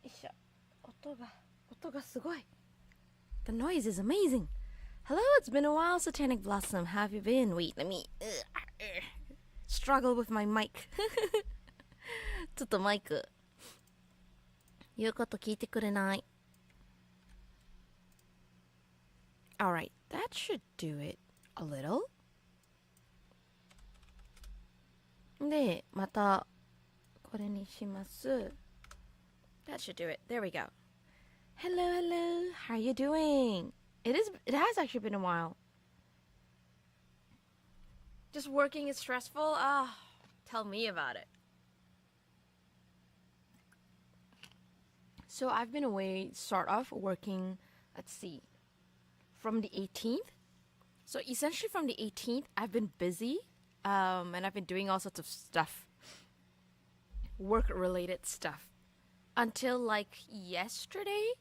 よいしょ。音がすごい。The noise is amazing. Hello, it's been a while, Satanic Blossom. How have you been? Wait, let me struggle with my mic. ちょっとマイク言うこと聞いてくれない。Alright, that should do it a little. で、またこれにします。That should do it. There we go. Hello, hello. How are you doing? It has actually been a while. Just working is stressful? Tell me about it. So I've been away, sort of, working, let's see, from the 18th. So essentially from the 18th, I've been busy, and I've been doing all sorts of stuff. Work-related stuff. Until like yesterday,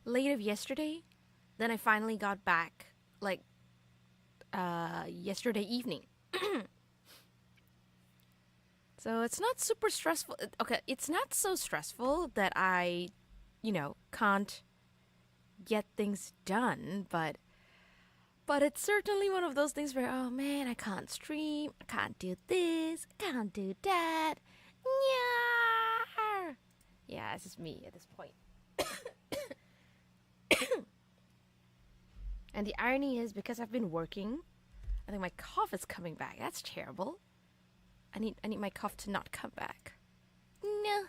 late of yesterday, then I finally got back like yesterday evening. So it's not super stressful. Okay, it's not so stressful that I, can't get things done, but it's certainly one of those things where, oh man, I can't stream, I can't do this, I can't do that. Yeah, it's just me at this point. And the irony is, because I've been working, I think my cough is coming back. That's terrible. I need my cough to not come back. No.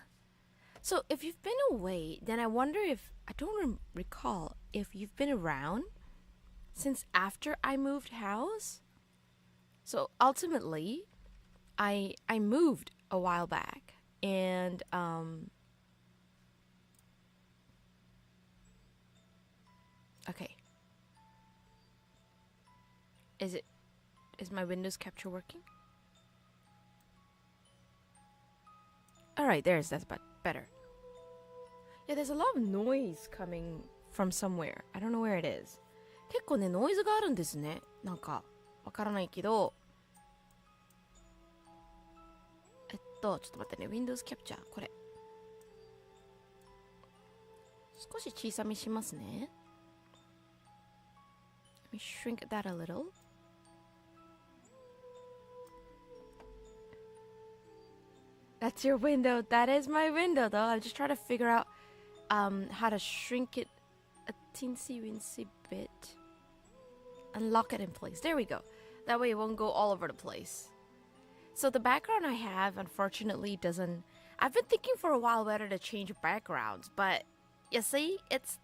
So if you've been away, then I wonder if, I don't recall if you've been around since after I moved house. So ultimately, I moved a while back, and okay. Is my Windows capture working? Alright, that's better. Yeah, there's a lot of noise coming from somewhere. I don't know where it is. 結構ね、ノイズがあるんですね。なんか、わからないけど。ちょっと待ってね。Windows Capture、これ。少し小さめしますね。Let me shrink that a little. That's your window. That is my window, though. I'm just trying to figure out how to shrink it a teensy-weensy bit and lock it in place. There we go. That way it won't go all over the place. So the background I have, unfortunately, doesn't... I've been thinking for a while whether to change backgrounds, but you see, it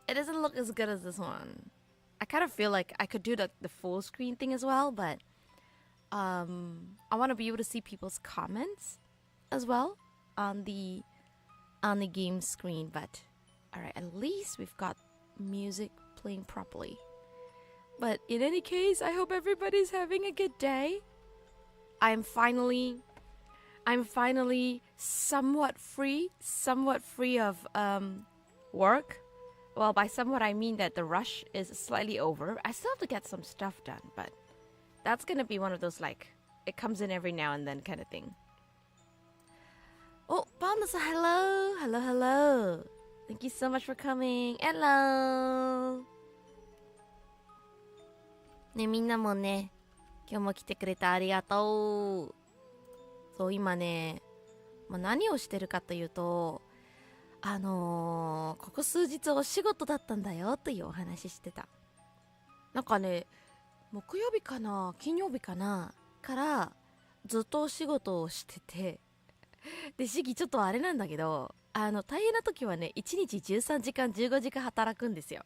doesn't look as good as this one. I kind of feel like I could do the full screen thing as well, but I want to be able to see people's comments as well on the game screen. But alright, at least we've got music playing properly. But in any case, I hope everybody's having a good day. I'm finally somewhat free of work. Well, by somewhat I mean that the rush is slightly over. I still have to get some stuff done, but that's gonna be one of those, like, it comes in every now and then kind of thing. Oh, Panda-san, hello. Hello. Thank you so much for coming. Hello. ね、みんなもね、今日も来てくれてありがとう。そう、今ね、何をしてるかというと、ここ数日お仕事だったんだよというお話してた。なんかね、木曜日かな金曜日かなからずっとお仕事をしてて、でシギちょっとあれなんだけど、大変な時はね1日13時間15時間働くんですよ。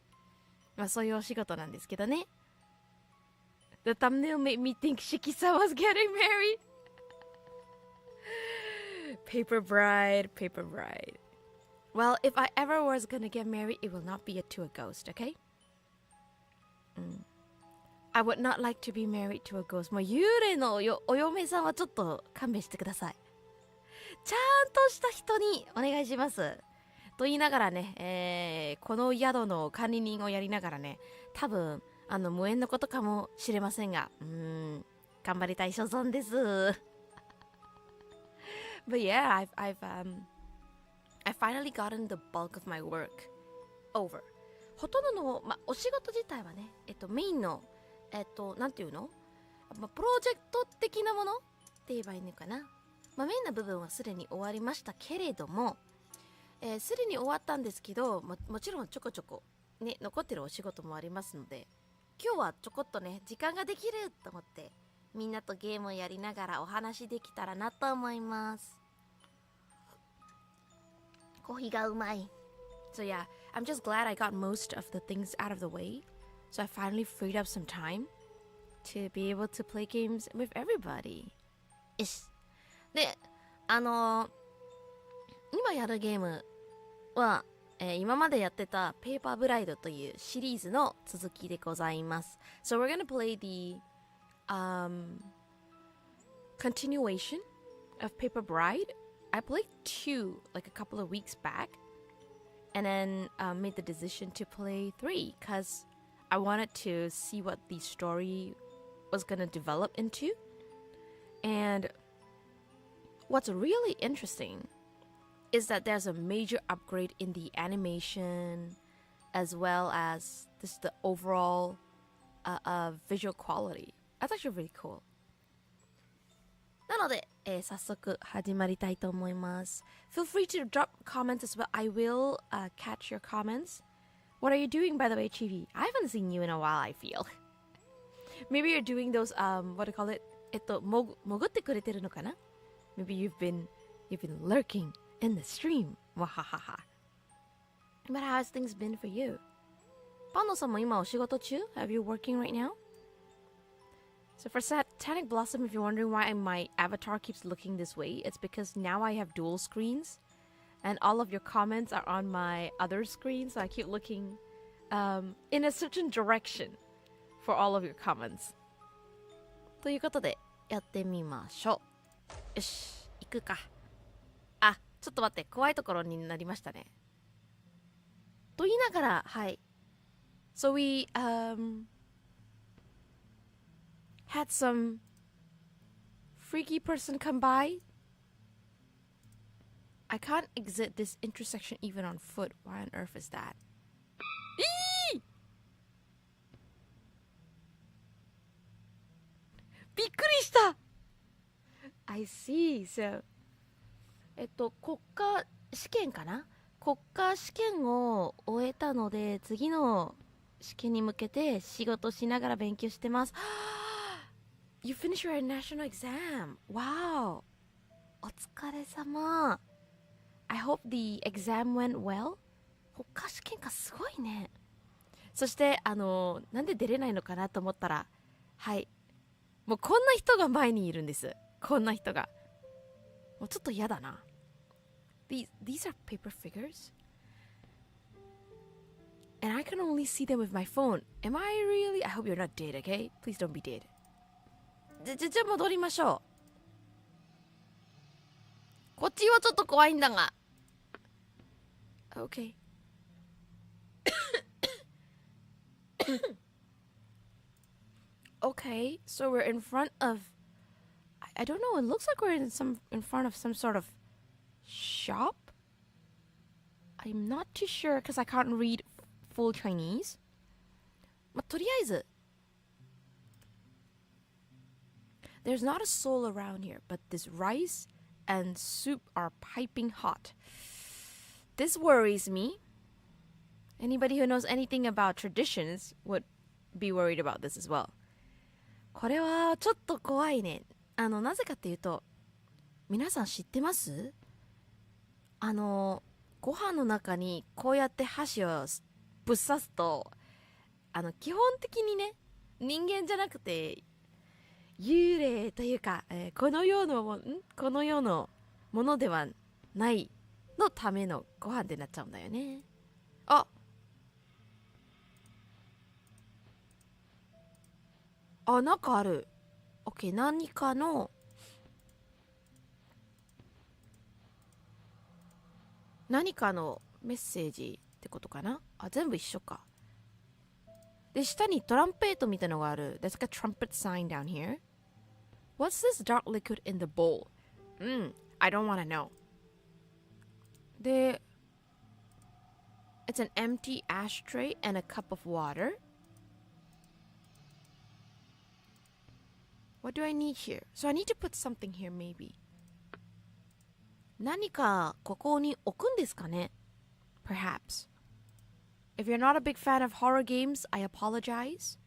まあそういうお仕事なんですけどね。The thumbnail made me think Shiki-san was getting married. Paper bride, paper bride. Well, if I ever was gonna get married, it will not be to a ghost, okay? I would not like to be married to a ghost. もう幽霊のお嫁さんはちょっと勘弁してください。ちゃんとした人にお願いします。と言いながらね、この宿の管理人をやりながらね、多分無縁のことかもしれませんが、頑張りたい所存です。But yeah, I finally gotten the bulk of my work over. ほとんどの、お仕事自体はね、メインの、なんていうの、プロジェクト的なものって言えばいいのかな。メインな部分はすでに終わりましたけれども、すでに終わったんですけど、もちろんちょこちょこ、ね、残ってるお仕事もありますので、今日はちょこっとね、時間ができると思って、みんなとゲームをやりながらお話できたらなと思います。コーヒーがうまい。So yeah, I'm just glad I got most of the things out of the way. So I finally freed up some time to be able to play games with everybody. よし。で、今やるゲームは、今までやってたペーパーブライドというシリーズの続きでございます。So we're gonna play the continuation of Paper Bride. I played 2 like a couple of weeks back and then made the decision to play 3 because I wanted to see what the story was gonna develop into. And what's really interesting is that there's a major upgrade in the animation as well as the overall visual quality. That's actually really cool. なので、早速始まりたいと思います。Feel free to drop comments as well. I will catch your comments. What are you doing, by the way, Chibi? I haven't seen you in a while, I feel. Maybe you're doing those, what do you call it? 潜ってくれてるのかな? Maybe you've been lurking in the stream. Wahahaha. But how has things been for you? パンノさんも今お仕事中? Are you working right now? So for Satanic Blossom, if you're wondering why my avatar keeps looking this way, it's because now I have dual screens and all of your comments are on my other screen, so I keep looking in a certain direction for all of your comments. ということでやってみましょう。よし、行くか。あ、ちょっと待って、怖いところになりましたね。と言いながら、はい。So we had some freaky person come by. I can't exit this intersection even on foot. Why on earth is that? Eee! びっくりした I see. So, 国家試験かな？国家試験を終えたので、次の試験に向けて仕事しながら勉強してます。You finished your national exam. Wow. お疲れ様。I hope the exam went well. 国家試験かすごいね。そしてなんで出れないのかなと思ったら、はい。もうこんな人が前にいるんです。こんな人が。もうちょっと嫌だな。These are paper figures. And I can only see them with my phone. Am I really? I hope you're not dead, okay? Please don't be dead. じゃ戻りましょう。こっちはちょっと怖いんだが。Okay. Okay, so we're in front of, I don't know, it looks like we're in front of some sort of shop? I'm not too sure because I can't read full Chinese. とりあえず There's not a soul around here, but this rice and soup are piping hot. This worries me. Anybody who knows anything about traditions would be worried about this as well. これはちょっと怖いね。なぜかっていうと、皆さん知ってます？ご飯の中にこうやって箸をぶっ刺すと、基本的にね、人間じゃなくて幽霊というか、この世のものではないのためのご飯ってなっちゃうんだよね。なんかある。OK、何かのメッセージってことかな。全部一緒か。で、下にトランペットみたいなのがある。There's like a trumpet sign down here. What's this dark liquid in the bowl? I don't want to know. で、It's an empty ashtray and a cup of water. What do I need here? So I need to put something here maybe. 何かここに置くんですかね？ Perhaps. If you're not a big fan of horror games, I apologize.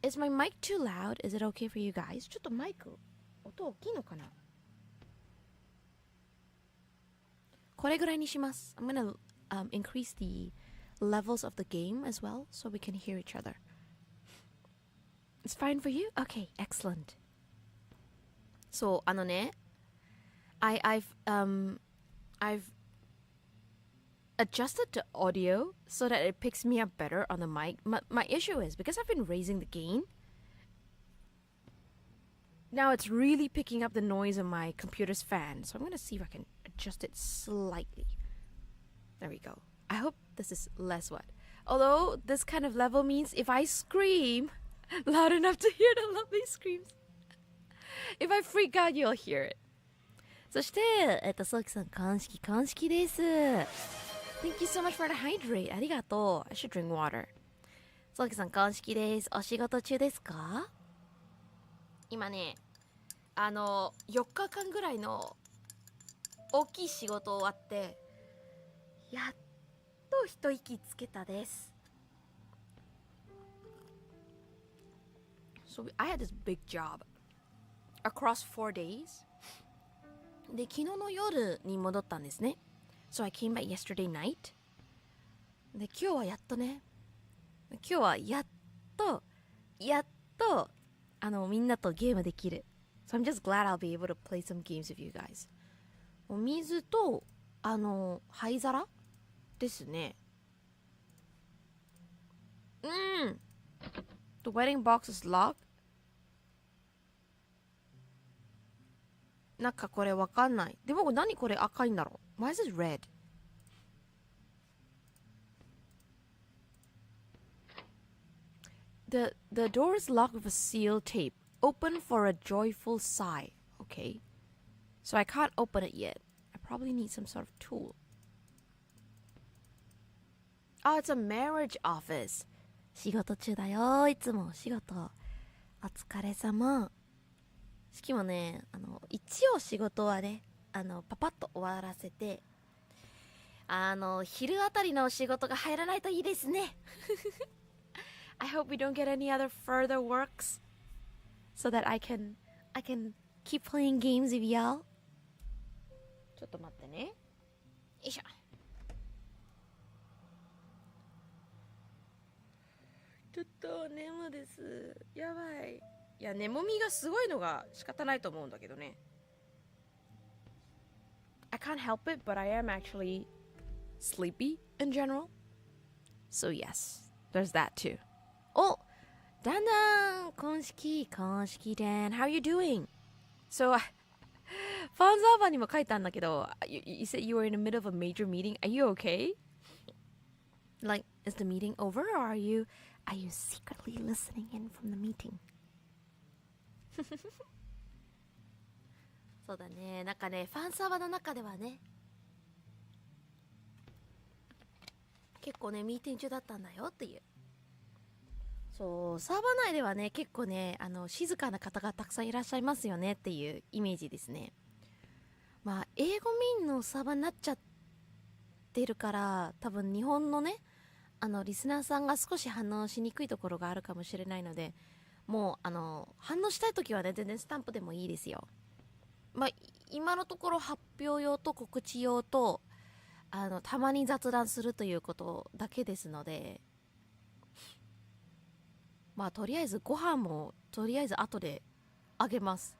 Is my mic too loud? Is it okay for you guys? ちょっとマイク音大きいのかな？これぐらいにします。I'm gonna increase the levels of the game as well so we can hear each other. It's fine for you? Okay, excellent. そう、I've adjusted the audio so that it picks me up better on the mic. My issue is because I've been raising the gain, now it's really picking up the noise of my computer's fan. So I'm going to see if I can adjust it slightly. There we go. I hope this is less what. Although this kind of level means if I scream loud enough to hear the lovely screams, if I freak out, you'll hear it. そして、ソウキさん、鑑識です。Thank you so much for the hydrate. ありがとう。I should drink water. ソウキさん、鑑識です。お仕事中ですか？今ね、4日間ぐらいの大きい仕事終わって、やっと一息つけたです。So I had this big job across 4 days. で、昨日の夜に戻ったんですね。So I came back yesterday night. で、今日はやっとみんなとゲームできる。So I'm just glad I'll be able to play some games with you guys. お水と、灰皿ですね。The wedding box is locked. なんかこれわかんない。でも何これ赤いんだろう？ Why is it red? The door is locked with a seal tape. Open for a joyful sigh. Okay. So I can't open it yet. I probably need some sort of tool. Oh, it's a marriage office. 仕事中だよ。いつも仕事。お疲れ様。しかもね、一応仕事はね、パパッと終わらせて、昼あたりの仕事が入らないといいですね。I hope we don't get any other further works so that I can keep playing games with y'all. ちょっと待ってね。よいしょ。ちょっと眠です。やばい。いや、眠みがすごいのが仕方ないと思うんだけどね。I can't help it, but I am actually sleepy in general. So yes, there's that too. お、だんだん、鑑識でん。How are you doing? So, ファンザーバーにも書いたんだけど、you said you were in the middle of a major meeting. Are you okay? Like, is the meeting over or are you secretly listening in from the meeting?そうだね。なんかね、ファンサーバーの中ではね、結構ね、ミーティング中だったんだよっていう。そう、サーバー内ではね、結構ね、静かな方がたくさんいらっしゃいますよねっていうイメージですね。まあ、英語民のサーバーになっちゃってるから、多分日本のね、リスナーさんが少し反応しにくいところがあるかもしれないので、もう反応したいときはね、全然スタンプでもいいですよ。まあ今のところ発表用と告知用とたまに雑談するということだけですので、まあとりあえずご飯もとりあえず後であげます。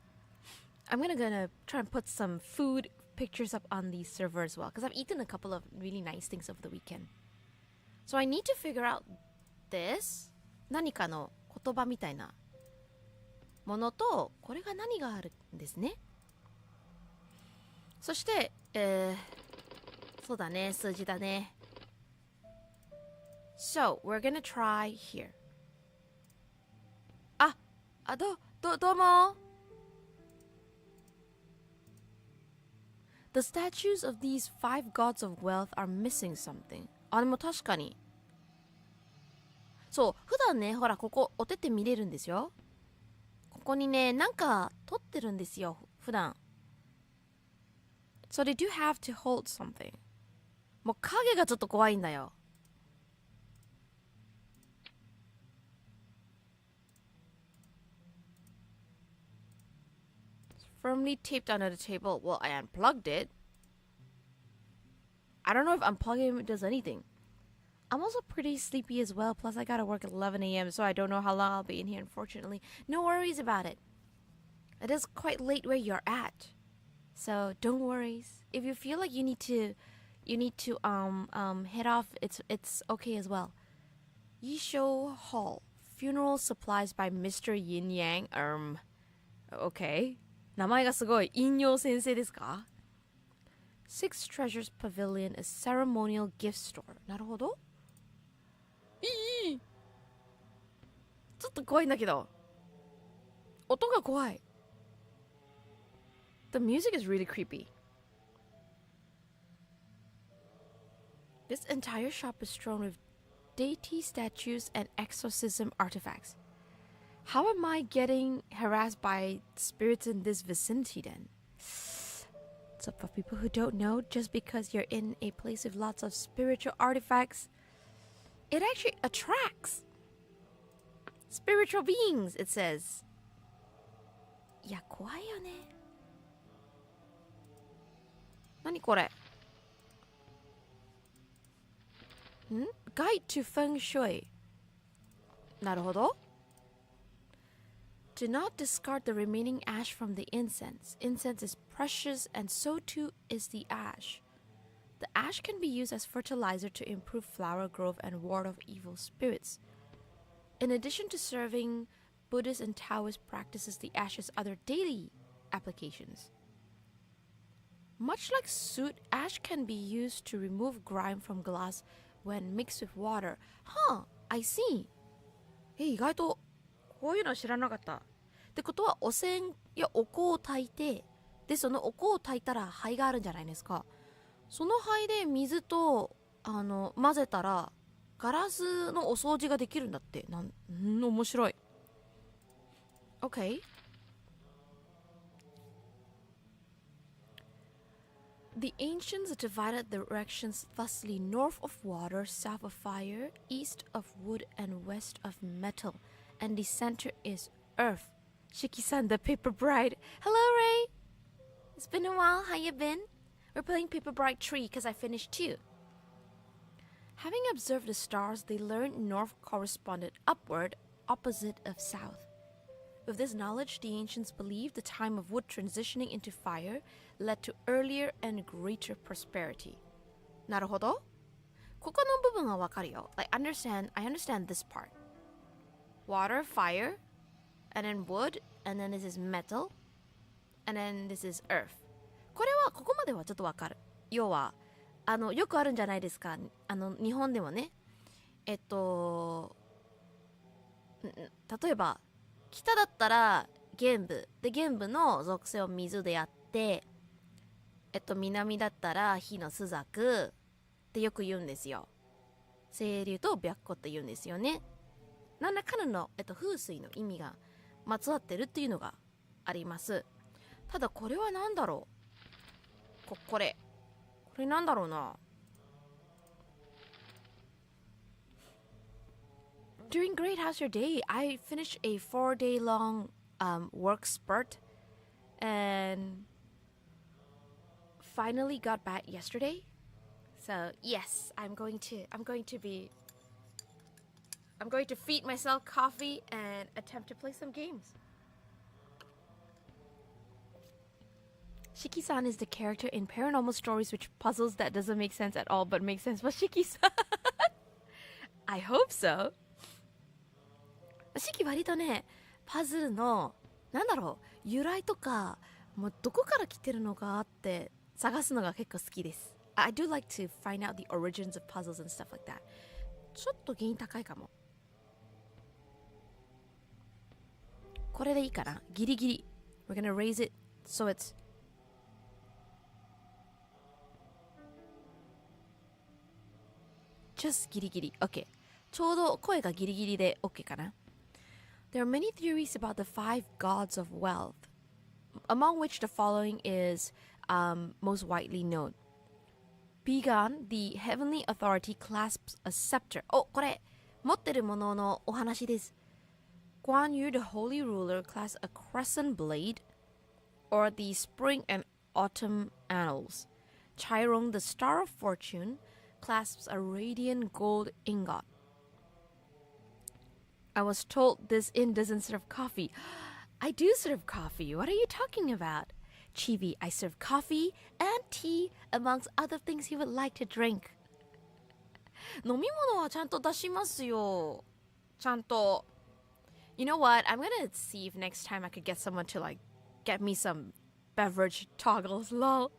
I'm gonna try and put some food pictures up on the server as well because I've eaten a couple of really nice things over the weekend. So I need to figure out this 何かの言葉みたいなものと、これが何があるんですね。そしてそうだね、数字だね。So we're gonna try here. どうも。The statues of these 5 gods of wealth are missing something. でも確かに。そう、普段ね、ほら、ここ、お手手見れるんですよ。ここにね、なんか、撮ってるんですよ、普段。So they do have to hold something. もう影がちょっと怖いんだよ。Firmly taped under the table. Well, I unplugged it. I don't know if unplugging does anything. I'm also pretty sleepy as well. Plus, I gotta work at 11 a.m., so I don't know how long I'll be in here, unfortunately. No worries about it. It is quite late where you're at. So, don't worry. If you feel like you need to head off, it's okay as well. Yisho Hall. Funeral supplies by Mr. Yin Yang. Okay. 名前がすごい。引用先生ですか？ Six Treasures Pavilion, a ceremonial gift store. なるほど。いい。ちょっと怖いんだけど。音が怖い。The music is really creepy. This entire shop is strewn with deity statues and exorcism artifacts. How am I getting harassed by spirits in this vicinity then? So for people who don't know, just because you're in a place with lots of spiritual artifacts, it actually attracts spiritual beings, it says. いや、怖いよね。何これ？Guide to Feng Shui. なるほど。Do not discard the remaining ash from the incense. Incense is precious, and so too is the ash. The ash can be used as fertilizer to improve flower growth and ward off evil spirits. In addition to serving Buddhist and Taoist practices, the ash has other daily applications. Much like soot, ash can be used to remove grime from glass when mixed with water. Huh, I see. 意外とこういうの知らなかった。ってことはお線やお香を焚いて、でそのお香を焚いたら灰があるんじゃないですか。その灰で水と混ぜたらガラスのお掃除ができるんだって。面白い。Okay. The ancients divided the directions thusly: north of water, south of fire, east of wood, and west of metal. And the center is earth. Shiki-san, the paper bride. Hello, Ray. It's been a while. How you been? We're playing Paper Bride Tree because I finished 2. Having observed the stars, they learned north corresponded upward, opposite of south. With this knowledge, the ancients believed the time of wood transitioning into fire led to earlier and greater prosperity. なるほど。ここの部分はわかるよ。I understand this part. Water, fire, and then wood, and then this is metal, and then this is earth. これはここまではちょっとわかる。要はよくあるんじゃないですか。日本でもね、例えば北だったら玄武で、玄武の属性を水でやって、南だったら火の朱雀ってよく言うんですよ。清流と白虎って言うんですよね。何らかの、風水の意味がまつわってるっていうのがあります。ただこれは何だろう。これなんだろうな。Doing great. How's your day? I finished a 4-day long work spurt and finally got back yesterday. So yes, I'm going to feed myself coffee and attempt to play some games. Shiki-san is the character in paranormal stories which puzzles that doesn't make sense at all but makes sense for Shiki-san. I hope so. シキ割とね、パズルのなんだろう、由来とかもうどこから来てるのかって探すのが結構好きです。I do like to find out the origins of puzzles and stuff like that. ちょっと原因高いかも。これでいいかな。ギリギリ。We're gonna raise it so it's just ギリギリ。OK。ちょうど声がギリギリで OK かな。There are many theories about the 5 gods of wealth, among which the following is most widely known. Beacon, the heavenly authority, clasps a scepter. お、これ、持ってるもののお話です。Guan Yu, the holy ruler, clasps a crescent blade, or the spring and autumn annals. Chiron, the star of fortune, clasps a radiant gold ingot. I was told this inn doesn't serve coffee. I do serve coffee. What are you talking about? Chibi, I serve coffee and tea amongst other things he would like to drink. 飲み物はちゃんと出しますよ。ちゃんと。You know what? I'm gonna see if next time I could get someone to like get me some beverage toggles, lol.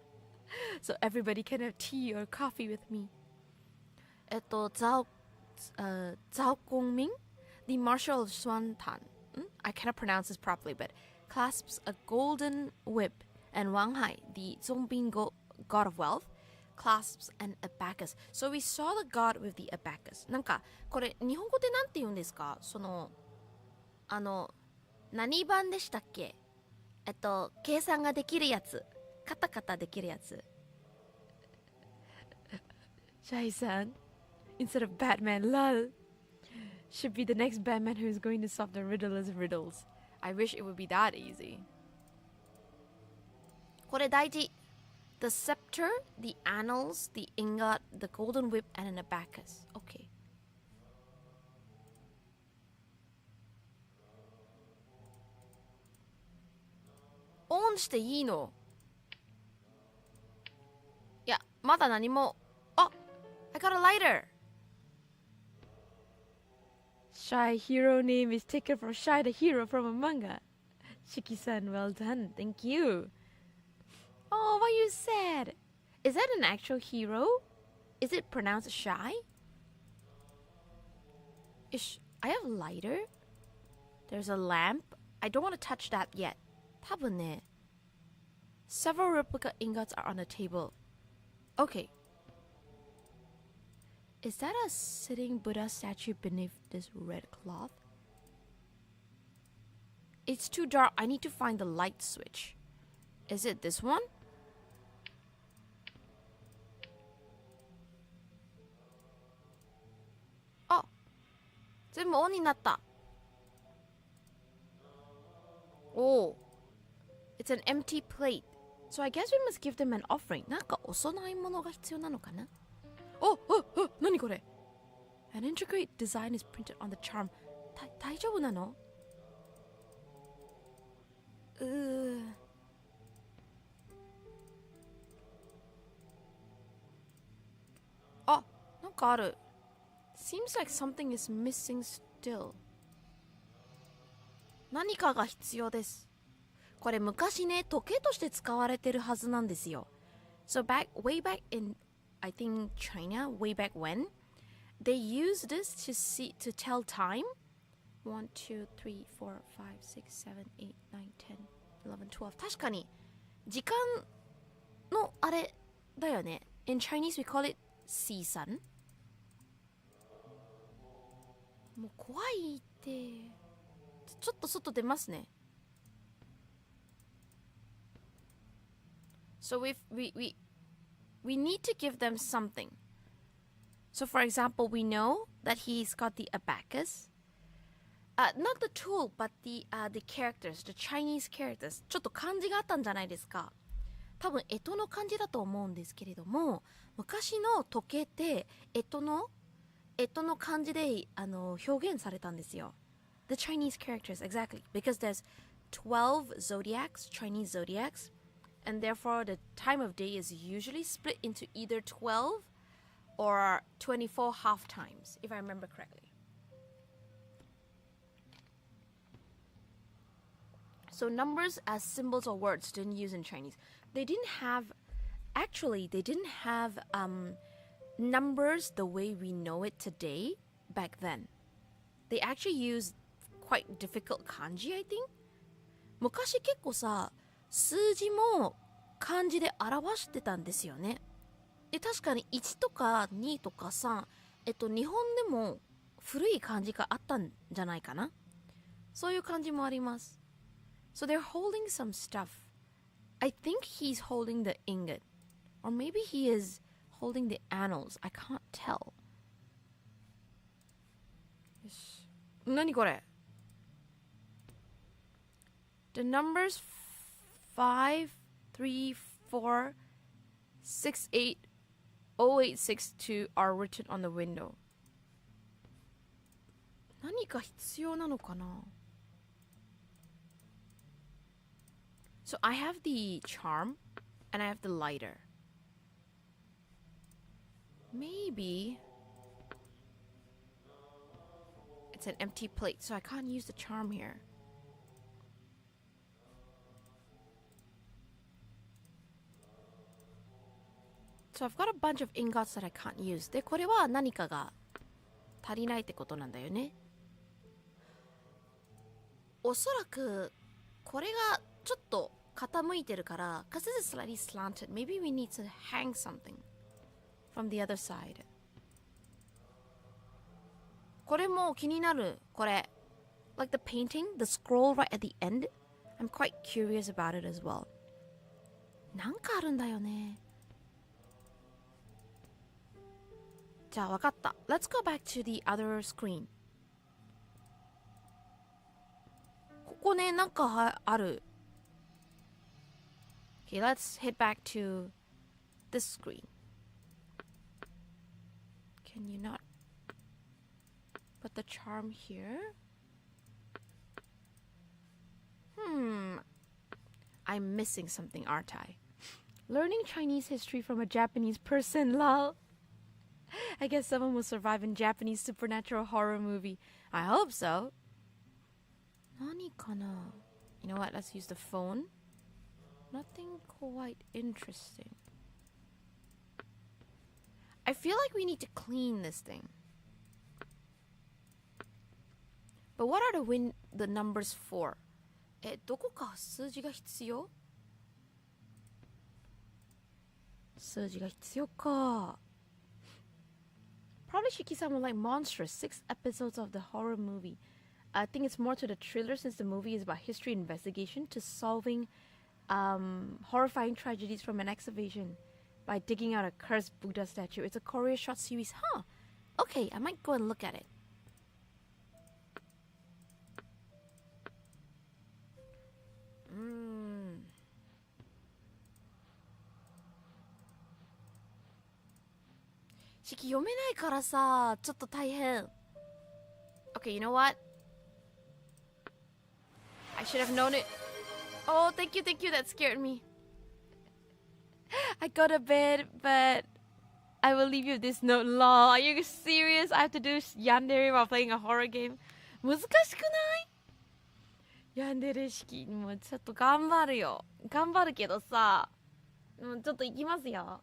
So everybody can have tea or coffee with me. Zhao Gongming, the Marshal of Xuantan, I cannot pronounce this properly, but clasps a golden whip, and Wang Hai, the Zongbing god of wealth, clasps an abacus. So we saw the god with the abacus. なんかこれ日本語でなんて言うんですか？その何番でしたっけ？計算ができるやつ、カタカタできるやつ。Shai-san, instead of Batman, lol. Should be the next Batman who is going to solve the riddleless riddles. I wish it would be that easy. これ大事。The scepter, the annals, the ingot, the golden whip, and an abacus. Okay. オンしていいの？いや、まだ何も。あ、I got a lighter! Shy hero name is taken from Shy the hero from a manga. Shiki-san, well done. Thank you. Oh, why are you sad? Is that an actual hero? Is it pronounced Shy? I have a lighter. There's a lamp. I don't want to touch that yet. 多分ね。Several replica ingots are on the table. Okay. Is that a sitting Buddha statue beneath this red cloth? It's too dark. I need to find the light switch. Is it this one? Oh! 全部オンになった。Oh! It's an empty plate. So I guess we must give them an offering. なんかお供え物が必要なのかな？何これ？ An intricate design is printed on the charm. 大丈夫なの？あ、なんかある。Seems like something is missing still. 何かが必要です。これ昔ね、時計として使われてるはずなんですよ。So way back in I think China, way back when, they used this to tell time. 1, 2, 3, 4, 5, 6, 7, 8, 9, 10, 11, 12. 確かに時間のあれだよね。In Chinese we call it 時間。もう怖いって。ちょっと外出ますね。So we need to give them something. So for example, we know that he's got the abacus. not the tool, but the characters, the Chinese characters. ちょっと漢字があったんじゃないですか。多分、干支の漢字だと思うんですけれども、昔の時計って、干支の漢字で表現されたんですよ。The Chinese characters, exactly. Because there's 12 zodiacs, Chinese zodiacs, and therefore the time of day is usually split into either 12 or 24 half times, if I remember correctly. So numbers as symbols or words didn't use in Chinese. They didn't have numbers the way we know it today back then. They actually used quite difficult kanji, I think. 昔結構さ、数字も漢字で表してたんですよね。で、確かに1とか2とか3、日本でも古い漢字があったんじゃないかな。そういう漢字もあります。So they're holding some stuff. I think he's holding the ingot. Or maybe he is holding the annals. I can't tell. よし。何これ？ The numbers 5, 3, 4, 6, 8, 0862 are written on the window. 何か必要なのかな？ So I have the charm and I have the lighter. Maybe it's an empty plate, so I can't use the charm here. So I've got a bunch of ingots that I can't use. で、これは何かが足りないってことなんだよね。おそらくこれがちょっと傾いてるから、because this is slightly slanted, maybe we need to hang something from the other side. これも気になる。これ like the painting, the scroll right at the end. I'm quite curious about it as well. なんかあるんだよね。じゃあ分かった。Let's go back to the other screen. ここね、なんかある。Okay, let's head back to this screen. Can you not put the charm here? I'm missing something, aren't I? Learning Chinese history from a Japanese person, lol. I guess someone will survive in Japanese supernatural horror movie. I hope so. 何かな? You know what? Let's use the phone. Nothing quite interesting. I feel like we need to clean this thing. But what are the numbers for? どこか数字が必要？数字が必要か。Probably Shiki-san will like Monstrous, 6 episodes of the horror movie. I think it's more to the thriller since the movie is about history investigation to solving horrifying tragedies from an excavation by digging out a cursed Buddha statue. It's a Korean short series. Huh. Okay, I might go and look at it. Shiki 読めないからさ、ちょっと大変。Okay, you know what? I should have known it. Oh, thank you, that scared me. I go to bed, but I will leave you this note. Lol, are you serious? I have to do yandere while playing a horror game? 難しくない？ヤンデレ式もうちょっと頑張るよ。頑張るけどさ、ちょっと行きますよ。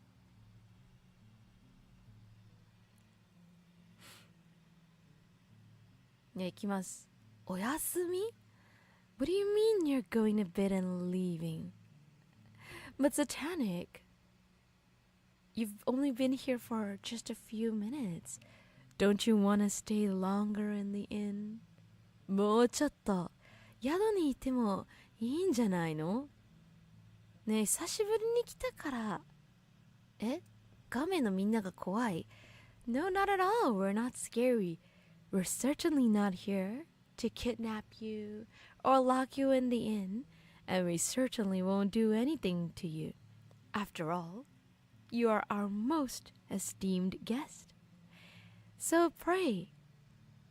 ね、行きます。おやすみ？ What do you mean you're going to bed and leaving? But Satanic, you've only been here for just a few minutes. Don't you want to stay longer in the inn? もうちょっと宿にいてもいいんじゃないの？ねえ、久しぶりに来たから。画面のみんなが怖い。No, not at all. We're not scary. We're certainly not here. to kidnap you or lock you in the inn, and we certainly won't do anything to you. After all, you are our most esteemed guest. So pray,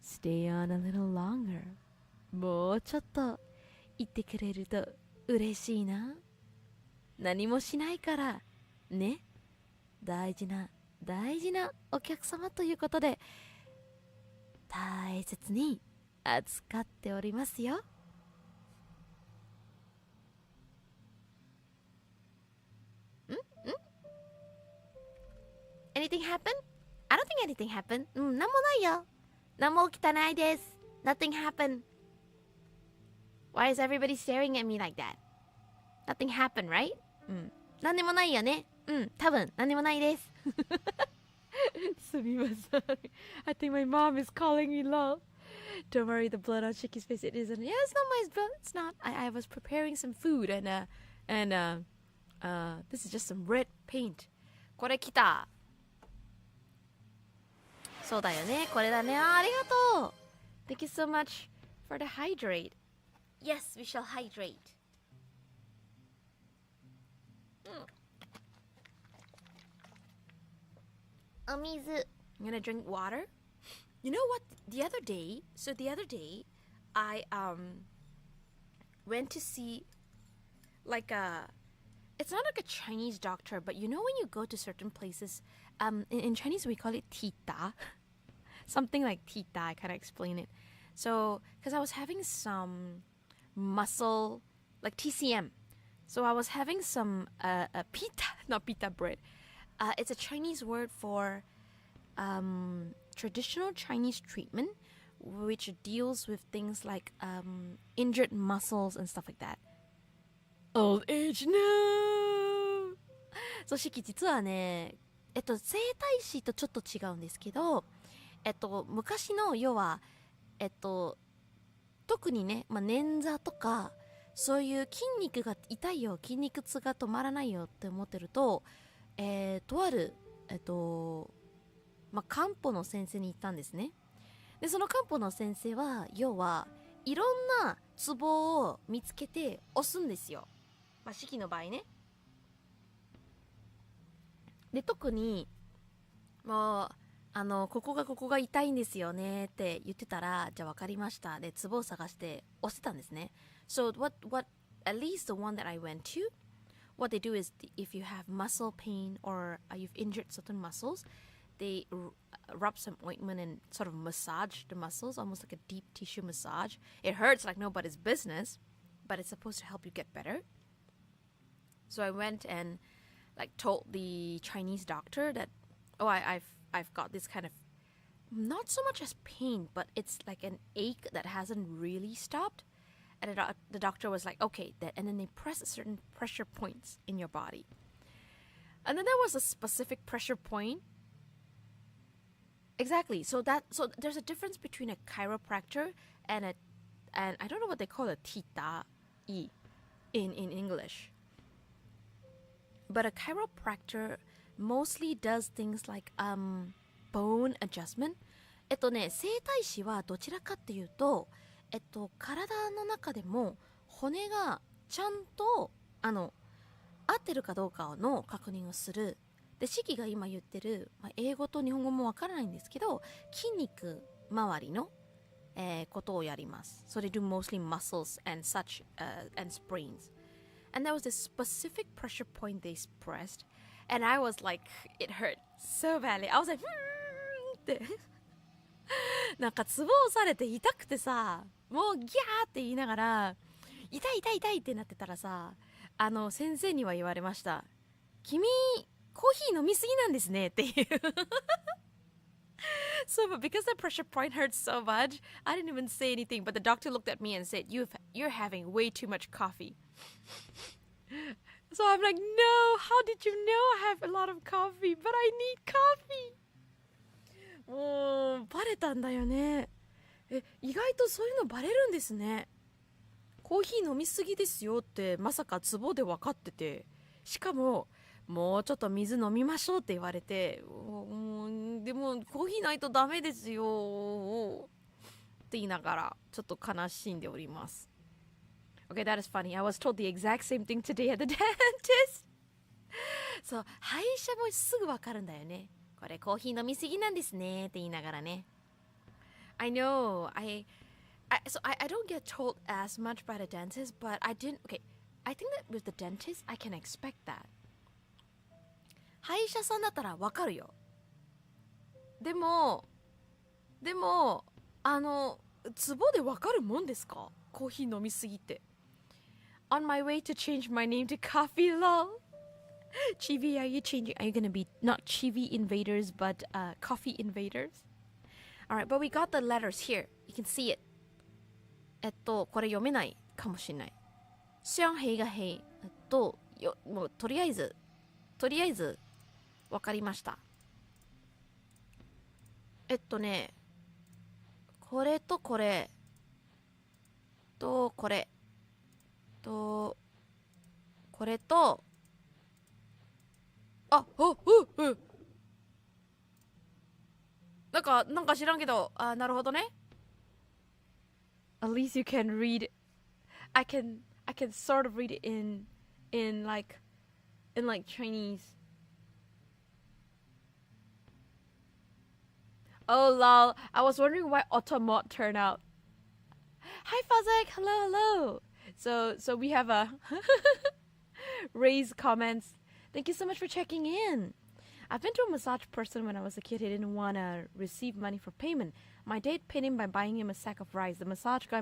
stay on a little longer. もうちょっといてくれると嬉しいな。何もしないからね。大事なお客様ということで大切に扱っておりますよ。Anything happen? I don't think anything happened. なんもないよ。なんも起きたないです。Nothing happened. Why is everybody staring at me like that? Nothing happened, right? なんでもないよね。多分なんでもないです。すみません。I think my mom is calling me lol. Don't worry, the blood on Shyky's face, it isn't. Yeah, it's not my blood. It's not. I was preparing some food and this is just some red paint. これ来た。そうだよね。これだね。ありがとう。Thank you so much for the hydrate. Yes, we shall hydrate. I'm gonna drink water. You know what? The other day, I went to see like it's not like a Chinese doctor, but you know when you go to certain places, in Chinese we call it tita, something like tita. I kind of explain it. So, because I was having some muscle, like TCM. So I was having some pita, not pita bread. It's a Chinese word for traditional Chinese treatment, which deals with things like injured muscles and stuff like that. Old age, no! そう、シキ実はね、整体師とちょっと違うんですけど、昔の要は、特にね、捻挫とか、そういう筋肉が痛いよ、筋肉痛が止まらないよって思ってると、とある、漢方の先生に行ったんですね。で、その漢方の先生は、要はいろんなツボを見つけて押すんですよ。シキの場合ね。で、特に、もう、ここが痛いんですよねって言ってたら、じゃあ分かりました。で、ツボを探して押してたんですね。So, at least the one that I went to, what they do is if you have muscle pain or you've injured certain muscles, they rub some ointment and sort of massage the muscles, almost like a deep tissue massage. It hurts like nobody's business, but it's supposed to help you get better. So I went and like told the Chinese doctor that, oh, I've got this kind of, not so much as pain, but it's like an ache that hasn't really stopped. And the doctor was like, okay, and then they press certain pressure points in your body. And then there was a specific pressure point. Exactly. So there's a difference between a chiropractor and I don't know what they call a tita in English. But a chiropractor mostly does things like bone adjustment. 整体師はどちらかっていうと、体の中でも骨がちゃんと合ってるかどうかの確認をする。で、シキが今言ってる、英語と日本語もわからないんですけど、筋肉周りの、ことをやります。So they do mostly muscles and such and sprains. And there was this specific pressure point they pressed, and I was like, it hurt so badly. I was like, ってなんかツボ押されて痛くてさ、もうギャーって言いながら痛いってなってたらさ、先生には言われました。君コーヒー飲みすぎなんですねっていうSo, but because the pressure point hurts so much, I didn't even say anything. But the doctor looked at me and said, "You're having way too much coffee." So I'm like, "No, how did you know I have a lot of coffee? But I need coffee." もうバレたんだよね。意外とそういうのバレるんですね。コーヒー飲みすぎですよってまさかツボで分かってて、しかももうちょっと水飲みましょうって言われて、でもコーヒーないとダメですよ。言いながらちょっと悲しんでおります。Okay, that is funny. I was told the exact same thing today at the dentist. そう、歯医者もすぐわかるんだよね。これコーヒー飲みすぎなんですねって言いながらね。I know. I don't get told as much by the dentist, but I didn't. Okay, I think that with the dentist, I can expect that. 歯医者さんだったらわかるよ。でも、ツボでわかるもんですか？コーヒー飲みすぎて。On my way to change my name to Coffee Lol. Chibi, are you changing? Are you gonna be not Chibi invaders, but coffee invaders? Alright, but we got the letters here. You can see it. これ読めないかもしれない。相黑が黑。もうとりあえずわかりました。これとこれとこれとこれとなんか知らんけど、なるほどね。At least you can read. I can sort of read it in like Chinese. Oh lol, I was wondering why Automot turned out. Hi Fazek, hello. So we have a raised comments. Thank you so much for checking in. I've been to a massage person when I was a kid. He didn't want to receive money for payment. My dad paid him by buying him a sack of rice. The massage guy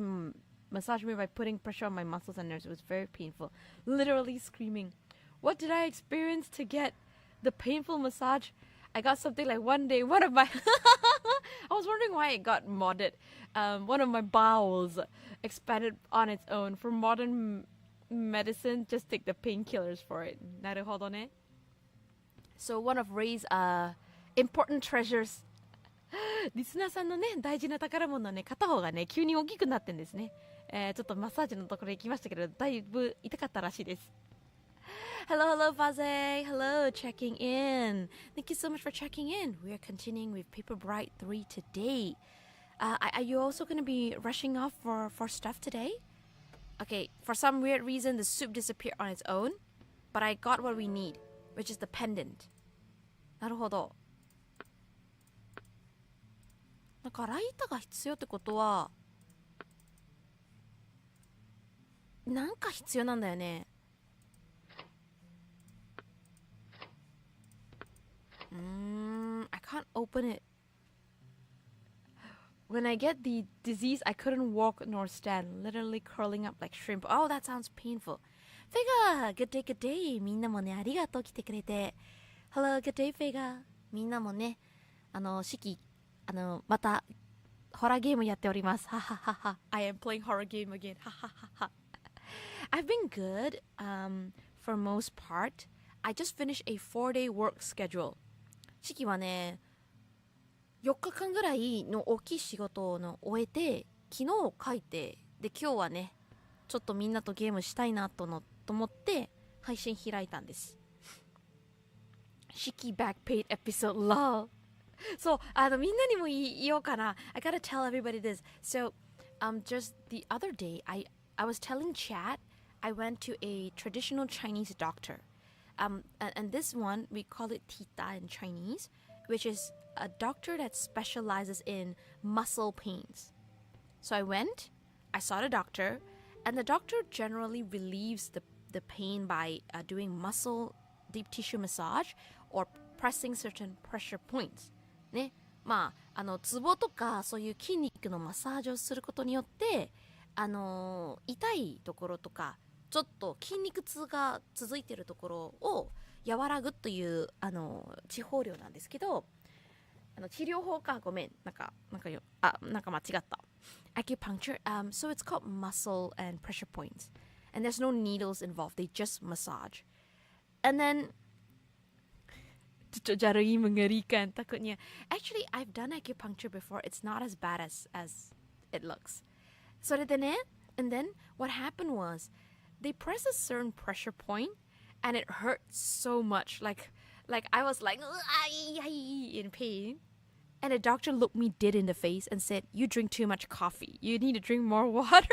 massaged me by putting pressure on my muscles and nerves. It was very painful. Literally screaming. What did I experience to get the painful massage? I got something like one day, one of my... I was wondering why it got modded. One of my bowels expanded on its own. For modern medicine, just take the painkillers for it. なるほどね。So one of Ray's important treasures. リスナーさんのね、大事な宝物ね、片方がね、急に大きくなってんですね。ちょっとマッサージのところ行きましたけど、だいぶ痛かったらしいです。Hello, Faze. Hello, checking in. Thank you so much for checking in. We are continuing with Paper Bright 3 today. Are you also going to be rushing off for stuff today? Okay, for some weird reason, the soup disappeared on its own, but I got what we need, which is the pendant. なるほど。なんかライターが必要ってことは、なんか必要なんだよね。I can't open it. When I get the disease, I couldn't walk nor stand, literally curling up like shrimp. Oh, that sounds painful. Fega, good day, good day. みんなもね、ありがとう来てくれて。Hello, good day, Fega. みんなもね、四季、また、ホラーゲームやっております。はははは。I am playing horror game again. はははは。I've been good, for most part. I just finished a 4-day work schedule. 四季はね、4日間ぐらいの大きい仕事を終えて、昨日書いて、で、今日はね、ちょっとみんなとゲームしたいなと思って、配信開いたんです。Shyky backpaid episode lol. そう、みんなにも言おうかな。I gotta tell everybody this. So, just the other day, I was telling chat, I went to a traditional Chinese doctor. And this one, we call it Tita in Chinese, which is a doctor that specializes in muscle pains. So I went, I saw the doctor, and the doctor generally relieves the pain by doing muscle deep tissue massage or pressing certain pressure points. ね、まあ、ツボとかそういう筋肉のマッサージをすることによって、痛いところとか、ちょっと筋肉痛が続いているところを和らぐという治療法なんですけど、治療法かごめんなんか間違った acupuncture so it's called muscle and pressure points and there's no needles involved, they just massage and then actually I've done acupuncture before, it's not as bad as it looks. それでね and then what happened was they press a certain pressure point and it hurt so much like I was like in pain And the doctor looked me dead in the face and said, "You drink too much coffee. You need to drink more water."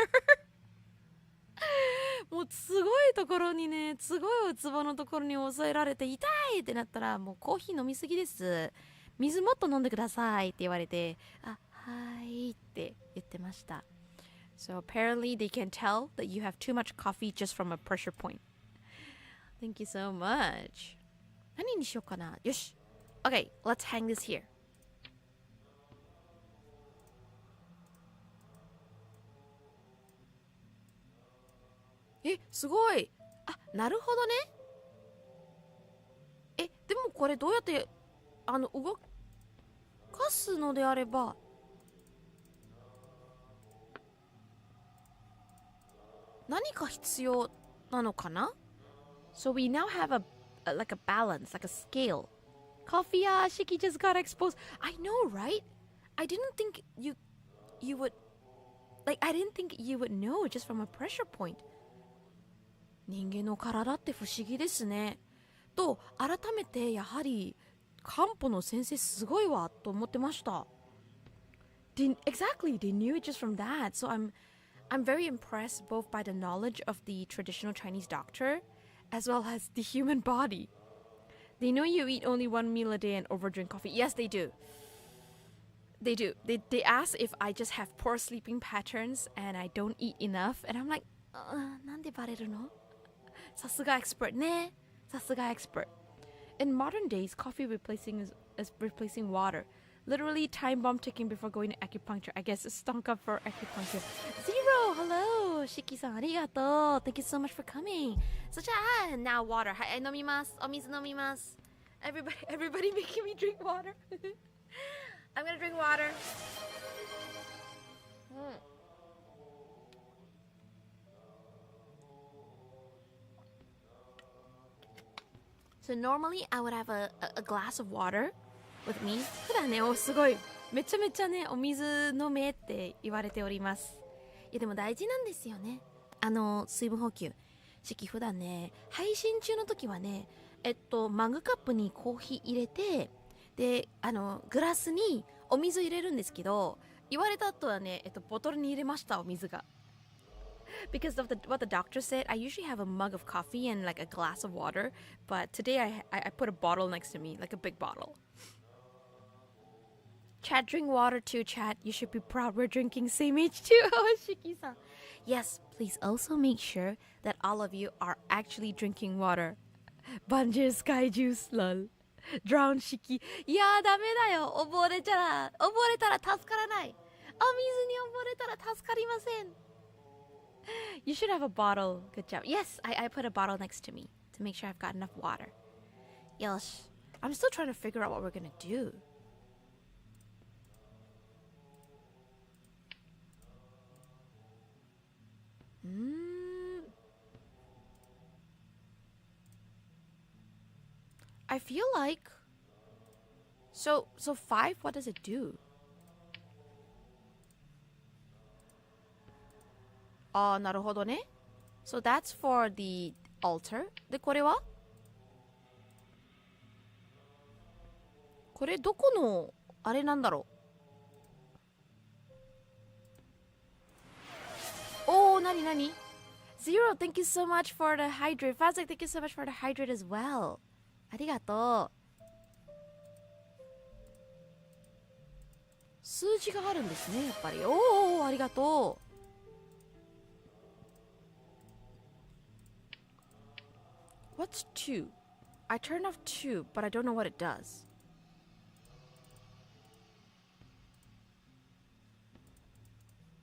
もうすごいところにね、すごいツボのところに抑えられて痛いってなったら、もうコーヒー飲みすぎです。水もっと飲んでくださいって言われて、あ、はいって言ってました。So apparently they can tell that you have too much coffee just from a pressure point. Thank you so much. 何にしようかな。よし。Okay, let's hang this here. すごい。あ、なるほどね。でもこれどうやって動かすのであれば、何か必要なのかな？ So we now have like a balance, like a scale. Coffee, Shiki just got exposed. I know, right? I didn't think you would, like, I didn't think you would know just from a pressure point. 人間の体って不思議ですね。と、改めてやはり漢方の先生すごいわと思ってました。Exactly, they knew it just from that. So I'm very impressed both by the knowledge of the traditional Chinese doctor as well as the human body. They know you eat only one meal a day and overdrink coffee. Yes, they do. They do. They ask if I just have poor sleeping patterns and I don't eat enough. And I'm like, なんでバレるの？さすが expert ね。さすが expert. In modern days, coffee is replacing water. Literally time bomb ticking before going to acupuncture. I guess stunk up for acupuncture. Zero! Hello! Shiki-san, arigato. Thank you so much for coming. So, now water. はい、飲みます。お水飲みます。Everybody making me drink water. I'm gonna drink water. So normally I would have a glass of water with me. 普段ね、すごいめちゃめちゃね、お水飲めって言われております。いやでも大事なんですよね。水分補給。普段ね、配信中の時はね、マグカップにコーヒー入れて、で、グラスにお水入れるんですけど、言われた後はね、ボトルに入れました、お水が。Because of what the doctor said, I usually have a mug of coffee and like a glass of water, but today I put a bottle next to me, like a big bottle. Chat, drink water too, chat. You should be proud we're drinking same age too. Oh, Shiki-san. Yes, please also make sure that all of you are actually drinking water. Banjir sky juice, lol. Drown Shiki. いやー、ダメだよ。溺れたら助からない。お水に溺れたら助かりません。You should have a bottle. Good job. Yes, I put a bottle next to me to make sure I've got enough water. Yosh. I'm still trying to figure out what we're gonna do. I feel like... So 5, what does it do? Ah, なるほどね。So that's for the altar. で、これは？これどこのあれなんだろう。おー、なになに？ Zero, thank you so much for the hydrate. Fazek, thank you so much for the hydrate as well. ありがとう。数字があるんですね、やっぱり。おー、ありがとう。What's 2? I turned off 2, but I don't know what it does.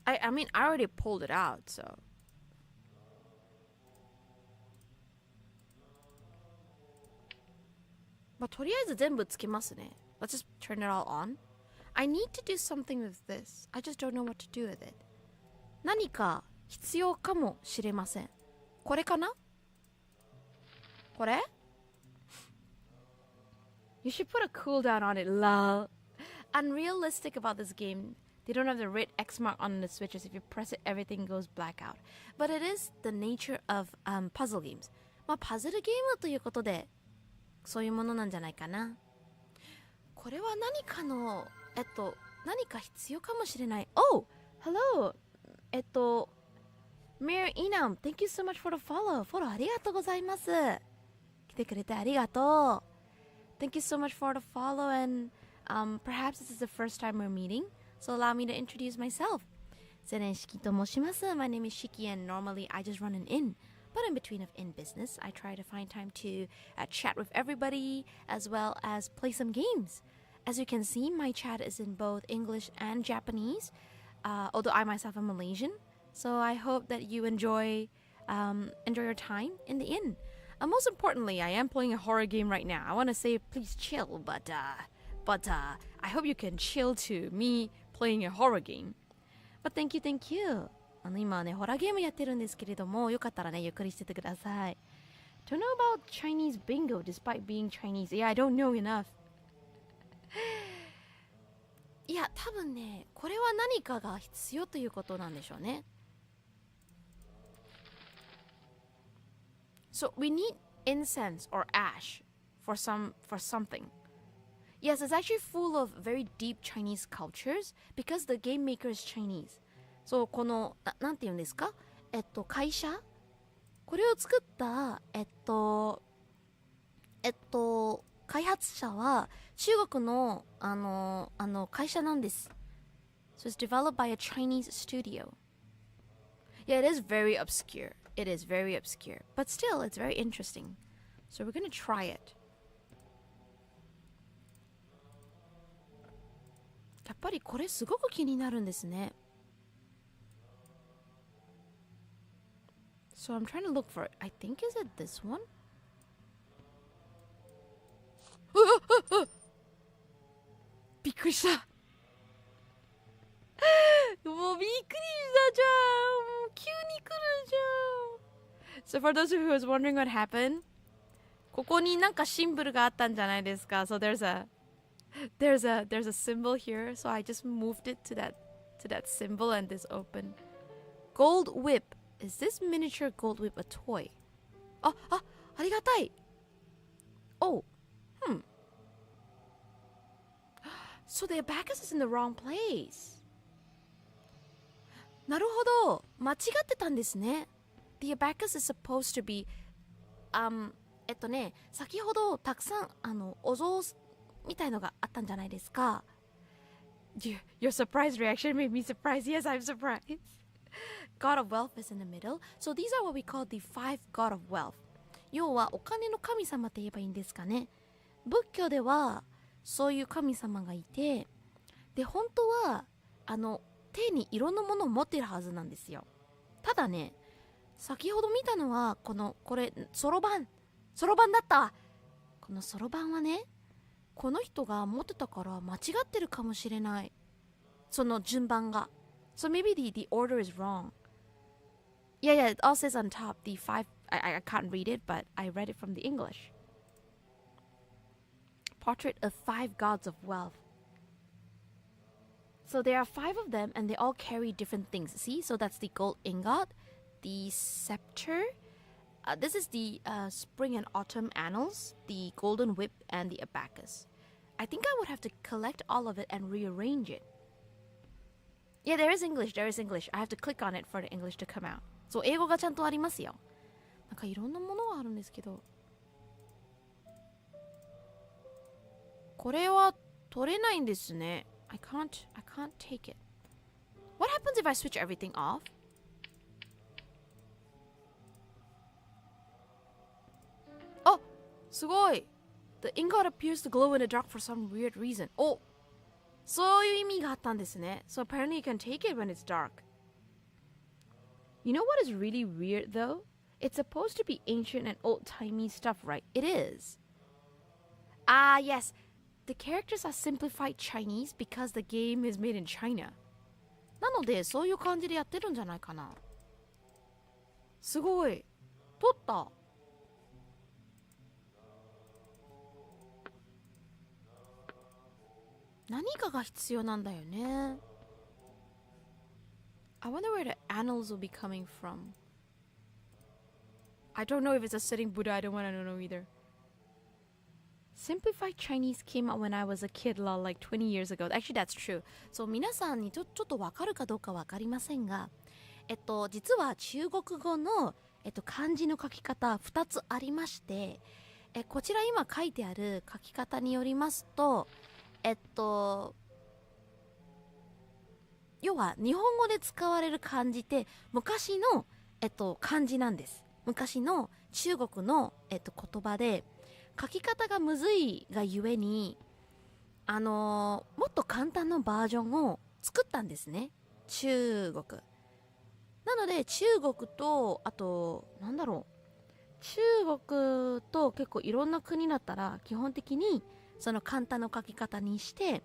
I mean, I already pulled it out, so. まあ、とりあえず全部つけますね。Let's just turn it all on. I need to do something with this. I just don't know what to do with it. 何か必要かもしれません。これかな？これ？ You should put a cooldown on it, lol. Unrealistic about this game. They don't have the red X mark on the switches. If you press it, everything goes black out. But it is the nature of puzzle games. まあ、パズルゲームということで、そういうものなんじゃないかな。これは何かの、何か必要かもしれない。Oh! Hello! Mir Inam, thank you so much for the follow. フォローありがとうございます。来てくれてありがとう。Thank you so much for the follow and perhaps this is the first time we're meeting, so allow me to introduce myself. ゼレンシキと申します。My name is Shyky and normally I just run an inn. But in between of in business, I try to find time to chat with everybody as well as play some games. As you can see, my chat is in both English and Japanese, although I myself am Malaysian. So I hope that you enjoy your time in the inn. Most importantly, I am playing a horror game right now. I want to say please chill, but I hope you can chill to me playing a horror game. But thank you. 今ね、ホラーゲームやってるんですけれども、よかったらね、ゆっくりしててください。Don't know about Chinese bingo despite being Chinese. Yeah, I don't know enough. いや、多分ね、これは何かが必要ということなんでしょうね。So we need incense or ash for something. Yes, it's actually full of very deep Chinese cultures because the game maker is Chinese. そう、このなんて言うんですか、会社、これを作った開発者は中国の会社なんです。So it's developed by a Chinese studio. Yeah, it is very obscure. It is very obscure, but still, it's very interesting. So we're gonna try it. やっぱりこれすごく気になるんですね。So I'm trying to look for it. I think is it this one? びっくりした。もうびっくりしたじゃん。もう急に来るじゃん。So for those of you who was wondering what happened, ここになんかシンボルがあったんじゃないですか。So there's a symbol here. So I just moved it to that symbol and this opened. Gold whip. Is this miniature gold whip a toy? ありがたい。Oh, So the abacus is in the wrong place. なるほど、間違ってたんですね。The abacus is supposed to be 先ほどたくさんお像みたいのがあったんじゃないですか。Your surprise reaction made me surprised. Yes, I'm surprised. God of Wealth is in the middle. So these are what we call the five God of Wealth. 要はお金の神様って言えばいいんですかね。仏教ではそういう神様がいて、で本当は手にいろんなものを持っているはずなんですよ。ただね、先ほど見たのはこれそろばんだったわ。このそろばんはね、この人が持ってたから間違ってるかもしれない。その順番が。So maybe the order is wrong. Yeah, it all says on top the five. I can't read it, but I read it from the English. Portrait of five gods of wealth. So there are five of them, and they all carry different things. See, so that's the gold ingot, the scepter. This is the spring and autumn annals, the golden whip, and the abacus. I think I would have to collect all of it and rearrange it. Yeah, there is English. I have to click on it for the English to come out. そう、英語がちゃんとありますよ。なんかいろんなものがあるんですけど。これは取れないんですね。I can't take it. What happens if I switch everything off? あ、すごい。The ingot appears to glow in the dark for some weird reason. お、そういう意味があったんですね。So apparently you can take it when it's dark. You know what is really weird though? It's supposed to be ancient and old-timey stuff, right? It is. Ah, yes. The characters are simplified Chinese because the game is made in China. なので、そういう感じでやってるんじゃないかな。すごい。取った。何かが必要なんだよね。I wonder where the annals will be coming from. I don't know if it's a sitting Buddha. I don't want to know either. Simplified Chinese came out when I was a kid, like 20 years ago. Actually, that's true. そう、皆さんにちょっとわかるかどうかわかりませんが、実は中国語の、漢字の書き方2つありまして、こちら今書いてある書き方によりますと、要は日本語で使われる漢字って昔の、漢字なんです。昔の中国の、言葉で、書き方がむずいがゆえに、もっと簡単なバージョンを作ったんですね。中国。なので中国と、あと、なんだろう。中国と結構いろんな国だったら、基本的にその簡単な書き方にして、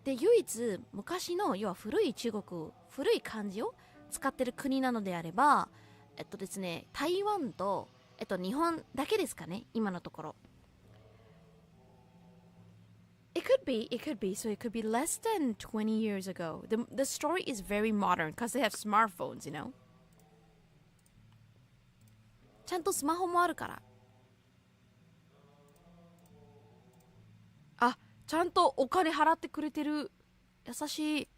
で、唯一昔の、要は古い中国、古い漢字を使ってる国なのであれば、ですね、台湾と、日本だけですかね、今のところ。It could be. So it could be less than 20 years ago. The story is very modern because they have smartphones, you know? ちゃんとスマホもあるから。あ、ちゃんとお金払ってくれてる。優しい。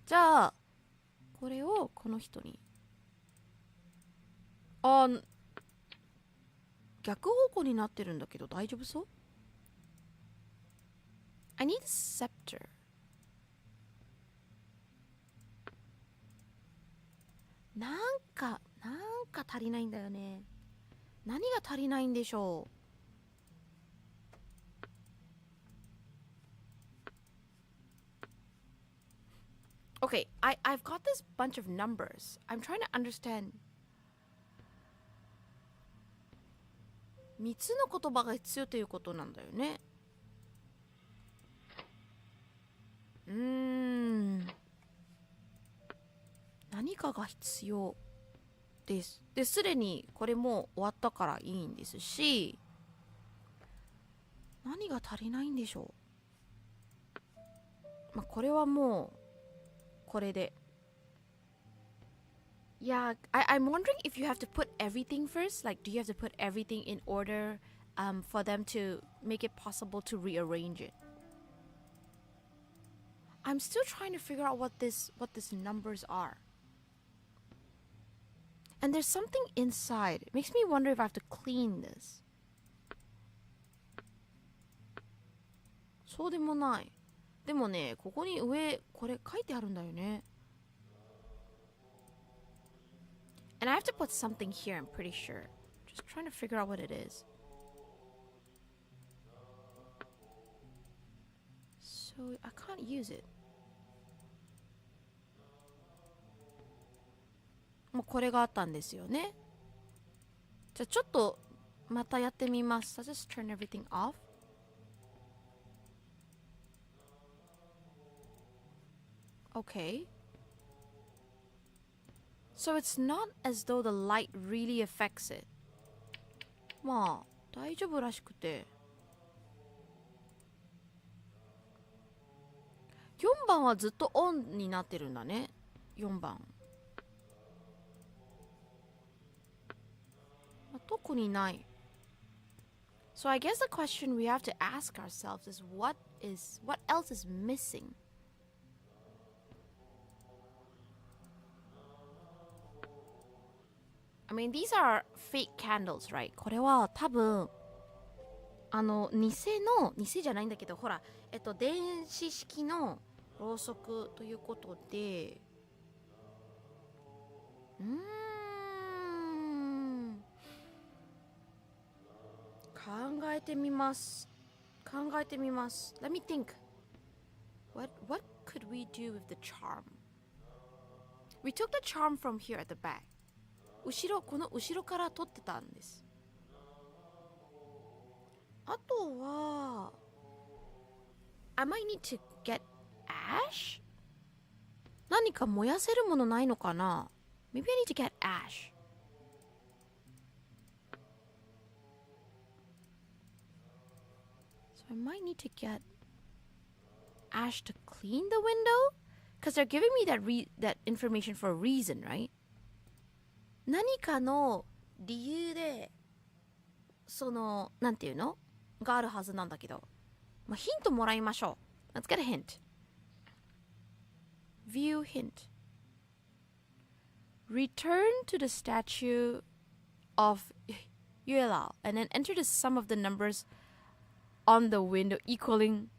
じゃあ、これをこの人に。逆方向になってるんだけど大丈夫そう？ I need a scepter. なんか足りないんだよね。何が足りないんでしょう？ Okay, I've got this bunch of numbers. I'm trying to understand. 3つの言葉が必要ということなんだよね。何かが必要です。で、すでにこれも終わったからいいんですし、何が足りないんでしょう。まあ、これはもう、これで。Yeah, I'm wondering if you have to put everything first. Like, do you have to put everything in order for them to make it possible to rearrange it? I'm still trying to figure out what these numbers are. And there's something inside. It makes me wonder if I have to clean this. そうでもない。でもね、ここに上、これ書いてあるんだよね。And I have to put something here, I'm pretty sure. Just trying to figure out what it is. So, I can't use it. もうこれがあったんですよね。じゃあちょっとまたやってみます。Let's just turn everything off. Okay. So it's not as though the light really affects it. まあ大丈夫らしくて。4番はずっとオンになってるんだね。4番。特にない。So I guess the question we have to ask ourselves is what else is missing? I mean, these are fake candles, right? これは多分偽じゃないんだけど、ほら、電子式のろうそくということで、考えてみます。Let me think. What could we do with the charm? We took the charm from here at the back. この後ろから取ってたんです。あとは、I might need to get ash? 何か燃やせるものないのかな？ Maybe I need to get ash. So I might need to get ash to clean the window? Because they're giving me that information for a reason, right? 何かの理由で、なんていうの？があるはずなんだけど。まあ、ヒントもらいましょう。Let's get a hint. View hint. Return to the statue of Yuelao and then enter the sum of the numbers on the window equaling...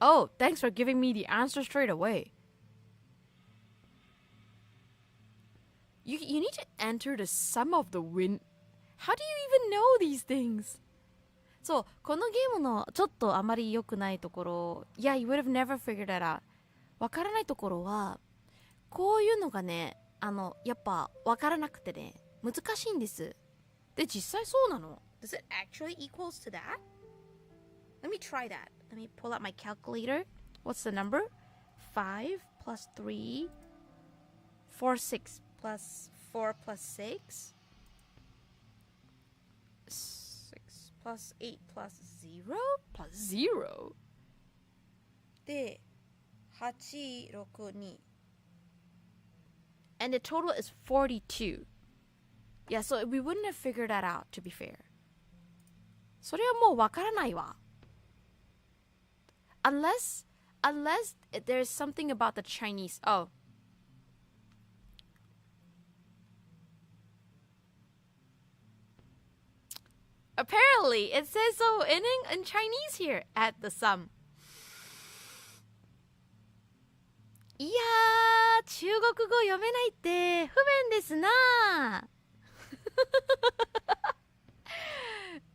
Oh, thanks for giving me the answer straight away. You need to enter the sum of the win... How do you even know these things? そう、このゲームのちょっとあまり良くないところ、Yeah, you would have never figured that out. わからないところは、こういうのがね、やっぱわからなくてね、難しいんです。で、実際そうなの？ Does it actually equals to that? Let me try that. Let me pull out my calculator. What's the number? 5 plus 3 4 6 plus 4 plus 6 6 plus 8 plus 0 plus 0で8 6 2 And the total is 42. Yeah, so we wouldn't have figured that out, to be fair. それはもうわからないわ。Unless there's something about the Chinese. Oh. Apparently, it says so in Chinese here at the sum. いやー、中国語読めないって不便ですな。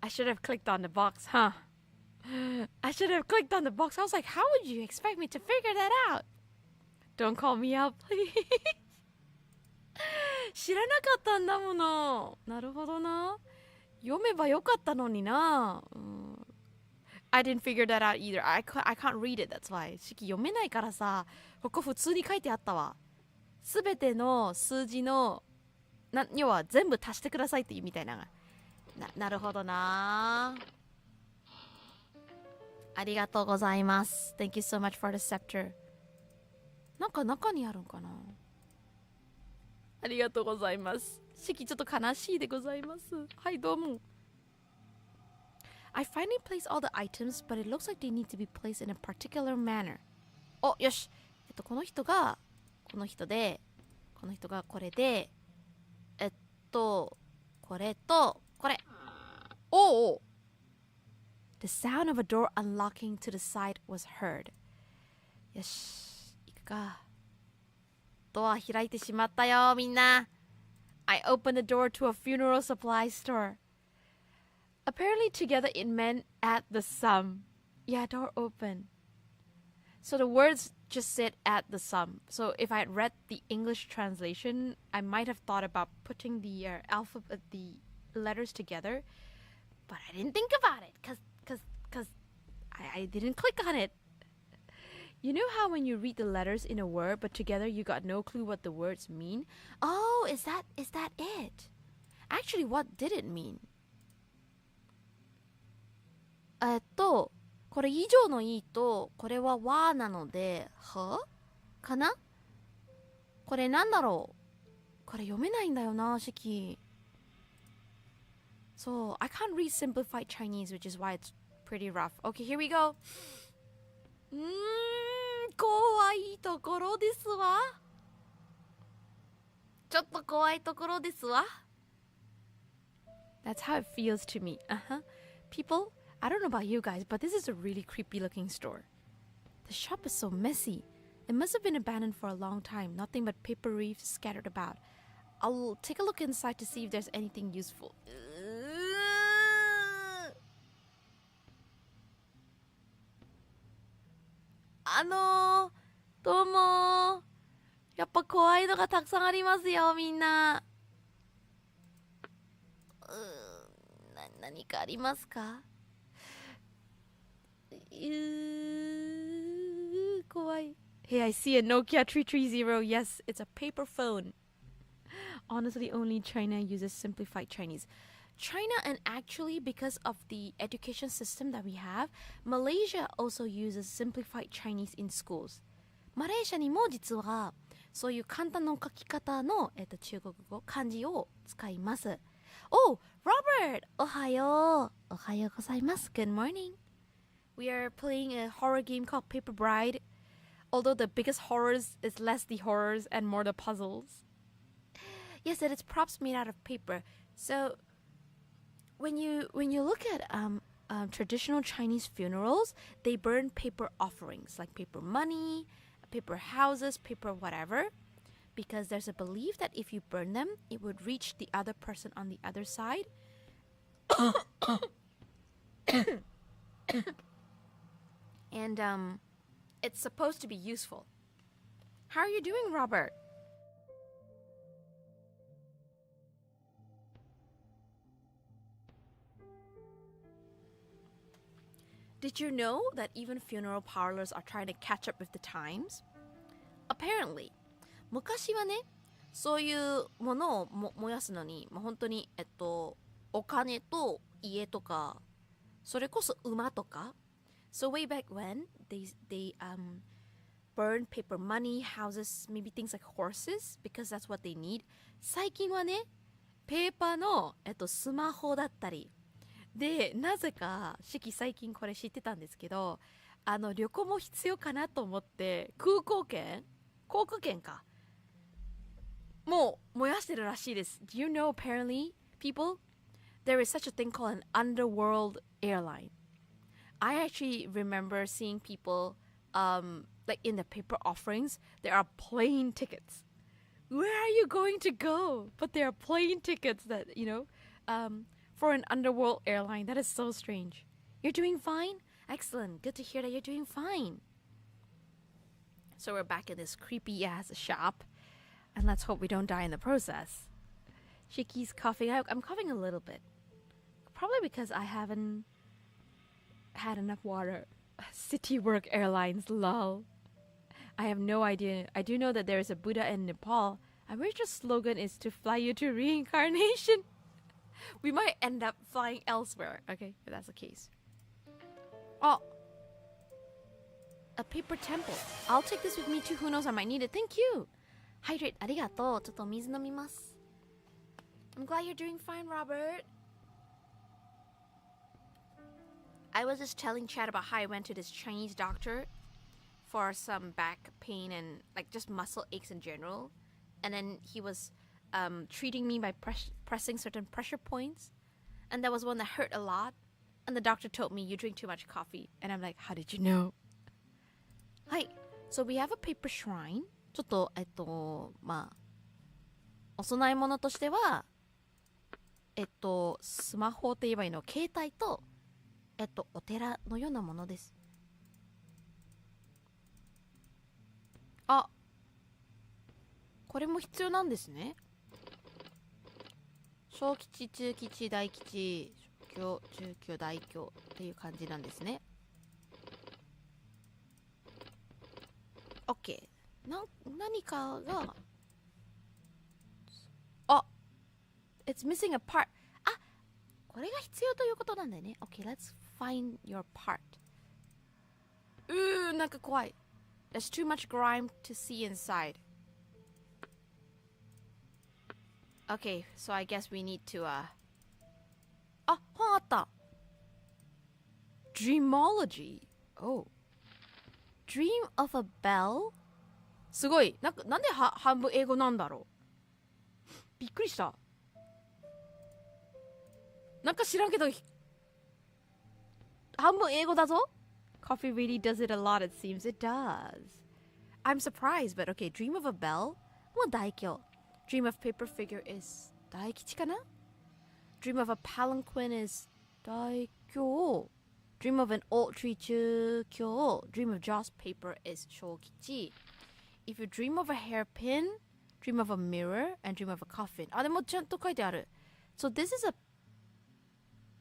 I should have clicked on the box, huh? I should have clicked on the box. I was like, how would you expect me to figure that out? Don't call me out, please. 知らなかったんだもの。なるほどな。読めばよかったのにな。I didn't figure that out either. I can't read it, that's why. 式読めないからさ、ここ普通に書いてあったわ。すべての数字の、要は全部足してくださいっていうみたいな。なるほどな。ありがとうございます。Thank you so much for the scepter. なんか中にあるんかな。ありがとうございます。式ちょっと悲しいでございます。はい、どうも。I finally placed all the items, but it looks like they need to be placed in a particular manner. お、よし。この人が、この人で、この人がこれで、これと、これ。おお。The sound of a door unlocking to the side was heard. よし、行くか。ドア開いてしまったよ、みんな。I opened the door to a funeral supply store. Apparently together it meant at the sum. Yeah, door open. So the words just said at the sum. So if I had read the English translation, I might have thought about putting the alphabet, the letters together. But I didn't think about it because I didn't click on it. You know how when you read the letters in a word, but together you got no clue what the words mean? Oh, is that it? Actually, what did it mean? これ以上のいいと、これはわなので、はかなこれなんだろうこれ読めないんだよな、式。So, I can't read simplified Chinese, which is why it's pretty rough. Okay, here we go. 怖いところですわ。ちょっと怖いところですわ。That's how it feels to me. People, I don't know about you guys, but this is a really creepy looking store. The shop is so messy. It must have been abandoned for a long time. Nothing but paper reefs scattered about. I'll take a look inside to see if there's anything useful. どうもやっぱ怖いのがたくさんありますよ、みんな。何かありますか？怖い。Hey, I see a Nokia 330. Yes, it's a paper phone. Honestly, only China uses simplified Chinese. China, and actually because of the education system that we have, Malaysia also uses simplified Chinese in schools. マレーシアにも実はそういう簡単な書き方の、中国語漢字を使います。Oh, Robert! おはよう。おはようございます。Good morning. We are playing a horror game called Paper Bride. Although the biggest horrors is less the horrors and more the puzzles. Yes, it is props made out of paper. So when you look at traditional Chinese funerals, they burn paper offerings like paper money, paper houses, paper whatever, because there's a belief that if you burn them, it would reach the other person on the other side. And it's supposed to be useful. How are you doing, Robert? Did you know that even funeral parlors are trying to catch up with the times? Apparently, 昔はね、そういうものを燃やすのに、本当にお金と家とか、それこそ馬とか。So way back when they burn paper money, houses, maybe things like horses because that's what they need. 最近はね、ペーパーのスマホだったり。で、なぜかShyky最近これ知ってたんですけど、旅行も必要かなと思って航空券かもう燃やしてるらしいです。Do you know apparently people there is such a thing called an underworld airline. I actually remember seeing people like in the paper offerings there are plane tickets. Where are you going to go? But there are plane tickets that, for an underworld airline. That is so strange. You're doing fine? Excellent. Good to hear that you're doing fine. So we're back in this creepy ass shop. And let's hope we don't die in the process. Shyky's coughing. I'm coughing a little bit. Probably because I haven't had enough water. City Work Airlines, lol. I have no idea. I do know that there is a Buddha in Nepal. I wish the slogan is to fly you to reincarnation. We might end up flying elsewhere, okay, if that's the case. Oh, a paper temple. I'll take this with me too. Who knows, I might need it. Thank you. Hydrate. ありがとう。ちょっと水飲みます。I'm glad you're doing fine, Robert. I was just telling Chad about how I went to this Chinese doctor for some back pain and like just muscle aches in general. And then he was treating me by pressing certain pressure points. And there was one that hurt a lot. And the doctor told me, you drink too much coffee. And I'm like, how did you know? Hi. So we have a paper shrine. ちょっと、お供え物としては、スマホって言えばいいの、携帯と、お寺のようなものです。あ、これも必要なんですね。小吉、中吉、大吉、小吉、中吉、大吉っていう感じなんですね。OK。何かが、it's missing a part. あ、これが必要ということなんだよね。OK, let's find your part. なんか怖い。There's too much grime to see inside. Okay, so I guess we need to, あ、本あった。Dreamology. Oh. Dream of a bell? すごい。なんで半分英語なんだろう。びっくりした。なんか知らんけど、半分英語だぞ。Coffee really does it a lot, it seems. It does. I'm surprised, but okay. Dream of a bell? もう大凶。Dream of paper figure is 大吉かな？ Dream of a palanquin is 大凶。Dream of an old tree 中凶。Dream of joss paper is 小吉。If you dream of a hairpin, dream of a mirror, and dream of a coffin. あ、でもちゃんと書いてある。So this is a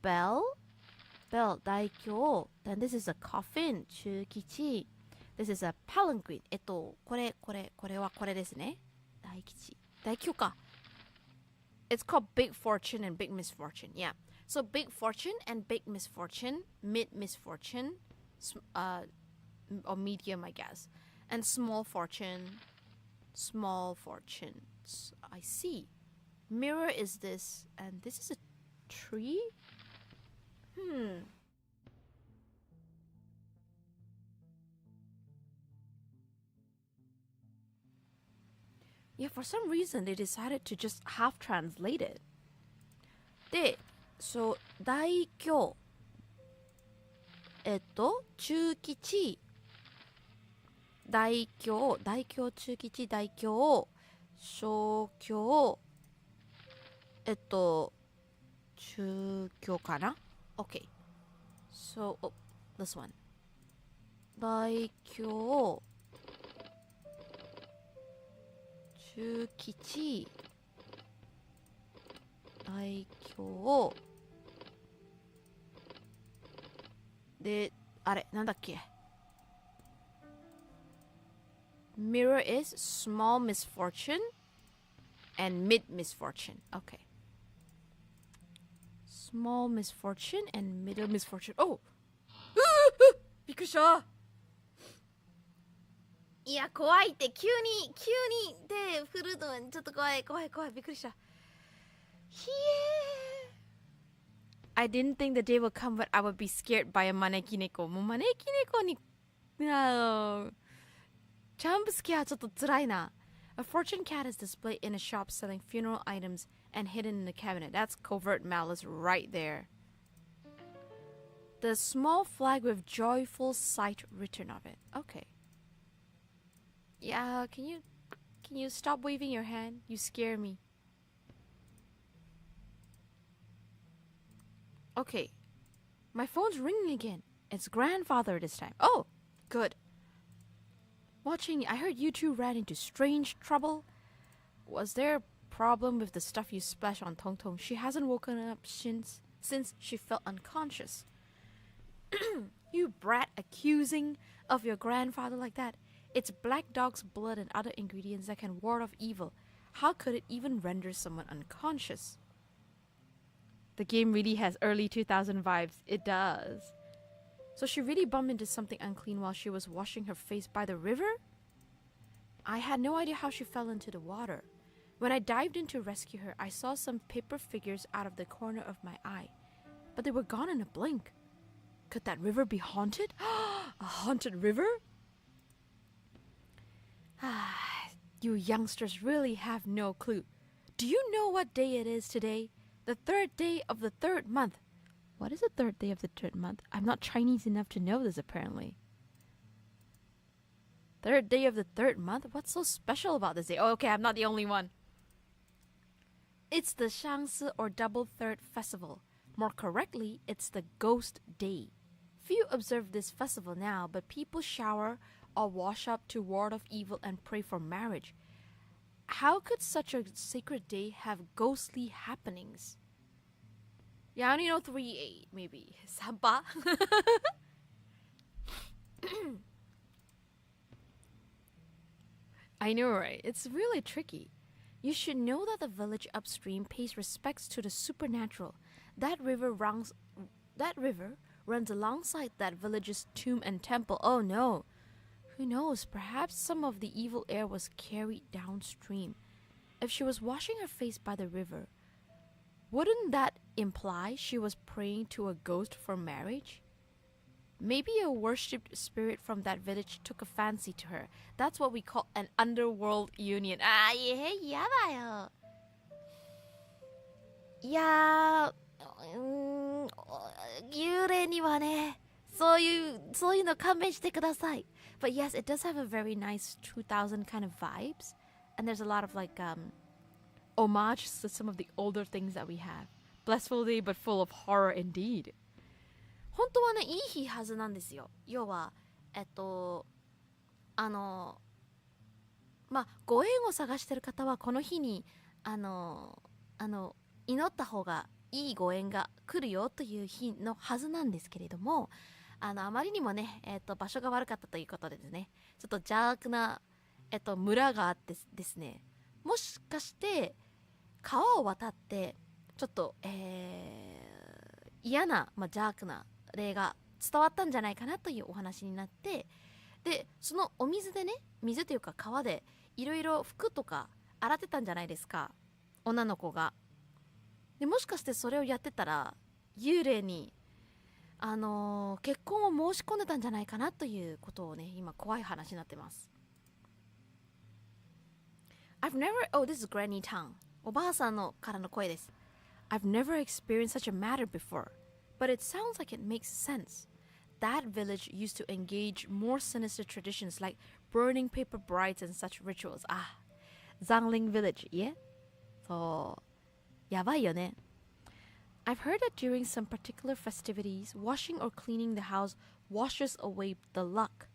bell, 大凶。Then this is a coffin, 中吉。This is a palanquin. これはこれですね。大吉。大凶か。It's called big fortune and big misfortune. Yeah. So big fortune and big misfortune, mid misfortune, or medium, I guess. And small fortune. I see. Mirror is this, and this is a tree? Yeah, for some reason they decided to just half translate it. で、そう、大凶。中吉、大凶、中吉、大凶、小凶、中凶かな ?Okay. So, this one. 大凶、中吉、大凶、で、あれ、なんだっけ Mirror is small misfortune and mid misfortune. Okay. Small misfortune and middle misfortune. Oh! びっくりした。いや、怖いって、急にで振るのちょっと怖い、びっくりした。ひえー。I didn't think the day would come when I would be scared by a 招き猫。もう招き猫に、ジャンプスケアちょっと辛いな。A fortune cat is displayed in a shop selling funeral items and hidden in the cabinet. That's covert malice right there. The small flag with joyful sight written on it. Okay. Yeah, can you stop waving your hand? You scare me. Okay. My phone's ringing again. It's grandfather this time. Oh, good. Watching, I heard you two ran into strange trouble. Was there a problem with the stuff you splashed on Tong Tong? She hasn't woken up since she felt unconscious. You brat, accusing of your grandfather like that. It's black dog's blood and other ingredients that can ward off evil. How could it even render someone unconscious? The game really has early 2000 vibes. It does. So she really bumped into something unclean while she was washing her face by the river? I had no idea how she fell into the water. When I dived in to rescue her, I saw some paper figures out of the corner of my eye. But they were gone in a blink. Could that river be haunted? A haunted river? You youngsters really have no clue. Do you know what day it is today? The third day of the third month. What is the third day of the third month? I'm not Chinese enough to know this, apparently. Third day of the third month? What's so special about this day? Oh, okay, I'm not the only one. It's the Shangsi or Double Third Festival. More correctly, it's the Ghost Day. Few observe this festival now, but people shower or wash up to ward off evil and pray for marriage. How could such a sacred day have ghostly happenings? Yeah, I only know 3-8, maybe. Samba? I know, right? It's really tricky. You should know that the village upstream pays respects to the supernatural. That river runs alongside that village's tomb and temple. Oh no. Who knows? Perhaps some of the evil air was carried downstream. If she was washing her face by the river, wouldn't that imply she was praying to a ghost for marriage? Maybe a worshipped spirit from that village took a fancy to her. That's what we call an underworld union. Ah, yeah, いや幽霊にはね、そういうの勘弁してください。But yes, it does have a very nice 2000 kind of vibes. And there's a lot of like homage to some of the older things that we have. Blissful day but full of horror indeed. 本当はね、いい日はずなんですよ。要は、まあ、ご縁を探してる方はこの日に、祈った方がいいご縁が来るよという日のはずなんですけれども、あまりにもね、場所が悪かったということでですね、ちょっと邪悪な、村があってですね、もしかして川を渡ってちょっと、嫌な、邪悪な例が伝わったんじゃないかなというお話になって、でそのお水でね、水というか川でいろいろ服とか洗ってたんじゃないですか。女の子が。でもしかしてそれをやってたら幽霊に結婚を申し込んでたんじゃないかなということをね、今怖い話になってます。I've never, oh, this is Granny Tang. おばあさんのからの声です。I've never experienced such a matter before, but it sounds like it makes sense. That village used to engage more sinister traditions like burning paper brides and such rituals. あ、Zangling Village, yeah? そう、やばいよね。I've heard that during some particular festivities, washing or cleaning the house washes away the luck.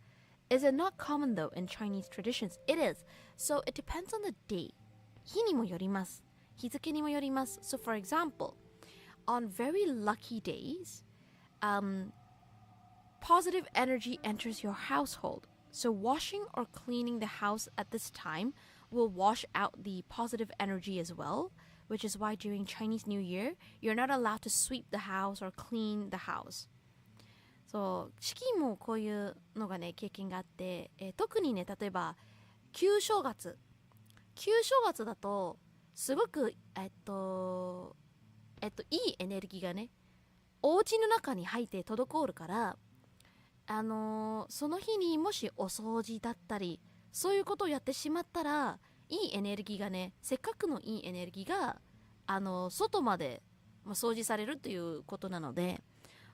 Is it not common though in Chinese traditions? It is. So it depends on the day. 日にもよります。日付にもよります。So for example, on very lucky days, positive energy enters your household. So washing or cleaning the house at this time will wash out the positive energy as well.Which is why during Chinese New Year, you're not allowed to sweep the house or clean the house. そう、四季もこういうのがね、経験があって、特にね、例えば、旧正月だと、すごく、いいエネルギーがね、お家の中に入って滞るから、その日にもしお掃除だったり、そういうことをやってしまったら、いいエネルギーがね、せっかくのいいエネルギーが外まで掃除されるということなので、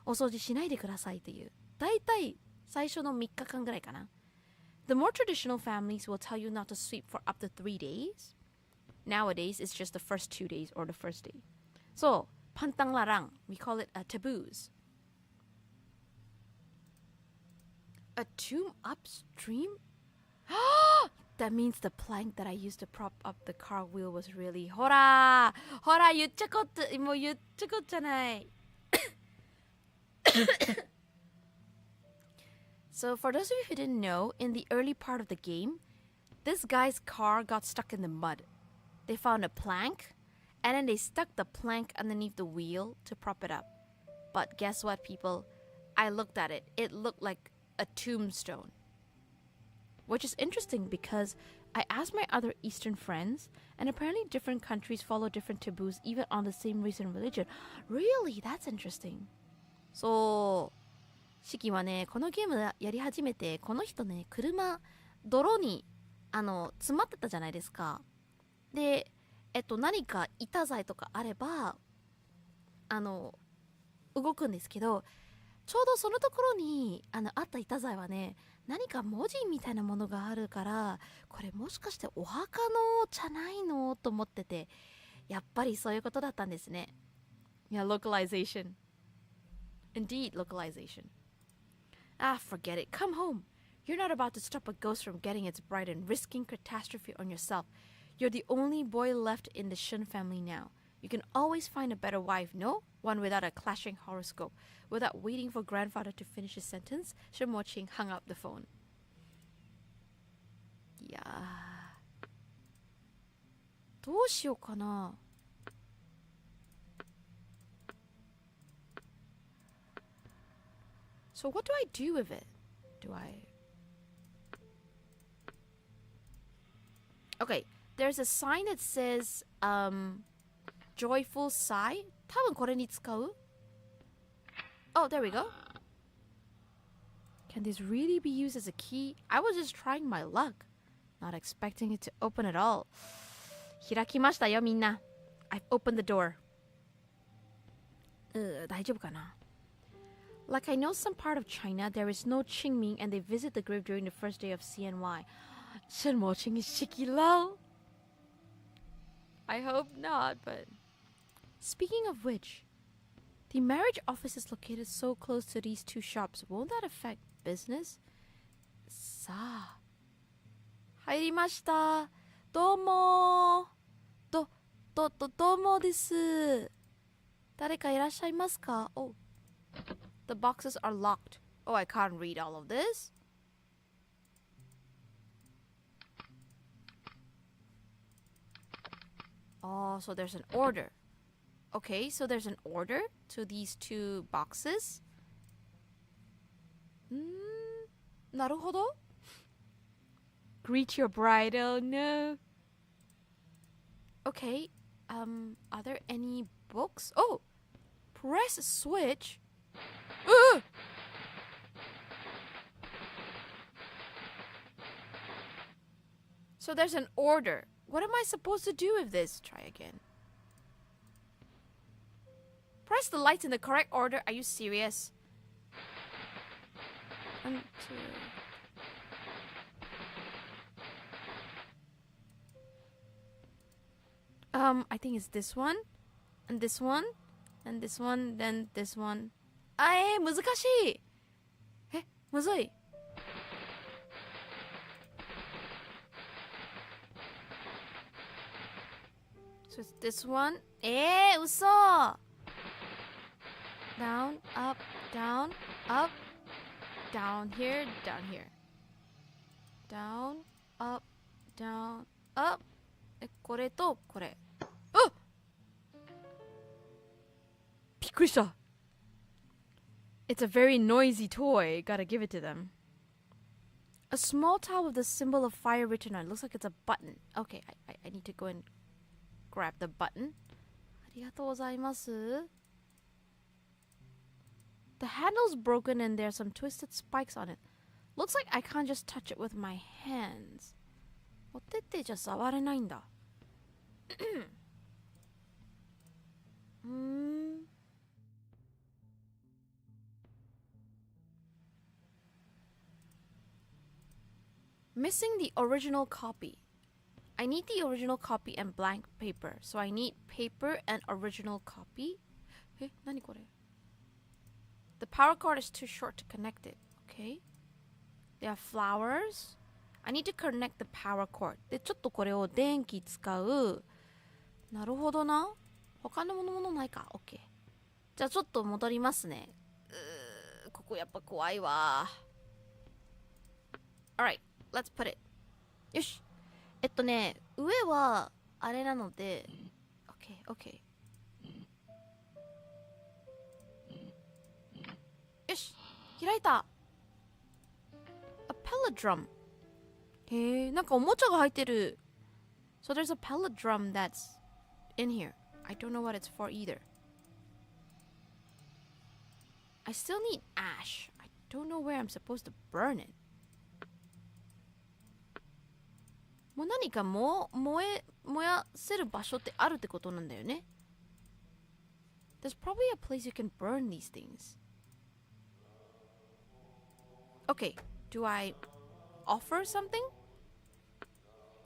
お掃除しないでくださいという。だいたい最初の3日間ぐらいかな。The more traditional families will tell you not to sweep for up to 3 days. Nowadays, it's just the first 2 days or the first day. So, pantang larang. We call it taboos. A tomb upstream? That means the plank that I used to prop up the car wheel was really... ほら言っちゃこっちゃない。So for those of you who didn't know, in the early part of the game, this guy's car got stuck in the mud. They found a plank, and then they stuck the plank underneath the wheel to prop it up. But guess what, people? I looked at it. It looked like a tombstone.Which is interesting because I asked my other Eastern friends, and apparently different countries follow different taboos even on the same race and religion. Really? That's interesting. そう。シキはね、このゲームやり始めて、この人ね、泥に、詰まってたじゃないですか。で、何か板材とかあれば、動くんですけど、ちょうどそのところに、あった板材はね、何か文字みたいなものがあるから、これもしかしてお墓のじゃないのと思ってて、やっぱりそういうことだったんですね。いや、localization. Indeed, localization. Ah, forget it. Come home. You're not about to stop a ghost from getting its bride and risking catastrophe on yourself. You're the only boy left in the Shun family now. You can always find a better wife, no? One without a clashing horoscope. Without waiting for grandfather to finish his sentence, Shimoching hung up the phone. いやー、どうしようかな。So what do I do with it? Okay, there's a sign that says joyful sigh. 多分これに使う? Oh, there we go. Can this really be used as a key? I was just trying my luck. Not expecting it to open at all. 開きましたよ、みんな。I've opened the door. 大丈夫かな? Like I know some part of China, there is no Qingming and they visit the grave during the first day of CNY. 陈某清 is Shyky lol. I hope not, but... Speaking of which, the marriage office is located so close to these two shops. Won't that affect business? さあ。入りました。どうも。どうもです。誰かいらっしゃいますか? Oh. The boxes are locked. Oh, I can't read all of this. Oh, so there's an order. Okay, so there's an order to these two boxes. なるほど. Greet your bride. Oh no. Okay, Are there any books? Oh! Press switch? So there's an order. What am I supposed to do with this? Try again. Press the lights in the correct order. Are you serious? 1, 2. I think it's this one, and this one, and this one, then this one. 難しい。むずい。So it's this one. 嘘。Down, up, down, up, down here, down here. Down, up, down, up. これとこれ。びっくりした。It's a very noisy toy. Gotta give it to them. A small towel with the symbol of fire written on it. Looks like it's a button. Okay, I need to go and grab the button. ありがとうございます。The handle's broken and there's some twisted spikes on it. Looks like I can't just touch it with my hands. お手手じゃ触れないんだ。Missing the original copy. I need the original copy and blank paper. So I need paper and original copy. 何これ? The power cord is too short to connect it. Okay. There are flowers. I need to connect the power cord. で、ちょっとこれを電気使う。なるほどな。他のものないか。OK。じゃあちょっと戻りますね。ここやっぱ怖いわ。Alright, let's put it. よし。上はあれなので。OK。よし。開いた。A pellet drum. へえ、なんかおもちゃが入ってる。So there's a pellet drum that's in here. I don't know what it's for either. I still need ash. I don't know where I'm supposed to burn it. もう何か燃やせる場所ってあるってことなんだよね。There's probably a place you can burn these things. Okay, do I offer something?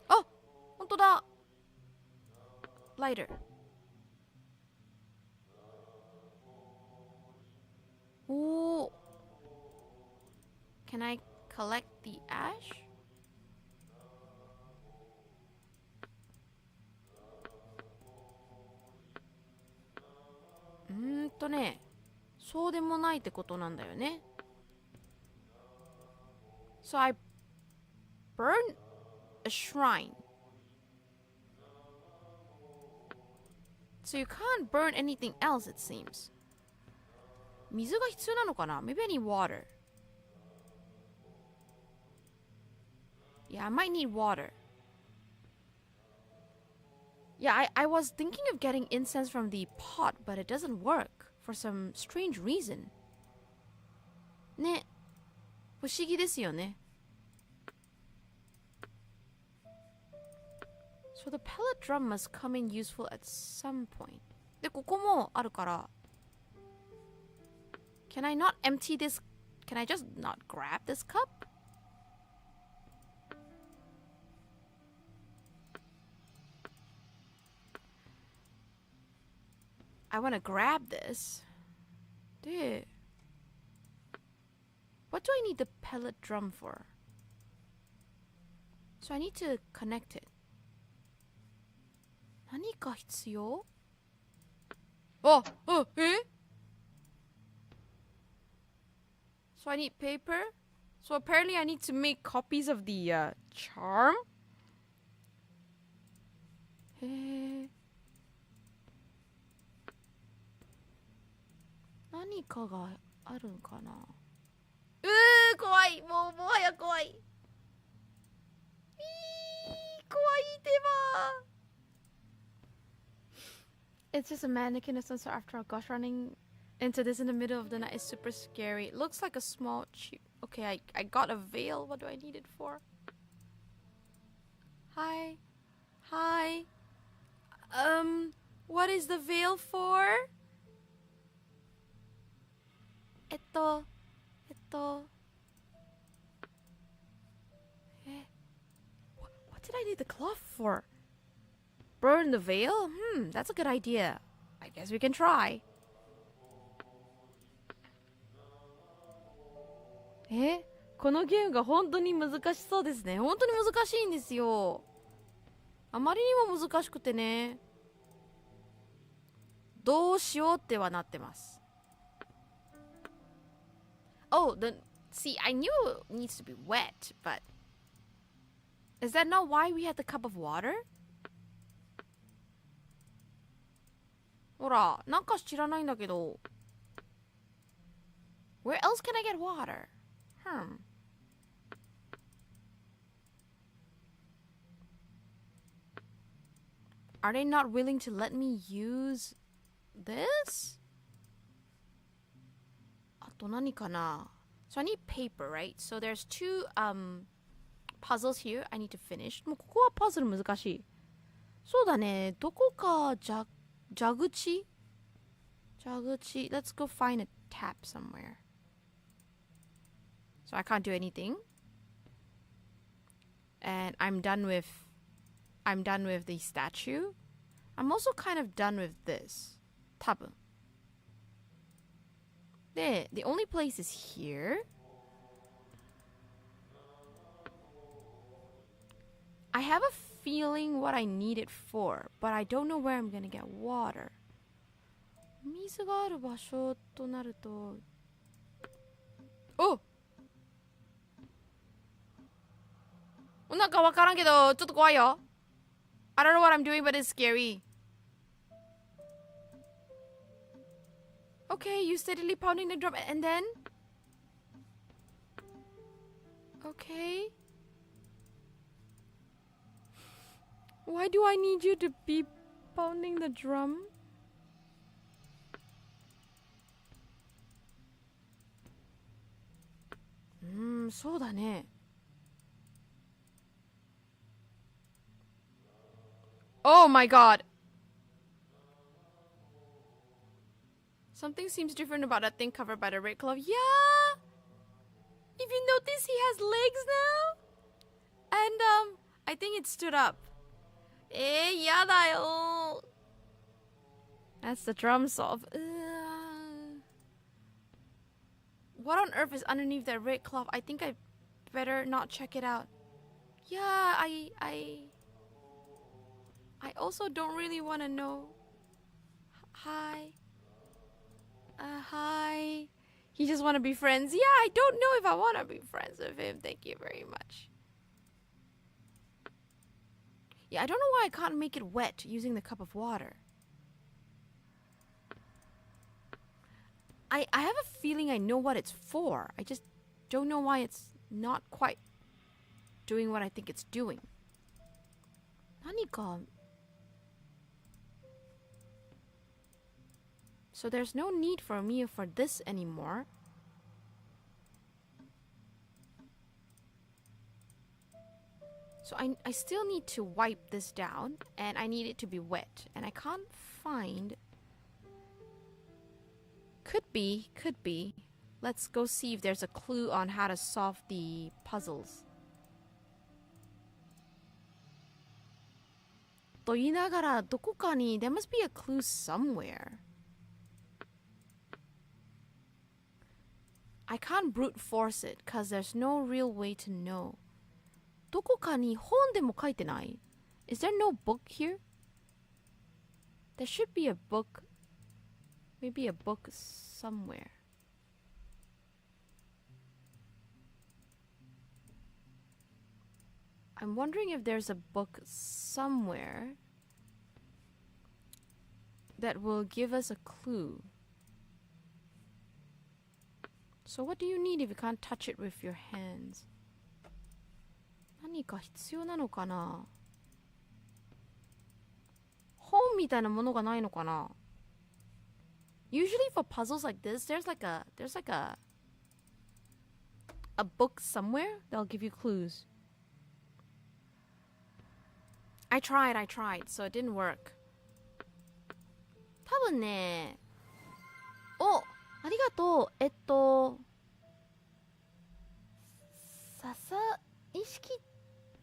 あ、本当だ。Lighter. Oh. Can I collect the ash? So でもないってことなんだよね。So I burn a shrine. So you can't burn anything else, it seems. 水が必要なのかな? Maybe I need water. Yeah, I might need water. Yeah, I was thinking of getting incense from the pot, but it doesn't work for some strange reason. ね。不思議ですよね。So the pellet drum must come in useful at some point. で、ここもあるから。Can I not empty this? Can I just not grab this cup? I want to grab this. Dude. What do I need the pellet drum for? So I need to connect it. 何か必要? So I need paper. So apparently I need to make copies of the charm. へえ。何かがあるんかな。怖い。もはや怖い。怖いテーマ。It's just a mannequin of some sort after all. Gosh, running into this in the middle of the night is super scary. It looks like a small cheap. Okay, I got a veil. What do I need it for? Hi. Hi. What is the veil for? えっと What did I need the cloth for? Burn the veil? That's a good idea. I guess we can try. このゲームが本当に難しそうですね。本当に難しいんですよ。あまりにも難しくてね。どうしようってはなってます。Oh, see, I knew it needs to be wet, but is that not why we had the cup of water? ほら、なんか知らないんだけど。Where else can I get water? Are they not willing to let me use this? あと何かな? So I need paper, right? So there's two puzzles here I need to finish. もうここはパズル難しい。そうだね。どこか蛇口 Let's go find a tap somewhere. So I can't do anything. And I'm done with the statue. I'm also kind of done with this. 多分。で、the only place is here. I have a feeling what I need it for, but I don't know where I'm gonna get water. 水がある場所となると、なんかわからんけど、ちょっと怖いよ。I don't know what I'm doing, but it's scary. Okay, you steadily pounding the drum, and then? Okay. Why do I need you to be pounding the drum? Hmm, そうだね。Oh my god! Something seems different about that thing covered by the red cloth. Yeah! If you notice, he has legs now? And, I think it stood up. やだよ. That's the drum solve. What on earth is underneath that red cloth? I think I better not check it out. Yeah, I also don't really want to know. Hi. Hi. He just want to be friends. Yeah, I don't know if I want to be friends with him. Thank you very much. Yeah, I don't know why I can't make it wet using the cup of water. I have a feeling I know what it's for. I just don't know why it's not quite doing what I think it's doing. 何か... So there's no need for me for this anymore. So I still need to wipe this down, and I need it to be wet. And I can't find... Could be. Let's go see if there's a clue on how to solve the puzzles. と言いながら、どこかに there must be a clue somewhere. I can't brute force it, cause there's no real way to know. どこかに本でも書いてない? Is there no book here? There should be a book. Maybe a book somewhere. I'm wondering if there's a book somewhere that will give us a clue. So what do you need if you can't touch it with your hands? 何か必要なのかな?本みたいなものがないのかな？ Usually for puzzles like this, there's like a book somewhere that'll give you clues. I tried, so it didn't work. 多分ね、お、ありがとう。笹意識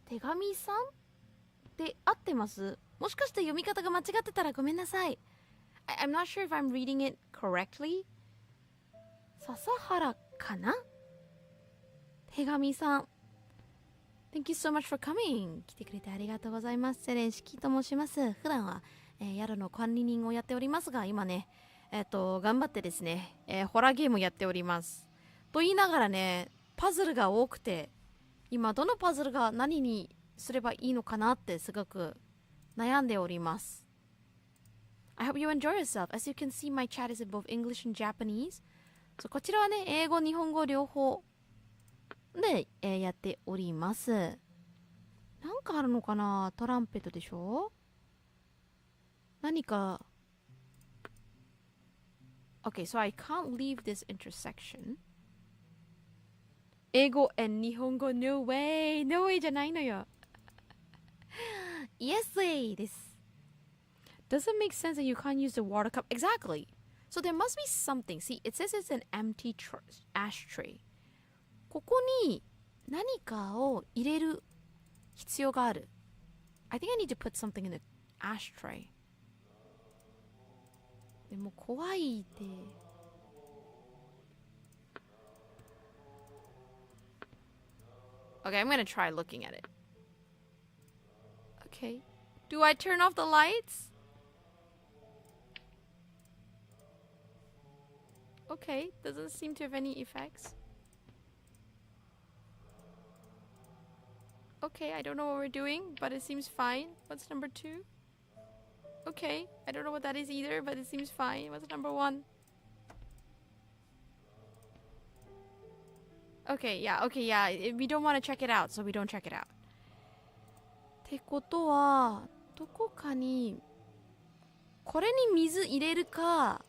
手紙さんって合ってます？もしかして読み方が間違ってたらごめんなさい。I'm not sure if I'm reading it correctly. 笹原かな？手紙さん。Thank you so much for coming. 来てくれてありがとうございます。セレンシキと申します。普段は、宿の管理人をやっておりますが、今ね、頑張ってですね、ホラーゲームをやっております。と言いながらね、パズルが多くて、今どのパズルが何にすればいいのかなってすごく悩んでおります。I hope you enjoy yourself. As you can see, my chat is in both English and Japanese. こちらはね、英語、日本語両方で、やっております。なんかあるのかな？トランペットでしょ？何か。Okay, so I can't leave this intersection. 英語 and 日本語 no way! No way じゃないのよ。Yes way です。Doesn't make sense that you can't use the water cup. Exactly. So there must be something. See, it says it's an empty ashtray. ここに何かを入れる必要がある。I think I need to put something in the ashtray. でも怖いで。Okay, I'm gonna try looking at it. Okay. Do I turn off the lights? Okay, doesn't seem to have any effects. Okay, I don't know what we're doing, but it seems fine. What's number 2? Okay, I don't know what that is either, but it seems fine. What's number 1? Okay, yeah. We don't want to check it out, so we don't check it out. ってことは、どこかに、これに水入れるか、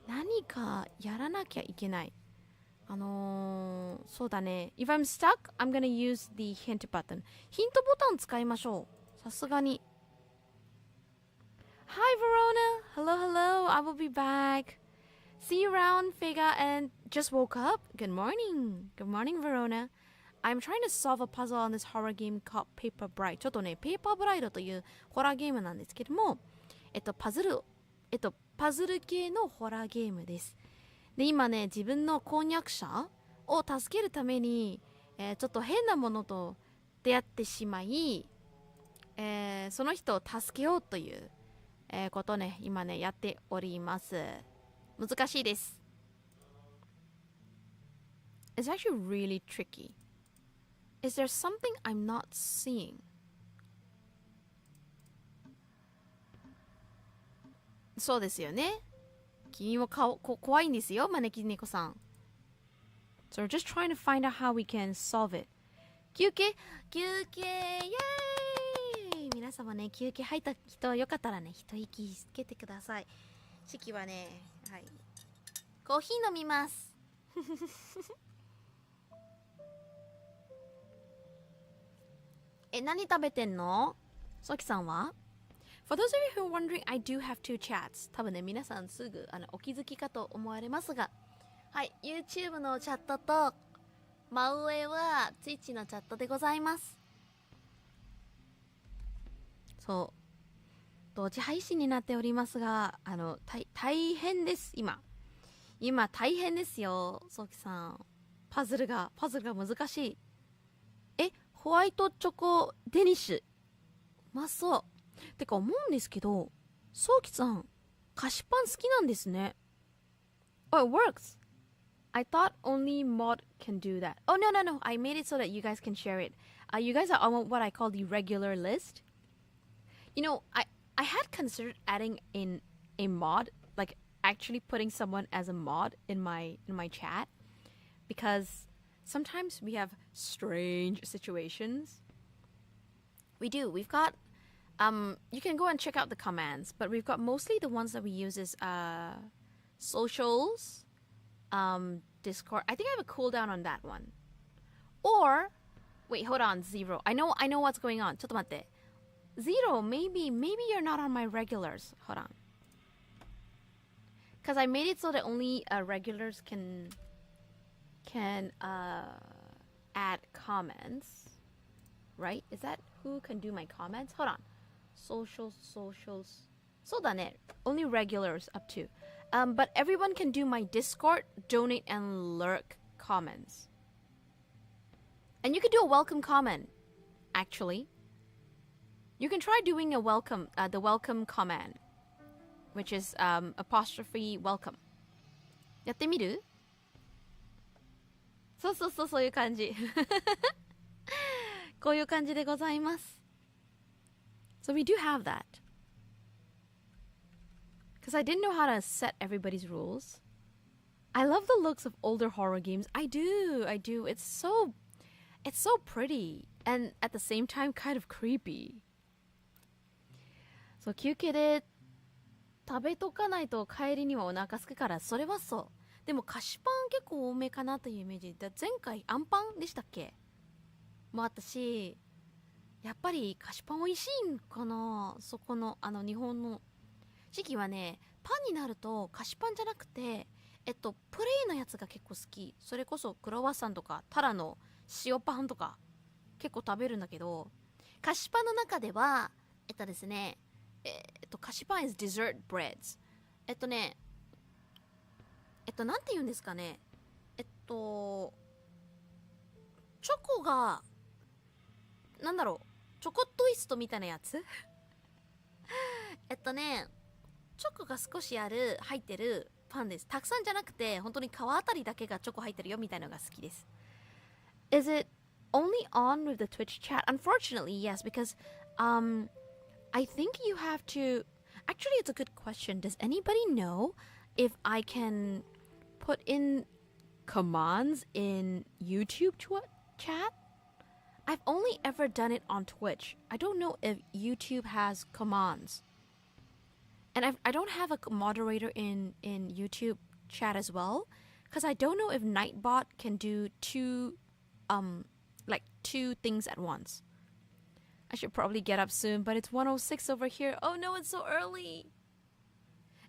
何かやらなきゃいけない。そうだね。If I'm stuck, I'm gonna use the hint button. ヒントボタン使いましょう。さすがに。Hi, Verona. Hello. I will be back. See you around, Vega, and just woke up. Good morning. Good morning, Verona. I'm trying to solve a puzzle on this horror game called Paper Bride. ちょっとね、ペーパーブライドというホラーゲームなんですけども、パズル系のホラーゲームです。で、今ね、自分の婚約者を助けるために、ちょっと変なものと出会ってしまい、その人を助けようという、ことをね、今ね、やっております。難しいです。It's actually really tricky. Is there something I'm not seeing? そうですよね。君も怖いんですよ、招き猫さん。So we're just trying to find out how we can solve it. 休憩イエーイ。皆様ね、休憩入った人よかったらね、一息つけてください。シキはね、はい。コーヒー飲みます。何食べてんの？ソキさんは？ For those of you who are wondering, I do have two chats. 多分ね、皆さんすぐお気づきかと思われますが、はい、YouTube のチャットと真上は Twitch のチャットでございます。そう、同時配信になっておりますが、大変です、今大変ですよ、ソキさん。パズルが難しい。ホワイトチョコデニッシュ。うまそう。てか思うんですけど、ソキさん、菓子パン好きなんですね。Oh, it works. I thought only mod can do that. Oh, no. I made it so that you guys can share it. You guys are on what I call the regular list. You know, I had considered adding in a mod, like actually putting someone as a mod in my chat, because sometimes we have strange situations. We do. We've got You can go and check out the commands, but we've got mostly the ones that we use is socials, Discord. I think I have a cooldown on that one. Or wait, hold on, Zero. I know what's going on. ちょっと待って。Zero, maybe you're not on my regulars. Hold on. Because I made it so that only regulars can add comments. Right? Is that who can do my comments? Hold on. Socials. そうだね. Only regulars up to. But everyone can do my Discord, donate, and lurk comments. And you can do a welcome comment, actually. You can try doing a welcome, the welcome command, which is apostrophe welcome. やってみる？そういう感じ。こういう感じでございます。So we do have that. Because I didn't know how to set everybody's rules. I love the looks of older horror games. I do. It's so pretty. And at the same time, kind of creepy. そう、休憩で食べとかないと帰りにはお腹空くから、それはそう。でも菓子パン結構多めかなというイメージで、前回アンパンでしたっけもあったし、やっぱり菓子パン美味しいんかな、そこの日本の時期はね、パンになると菓子パンじゃなくてプレーンのやつが結構好き。それこそクロワッサンとかタラの塩パンとか結構食べるんだけど、菓子パンの中ではですね、菓子パン is dessert breads。なんて言うんですかね、チョコがなんだろう、チョコトイストみたいなやつチョコが少し入ってるパンです。たくさんじゃなくて本当に皮あたりだけがチョコ入ってるよみたいなのが好きです。 Is it only on with the Twitch chat? Unfortunately, yes, because I think you have to... Actually, it's a good question. Does anybody know if I can put in commands in YouTube chat? I've only ever done it on Twitch. I don't know if YouTube has commands. And I don't have a moderator in YouTube chat as well, because I don't know if Nightbot can do two things at once. I should probably get up soon, but it's 1:06 over here. Oh no, it's so early.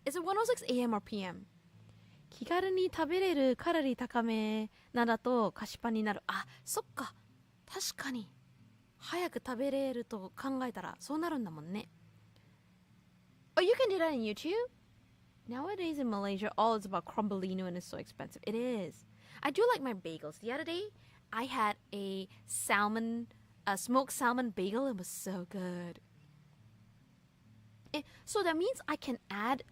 Is it 1:06 a.m. or p.m.? 気軽に食べれるカロリー高めなだと菓子パンになる。あ、そっか。確かに。早く食べれると考えたらそうなるんだもんね。Oh, you can do that on YouTube? Nowadays in Malaysia, all is about crumbolino and it's so expensive. It is. I do like my bagels. The other day, I had a smoked salmon bagel. It was so good. So that means I can add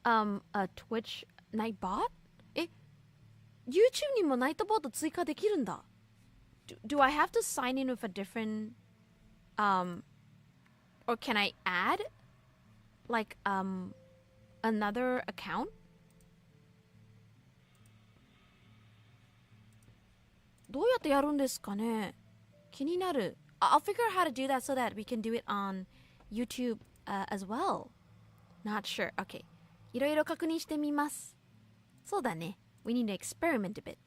a Twitch Nightbot? YouTube にも Nightbot 追加できるんだ。Do I have to sign in with a different or can I add like another account? どうやってやるんですかね。気になる。I'll figure out how to do that so that we can do it on YouTube as well. Not sure. Okay. いろいろ確認してみます。そうだね。We need to experiment a bit.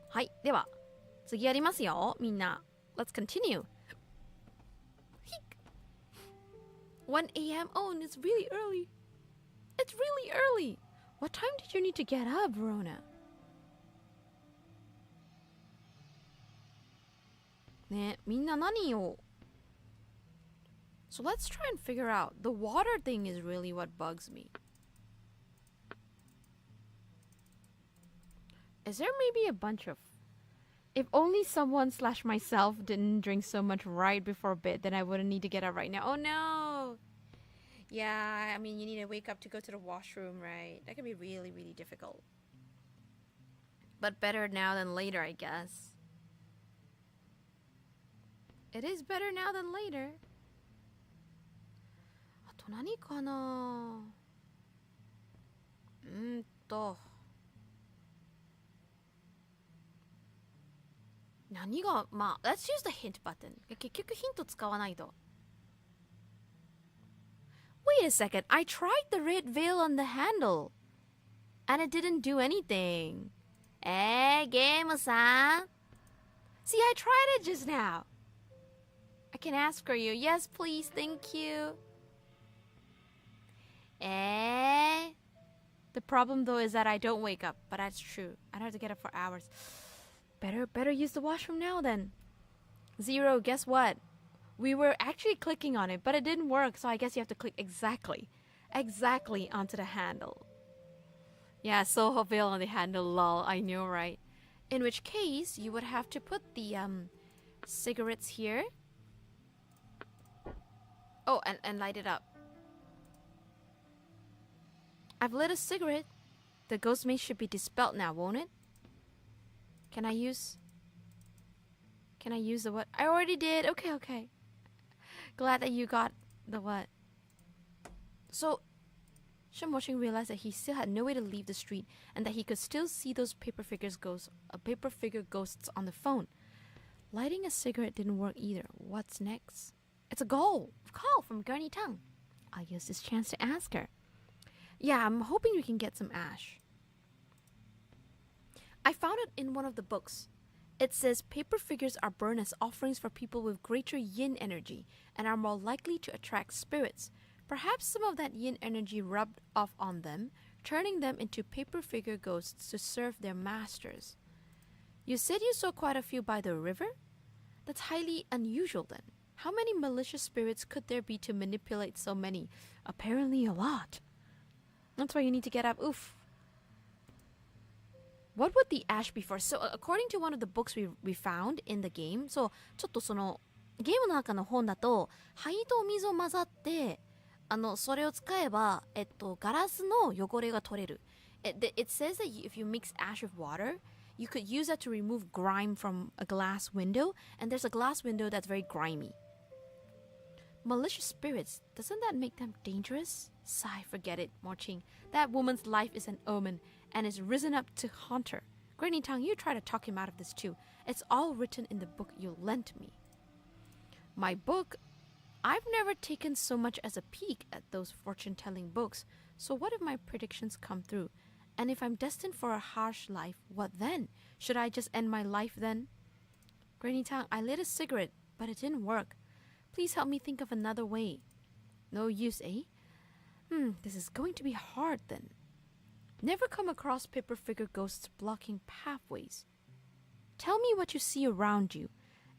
はい。では、次やりますよ。みんな。Let's continue. 1 a.m. Oh, and it's really early. It's really early. What time did you need to get up, Verona? ね、みんな何を So let's try and figure out. The water thing is really what bugs me. Is there maybe a bunch of... If only someone / myself didn't drink so much right before bed, then I wouldn't need to get up right now. Oh no! Yeah, I mean, you need to wake up to go to the washroom, right? That can be really, really difficult. But better now than later, I guess. It is better now than later. あと何かな？何が、まあ、let's use the hint button. 結局ヒント使わないと。Wait a second. I tried the red veil on the handle. And it didn't do anything. Game san. See, I tried it just now. I can ask her you. Yes, please. Thank you. The problem though is that I don't wake up. But that's true. I'd have to get up for hours. Better use the washroom now then. Zero, guess what? We were actually clicking on it, but it didn't work. So I guess you have to click exactly onto the handle. Yeah, Soho veil on the handle, lol. I know, right? In which case, you would have to put the cigarettes here. Oh, and light it up. I've lit a cigarette. The ghost maze should be dispelled now, won't it? Can I use the what? I already did. Okay. Glad that you got the what. So, Shamwashing realized that he still had no way to leave the street and that he could still see those paper figure ghosts on the phone. Lighting a cigarette didn't work either. What's next? It's a call from Gurney Tongue. I'll use this chance to ask her. Yeah, I'm hoping we can get some ash. I found it in one of the books. It says paper figures are burned as offerings for people with greater yin energy and are more likely to attract spirits. Perhaps some of that yin energy rubbed off on them, turning them into paper figure ghosts to serve their masters. You said you saw quite a few by the river? That's highly unusual then. How many malicious spirits could there be to manipulate so many? Apparently a lot. That's why you need to get up. Oof. What would the ash be for? So according to one of the books we found in the game, so ちょっとそのゲームの中の本だと灰と水を混ざってそれを使えばガラスの汚れが取れる。It says that if you mix ash with water, you could use that to remove grime from a glass window, and there's a glass window that's very grimy. Malicious spirits, doesn't that make them dangerous? Sigh, forget it, Morching. That woman's life is an omen, and is risen up to haunt her. Granny Tang, you try to talk him out of this too. It's all written in the book you lent me. My book? I've never taken so much as a peek at those fortune-telling books, so what if my predictions come through? And if I'm destined for a harsh life, what then? Should I just end my life then? Granny Tang, I lit a cigarette, but it didn't work. Please help me think of another way. No use, eh? This is going to be hard then. Never come across paper figure ghosts blocking pathways. Tell me what you see around you,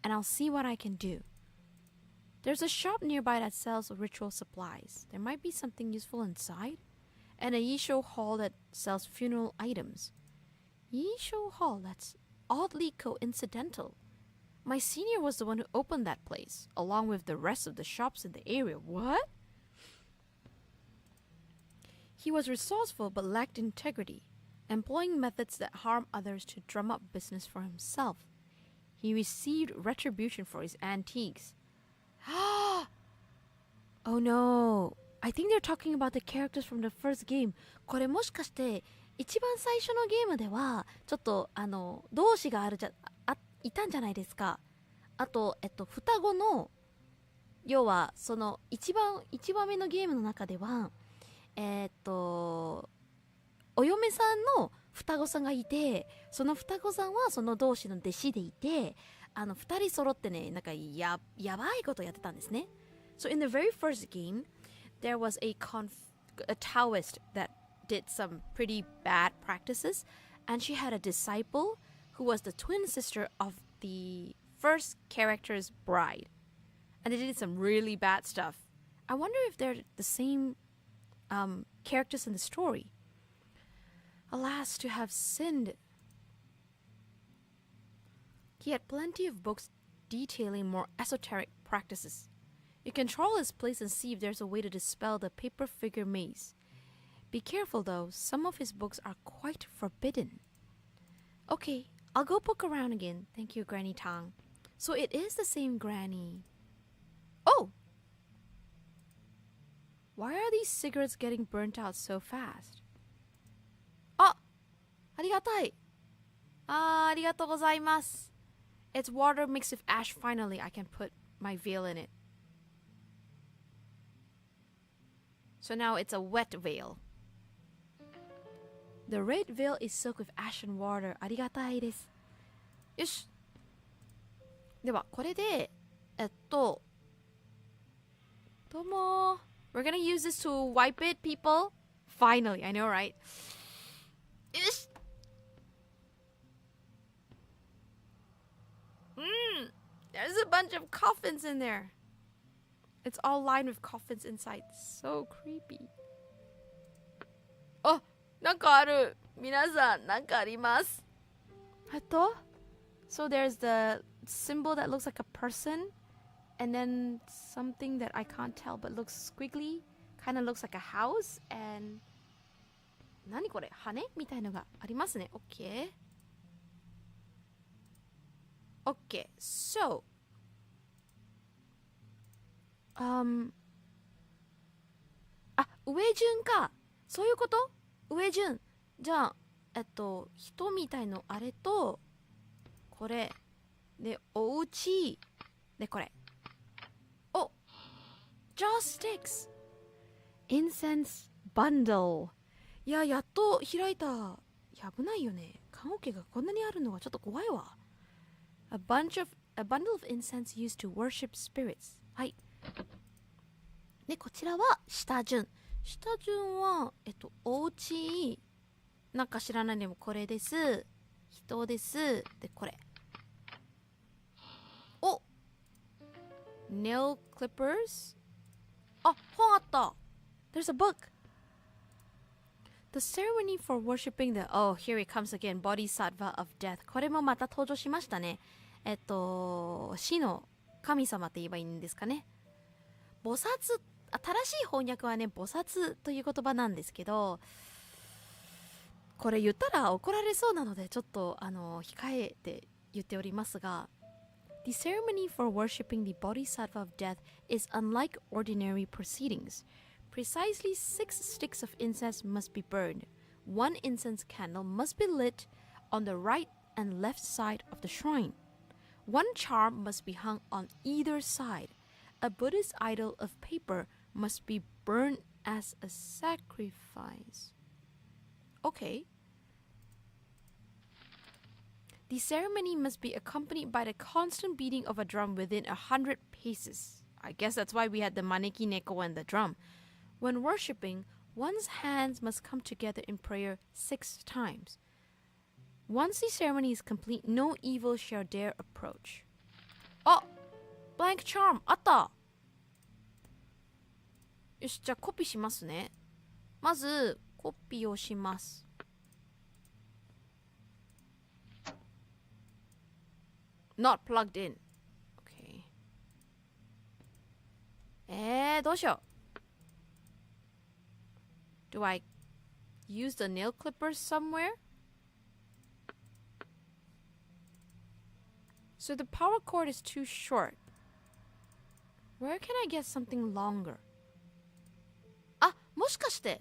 and I'll see what I can do. There's a shop nearby that sells ritual supplies. There might be something useful inside. And a Yisho hall that sells funeral items. Yisho hall, that's oddly coincidental. My senior was the one who opened that place, along with the rest of the shops in the area. What? He was resourceful but lacked integrity, employing methods that harm others to drum up business for himself. He received retribution for his antiques. Oh no. I think they're talking about the characters from the first game. これもしかして一番最初のゲームではちょっと同志がいたんじゃないですか。あと双子の要はその一番目のゲームの中ではお嫁さんの双子さんがいて、その双子さんはその同志の弟子でいて、二人揃ってね、なんかやばいことやってたんですね。So in the very first game, there was a Taoist that did some pretty bad practices, and she had a disciple who was the twin sister of the first character's bride. And they did some really bad stuff. I wonder if they're the same characters in the story. Alas, to have sinned. He had plenty of books detailing more esoteric practices. You can trawl his place and see if there's a way to dispel the paper figure maze. Be careful though, some of his books are quite forbidden. Okay, I'll go poke around again. Thank you, Granny Tang. So it is the same Granny. Oh! Why are these cigarettes getting burnt out so fast? Ah! Arigatai! Arigatou gozaimasu. It's water mixed with ash. Finally, I can put my veil in it. So now it's a wet veil. The red veil is soaked with ash and water. ありがたいです。よし。では、これで、どうも。We're gonna use this to wipe it, people. Finally, I know, right? よし。There's a bunch of coffins in there. It's all lined with coffins inside. So creepy. あ、なんかある。皆さん、なんかあります。So there's the symbol that looks like a person, and then something that I can't tell but looks squiggly, kind of looks like a house, and 何これ羽みたいのがありますね。OK。OK。So、上順か。そういうこと？上順。じゃあ、人みたいのあれと、これ。で、おうち。で、これ。お！ Jaw sticks! Incense bundle. いや、やっと開いた。危ないよね。棺桶がこんなにあるのがちょっと怖いわ。A bundle of incense used to worship spirits. はい。で、こちらは下順。下順は、おうち。なんか知らないでもこれです。人です。で、これ。お！ Nail clippers? あ、本あった。There's a book. The ceremony for worshipping the... Oh, here it comes again. Bodhisattva of death. これもまた登場しましたね。死の神様って言えばいいんですかね。菩薩、正しい翻訳はね、菩薩という言葉なんですけど、これ言ったら怒られそうなので、ちょっと控えて言っておりますが、The ceremony for worshipping the Bodhisattva of death is unlike ordinary proceedings. Precisely 6 sticks of incense must be burned. 1 incense candle must be lit on the right and left side of the shrine. 1 charm must be hung on either side. A Buddhist idol of paper must be burned as a sacrifice. Okay. The ceremony must be accompanied by the constant beating of a drum within 100 paces. I guess that's why we had the maneki neko and the drum. When worshipping, one's hands must come together in prayer 6 times. Once the ceremony is complete, no evil shall dare approach. Oh! Blank charm! あった!よし、じゃあコピーしますね。まず、コピーをします。Not plugged in. Okay. どうしよう。Do I use the nail clippers somewhere? So the power cord is too short. Where can I get something longer? あ、もしかして。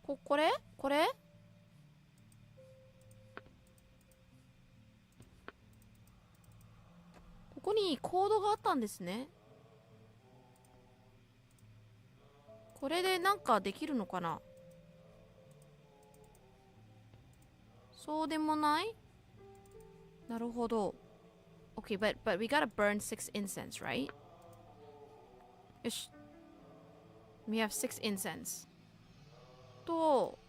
これここにコードがあったんですね。これでなんかできるのかな？そうでもない？なるほど。Okay, but we gotta burn 6 incense, right? よし。We have 6 incense. と、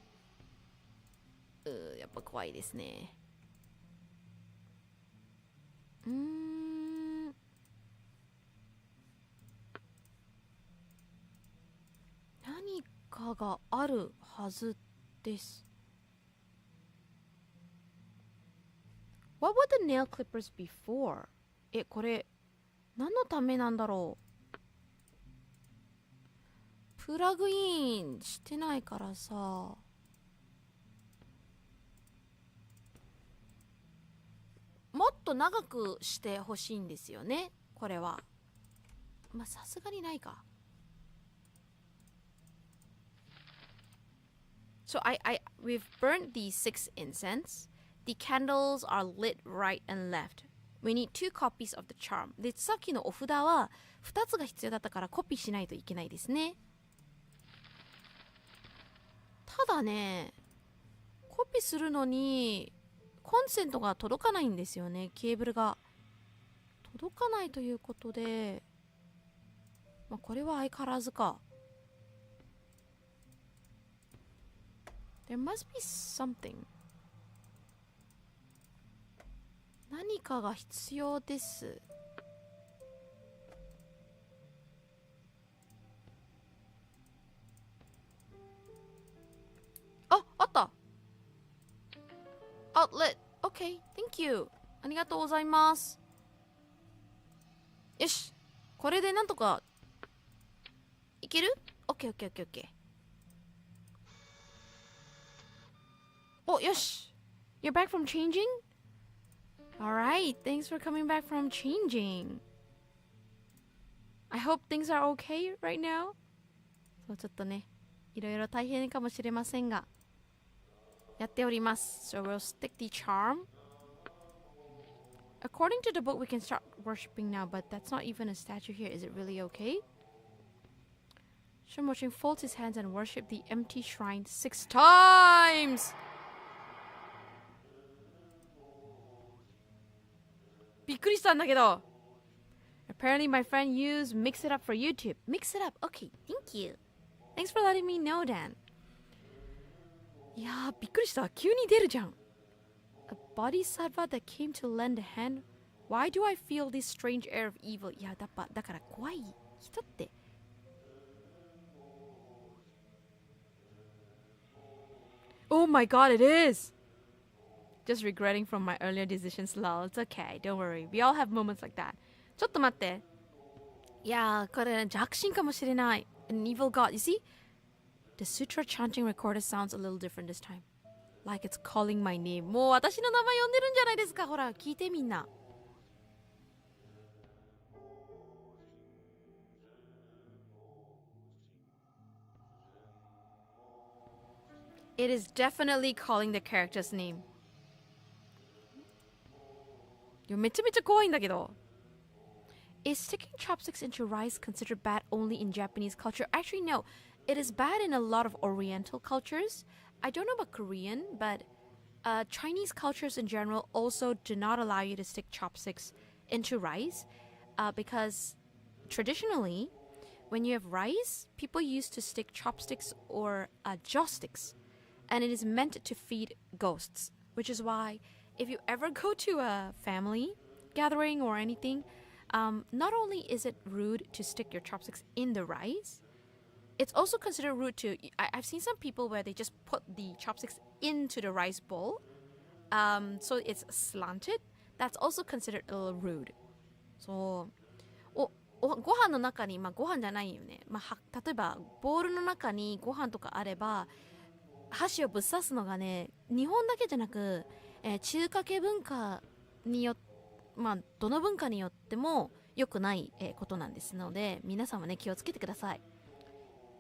やっぱ怖いですね。何かがあるはずです。What were the nail clippers before? これ、何のためなんだろう？プラグインしてないからさ。もっと長くしてほしいんですよね、これは。まあ、さすがにないか。So we've burnt the 6 incense. The candles are lit right and left. We need 2 copies of the charm. で、さっきのお札は2つが必要だったからコピーしないといけないですね。ただね、コピーするのにコンセントが届かないんですよね。ケーブルが届かないということで、まあ、これは相変わらずか。There must be something. 何かが必要です。あ、あった。Outlet. Okay, thank you. ありがとうございます。よし。これでなんとかいける？ OK, OK, OK, OK. お、よし。You're back from changing? Alright, thanks for coming back from changing. I hope things are okay right now. そう、ちょっとね、いろいろ大変かもしれませんが、やっております。So we'll stick the charm. According to the book, we can start worshipping now, but that's not even a statue here. Is it really okay? Shimoching folds his hands and worship the empty shrine 6 times! びっくりしたんだけど。Apparently my friend used Mix It Up for YouTube. Mix It Up. Okay, thank you. Thanks for letting me know, Dan. いやー、びっくりした。急に出るじゃん。A bodhisattva that came to lend a hand. Why do I feel this strange air of evil? いや、だから怖い人って。Oh my god, it is! Just regretting from my earlier decisions, lol. It's okay, don't worry. We all have moments like that. ちょっと待って。いやー、これ弱心かもしれない。An evil god. You see? The sutra chanting recorder sounds a little different this time. Like it's calling my name. もう私の名前呼んでるんじゃないですか。ほら、聞いてみんな。It is definitely calling the character's name. いや、めちゃめちゃ怖いんだけど。Is sticking chopsticks into rice considered bad only in Japanese culture? Actually, no. It is bad in a lot of Oriental cultures. I don't know about Korean, but Chinese cultures in general also do not allow you to stick chopsticks into rice because traditionally, when you have rice, people used to stick chopsticks or joss-sticks, and it is meant to feed ghosts, which is why if you ever go to a family gathering or anything, not only is it rude to stick your chopsticks in the rice, it's also considered rude to... I've seen some people where they just put the chopsticks into the rice bowl, so it's slanted. That's also considered a little rude. So, ご飯の中に、まあご飯じゃないよね。まあ、例えば、ボウルの中にご飯とかあれば、箸をぶっ刺すのがね、日本だけじゃなく、中華系文化によって、まあ、どの文化によっても良くない、ことなんですので、皆さんもね、気をつけてください。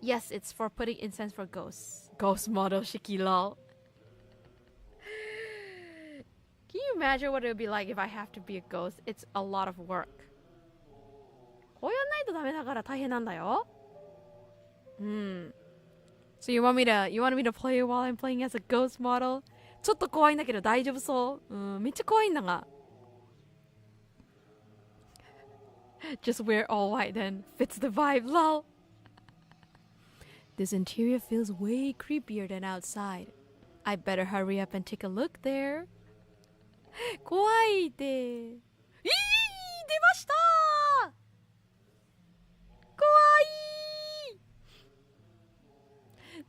Yes, it's for putting incense for ghosts. Ghost model Shyky lol. Can you imagine what it would be like if I have to be a ghost? It's a lot of work. こうやんないとダメだから大変なんだよ。So you want me to play while I'm playing as a ghost model? ちょっと怖いんだけど大丈夫そう。めっちゃ怖いんだが。Just wear all white then. Fits the vibe, lol. This interior feels way creepier than outside. I better hurry up and take a look there. 怖いって。出ました怖い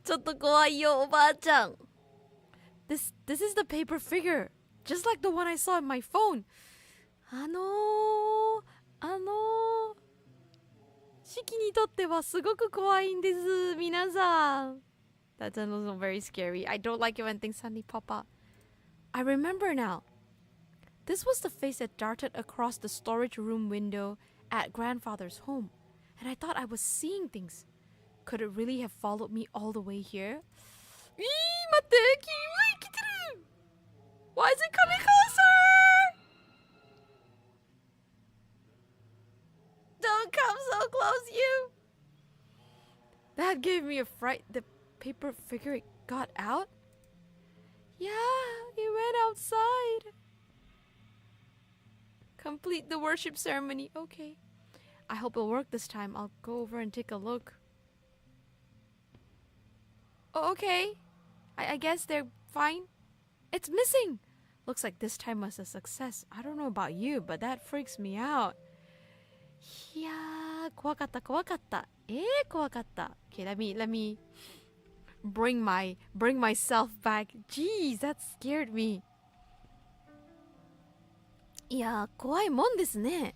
ちょっと怖いよ、おばあちゃん。This is the paper figure. Just like the one I saw on my phone. シキにとってはすごく怖いんです、皆さん。That's also very scary. I don't like it when things suddenly pop up. I remember now. This was the face that darted across the storage room window at grandfather's home. And I thought I was seeing things. Could it really have followed me all the way here? 待って、キウイ来てる Why is it coming closer? close, you! That gave me a fright. The paper figure got out? Yeah, it went outside. Complete the worship ceremony. Okay. I hope it'll work this time. I'll go over and take a look. Oh, okay. I guess they're fine. It's missing. Looks like this time was a success. I don't know about you, but that freaks me out. いやー、怖かった。怖かった。Okay, let me bring myself back. Jeez, that scared me. いやー、怖いもんですね。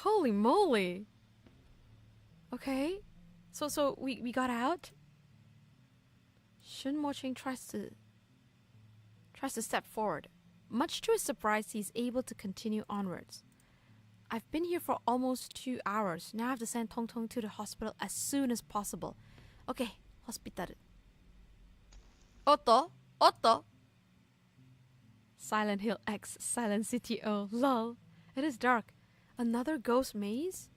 Holy moly. Okay. So we got out. Shun Moching tries to step forward. Much to his surprise, he's able to continue onwards. I've been here for almost 2 hours. Now I have to send Tong Tong to the hospital as soon as possible. Okay, hospital. Otto. Silent Hill X, Silent City O. Lol. It is dark. Another ghost maze?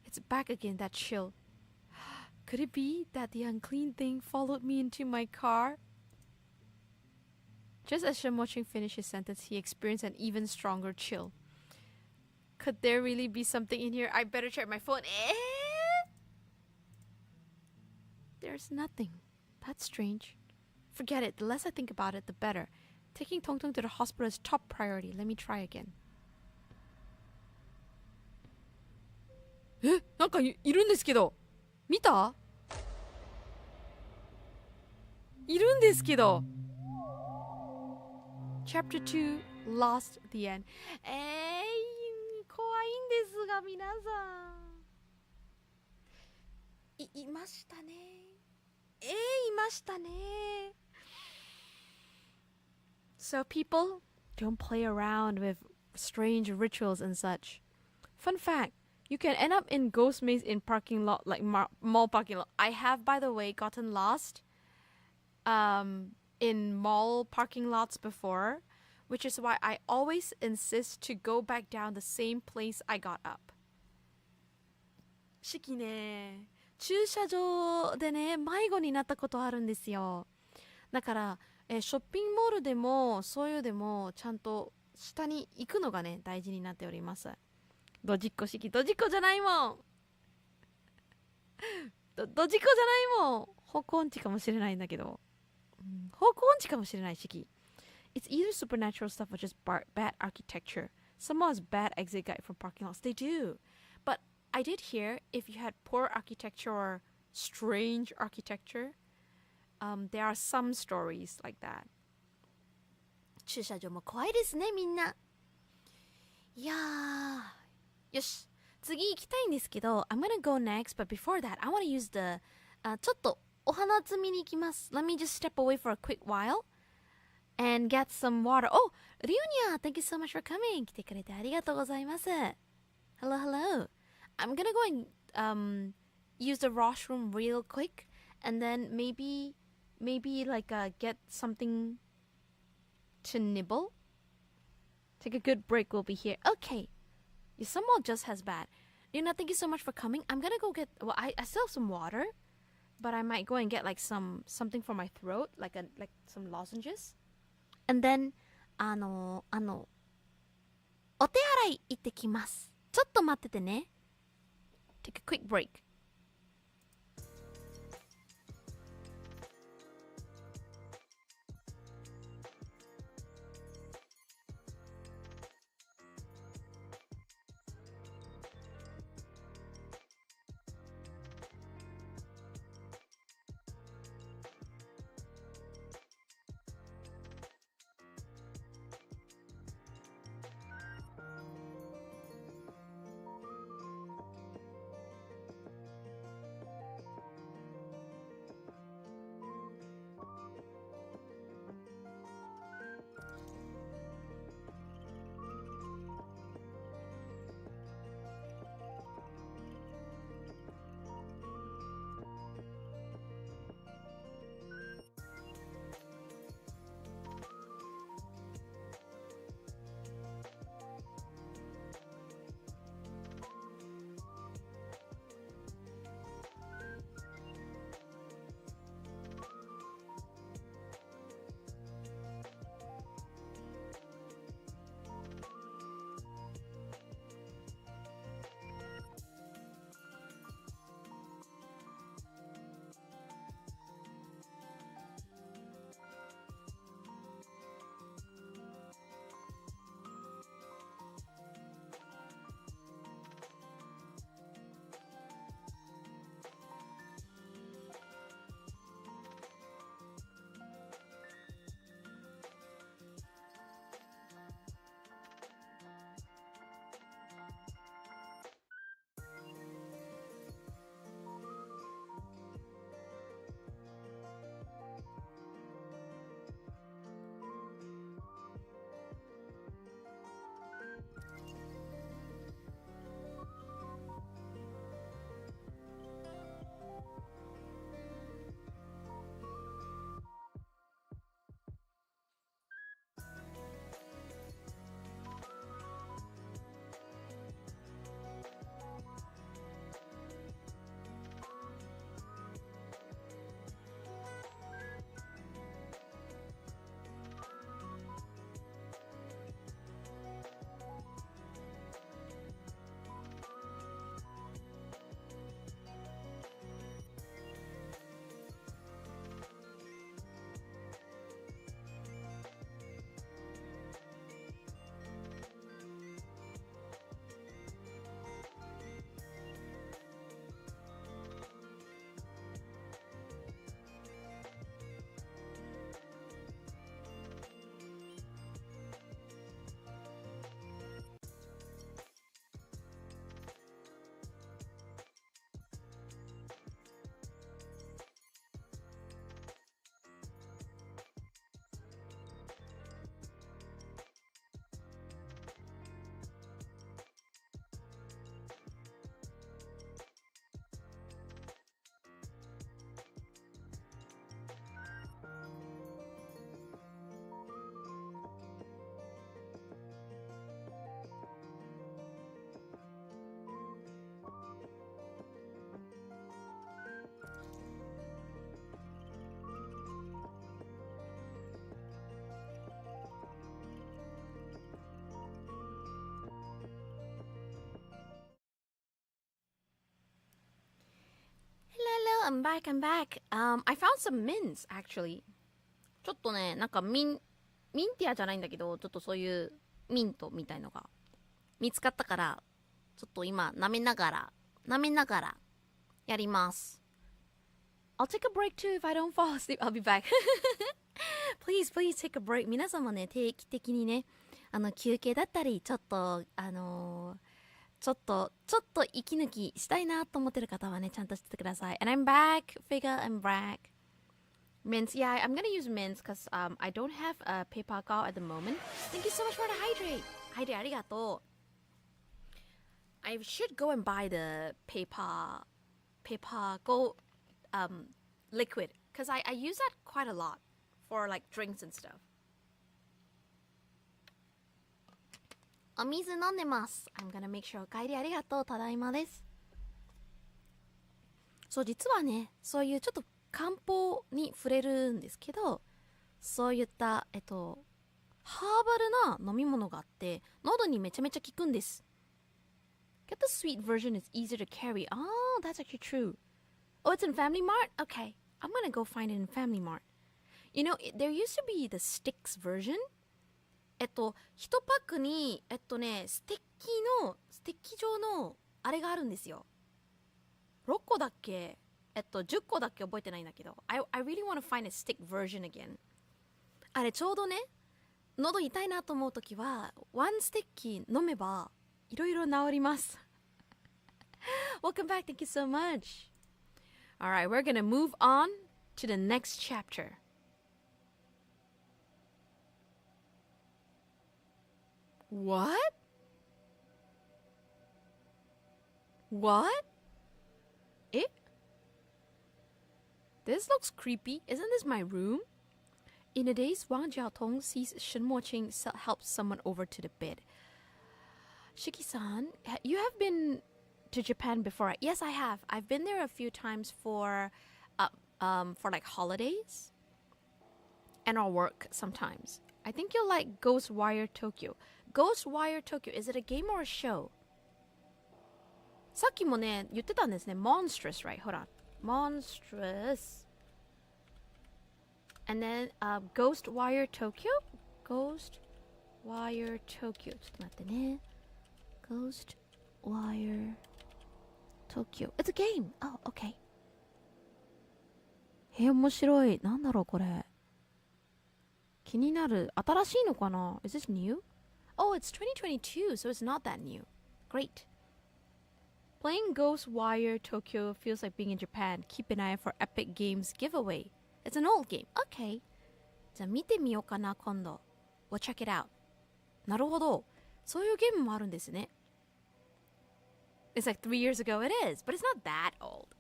It's back again, that chill. Could it be that the unclean thing followed me into my car? Just as Shamoching finished his sentence, he experienced an even stronger chill. Could there really be something in here? I better check my phone. There's nothing. That's strange. Forget it. The less I think about it, the better. Taking Tong Tong to the hospital is top priority. Let me try again. なんかいるんですけど。見た？いるんですけど。Chapter 2 Lost the End. 怖いんですが皆さん。いましたね。いましたね。So people, don't play around with strange rituals and such. Fun fact, you can end up in ghost maze in parking lot, like mall parking lot. I have, by the way, gotten lost in mall parking lots before, which is why I always insist to go back down the same place I got up. Shykyね、駐車場でね、迷子になったことあるんですよ。だから、ショッピングモールでもそういうでもちゃんと下に行くのがね大事になっております。ドジっ子式、ドジっ子じゃないもん。ドジっ子じゃないもん。方向音痴かもしれないんだけど、方向音痴かもしれない式。It's either supernatural stuff or just bad architecture. Someone has bad exit guide from parking lots. They do. But I did hear if you had poor architecture or strange architecture, there are some stories like that. 駐車場も怖いですね、みんな。いやー、よし、次行きたいんですけど、I'm gonna go next, but before that, I wanna use the、ちょっとお花摘みに行きます。Let me just step away for a quick while and get some water. Oh, リュウニャ、thank you so much for coming. 来てくれてありがとうございます。Hello, hello. I'm gonna go and use the washroom real quick, and then maybe like get something to nibble. Take a good break. We'll be here. Okay. Your someone just has bad. Luna, thank you so much for coming. I'm gonna go get. Well, I still have some water, but I might go and get like something for my throat, like some lozenges, and then お手洗い行ってきます。ちょっと待っててね。Take a quick break. I'm back, I'm back. I found some mints, actually. ちょっとね、なんかミンティアじゃないんだけど、ちょっとそういうミントみたいのが見つかったから、ちょっと今舐めながらやります。I'll take a break too if I don't fall asleep. I'll be back. please take a break. 皆さんもね、定期的にね、休憩だったり、ちょっと息抜きしたいなと思ってる方はね、ちゃんとしててください。And I'm back. Figure I'm back. Mints. Yeah, I'm gonna use mints because I don't have a paper cow at the moment. Thank you so much for the hydrate. Hydrate ありがとう。I should go and buy the paper go liquid because I use that quite a lot for like drinks and stuff. お水飲んでます。I'm gonna make sure. お帰りありがとう。ただいまです。そう、実はね、そういうちょっと漢方に触れるんですけど、そういったハーバルな飲み物があって、喉にめちゃめちゃ効くんです。Get the sweet version is easier to carry. Oh, that's actually true. Oh, it's in Family Mart? Okay. I'm gonna go find it in Family Mart. You know, there used to be the sticks version. 1パックに、ステッキ状のあれがあるんですよ。6個だっけ10個だっけ覚えてないんだけど。I really want to find a stick version again. あれちょうどね、喉痛いなと思うときは、1ステッキ飲めば、いろいろ治ります。Welcome back. Thank you so much. Alright, we're gonna move on to the next chapter. What? What? Eh? This looks creepy. Isn't this my room? In a daze, Wang Jiaotong sees Shen Moqing help someone over to the bed. Shiki-san, you have been to Japan before, right? Yes, I have. I've been there a few times for like holidays and our work sometimes. I think you'll like Ghostwire Tokyo. Ghostwire Tokyo, is it a game or a show? さっきもね、言ってたんですね。Monstrous, right? ほら。Monstrous. And then, Ghostwire Tokyo? Ghostwire Tokyo. ちょっと待ってね。Ghostwire Tokyo. It's a game! Oh, okay. 面白い。なんだろう、これ。気になる。新しいのかな？ Is this new? Oh, it's 2022, so it's not that new. Great. Playing Ghostwire Tokyo feels like being in Japan. Keep an eye out for Epic Games giveaway. It's an old game. Okay. じゃあ見てみようかな、今度。We'll check it out. なるほど。そういうゲームもあるんですね。It's like 3 years ago it is, but it's not that old.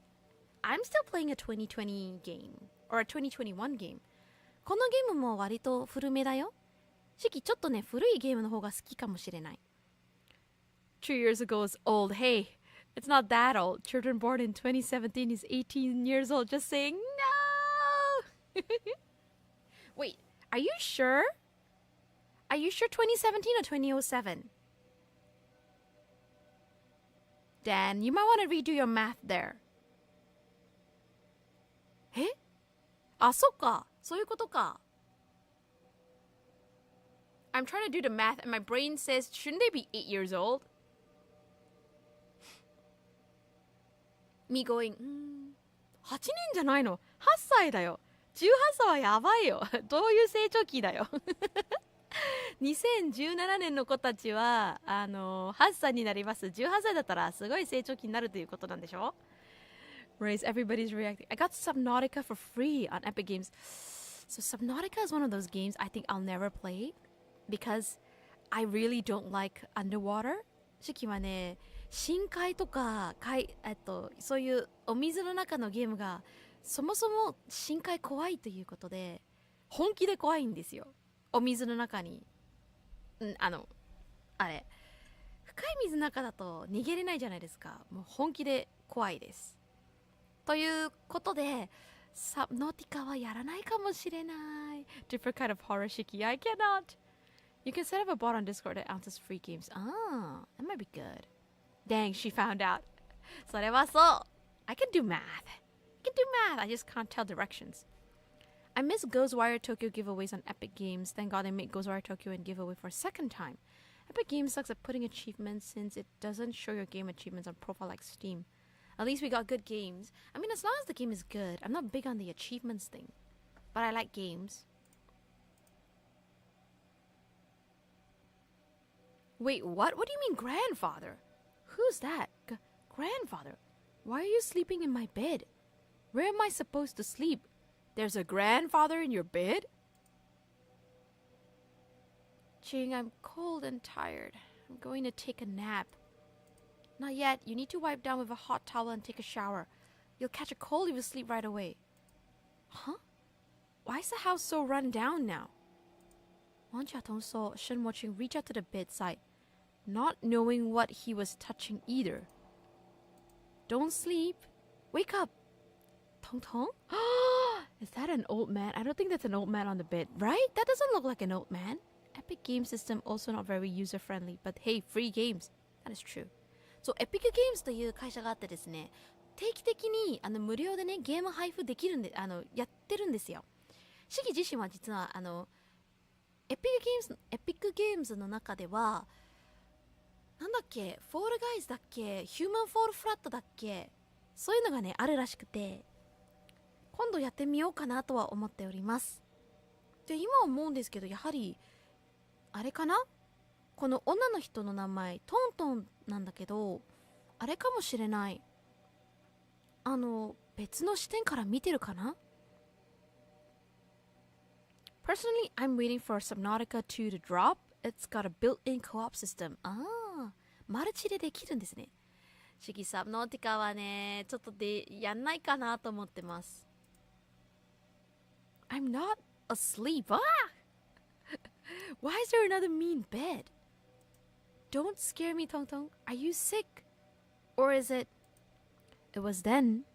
I'm still playing a 2020 game. Or a 2021 game. このゲームも割と古めだよ。シキちょっとね、古いゲームの方が好きかもしれない。2 years ago is old. Hey, it's not that old. Children born in 2017 is 18 years old. Just saying no! Wait, are you sure? Are you sure 2017 or 2007? Dan, you might want to redo your math there. え？あ、そっか。そういうことか。I'm trying to do the math and my brain says, shouldn't they be 8 years old? Me going, 8年じゃないの。8歳だよ。18歳はやばいよ。どういう成長期だよ。2017年の子たちは8歳になります。18歳だったらすごい成長期になるということなんでしょ？ Whereas everybody's reacting. I got Subnautica for free on Epic Games. So Subnautica is one of those games I think I'll never play because I really don't like underwater. シキはね、深海とかそういうお水の中のゲームがそもそも深海怖いということで本気で怖いんですよ。お水の中にあれ深い水の中だと逃げれないじゃないですか。もう本気で怖いです。ということでサブノーティカはやらないかもしれない。Different kind of horror, Shyky. I cannot. You can set up a bot on Discord that answers free games. Ah, that might be good. Dang, she found out. それはそう。I can do math. can do math. I just can't tell directions. I miss Ghostwire Tokyo giveaways on Epic Games. Thank God they made Ghostwire Tokyo and giveaway for a second time. Epic Games sucks at putting achievements since it doesn't show your game achievements on profile like Steam. At least we got good games. I mean, as long as the game is good. I'm not big on the achievements thing. But I like games. Wait, what? What do you mean grandfather? Who's that? Grandfather? Why are you sleeping in my bed? Where am I supposed to sleep? There's a grandfather in your bed? Ching, I'm cold and tired. I'm going to take a nap. Not yet. You need to wipe down with a hot towel and take a shower. You'll catch a cold if you sleep right away. Huh? Why is the house so run down now? Wan Jiatong saw Shen Watching reach out to the bedside, not knowing what he was touching either. Don't sleep. Wake up. Tong Tong? Is that an old man? I don't think that's an old man on the bed, right? That doesn't look like an old man. Epic Game System also not very user-friendly, but hey, free games. That is true. そう、エピックゲームズという会社があってですね、定期的に無料でね、ゲーム配布できるんで、やってるんですよ。シギ自身は実はエピックゲームズの中では、なんだっけ、フォールガイズだっけ、ヒューマンフォールフラットだっけ、そういうのがね、あるらしくて、今度やってみようかなとは思っております。で、今思うんですけど、やはり、あれかな？この女の人の名前、トントンなんだけど、あれかもしれない。別の視点から見てるかな？ Personally, I'm waiting for Subnautica 2 to drop. It's got a built-in co-op system. マルチでできるんですね。シギサブノーティカはね、ちょっとやんないかなと思ってます。I'm not asleep. Why is there another mean bed? Don't scare me, Tong Tong. Are you sick? Or is it... It was then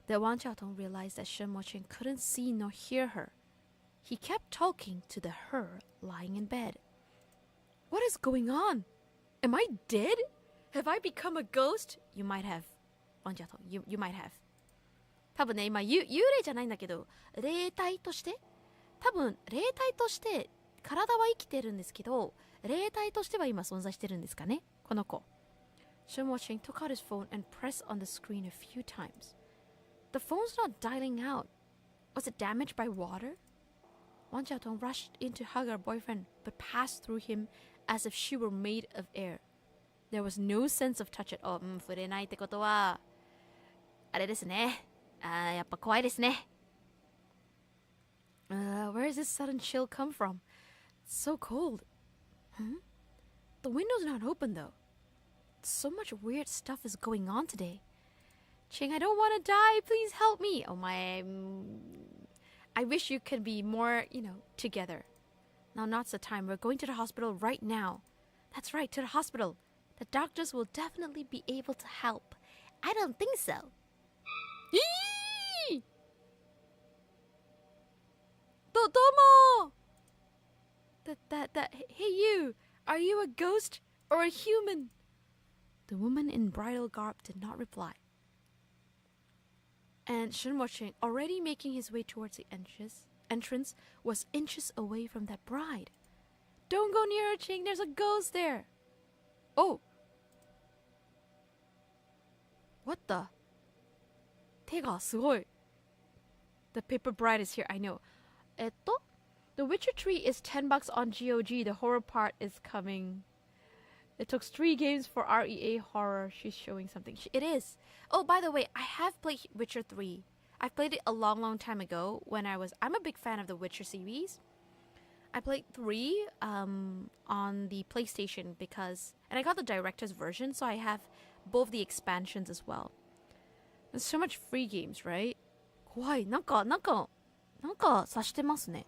that Wan Xiaotong realized that Shen Moqing couldn't see nor hear her. He kept talking to the her lying in bed. What is going on? Am I dead? Have I become a ghost? You might have. Wan Xiaotong, you might have. 多分ね、今、幽霊じゃないんだけど、霊体として多分、霊体として体は生きてるんですけど、霊体としては今存在してるんですかね、この子。Shen Watching took out his phone and pressed on the screen a few times. The phone's not dialing out. Was it damaged by water? Wan Xiaotong rushed in to hug her boyfriend, but passed through him as if she were made of air. There was no sense of touch at all. 触れないってことは、あれですね。やっぱ怖いですね。Where does this sudden chill come from? It's so cold. The window's not open though. So much weird stuff is going on today. Ching, I don't want to die. Please help me. Oh my. I wish you could be more, together. Now, now's the time. We're going to the hospital right now. That's right, to the hospital. The doctors will definitely be able to help. I don't think so. Domo! Hey you, are you a ghost or a human? The woman in bridal garb did not reply. And Shen Watching, already making his way towards the entrance, was inches away from that bride. Don't go near her, Ching, there's a ghost there. Oh. What the? 手がすごい. The paper bride is here, I know. The Witcher 3 is $10 on GOG. The horror part is coming. It took 3 games for REA horror. She's showing something. It is. Oh, by the way, I have played Witcher 3. I've played it a long time ago when I'm a big fan of the Witcher series. I played 3 on the PlayStation and I got the director's version, so I have both the expansions as well. There's so much free games, right? 怖い。なんか察してますね。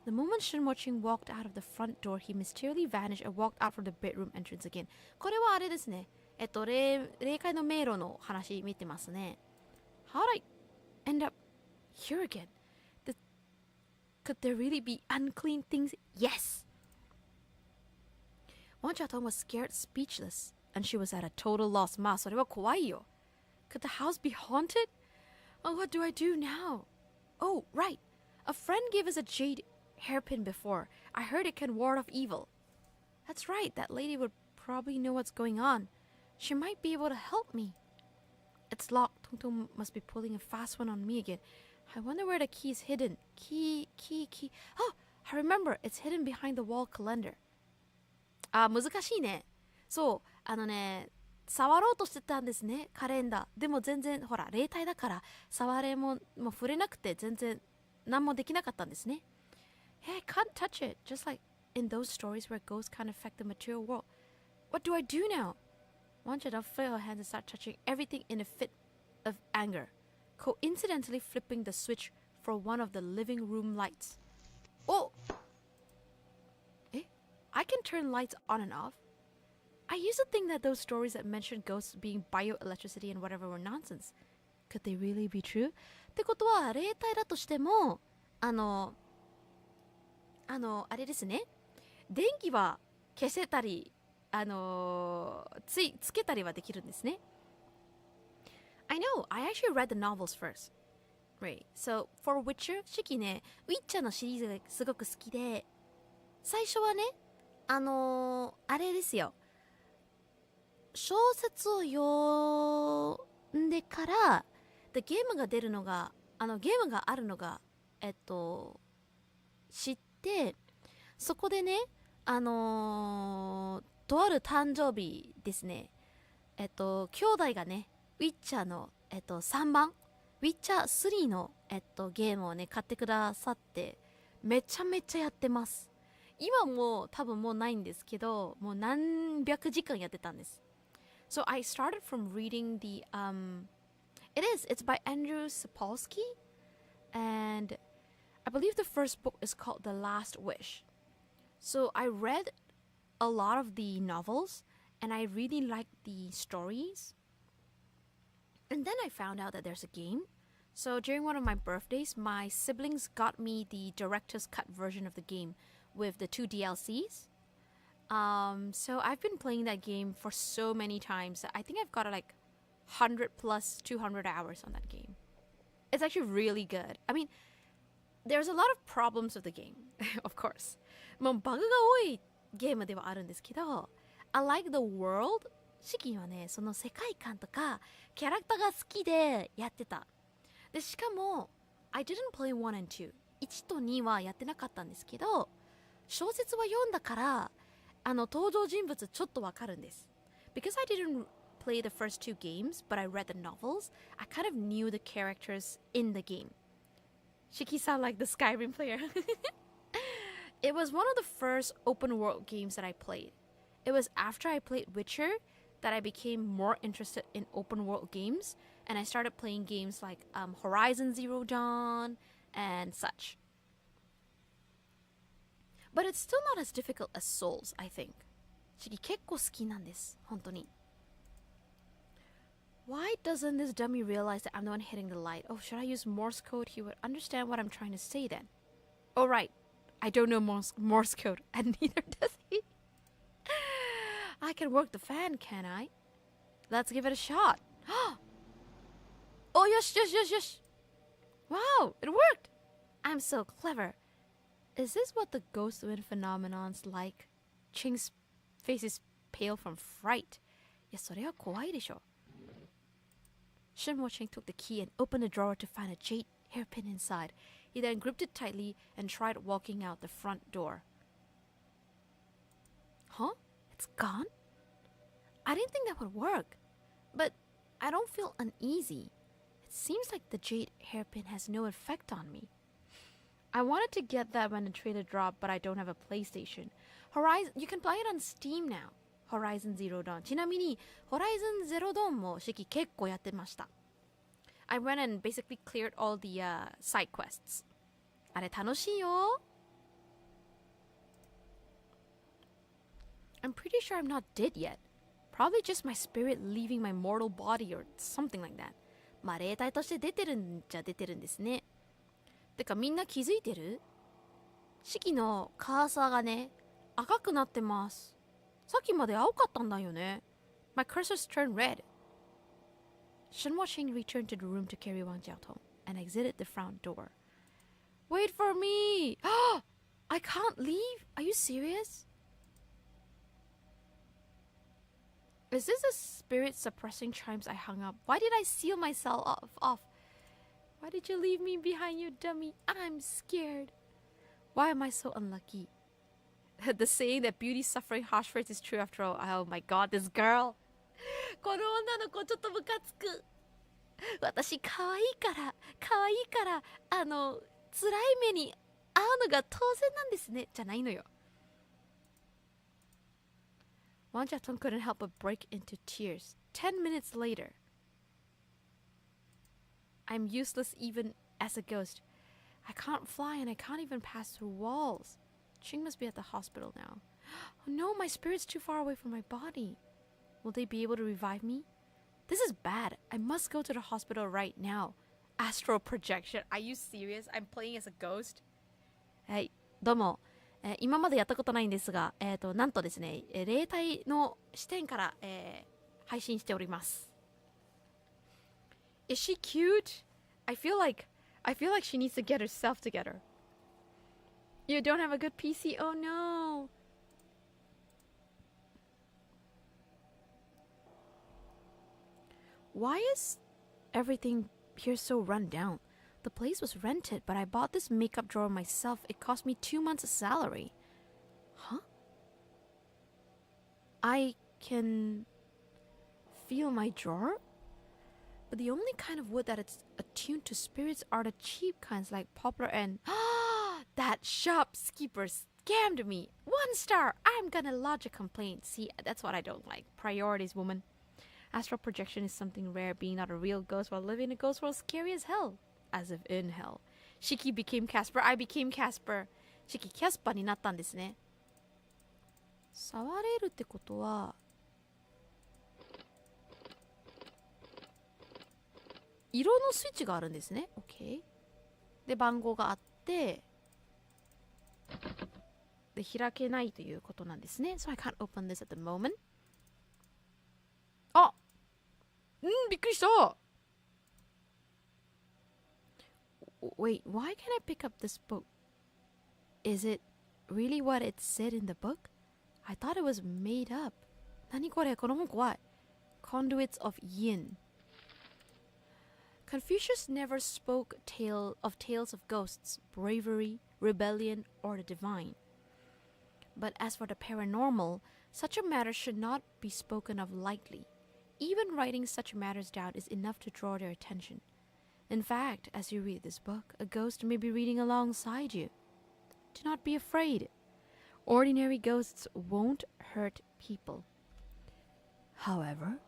The moment Shen Watching walked out of the front door, he mysteriously vanished and walked out from the bedroom entrance again. これはあれですね。霊界の迷路の話見てますね。How'd I end up here again? Could there really be unclean things? Yes! Wan Xiaotong was scared speechless, and she was at a total loss. まあ、それは怖いよ。Could the house be haunted? Oh, what do I do now? Oh, right. A friend gave us a jade hairpin before. I heard it can ward off evil. That's right. That lady would probably know what's going on. She might be able to help me. It's locked. Tongtong must be pulling a fast one on me again. I wonder where the key is hidden. Key. Oh, I remember. It's hidden behind the wall calendar. あ、難しいね。そう、触ろうとしてたんですね、カレンダー。でも全然、ほら、霊体だから、触れもう触れなくて、全然、何もできなかったんですね。Hey, I can't touch it. Just like in those stories where ghosts can't affect the material world. What do I do now? Wanchada flailed her hands and started touching everything in a fit of anger, coincidentally flipping the switch for one of the living room lights. Oh! I can turn lights on and off. I used to think that those stories that mentioned ghosts being bioelectricity and whatever were nonsense. Could they really be true? ってことは、霊体だとしても、あれですね。電気は消せたり、つけたりはできるんですね。I know, I actually read the novels first. Right, so for Witcher, シキね、ウィッチャーのシリーズがすごく好きで、最初はね、あれですよ。小説を読んでから、でゲームが出るのが、ゲームがあるのが、知って、そこでね、とある誕生日ですね、兄弟がね、ウィッチャーの、3番、ウィッチャー3の、ゲームをね、買ってくださって、めちゃめちゃやってます。今も多分もうないんですけど、もう何百時間やってたんです。So I started from reading the, it's by Andrew Sapolsky, and I believe the first book is called The Last Wish. So I read a lot of the novels, and I really liked the stories. And then I found out that there's a game. So during one of my birthdays, my siblings got me the director's cut version of the game with the 2 DLCs. So I've been playing that game for so many times that I think I've got like 100 plus 200 hours on that game. It's actually really good. I mean, there's a lot of problems with the game, of course. もうバグが多いゲームではあるんですけど、I like the world. シキはね、その世界観とかキャラクターが好きでやってた。で、しかも、I didn't play 1 and 2. 1と2はやってなかったんですけど、小説は読んだから、登場人物ちょっとわかるんです。Because I didn't play the first 2 games, but I read the novels, I kind of knew the characters in the game. Shiki sound like the Skyrim player. It was one of the first open world games that I played. It was after I played Witcher that I became more interested in open world games, and I started playing games like Horizon Zero Dawn and such. But it's still not as difficult as Souls, I think. 結構好きなんです、本当に。Why doesn't this dummy realize that I'm the one hitting the light? Oh, should I use Morse code? He would understand what I'm trying to say then. Oh, right. I don't know Morse code, and neither does he. I can work the fan, can I? Let's give it a shot. Oh, yes. Wow, it worked. I'm so clever. Is this what the ghost wind phenomenon's like? Ching's face is pale from fright. いや、それは怖いでしょ。Shinmo Ching took the key and opened the drawer to find a jade hairpin inside. He then gripped it tightly and tried walking out the front door. Huh? It's gone? I didn't think that would work. But I don't feel uneasy. It seems like the jade hairpin has no effect on me. I wanted to get that when the trailer dropped, but I don't have a PlayStation. You can play it on Steam now. Horizon Zero Dawn. ちなみに Horizon Zero Dawn もシキ結構やってました。I went and basically cleared all the side quests. あれ楽しいよ。I'm pretty sure I'm not dead yet. Probably just my spirit leaving my mortal body or something like that. まあ霊体として出てるんじゃ出てるんですね。てかみんな気づいてる？シキのカーサーがね、赤くなってます。さっきまで青かったんだよね。My cursor's turned red. Shenhua Ching returned to the room to carry Wang Jiaotong and exited the front door. Wait for me! I can't leave? Are you serious? Is this the spirit suppressing chimes I hung up? Why did I seal myself off? Why did you leave me behind, you dummy? I'm scared. Why am I so unlucky? The saying that beauty suffering harsh words is true after all. Oh my god, this girl. この女の子ちょっとムカつく。私可愛いから辛い目に遭うのが当然なんですねじゃないのよ。Wang Jiaotong couldn't help but break into tears. 10 minutes later. I'm useless even as a ghost. I can't fly and I can't even pass through walls. Ching must be at the hospital now. Oh no, my spirit's too far away from my body. Will they be able to revive me? This is bad. I must go to the hospital right now. Astral projection. Are you serious? I'm playing as a ghost? はい、どうも。今までやったことないんですが、なんとですね、霊体の視点から、配信しております。Is she cute? I feel like she needs to get herself together. You don't have a good PC? Oh no. Why is everything here so run down? The place was rented, but I bought this makeup drawer myself. It cost me 2 months' salary. Huh? I can feel my drawer? But the only kind of wood that it's attuned to spirits are the cheap kinds like poplar and... That shopkeeper scammed me! 1 star! I'm gonna lodge a complaint. See, that's what I don't like. Priorities, woman. Astral projection is something rare, being not a real ghost while living in a ghost world scary as hell. As if in hell. Shyky became Casper. I became Casper. Shyky キャスパーになったんですね。触れるってことは色のスイッチがあるんですね。OK。で、番号があって、で、開けないということなんですね。So I can't open this at the moment. あ、びっくりした。Wait, why can't I pick up this book? Is it really what it said in the book? I thought it was made up. 何これ？この本怖い。Conduits of Yin. Confucius never spoke of tales of ghosts, bravery, rebellion, or the divine. But as for the paranormal, such a matter should not be spoken of lightly. Even writing such matters down is enough to draw their attention. In fact, as you read this book, a ghost may be reading alongside you. Do not be afraid. Ordinary ghosts won't hurt people. However,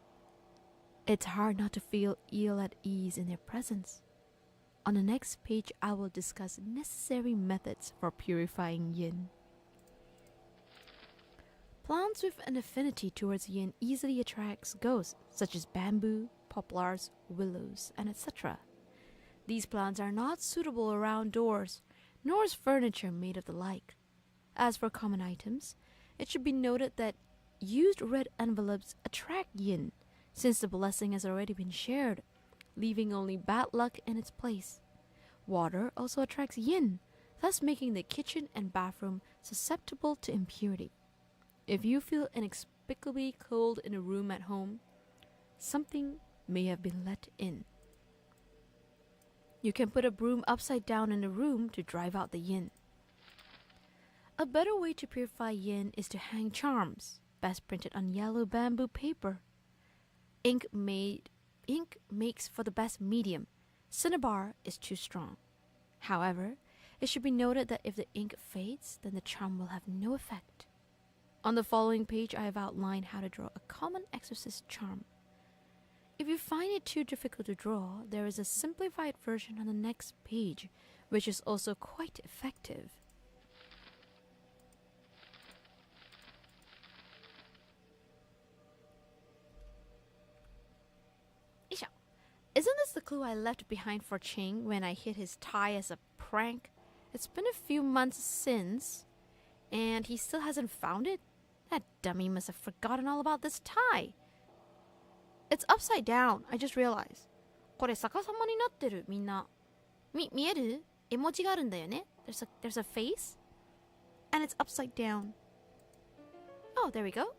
it's hard not to feel ill at ease in their presence. On the next page, I will discuss necessary methods for purifying yin. Plants with an affinity towards yin easily attracts ghosts, such as bamboo, poplars, willows, and etc. These plants are not suitable around doors, nor is furniture made of the like. As for common items, it should be noted that used red envelopes attract yin, since the blessing has already been shared, leaving only bad luck in its place. Water also attracts yin, thus making the kitchen and bathroom susceptible to impurity. If you feel inexplicably cold in a room at home, something may have been let in. You can put a broom upside down in the room to drive out the yin. A better way to purify yin is to hang charms, best printed on yellow bamboo paper. Ink makes for the best medium. Cinnabar is too strong. However, it should be noted that if the ink fades, then the charm will have no effect. On the following page, I have outlined how to draw a common exorcist charm. If you find it too difficult to draw, there is a simplified version on the next page, which is also quite effective. Isn't this the clue I left behind for Ching when I hit his tie as a prank? It's been a few months since, and he still hasn't found it? That dummy must have forgotten all about this tie. It's upside down. I just realized. これ逆さまになってる、みんな。見える？絵文字があるんだよね。There's a face. And it's upside down. Oh, there we go.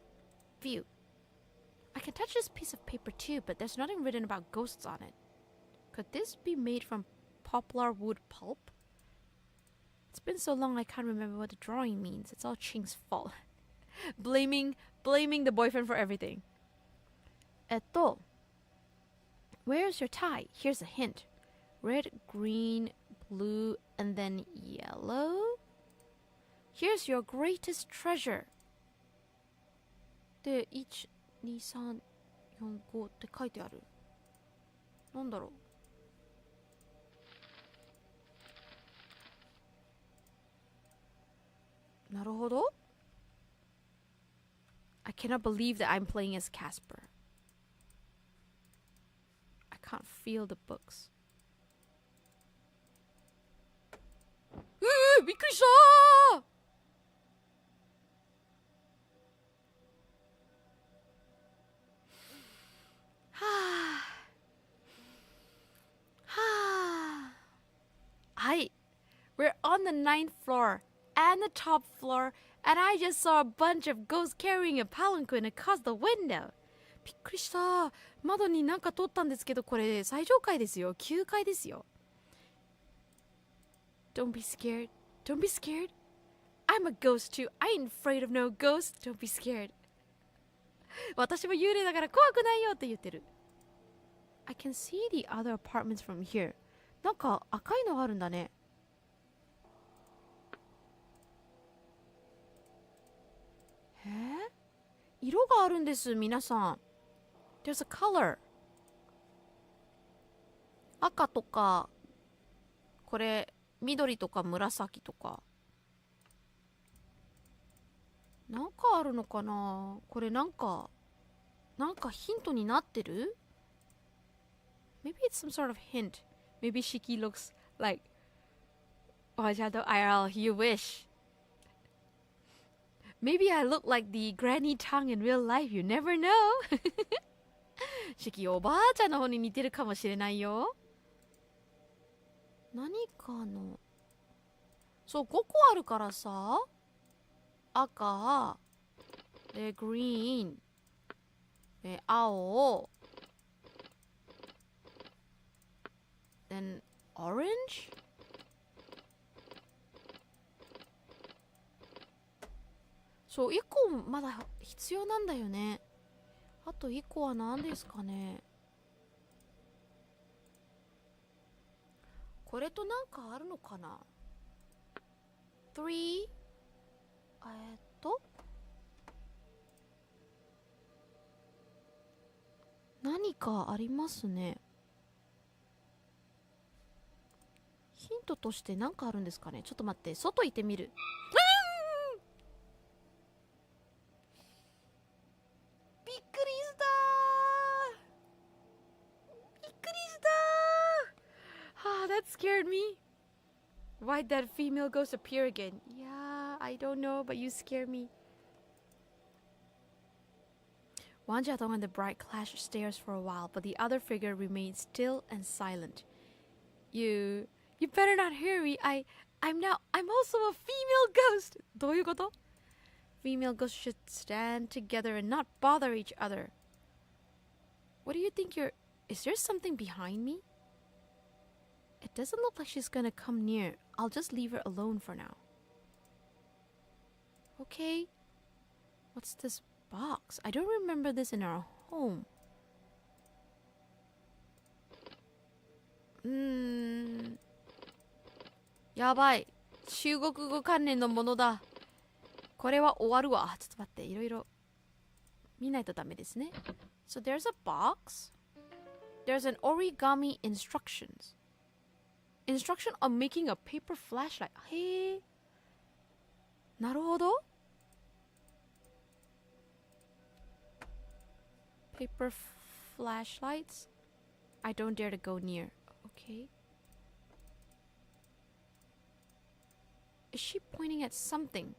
View. I can touch this piece of paper too, but there's nothing written about ghosts on it. Could this be made from poplar wood pulp? It's been so long I can't remember what the drawing means. It's all Ching's fault. blaming the boyfriend for everything. Where's your tie? Here's a hint. Red, green, blue, and then yellow? Here's your greatest treasure. で、1、2、3、4、5って書いてある。なんだろう。なるほど。I cannot believe that I'm playing as Casper. I can't feel the books. びっくりしたー。はあ。はい。We're on the 9th floor and the top floor, and I just saw a bunch of ghosts carrying a palanquin across the window. びっくりした。窓になんか通ったんですけど、これ最上階ですよ。9階ですよ。Don't be scared. Don't be scared. I'm a ghost too. I ain't afraid of no ghosts. Don't be scared. 私も幽霊だから怖くないよって言ってる。I can see the other apartments from here. なんか赤いのがあるんだね。色があるんです、皆さん。There's a color. 赤とか、これ、緑とか紫とか。なんかあるのかな？これなんかヒントになってる？ Maybe it's some sort of hint. Maybe Shyky looks like Wajado IRL, you wish. Maybe I look like the granny tongue in real life, you never know. Shyky おばあちゃんの方に似てるかもしれないよ。何かのそう5個あるからさ、赤でグリーンで青 then orange そう1個まだ必要なんだよね。あと1個は何ですかね。これとなんかあるのかな。3何かありますね。ヒントとして何かあるんですかね。ちょっと待って、外行ってみる。びっくりしたー。びっくりしたー。that scared me. Why'd that female ghost appear again? Yeah, I don't know, but you scare me. One Jadong and the bride clashed stares for a while, but the other figure remained still and silent. You better not hear me. I'm also a female ghost. どういうこと? Female ghosts should stand together and not bother each other. What do you think is there something behind me? It doesn't look like she's gonna come near. I'll just leave her alone for now. Okay. What's this box? I don't remember this in our home. やばい。中国語関連のものだ。これは終わるわ。ちょっと待って。いろいろ見ないとダメですね。So there's a box. There's an origami instructions. Instruction on making a paper flashlight. へえ。なるほど。Paper flashlights. I don't dare to go near. Okay. Is she pointing at something?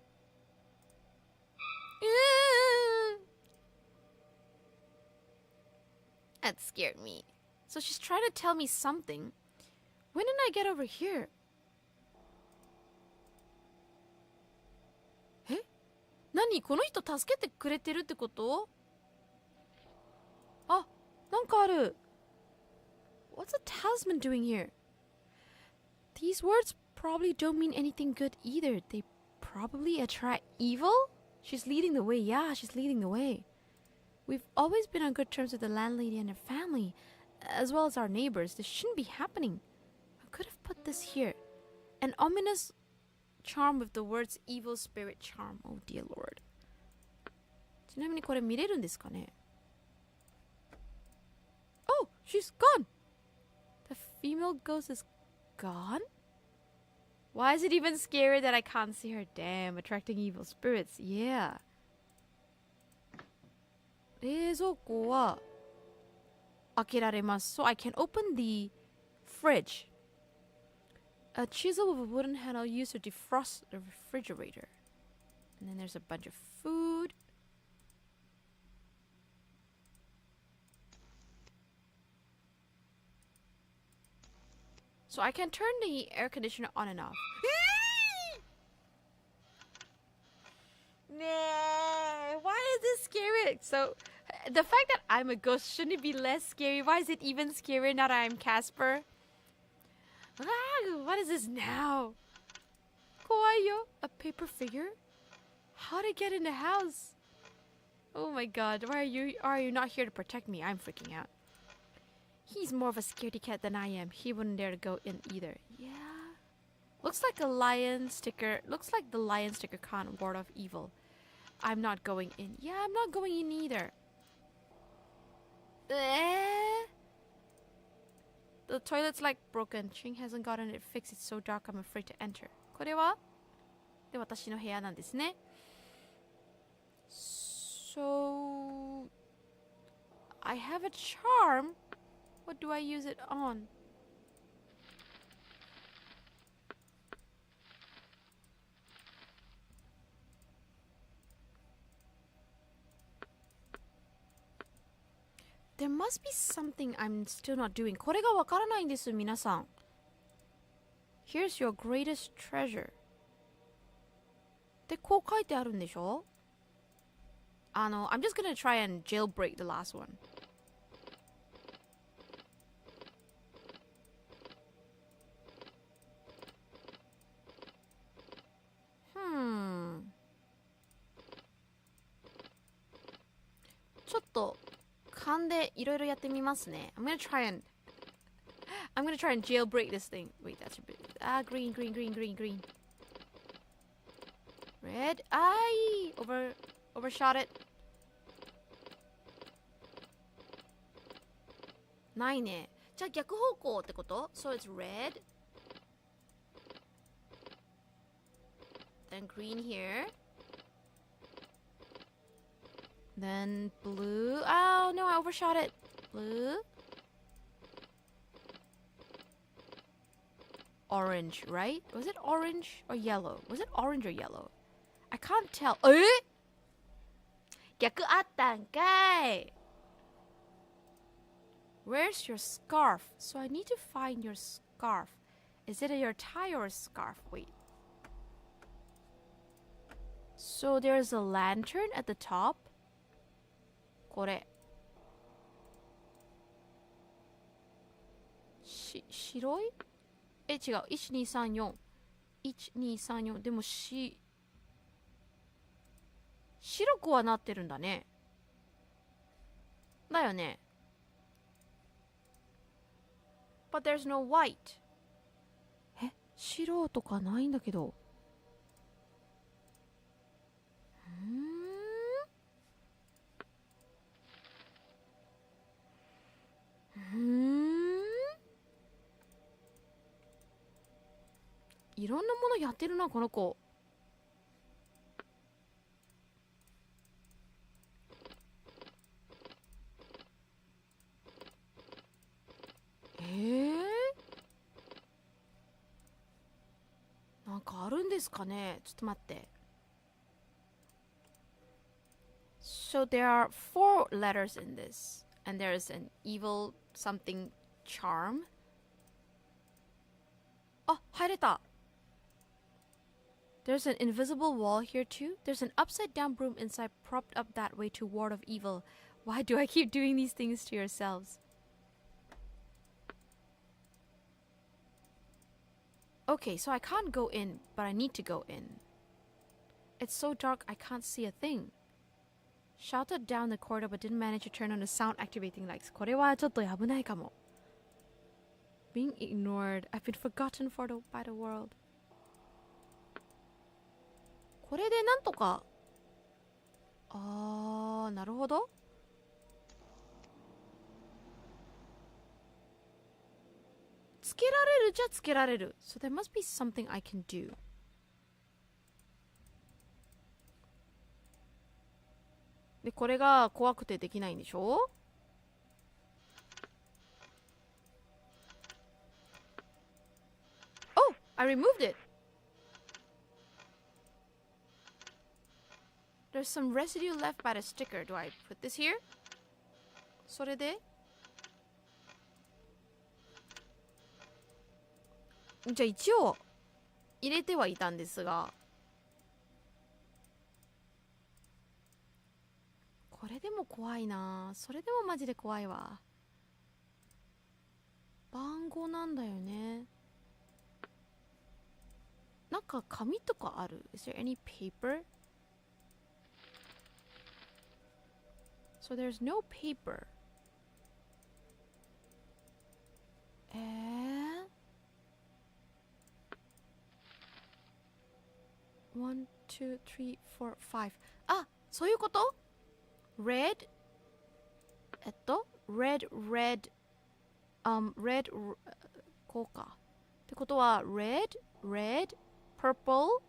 That scared me. So she's trying to tell me something. When did I get over here? え？何？この人助けてくれてるってこと？あ、なんかある。What's a talisman doing here? These words probably don't mean anything good either. They probably attract evil? She's leading the way. Yeah, she's leading the way. We've always been on good terms with the landlady and her family, as well as our neighbors. This shouldn't be happening. I could have put this here. An ominous charm with the words evil spirit charm. Oh dear lord. ちなみにこれ見れるんですかね? Oh, she's gone. The female ghost is gone? Why is it even scary that I can't see her? Damn, attracting evil spirits. Yeah. 冷蔵庫は開けられます。So I can open the fridge. A chisel with a wooden handle used to defrost the refrigerator. And then there's a bunch of food. So I can turn the air conditioner on and off. Nah, why is this scary? So, the fact that I'm a ghost, shouldn't it be less scary? Why is it even scarier now that I'm Casper? Ah, what is this now? Kawaii, a paper figure? How to get in the house? Oh my god, why are you not here to protect me? I'm freaking out. He's more of a scaredy cat than I am. He wouldn't dare to go in either. Yeah. Looks like a lion sticker. Looks like the lion sticker can't ward off evil. I'm not going in. Yeah, I'm not going in either. The toilet's like broken. Ching hasn't gotten it fixed. It's so dark, I'm afraid to enter. これはで私の部屋なんですね。So I have a charm. What do I use it on? There must be something I'm still not doing. これがわからないんです、皆さん。Here's your greatest treasure. ってこう書いてあるんでしょ? I'm just gonna try and jailbreak the last one.ちょっと勘でいろいろやってみますね。I'm gonna try and jailbreak this thing. Wait, that's a bit. Green. Red. Overshot it. ないね。じゃあ逆方向ってこと? So it's red. Then green here. Then blue. Oh no, I overshot it. Blue. Orange, right? Was it orange or yellow? Was it orange or yellow? I can't tell. 逆あったんかい. Where's your scarf? So I need to find your scarf. Is it your tie or a scarf? Wait. So there's a lantern at the top. これ。白い？違う。1234。1234。でも白くはなってるんだね。だよね。But there's no white. 白とかないんだけど。いろんなものやってるな、この子。なんかあるんですかね。ちょっと待って。So there are 4 letters in this. And there's an evil something charm. あ、入れた。There's an invisible wall here too. There's an upside down broom inside propped up that way to ward off evil. Why do I keep doing these things to yourselves? Okay, so I can't go in, but I need to go in. It's so dark I can't see a thing. Shouted down the corridor but didn't manage to turn on the sound activating lights. これはちょっと危ないかも。Being ignored. I've been forgotten by the world. これでなんとか。なるほど。つけられるじゃつけられる。So there must be something I can do. で、これが怖くてできないんでしょ？ Oh, I removed it. There's some residue left by the sticker. Do I put this here? それで？じゃあ一応入れてはいたんですが、これでも怖いな。それでもマジで怖いわ。番号なんだよね。なんか紙とかある？ Is there any paper? So there's no paper. 1, 2, 3, 4, 5. あ、そういうこと？ Red? Red, red, こうか。ってことは、red, purple.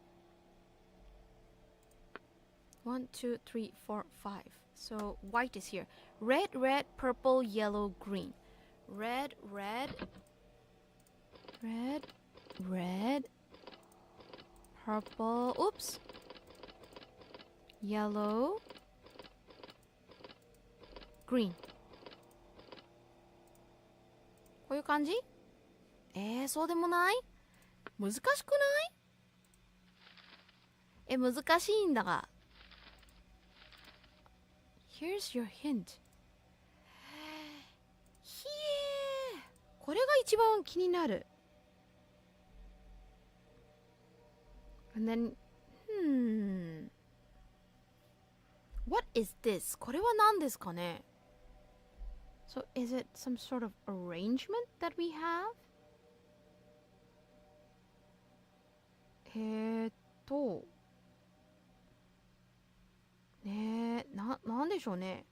1, 2, 3, 4, 5. So, white is here. Red, purple, yellow, green. Red, purple, oops. Yellow, green. こういう感じ？そうでもない？難しくない？難しいんだが。Here's your hint. これが一番気になる。And then, What is this? これは何ですかね？ So is it some sort of arrangement that we have? ねえ、なんでしょうね。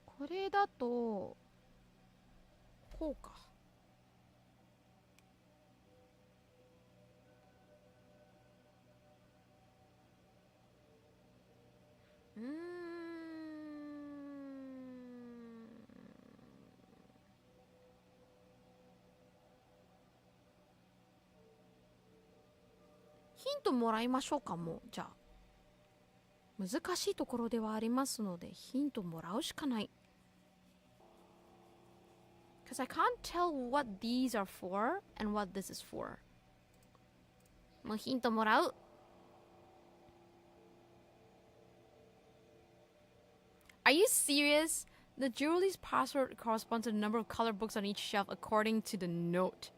これだと、こうか。ヒントもらいましょうか、もう。じゃあ。難しいところではありますので、ヒントもらうしかない。Because I can't tell what these are for and what this is for. もうヒントもらう。Are you serious? The jewelry's password corresponds to the number of color books on each shelf according to the note.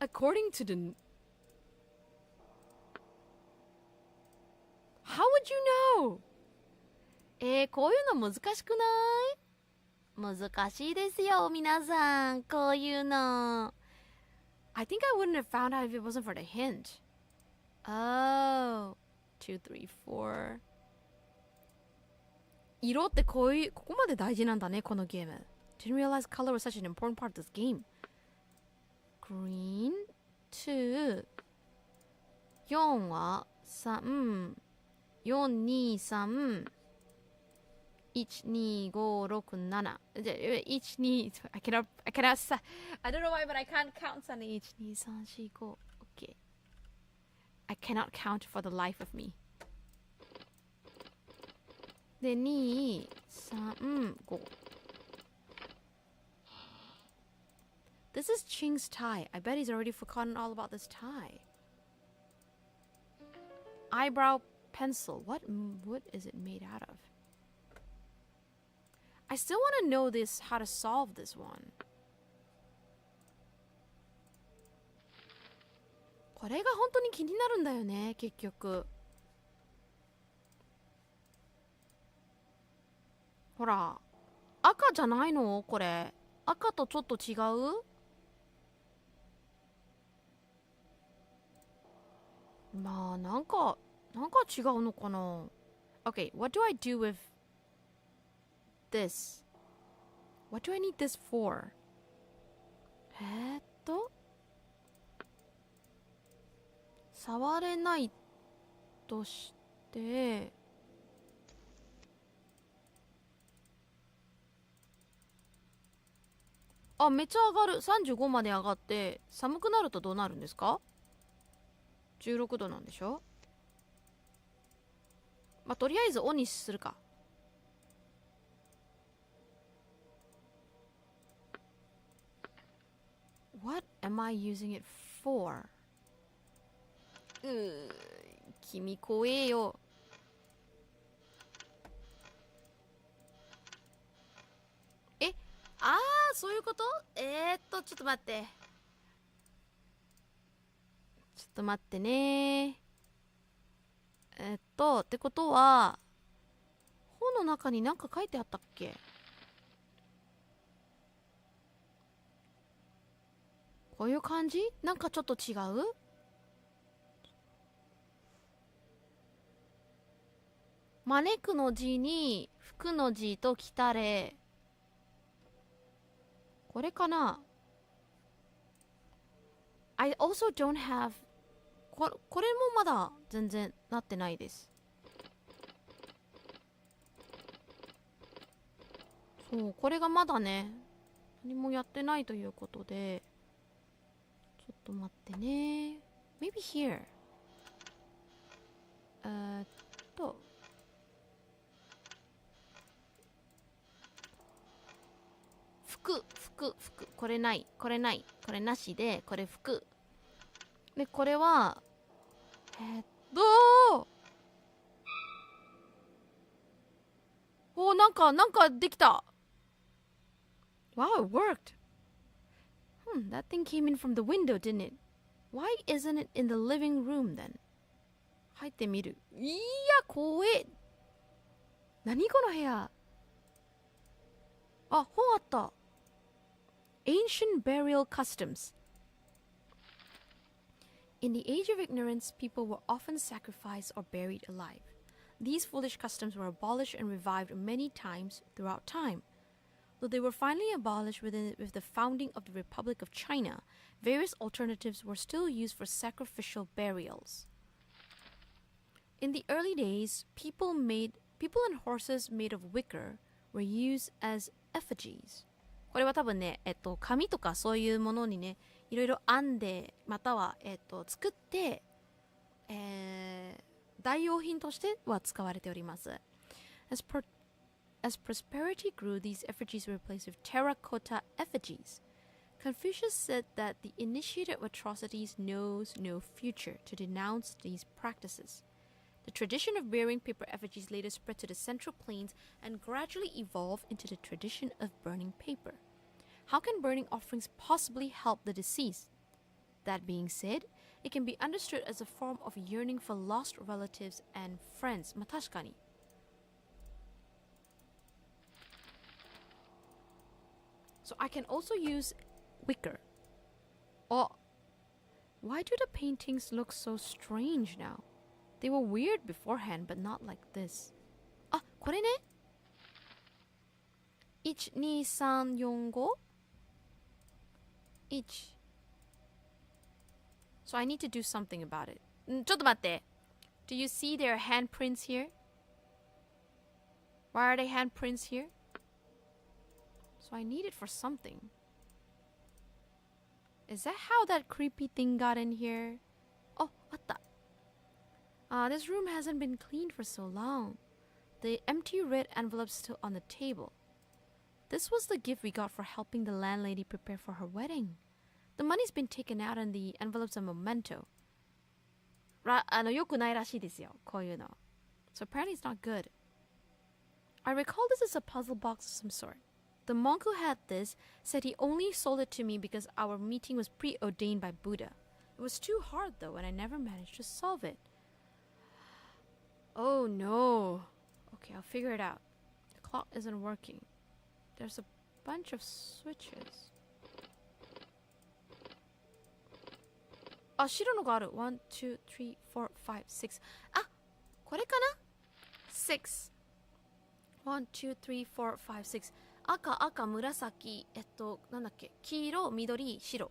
According to the... How would you know? こういうの難しくない？難しいですよ、皆さん。こういうの。I think I wouldn't have found out if it wasn't for the hint. Oh. 2, 3, 4. 色ってここまで大事なんだね、このゲーム。Didn't realize color was such an important part of this game. Green, 2. 4は3. 4, 2, 3. 1, 2, 5, 6, 7. 1, 2, I cannot, I don't know why, but I can't count. 1, 2, 3, 4, 5. Okay. I cannot count for the life of me. で、2、3、5。This is Ching's tie. I bet he's already forgotten all about this tie. Eyebrow pencil. What wood is it made out of? I still want to know this, how to solve this one. これが本当に気になるんだよね、結局。ほら、赤じゃないのこれ。赤とちょっと違う？まあ、なんか違うのかな。Okay, what do I do with this? What do I need this for? 触れないとして、あ、めっちゃ上がる。35まで上がって、寒くなるとどうなるんですか？ 16 度なんでしょ？まあ、とりあえずオンにするか。What am I using it for? 君怖えよ。そういうこと？ちょっと待って。ちょっと待ってね。ってことは、本の中に何か書いてあったっけ？こういう感じ？なんかちょっと違う？招くの字に、吹くの字と来たれ。これかな？ I also don't have これもまだ全然なってないです。そう、これがまだね、何もやってないということで、ちょっと待ってね。Maybe here. 服。これない。これなしで、これ服。で、これは、なんかできた。Wow, it worked. That thing came in from the window, didn't it? Why isn't it in the living room then? 入ってみる。いや、怖え。何この部屋。あ、本あった。Ancient burial customs. In the age of ignorance, people were often sacrificed or buried alive. These foolish customs were abolished and revived many times throughout time. Though they were finally abolished with the founding of the Republic of China, various alternatives were still used for sacrificial burials. In the early days, people and horses made of wicker were used as effigies. これは多分ね、紙とかそういうものにね、いろいろ編んで、または、作って、代用品としては使われております。As prosperity grew, these effigies were replaced with terracotta effigies. Confucius said that the initiated of atrocities knows no future to denounce these practices. The tradition of burying paper effigies later spread to the Central Plains and gradually evolved into the tradition of burning paper. How can burning offerings possibly help the deceased? That being said, it can be understood as a form of yearning for lost relatives and friends. まあ確かに。So I can also use wicker. Oh, why do the paintings look so strange now? They were weird beforehand, but not like this. あ、これね。1、2、3、4、5? 1. So I need to do something about it. ちょっと待って。Do you see their handprints here? Why are they handprints here? So I need it for something. Is that how that creepy thing got in here? Oh, あった。This room hasn't been cleaned for so long. The empty red envelope's still on the table. This was the gift we got for helping the landlady prepare for her wedding. The money's been taken out and the envelope's a memento. よくないらしいですよ、こういうの。So apparently it's not good. I recall this as a puzzle box of some sort. The monk who had this said he only sold it to me because our meeting was preordained by Buddha. It was too hard though, and I never managed to solve it. Oh no. Okay, I'll figure it out. The clock isn't working. There's a bunch of switches. あ、白のがある。1, 2, 3, 4, 5, 6. あ、これかな ?6. 1, 2, 3, 4, 5, 6. 赤、赤、紫。なんだっけ。黄色、緑、白。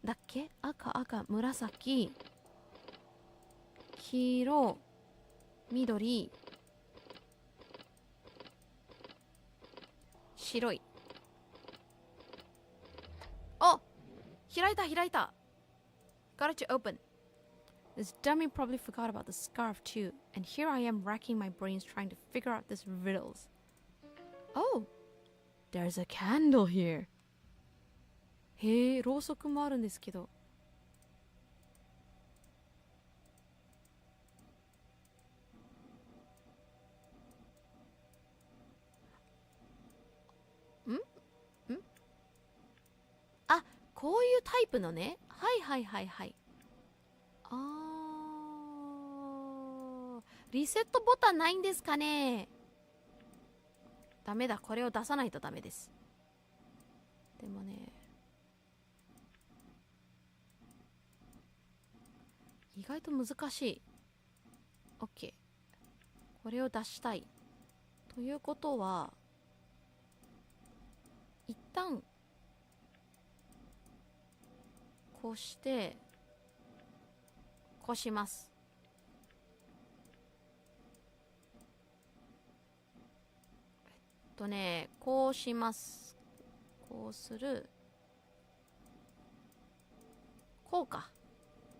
だっけ赤、赤、紫。黄色、緑。白い。あ、開いた、開いた。Got it to open. This dummy probably forgot about the scarf too, and here I am racking my brains trying to figure out these riddles. Oh, there's a candle here. へえ、ろうそくもあるんですけど。あ、こういうタイプのね。はいはいはいはい。リセットボタンないんですかね。ダメだ、これを出さないとダメです。でもね、意外と難しい。OK。これを出したい。ということは、一旦、こうして、こうします。こうします。こうする。こうか。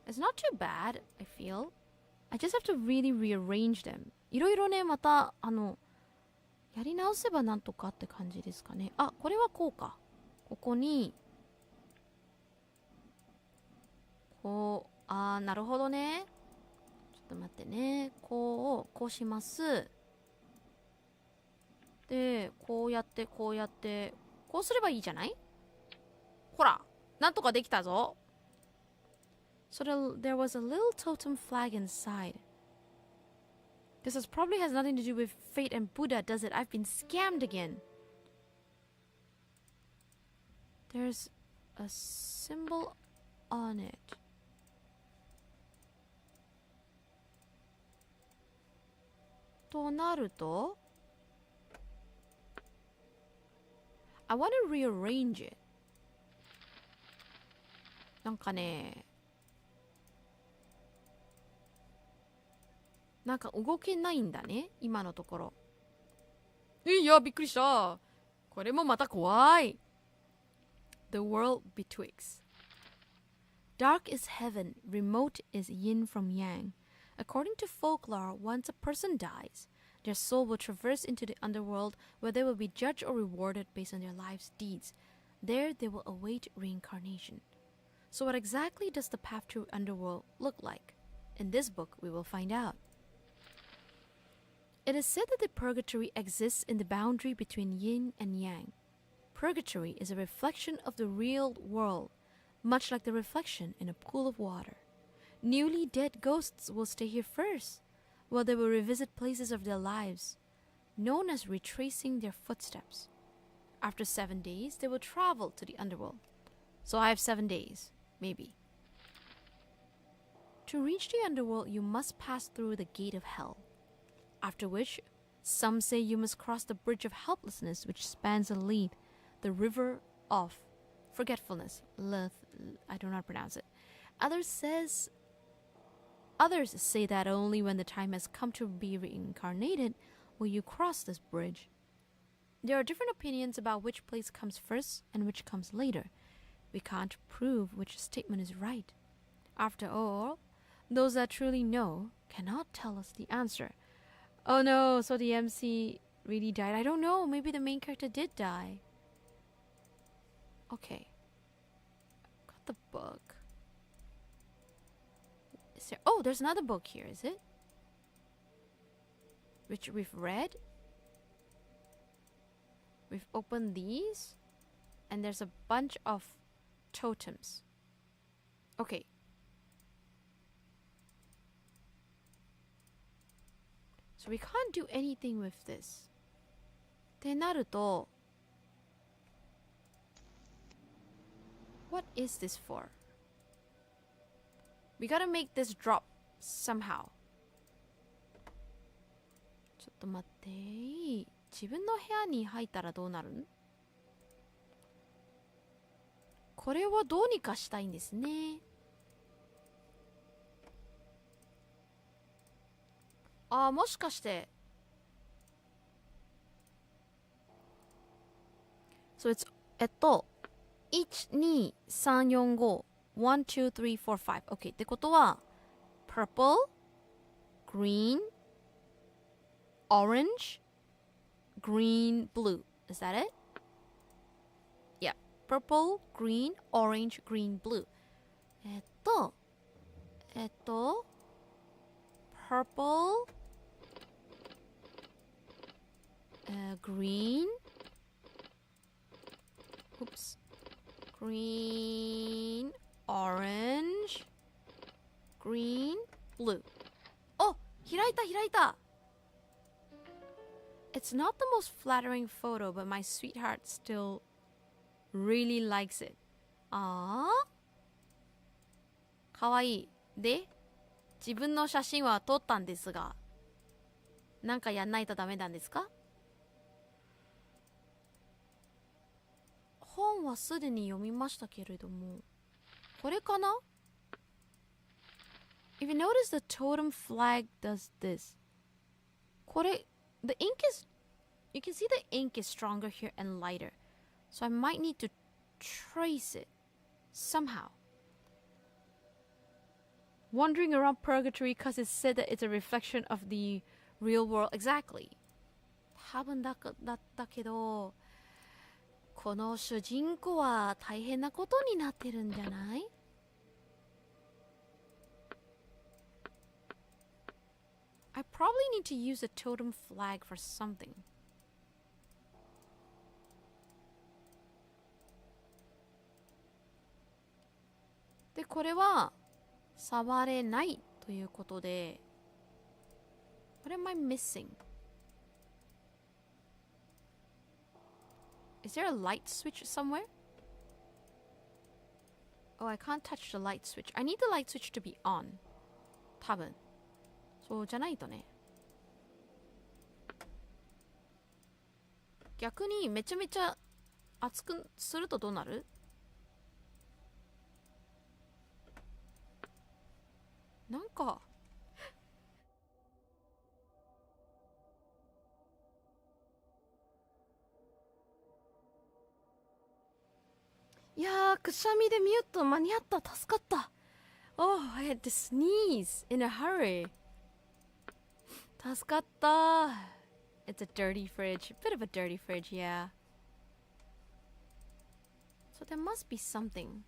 It's not too bad, I feel. I just have to really rearrange them. いろいろね、また、やり直せばなんとかって感じですかね。あ、これはこうか。ここに、こう、なるほどね。ちょっと待ってね。こうします。で、こうやって、こうやって、こうすればいいじゃない？ほら、なんとかできたぞ。So there was a little totem flag inside. This probably has nothing to do with fate and Buddha, does it? I've been scammed again. There's a symbol on it. となると I want to rearrange it. なんかね、なんか動けないんだね、今のところ。いや、びっくりした。これもまた怖い。The world betwixt. Dark is heaven, remote is yin from yang. According to folklore, once a person dies, their soul will traverse into the underworld where they will be judged or rewarded based on their life's deeds. There they will await reincarnation. So what exactly does the path to underworld look like? In this book, we will find out. It is said that the purgatory exists in the boundary between yin and yang. Purgatory is a reflection of the real world, much like the reflection in a pool of water. Newly dead ghosts will stay here first, while they will revisit places of their lives, known as retracing their footsteps. After 7 days, they will travel to the underworld. So I have 7 days, maybe. To reach the underworld, you must pass through the gate of hell. After which, some say you must cross the bridge of helplessness which spans a lead, the river of forgetfulness. I do not pronounce it. Others say that only when the time has come to be reincarnated will you cross this bridge. There are different opinions about which place comes first and which comes later. We can't prove which statement is right. After all, Those that truly know cannot tell us the answer. Oh no, so the MC really died. I don't know, maybe the main character did die. Okay. Got the book. Is there... Oh, there's another book here, is it? Which we've read. We've opened these. And there's a bunch of totems. Okay. So we can't do anything with this. ってなると What is this for? We gotta make this drop somehow. ちょっと待って。自分の部屋に入ったらどうなるん？これをどうにかしたいんですね。あ、もしかして。So it's 12345 12345 OK ってことは purple green orange green blue is that it? Yeah purple green orange green blue purple green oops green orange green blue お、開いた開いた It's not the most flattering photo but my sweetheart still really likes it あーかわいいで自分の写真は撮ったんですがなんかやんないとダメなんですか本はすでに読みましたけれどもこれかな If you notice the totem flag does this これ the ink is you can see the ink is stronger here and lighter so I might need to trace it somehow wandering around purgatory because it's said that it's a reflection of the real world exactly 多分だったけどこの主人公は大変なことになってるんじゃない I probably need to use a totem flag for something. で、これは触れないということで What am I missing? Is there a light switch somewhere? Oh, I can't touch the light switch. I need the light switch to be on. 多分。そうじゃないとね。逆にめちゃめちゃ熱くするとどうなる？なんか。いやー、くしゃみでミュート間に合った。助かった。Oh, I had to sneeze in a hurry. 助かった。It's a dirty fridge. A bit of a dirty fridge, yeah. So there must be something.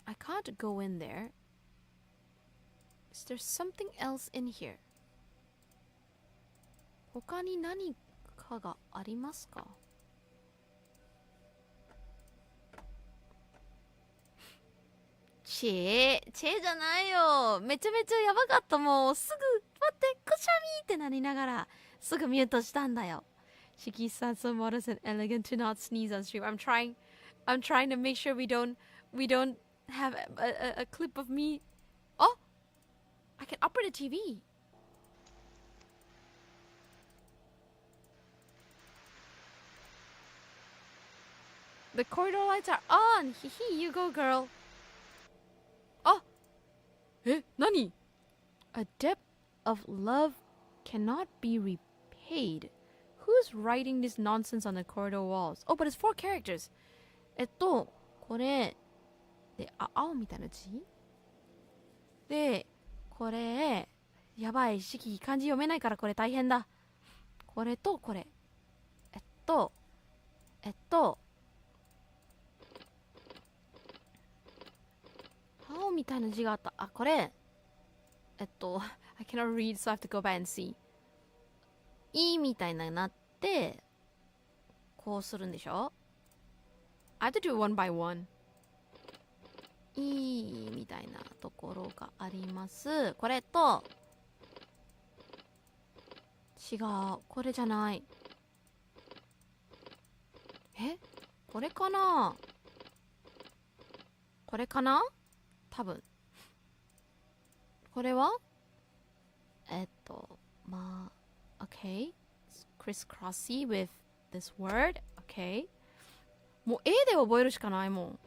I can't go in there. Is there something else in here? 他に何かがありますかチェじゃないよめちゃめちゃやばかったもうすぐ待ってくしゃみってなりながらすぐミュートしたんだよ Shiki sounds so modest and elegant to not sneeze on stream I'm trying to make sure we don't have a clip of me Oh I can operate the TV The corridor lights are on. Hee you go, girl. Oh, nani? A debt of love cannot be repaid. Who's writing this nonsense on the corridor walls? Oh, but it's 4 characters. ここれで、青みたいな字で、これやばい、式漢字読めないからこれ大変だ。これとこれ、青みたいな字があった。あ、これI cannot read, so I have to go back and see. いみたいななって、こうするんでしょ？ I have to do it one by one. いみたいなところがあります。これと、違う。これじゃない。これかな？これかな？多分。これはokay. Crisscrossy with this word. Okay. もう A で覚えるしかないもん。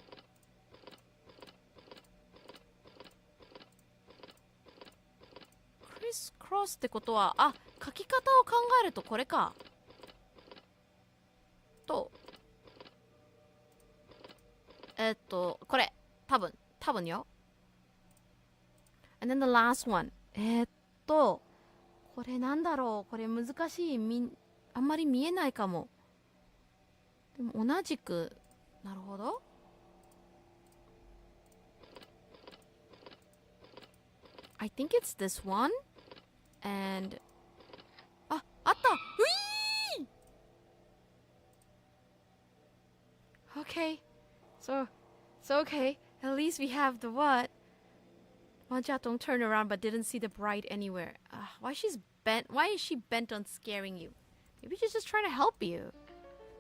Crisscross ってことは、書き方を考えるとこれか。と、これ。多分よ。And then the last one. これなんだろう。これ難しい。あんまり見えないかも。でも同じく、なるほど。I think it's this one. And あったういー Okay. So okay. At least we have the what? Manjatong turned around but didn't see the bride anywhere. Why is she bent on scaring you? Maybe she's just trying to help you.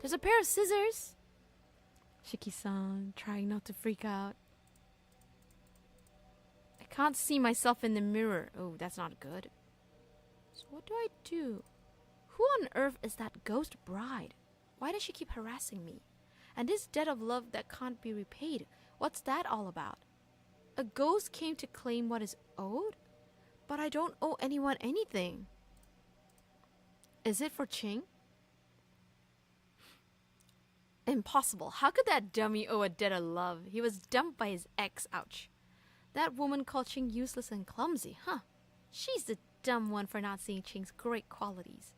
There's a pair of scissors. Shiki-san, trying not to freak out. I can't see myself in the mirror. Oh, that's not good. So what do I do? Who on earth is that ghost bride? Why does she keep harassing me? And this debt of love that can't be repaid, what's that all about? A ghost came to claim what is owed? But I don't owe anyone anything. Is it for Ching? Impossible. How could that dummy owe a debt of love? He was dumped by his ex. Ouch. That woman called Ching useless and clumsy, huh? She's the dumb one for not seeing Ching's great qualities.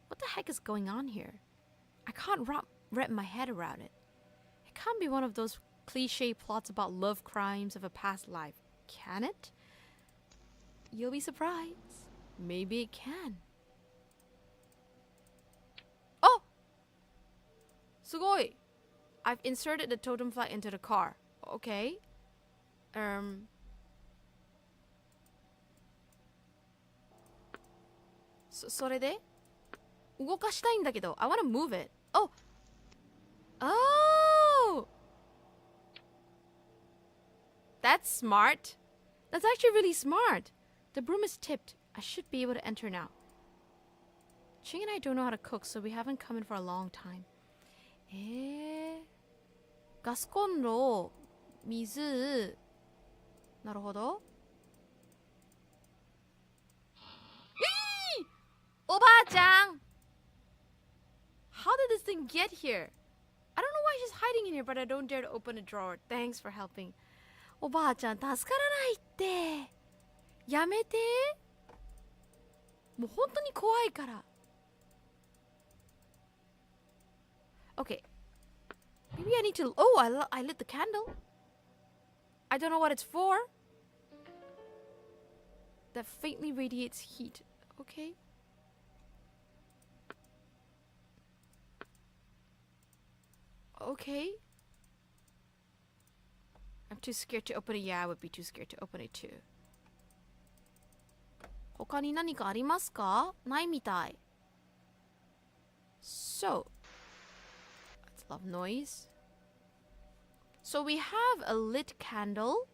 What the heck is going on here? I can't wrap my head around it. It can't be one of those cliche plots about love crimes of a past life, can it? You'll be surprised. Maybe it can. Oh! Sugoi! I've inserted the totem flag into the car. Okay. それで動かしたいんだけど I want to move it. Oh! That's smart. That's actually really smart. The broom is tipped. I should be able to enter now. Ching and I don't know how to cook, so we haven't come in for a long time. ガスコンロ、水。なるほど。おばあちゃん How did this thing get here? I don't know why she's hiding in here, but I don't dare to open a drawer. Thanks for helping. おばあちゃん助からないってやめてもう本当に怖いから Okay. Maybe I need to... Oh, I lit the candle. I don't know what it's for. That faintly radiates heat. Okay. Okay. I'm too scared to open it. Yeah, I would be too scared to open it too. 他に何かありますか？ないみたい。So, let's love noise. So we have a lit candle.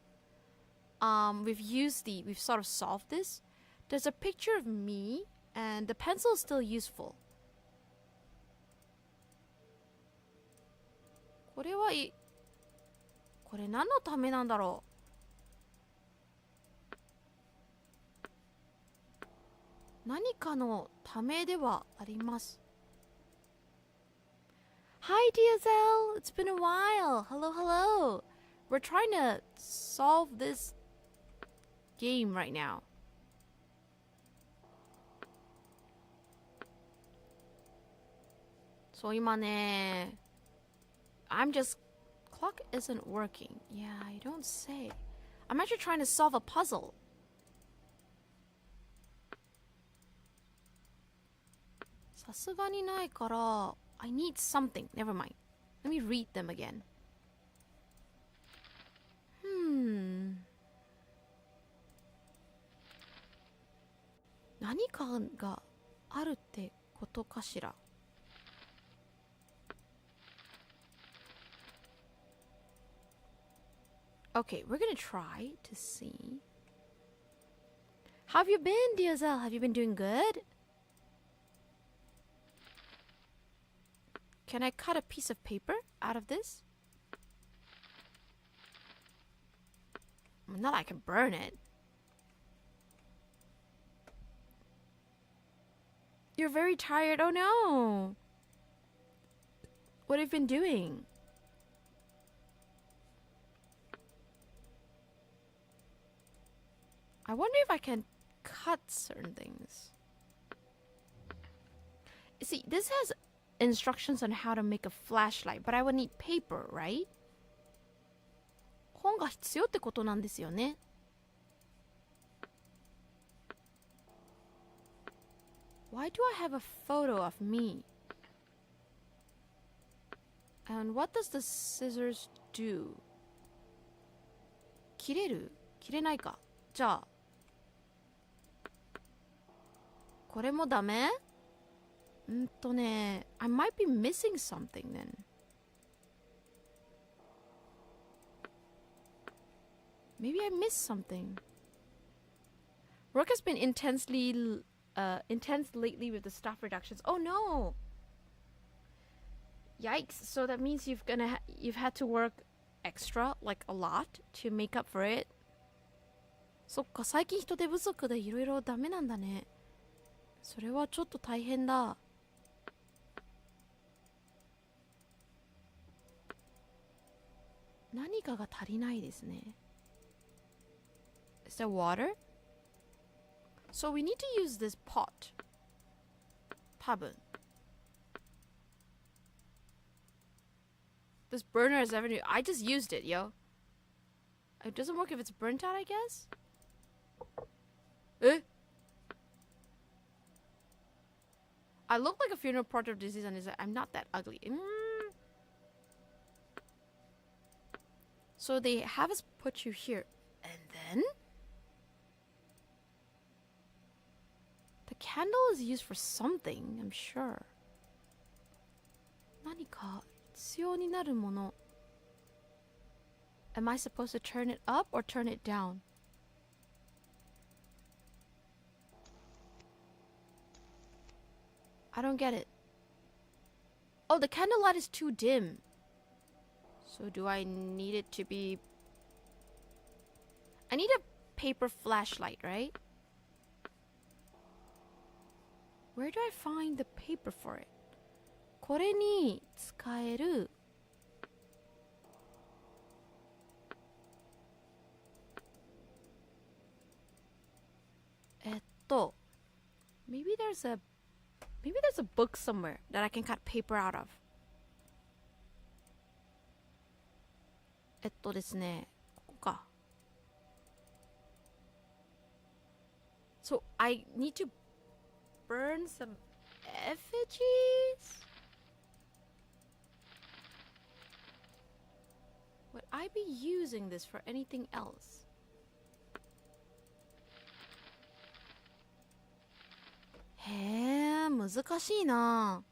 We've sort of solved this. There's a picture of me, and the pencil is still useful. これこれ何のためなんだろう何かのためではあります。Hi, DSL. It's been a while. Hello, hello. We're trying to solve this game right now. So, 今ね, I'm just... Clock isn't working. Yeah, I don't say. I'm actually trying to solve a puzzle. Sasugani nai kara, I need something. Never mind. Let me read them again. 何かがあるってことかしら。Okay, we're gonna try to see. How have you been, DSL? Have you been doing good? Can I cut a piece of paper out of this? Not that I can burn it. You're very tired. Oh no. What have you been doing? I wonder if I can cut certain things. See, this has instructions on how to make a flashlight, but I would need paper, right? 本が必要ってことなんですよね。Why do I have a photo of me? And what does the scissors do? 切れる？切れないか。じゃあこれもダメ？I might be missing something then. Maybe I missed something. Work has been intense lately with the staff reductions. Oh no! Yikes! So that means you've had to work extra, like a lot, to make up for it. そっか、最近人手不足でいろいろダメなんだね。それはちょっと大変だ。何かが足りないですね。Is there water? So we need to use this pot. 多分。This burner is ever new. I just used it, yo. It doesn't work if it's burnt out, I guess? Eh? I look like a funeral portrait of disease and I'm not that ugly. So they have us put you here. And then? The candle is used for something, I'm sure. 何か必要になるもの. Am I supposed to turn it up or turn it down? I don't get it. Oh, the candlelight is too dim. So do I need it to be... I need a paper flashlight, right? Where do I find the paper for it? これに使える maybe there's a book somewhere that I can cut paper out of. ですね、ここか。So I need to burn some effigies? Would I be using this for anything else? He, 難しいな。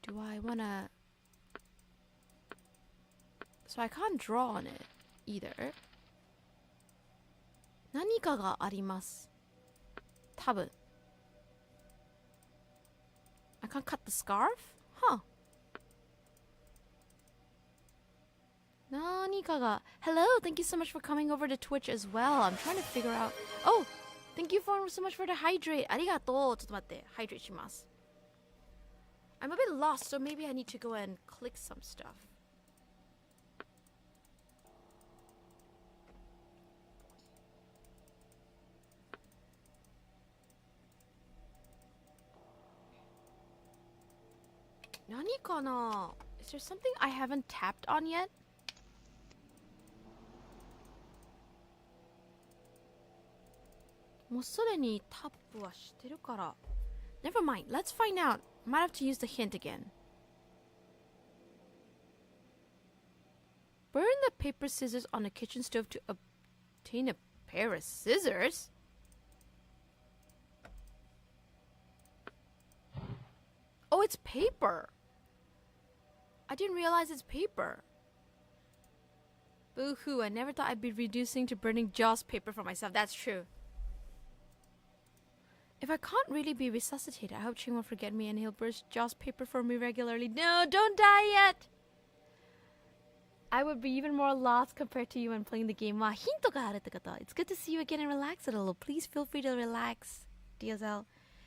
Do I wanna... So I can't draw on it either. 何かがあります。多分。I can't cut the scarf? Huh. 何かが... Hello, thank you so much for coming over to Twitch as well. I'm trying to figure out... Oh, Thank you so much for the hydrate. ありがとう。ちょっと待って。hydrate します。I'm a bit lost, so maybe I need to go and click some stuff. Nani kana? Is there something I haven't tapped on yet? Never mind, let's find out. Might have to use the hint again. Burn the paper scissors on the kitchen stove to obtain a pair of scissors? Oh, it's paper. I didn't realize it's paper. Boo-hoo, I never thought I'd be reducing to burning Jaws paper for myself. That's true. If I can't really be resuscitated, I hope Ching won't forget me and he'll burst Jaws paper for me regularly. No, don't die yet! I would be even more lost compared to you when playing the game. Wow, hinto ga aruってこと. It's good to see you again and relax a little. Please feel free to relax, DSL.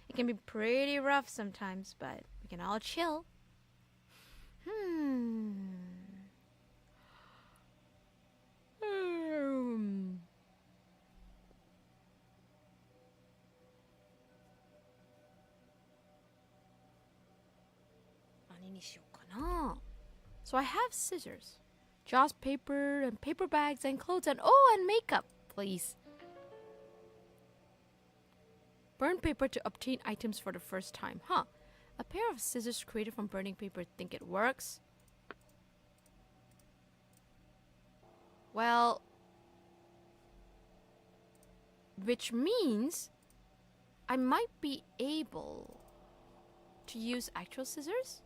It can be pretty rough sometimes, but we can all chill. So I have scissors, Jaws paper, and paper bags, and clothes, and and makeup, please. Burn paper to obtain items for the first time. Huh. A pair of scissors created from burning paper. Think it works? Well, which means I might be able to use actual scissors?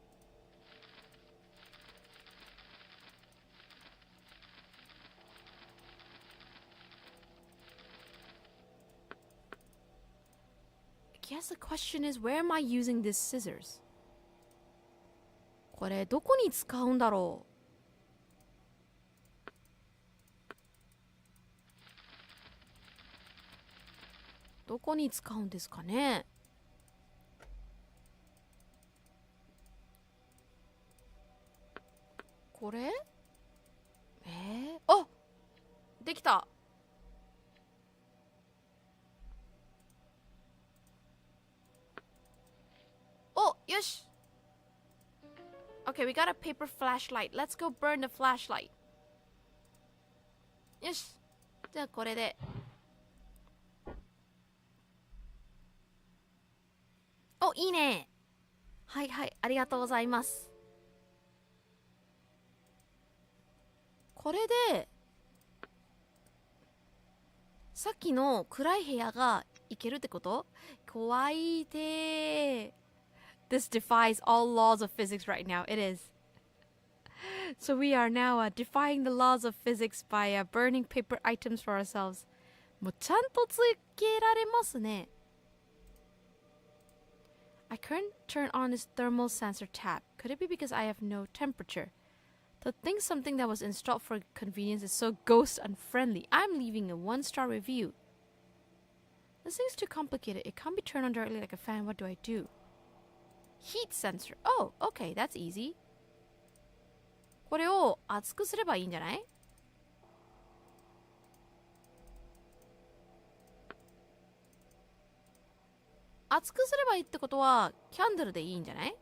I guess the question is, where am I using these scissors? これどこに使うんだろう? どこに使うんですかね? これ? あ、できた. Oh, yosh. Okay, we got a paper flashlight. Let's go burn the flashlight. Yosh. じゃあこれで. Oh, いいね. はいはい、ありがとうございます. これでさっきの暗い部屋が行けるってこと？怖いて。This defies all laws of physics right now. It is. So we are now defying the laws of physics by burning paper items for ourselves. もうちゃんとつけられますね. I couldn't turn on this thermal sensor tab. Could it be because I have no temperature? To think something that was installed for convenience is so ghost unfriendly. I'm leaving a 1-star review. This thing's too complicated. It can't be turned on directly like a fan. What do I do? Heat sensor. Oh, okay, that's easy. これを熱くすればいいんじゃない？熱くすればいいってことはキャンドルでいいんじゃない？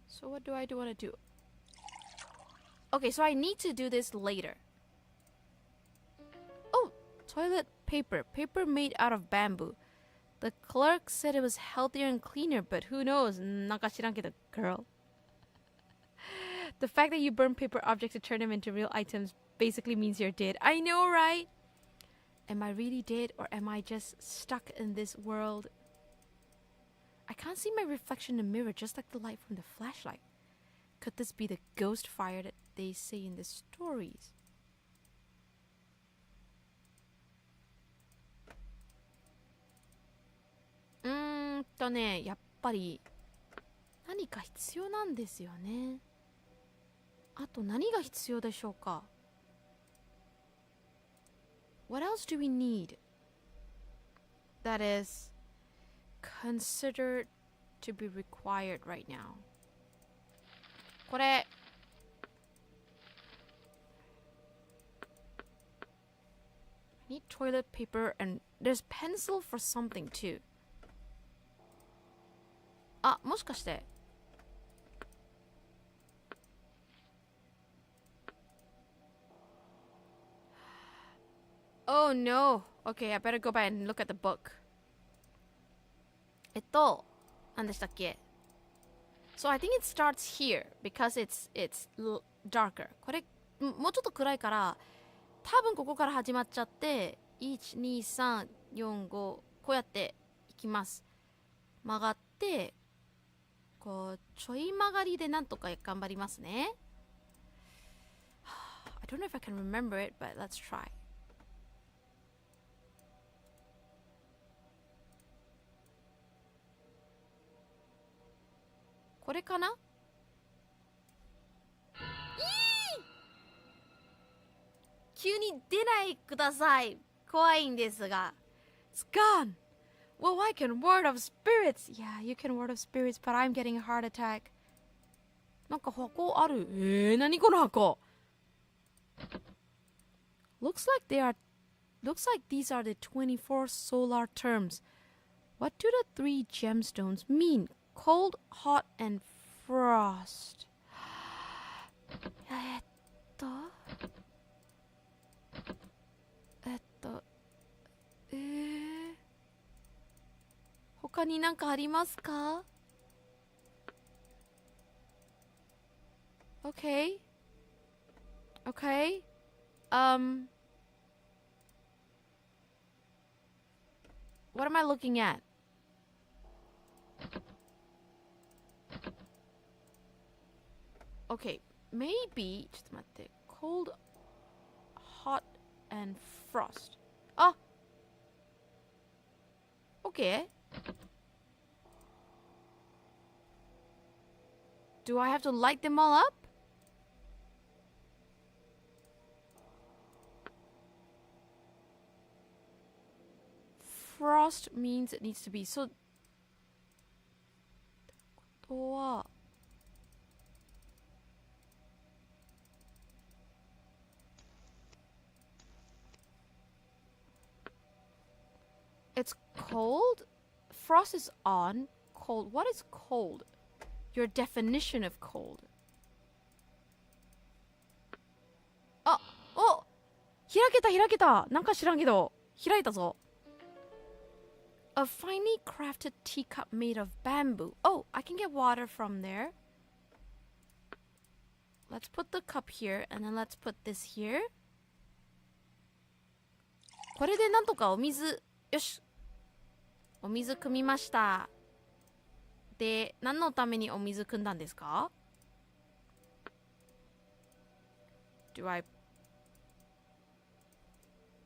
So what do I want to do? Okay, so I need to do this later. Oh, toilet paper. Paper made out of bamboo. The clerk said it was healthier and cleaner, but who knows? なんか知らんけど, girl. The fact that you burn paper objects to turn them into real items basically means you're dead. I know, right? Am I really dead, or am I just stuck in this world? I can't see my reflection in the mirror, just like the light from the flashlight. Could this be the ghost fire that they say in the stories? やっぱり何か必要なんですよね.あと何が必要でしょうか？ What else do we need that is considered to be required right now? これI need toilet paper and there's pencil for something too. あ、もしかして。Oh no. Okay, I better go back and look at the book. 何でしたっけ？ So I think it starts here because it's darker. これもうちょっと暗いから多分ここから始まっちゃって1、2、3、4、5こうやっていきます。曲がってこうちょい曲がりでなんとか頑張りますね。I don't know if I can remember it, but let's try. これかな？急に出ないください。怖いんですが。It's gone. Well, I can ward of spirits. Yeah, you can ward of spirits, but I'm getting a heart attack. なんか箱ある。何この箱？ Looks like these are the 24 solar terms. What do the 3 gemstones mean? Cold, hot, and frost. 他に何かありますか？ Okay. Okay. What am I looking at? Okay, maybe ちょっと待って。Cold, hot, and frost. Ah! Okay. Do I have to light them all up? Frost means it needs to be so. ことはIt's cold. Frost is on. Cold. What is cold? Your definition of cold. あ、お、開けた。なんか知らんけど、開いたぞ。A finely crafted teacup made of bamboo. Oh, I can get water from there. Let's put the cup here, and then let's put this here. これでなんとかお水、よし。お水汲みました。で、何のためにお水汲んだんですか？ Do I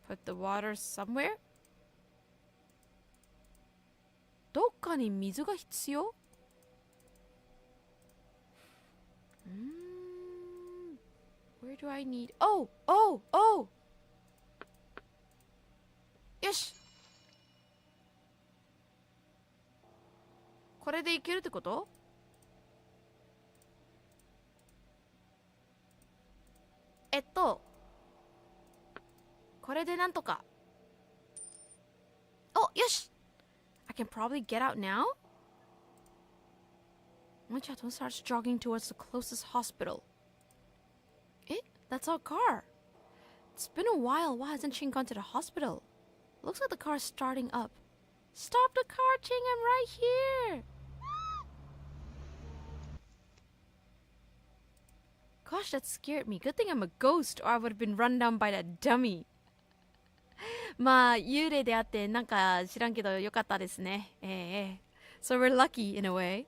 put the water somewhere? どっかに水が必要？Where do I need? Oh! よし！これでいけるってこと？これでなんとか。お、よし！ I can probably get out now? Machato starts jogging towards the closest hospital. That's our car. It's been a while. Why hasn't Ching gone to the hospital? Looks like the car is starting up. Stop the car, Ching. I'm right here. Gosh, that scared me. Good thing I'm a ghost or I would have been run down by that dummy. まあ、幽霊であって、なんか知らんけどよかったですね。So we're lucky in a way.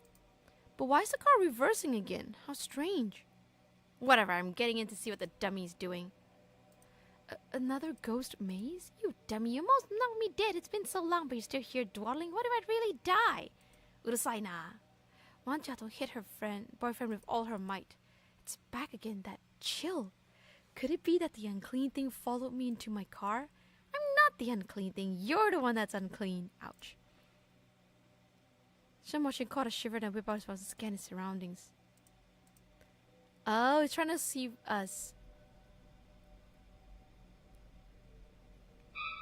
But why is the car reversing again? How strange. Whatever, I'm getting in to see what the dummy's doing. Another ghost maze? You dummy, you almost knocked me dead. It's been so long, but you're still here dawdling. What if I really die? Urusai na. Wanchato hit her boyfriend with all her might. It's back again, that chill. Could it be that the unclean thing followed me into my car? I'm not the unclean thing. You're the one that's unclean. Ouch. Shenmochen caught a shiver and whipped out his mouth to scan his surroundings. Oh, he's trying to see us.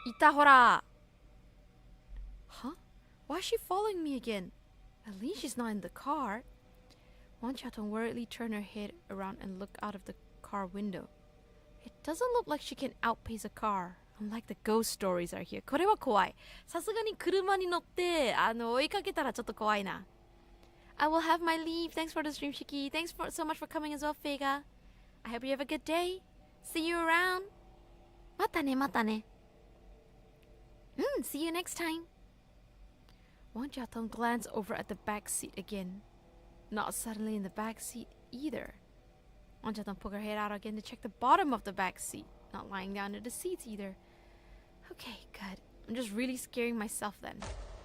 Ita hora! Huh? Why is she following me again? At least she's not in the car. Wan Xiaotong worriedly turned her head around and looked out of the car window. It doesn't look like she can outpace a car. Unlike the ghost stories are here. これは怖い。さすがに車に乗って追いかけたらちょっと怖いな。I will have my leave. Thanks for the stream, Shyky. Thanks so much for coming as well, Fega. I hope you have a good day. See you around. またね、またね。See you next time. Wan Jiatong glanced over at the back seat again. Not suddenly in the back seat either. Wan Jiatong poked her head out again to check the bottom of the back seat. Not lying down in the seats either. Okay, good. I'm just really scaring myself then.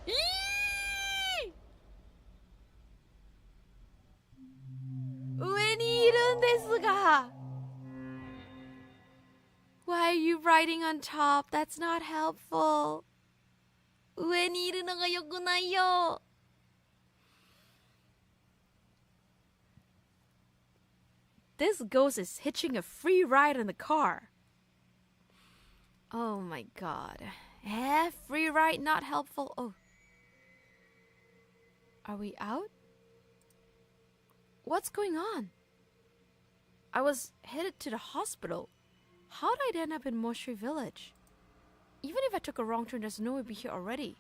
Eee! 上にいるんですが。Why are you riding on top? That's not helpful. 上にいるのが良くないよ。This ghost is hitching a free ride in the car. Oh my god. Free ride not helpful. Oh. Are we out? What's going on? I was headed to the hospital. How did I end up in Moshi Village? Even if I took a wrong turn, there's no way to be here already.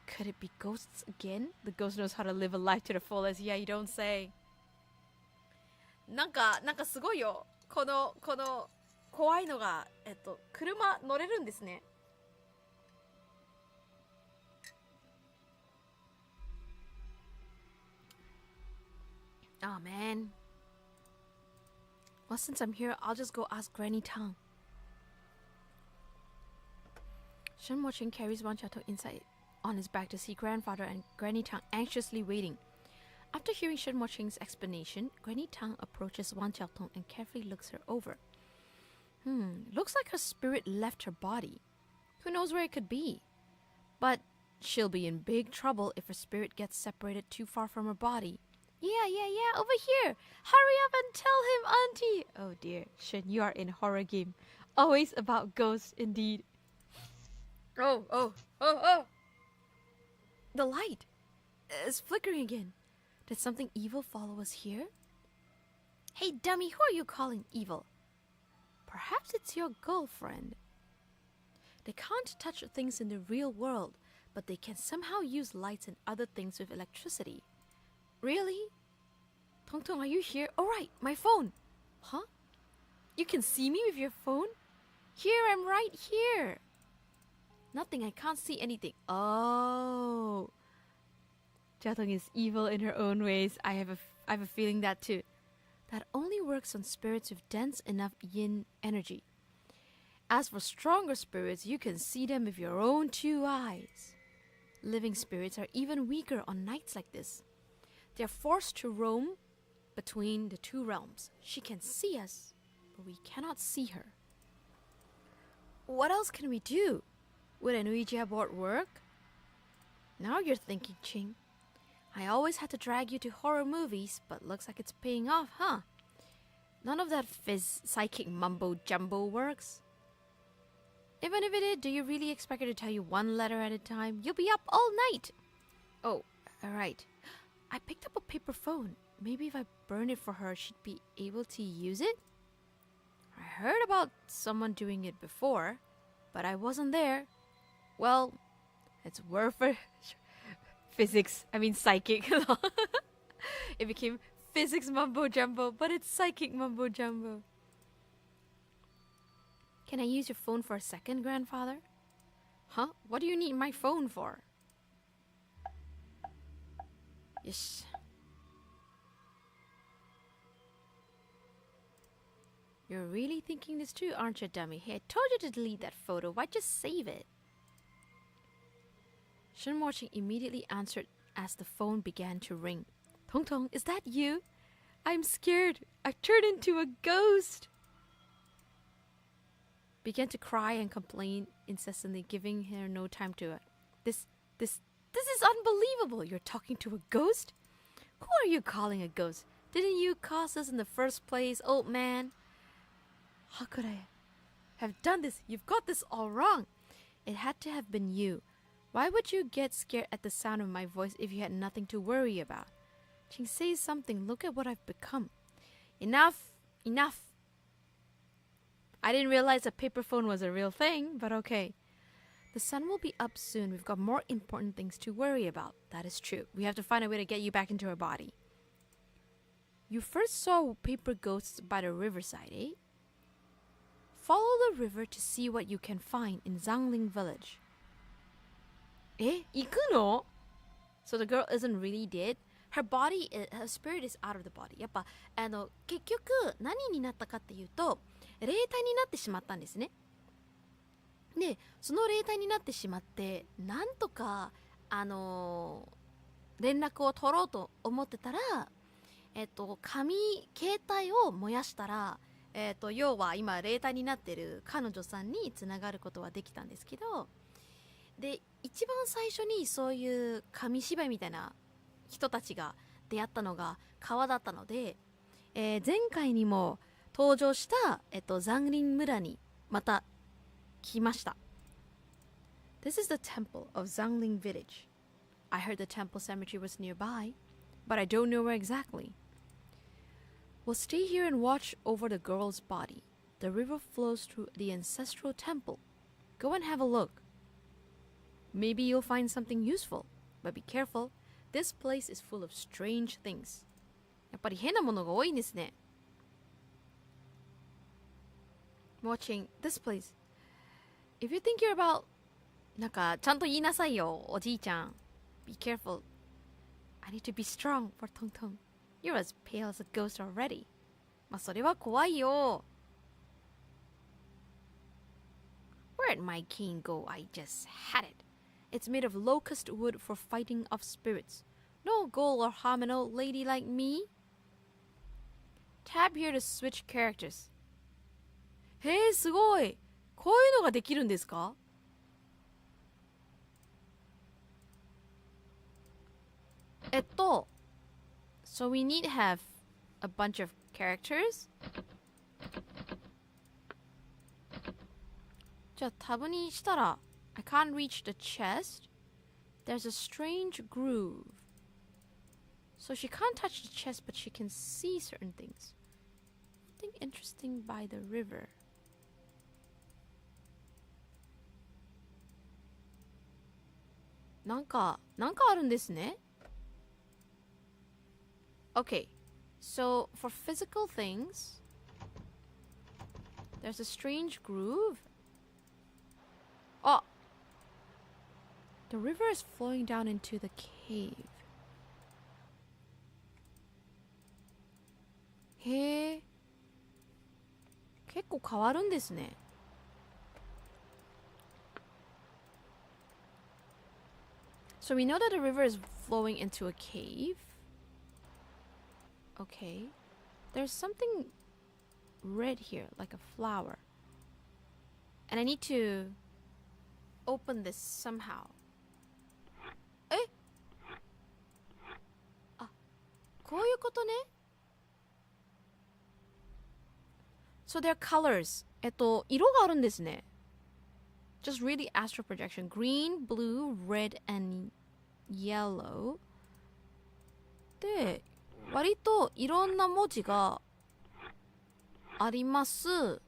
Could it be ghosts again? The ghost knows how to live a life to the fullest. Yeah, you don't say. なんかすごいよ。この怖いのが車乗れるんですね。Oh man. Well, since I'm here, I'll just go ask Granny Tang. Shen Mochen carries Wan Xiaotong inside on his back to see grandfather and Granny Tang anxiously waiting. After hearing Shen Mocheng's explanation, Granny Tang approaches Wan Xiaotong and carefully looks her over. Looks like her spirit left her body. Who knows where it could be? But she'll be in big trouble if her spirit gets separated too far from her body. Yeah, over here. Hurry up and tell him, Auntie. Oh dear, Shen, you are in horror game. Always about ghosts, indeed. Oh. The light is flickering again. Did something evil follow us here? Hey, dummy, who are you calling evil? Perhaps it's your girlfriend. They can't touch things in the real world, but they can somehow use lights and other things with electricity. Really? Tongtong, are you here? Oh, right, my phone. Huh? You can see me with your phone? Here, I'm right here. Nothing, I can't see anything. Oh. Jiatong is evil in her own ways. I have a feeling that too. That only works on spirits with dense enough yin energy. As for stronger spirits, you can see them with your own two eyes. Living spirits are even weaker on nights like this. They are forced to roam between the two realms. She can see us, but we cannot see her. What else can we do? Would an Ouija board work? Now you're thinking, Ching. I always had to drag you to horror movies, but looks like it's paying off, huh? None of that psychic mumbo-jumbo works. Even if it did, do you really expect her to tell you one letter at a time? You'll be up all night. Oh, alright. I picked up a paper phone. Maybe if I burn it for her, she'd be able to use it? I heard about someone doing it before, but I wasn't there. Well, it's worth it. Psychic. It became physics mumbo-jumbo, but it's psychic mumbo-jumbo. Can I use your phone for a second, grandfather? Huh? What do you need my phone for? Yes. You're really thinking this too, aren't you, dummy? Hey, I told you to delete that photo. Why just save it? Shen Mocheng immediately answered as the phone began to ring. Tong Tong, is that you? I'm scared. I've turned into a ghost. Began to cry and complain incessantly, giving her no time to This is unbelievable. You're talking to a ghost? Who are you calling a ghost? Didn't you cause this in the first place, old man? How could I have done this? You've got this all wrong. It had to have been you. Why would you get scared at the sound of my voice if you had nothing to worry about? Ching, say something. Look at what I've become. Enough. I didn't realize a paper phone was a real thing, but okay. The sun will be up soon. We've got more important things to worry about. That is true. We have to find a way to get you back into our body. You first saw paper ghosts by the riverside, eh? Follow the river to see what you can find in Zangling village. Eh? Ikuno? So the girl isn't really dead? Her body, her spirit is out of the body. やっぱ、結局、何になったかっていうと、霊体になってしまったんですね。で、その霊体になってしまって、なんとか、連絡を取ろうと思ってたら、携帯を燃やしたら、要は今霊体になってる彼女さんにつながることはできたんですけど、で、一番最初にそういう紙芝居みたいな人たちが出会ったのが川だったので、前回にも登場した、ザンリン村にまた来ました。This is the temple of Zangling village. I heard the temple cemetery was nearby, but I don't know where exactly. We'll stay here and watch over the girl's body. The river flows through the ancestral temple. Go and have a look. Maybe you'll find something useful, but be careful. This place is full of strange things. やっぱり変なものが多いんですね。Watching this place. If you think you're about なんかちゃんと言いなさいよ、おじいちゃん。Be careful. I need to be strong for Tong Tong. You're as pale as a ghost already. まあそれは怖いよ。Where'd my cane go? I just had it. It's made of locust wood for fighting off spirits. No ghoul or homino lady like me. Tab here to switch characters. へえ、すごい。こういうのができるんですかSo we need to have a bunch of characters. じゃあタブにしたら I can't reach the chest. There's a strange groove. So she can't touch the chest, but she can see certain things. Something interesting by the river. なんかあるんですね。Okay, so for physical things, there's a strange groove. Oh! The river is flowing down into the cave. へえ。結構変わるんですね。So we know that the river is flowing into a cave. Okay. There's something red here, like a flower. And I need to open this somehow. Eh? あ、こういうことね。So there are colors. 色があるんですね。Just really astral projection. Green, blue, red, and yellow. で、割といろんな文字があります。Okay,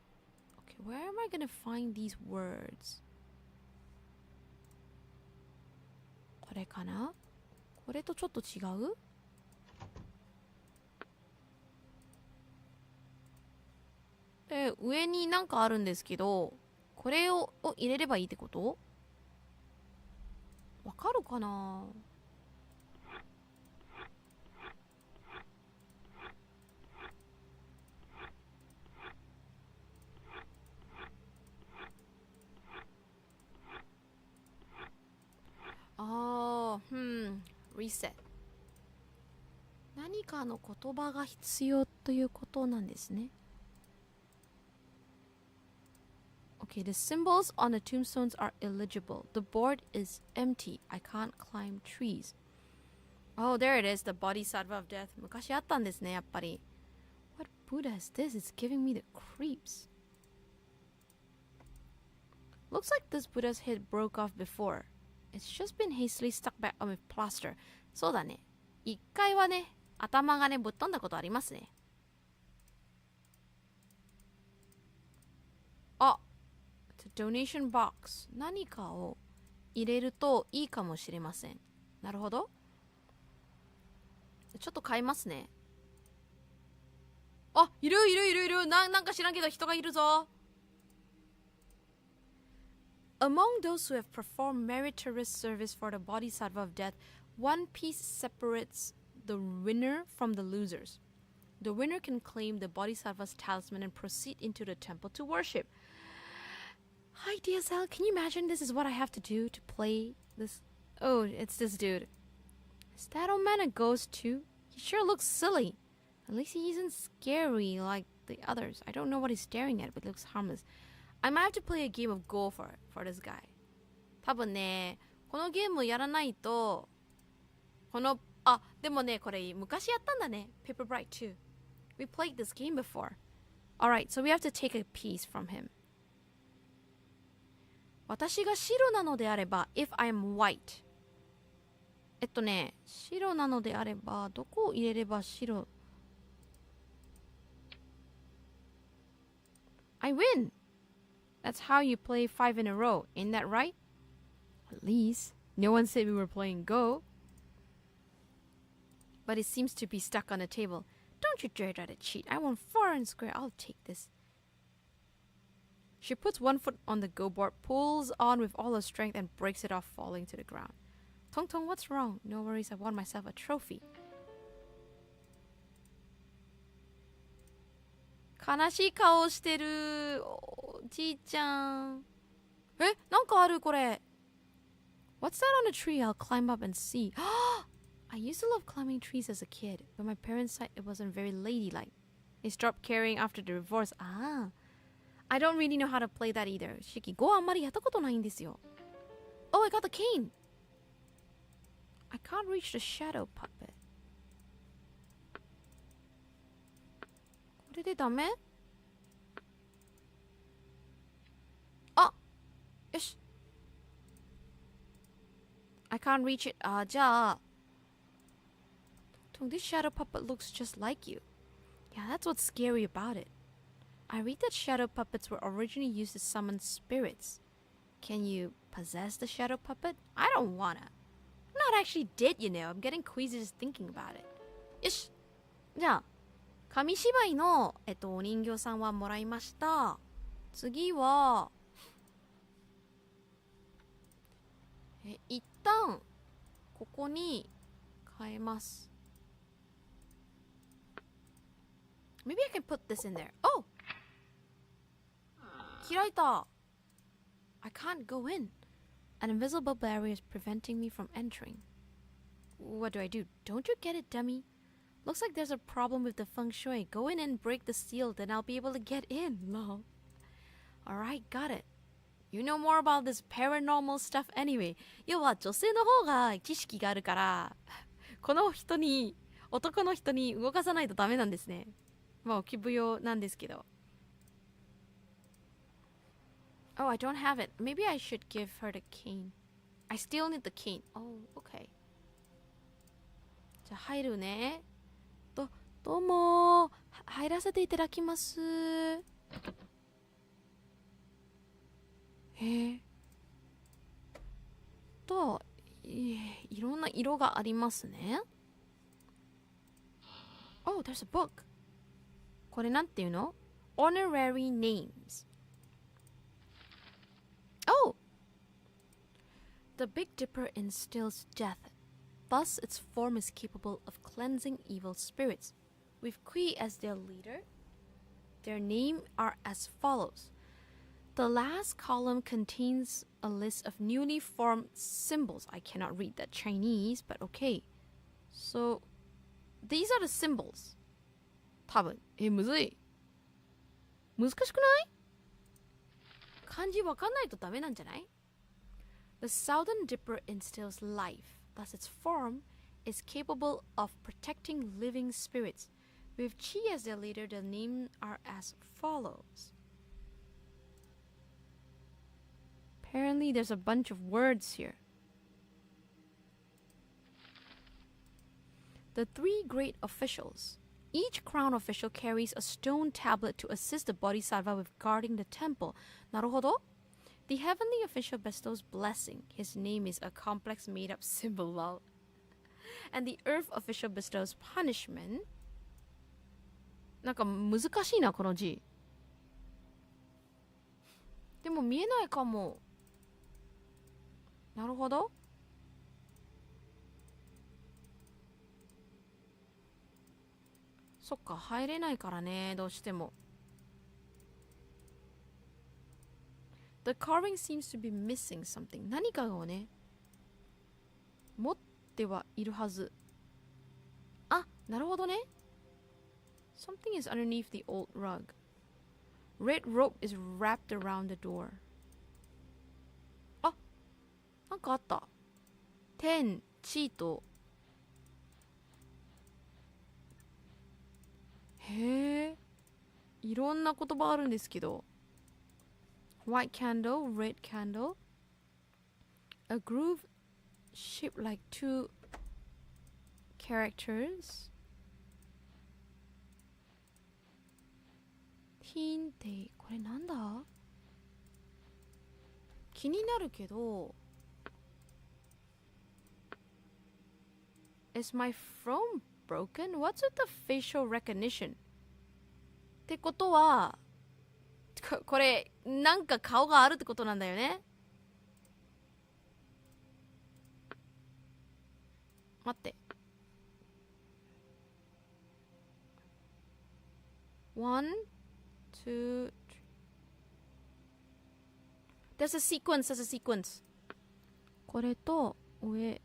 where am I gonna find these words? これかな？これとちょっと違う？で、上になんかあるんですけど、これを入れればいいってこと？わかるかな？reset. 何かの言葉が必要ということなんですね。Okay, the symbols on the tombstones are illegible. The board is empty. I can't climb trees. Oh, there it is, the bodhisattva of death. 昔あったんですね、やっぱり。What Buddha is this? It's giving me the creeps. Looks like this Buddha's head broke off before. It's just been hastily stuck back on with plaster. そうだね。一回はね、頭がね、ぶっ飛んだことありますね。あ、the donation box。何かを入れるといいかもしれません。なるほど。ちょっと変えますね。あ、いる。なんか知らんけど人がいるぞ。Among those who have performed meritorious service for the Bodhisattva of Death, one piece separates the winner from the losers. The winner can claim the Bodhisattva's talisman and proceed into the temple to worship. Hi, DSL. Can you imagine this is what I have to do to play this? Oh, it's this dude. Is that old man a ghost too? He sure looks silly. At least he isn't scary like the others. I don't know what he's staring at, but it looks harmless. I might have to play a game of Go for this guy. 多分ね、このゲームやらないと、でもね、これ昔やったんだね。Paper Bright 2. We played this game before. Alright, so we have to take a piece from him. 私が白なのであれば、if I'm white. 白なのであれば、どこを入れれば白？ I win! That's how you play 5 in a row, ain't that right? At least, no one said we were playing Go. But it seems to be stuck on the table. Don't you dare try to cheat. I want fair and square. I'll take this. She puts one foot on the Go board, pulls on with all her strength, and breaks it off, falling to the ground. Tong Tong, what's wrong? No worries, I won myself a trophy. 悲しい顔してるおじいちゃん。なんかあるこれ。What's that on a tree? I'll climb up and see. I used to love climbing trees as a kid, but my parents said it wasn't very ladylike. They stopped caring after the divorce. I don't really know how to play that either. Shyky, Go あんまりやったことないんですよ。Oh, I got the cane. I can't reach the shadow puppet. これでダメ？あ、よし。I can't reach it. じゃあ。This shadow puppet looks just like you. Yeah, that's what's scary about it. I read that shadow puppets were originally used to summon spirits. Can you possess the shadow puppet? I don't wanna. I'm not actually dead, you know. I'm getting queasy just thinking about it. よし。じゃあ、紙芝居の、お人形さんはもらいました。次は、一旦、ここに変えます。Maybe I can put this in there. Oh! 開いた。I can't go in. An invisible barrier is preventing me from entering. What do I do? Don't you get it, dummy? Looks like there's a problem with the feng shui. Go in and break the seal, then I'll be able to get in. No. Alright, got it. You know more about this paranormal stuff anyway. 要は女性の方が知識があるから、この人に、男の人に動かさないとダメなんですね。まあ、気舞踊なんですけど。Oh, I don't have it. Maybe I should give her the cane. I still need the cane. Oh, okay. じゃあ入るね。どうも入らせていただきます。いろんな色がありますね。Oh, there's a book. これなんていうの？ Honorary names. Oh! The Big Dipper instills death. Thus, its form is capable of cleansing evil spirits. With Kui as their leader, their names are as follows. The last column contains a list of newly formed symbols. I cannot read that Chinese, but okay. So, these are the symbols. 多分。むずい。難しくない？漢字わかんないとダメなんじゃない？ The Southern Dipper instills life. Thus its form is capable of protecting living spirits. With Chi as their leader, the names are as follows. Apparently there's a bunch of words here. The three great officials. Each crown official carries a stone tablet to assist the bodhisattva with guarding the temple. なるほど。The heavenly official bestows blessing. His name is a complex made-up symbol, lol. And the earth official bestows punishment. なんか難しいな、この字。でも見えないかも。なるほど。そっか、入れないからね、どうしても。The carving seems to be missing something. 何かをね、持ってはいるはず。あ、なるほどね。Something is underneath the old rug. Red rope is wrapped around the door. あ、なんかあった。天、地と。へえ。いろんな言葉あるんですけど。White candle, red candle. A groove shaped like two characters. ヒンってこれなんだ？気になるけど。Is my phone broken? What's with the facial recognition? ってことはこれなんか顔があるってことなんだよね。待って。One, two, three. There's a sequence, there's a sequence. これと上、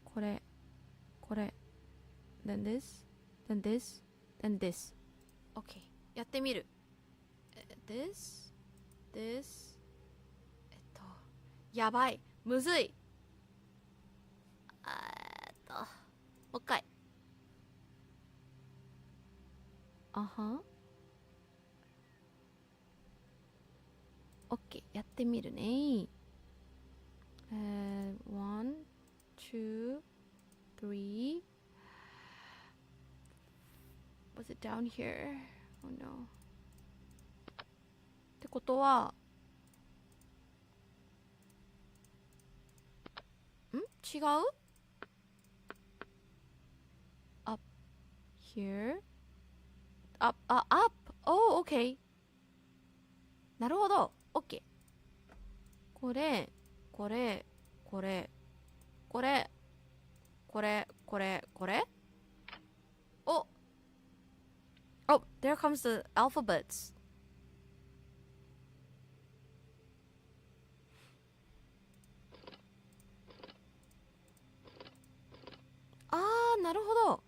これ、これ。Then this, then this, then this. Okay. やってみる。This, this. やばい。むずい。もう一回。あは。OK。やってみるね。One, two, three. Was it down here? Oh no. ってことは、違う？ Up here. Up, up. Oh, okay. なるほど。OK。これ、これ、これ、これ、これ、これ、これ。お！ Oh, there comes the alphabets. なるほど。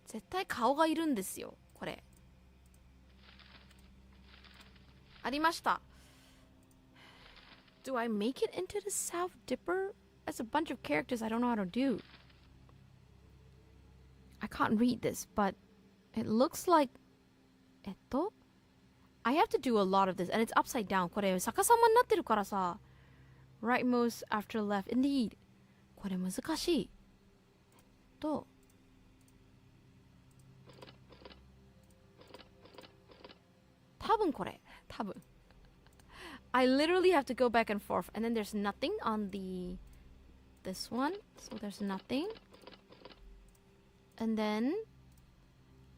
絶対顔がいるんですよ、これ。ありました。Do I make it into the South Dipper? That's a bunch of characters I don't know how to do. I can't read this, but it looks like... I have to do a lot of this, and it's upside down. これ逆さまになってるからさ。Rightmost after left. Indeed. これ難しい。多分これ。多分。I literally have to go back and forth, and then there's nothing on this one, so there's nothing. And then,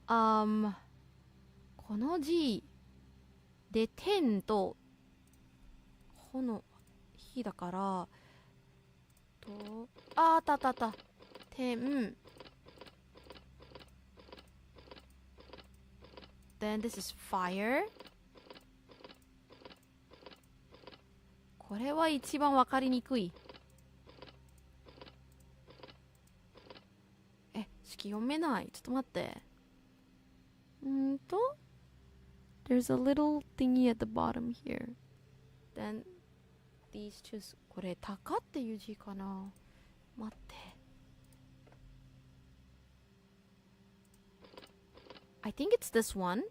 この字で天とほの火だからあったあったあった。天。Then this is fire. これは一番わかりにくい。式読めない。ちょっと待って。There's a little thingy at the bottom here. Then these two. これ、鷹っていう字かな。待って。I think it's this one.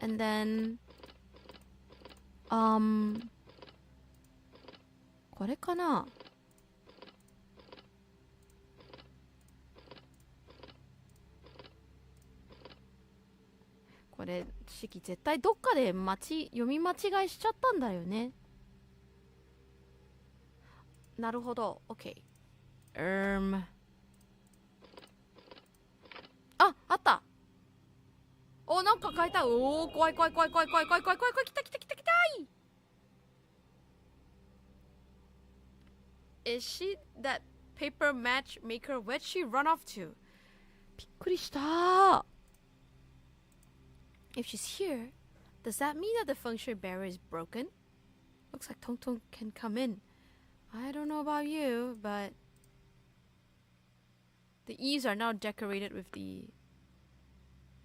And then, これかな。これ、式絶対どっかで読み間違いしちゃったんだよね。なるほど。OK。あったお、なんか変えた。おー、怖い。来たい。Is she that paper matchmaker? Where'd she run off to? びっくりした。If she's here, does that mean that the functional barrier is broken? Looks like Tong Tong can come in. I don't know about you, but the eaves are now decorated with the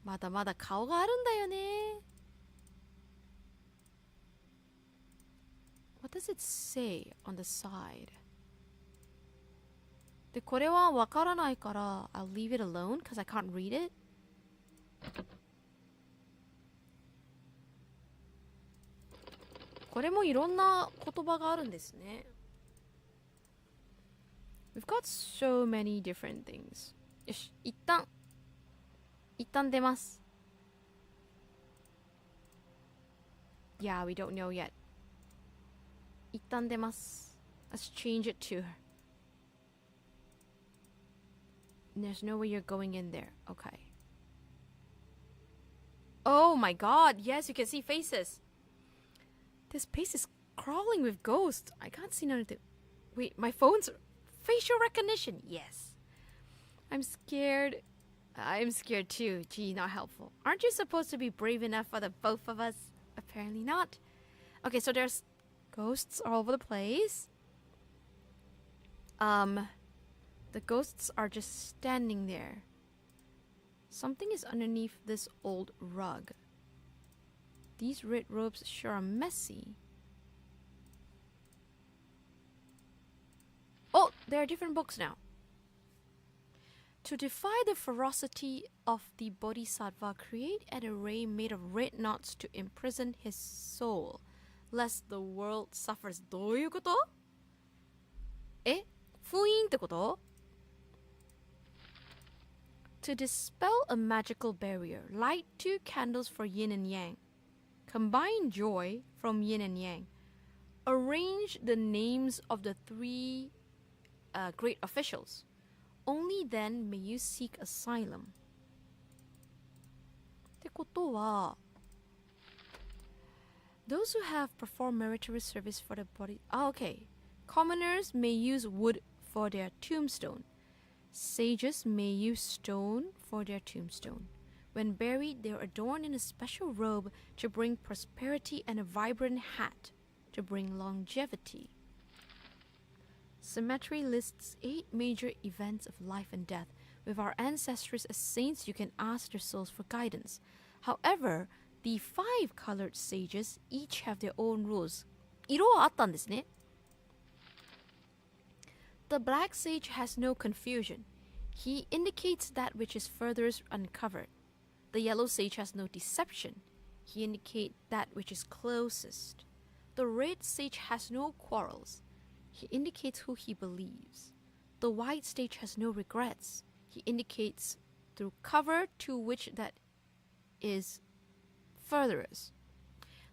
まだまだ顔があるんだよね。What does it say on the side? で、これはわからないから I'll leave it alone because I can't read it. これもいろんな言葉があるんですね。We've got so many different things. よし、一旦出ます。Yeah, we don't know yet. 一旦出ます。Let's change it to her. There's no way you're going in there. Okay. Oh my god, yes, you can see faces. This place is crawling with ghosts. I can't see none of the... Wait, my phone's facial recognition. Yes. I'm scared. I'm scared too. Gee, not helpful. Aren't you supposed to be brave enough for the both of us? Apparently not. Okay, so there's ghosts all over the place. The ghosts are just standing there. Something is underneath this old rug. These red robes sure are messy. Oh, there are different books now. To defy the ferocity of the Bodhisattva, create an array made of red knots to imprison his soul, lest the world suffers. どういうこと？え？封印ってこと？ To dispel a magical barrier, light 2 candles for yin and yang. Combine joy from yin and yang. Arrange the names of the 3 great officials. Only then may you seek asylum. ってことは Those who have performed meritorious service for the body... okay. Commoners may use wood for their tombstone. Sages may use stone for their tombstone. When buried, they are adorned in a special robe to bring prosperity and a vibrant hat to bring longevity. Cemetery lists 8 major events of life and death. With our ancestors as saints, you can ask their souls for guidance. However, the 5 colored sages each have their own rules. 色はあったんですね。The black sage has no confusion. He indicates that which is furthest uncovered. The yellow sage has no deception. He indicates that which is closest. The red sage has no quarrels. He indicates who he believes. The white sage has no regrets. He indicates through cover to which that is furthest.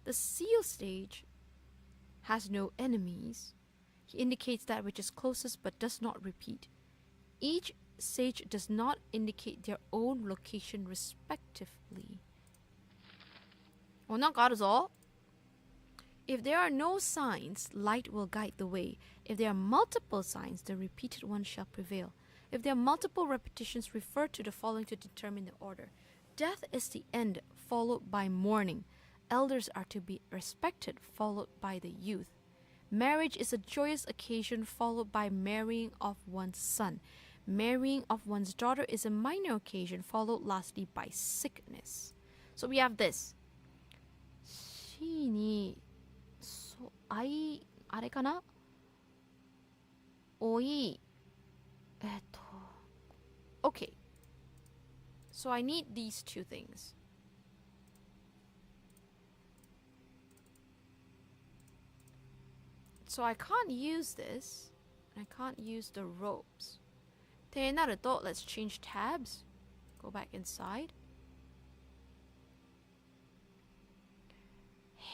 The seal sage has no enemies. He indicates that which is closest but does not repeat. Each sage does not indicate their own location respectively. お、なんかあるぞ。If there are no signs, light will guide the way. If there are multiple signs, the repeated one shall prevail. If there are multiple repetitions, refer to the following to determine the order. Death is the end, followed by mourning. Elders are to be respected, followed by the youth. Marriage is a joyous occasion, followed by marrying of one's son. Marrying of one's daughter is a minor occasion, followed lastly by sickness. So we have this. C に、あれかなおい、Okay. So I need these two things. So I can't use this. I can't use the ropes. ってなると、let's change tabs. Go back inside.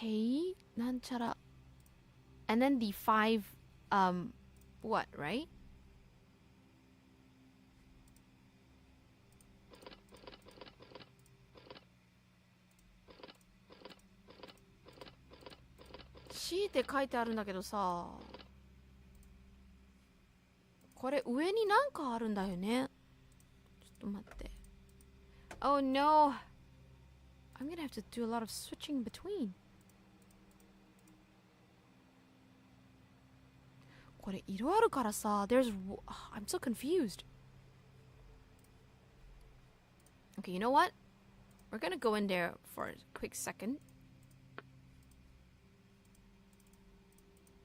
Hey, なんちゃら. And then the 5, what, right? C って書いてあるんだけどさ、これ上になんかあるんだよね。ちょっと待って。Oh no! I'm gonna have to do a lot of switching between. これ色あるからさ、I'm so confused. Okay, you know what? We're gonna go in there for a quick second.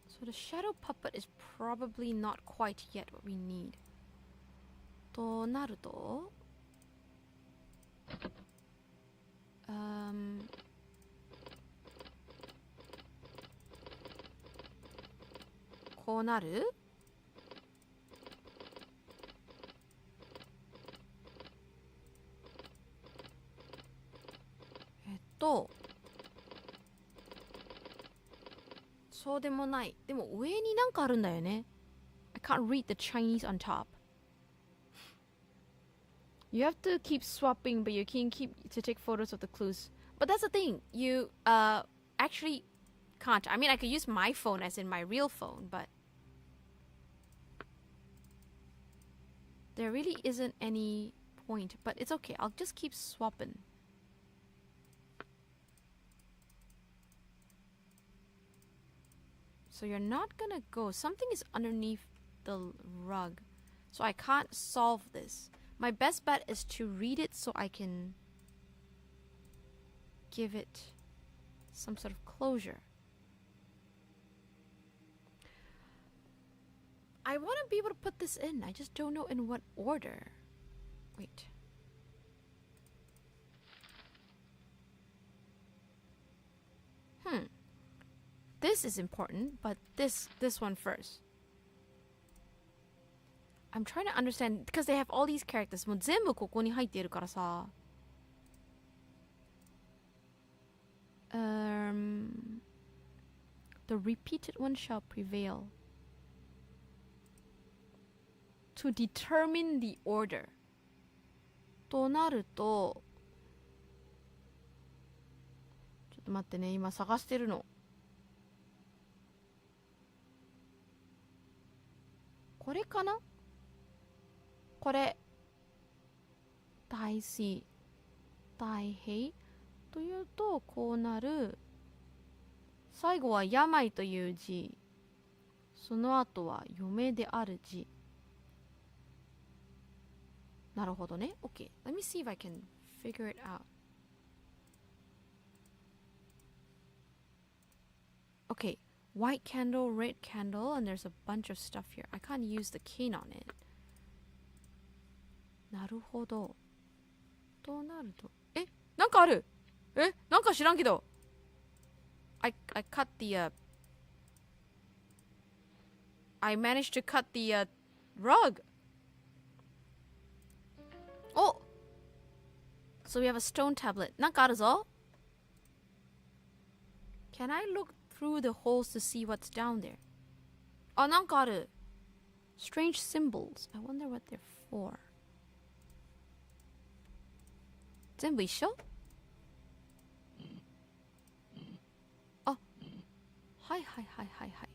So the shadow puppet is probably not quite yet what we need. となると、こうなる？そうでもない。でも上になんかあるんだよね。I can't read the Chinese on top. You have to keep swapping, but you can keep to take photos of the clues. But that's the thing. You actually can't. I mean, I could use my phone as in my real phone, but there really isn't any point. But it's okay. I'll just keep swapping. So you're not gonna go. Something is underneath the rug. So I can't solve this. My best bet is to read it so I can give it some sort of closure. I want to be able to put this in. I just don't know in what order. Wait. This is important, but this one first. I'm trying to understand because they have all these characters. もう全部ここに入っているからさ。The repeated one shall prevail. To determine the order. となると、ちょっと待ってね、今探してるの。これかな？これ大死大平というとこうなる。最後は病という字、その後は嫁である字。なるほどね。 OK, let me see if I can figure it out. OK, white candle, red candle, and there's a bunch of stuff here. I can't use the cane on it. なるほど。となると、なんかある。なんか知らんけど。I cut the I managed to cut the rug. Oh! So we have a stone tablet. なんかあるぞ。Can I look through the holes to see what's down there? あ、なんかある。Strange symbols. I wonder what they're for. 全部一緒？あ、はいはいはいはいはい。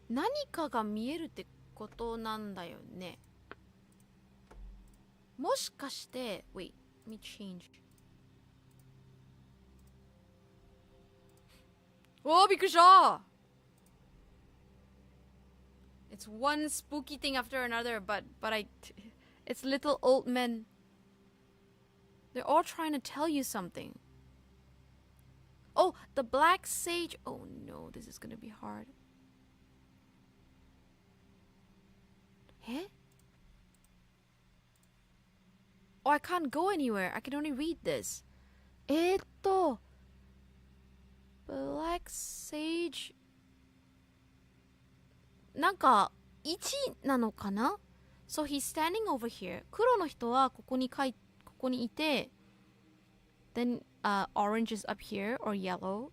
何かが見えるってことなんだよね。もしかして、wait, let me change. おー、びっくりした。It's one spooky thing after another, but it's little old men. They're all trying to tell you something. Oh, the black sage. Oh no, this is gonna be hard. Eh? Oh, I can't go anywhere. I can only read this. Black sage. なんか1なのかな？ So he's standing over here. 黒の人はここにいて、then orange is up here or yellow,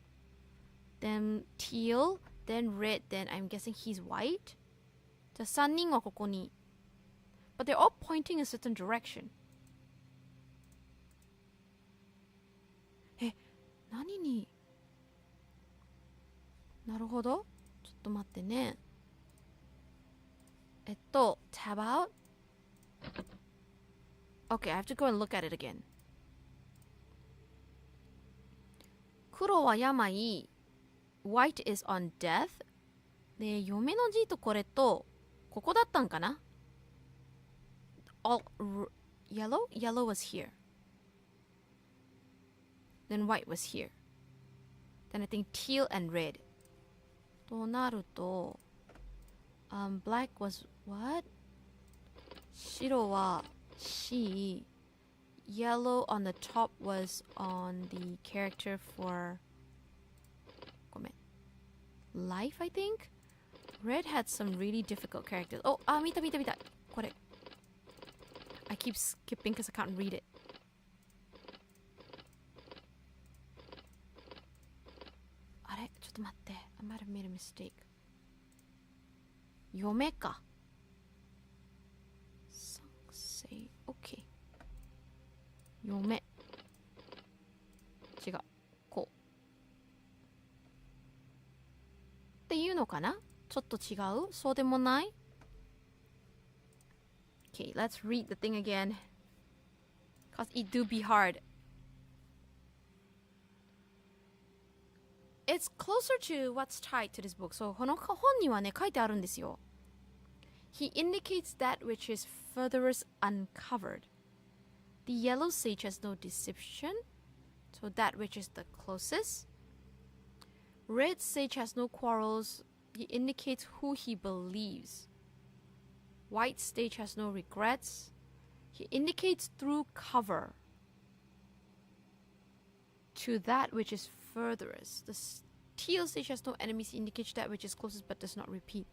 then teal, then red, then I'm guessing he's white. じゃあ3人はここに。But they're all pointing a certain direction. 何に？なるほど。ちょっと待ってね。tab out. Okay, I have to go and look at it again. 黒は病、white is on death. で、嫁の字とこれと、ここだったんかな？ Yellow? Yellow was here. Then white was here. Then I think teal and red. となると、black was what? 白は she. Yellow on the top was on the character for ごめん life, I think? Red had some really difficult characters. Oh, 見た。これ。I keep skipping because I can't read it. あれちょっと待って。I might have made a mistake. 嫁か。say, okay. 嫁。違う。こう。っていうのかな？ちょっと違う？そうでもない？ Okay, let's read the thing again. Cause it do be hard. It's closer to what's tied to this book. So この本にはね、書いてあるんですよ。He indicates that which is furthest uncovered. The yellow sage has no deception, so that which is the closest. Red sage has no quarrels. He indicates who he believes. White sage has no regrets. He indicates through cover to that which is furthest. The teal sage has no enemies. He indicates that which is closest but does not repeat.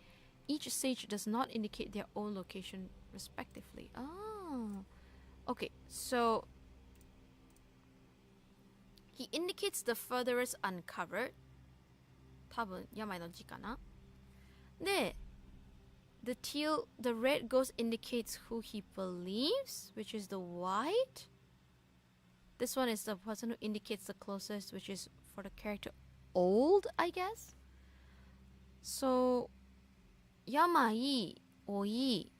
Each sage does not indicate their own location respectively. Okay, so he indicates the furthest uncovered. 多分病の字かな。で、the red ghost indicates who he believes, which is the white. This one is the person who indicates the closest, which is for the character old, I guess. So, 病、老い。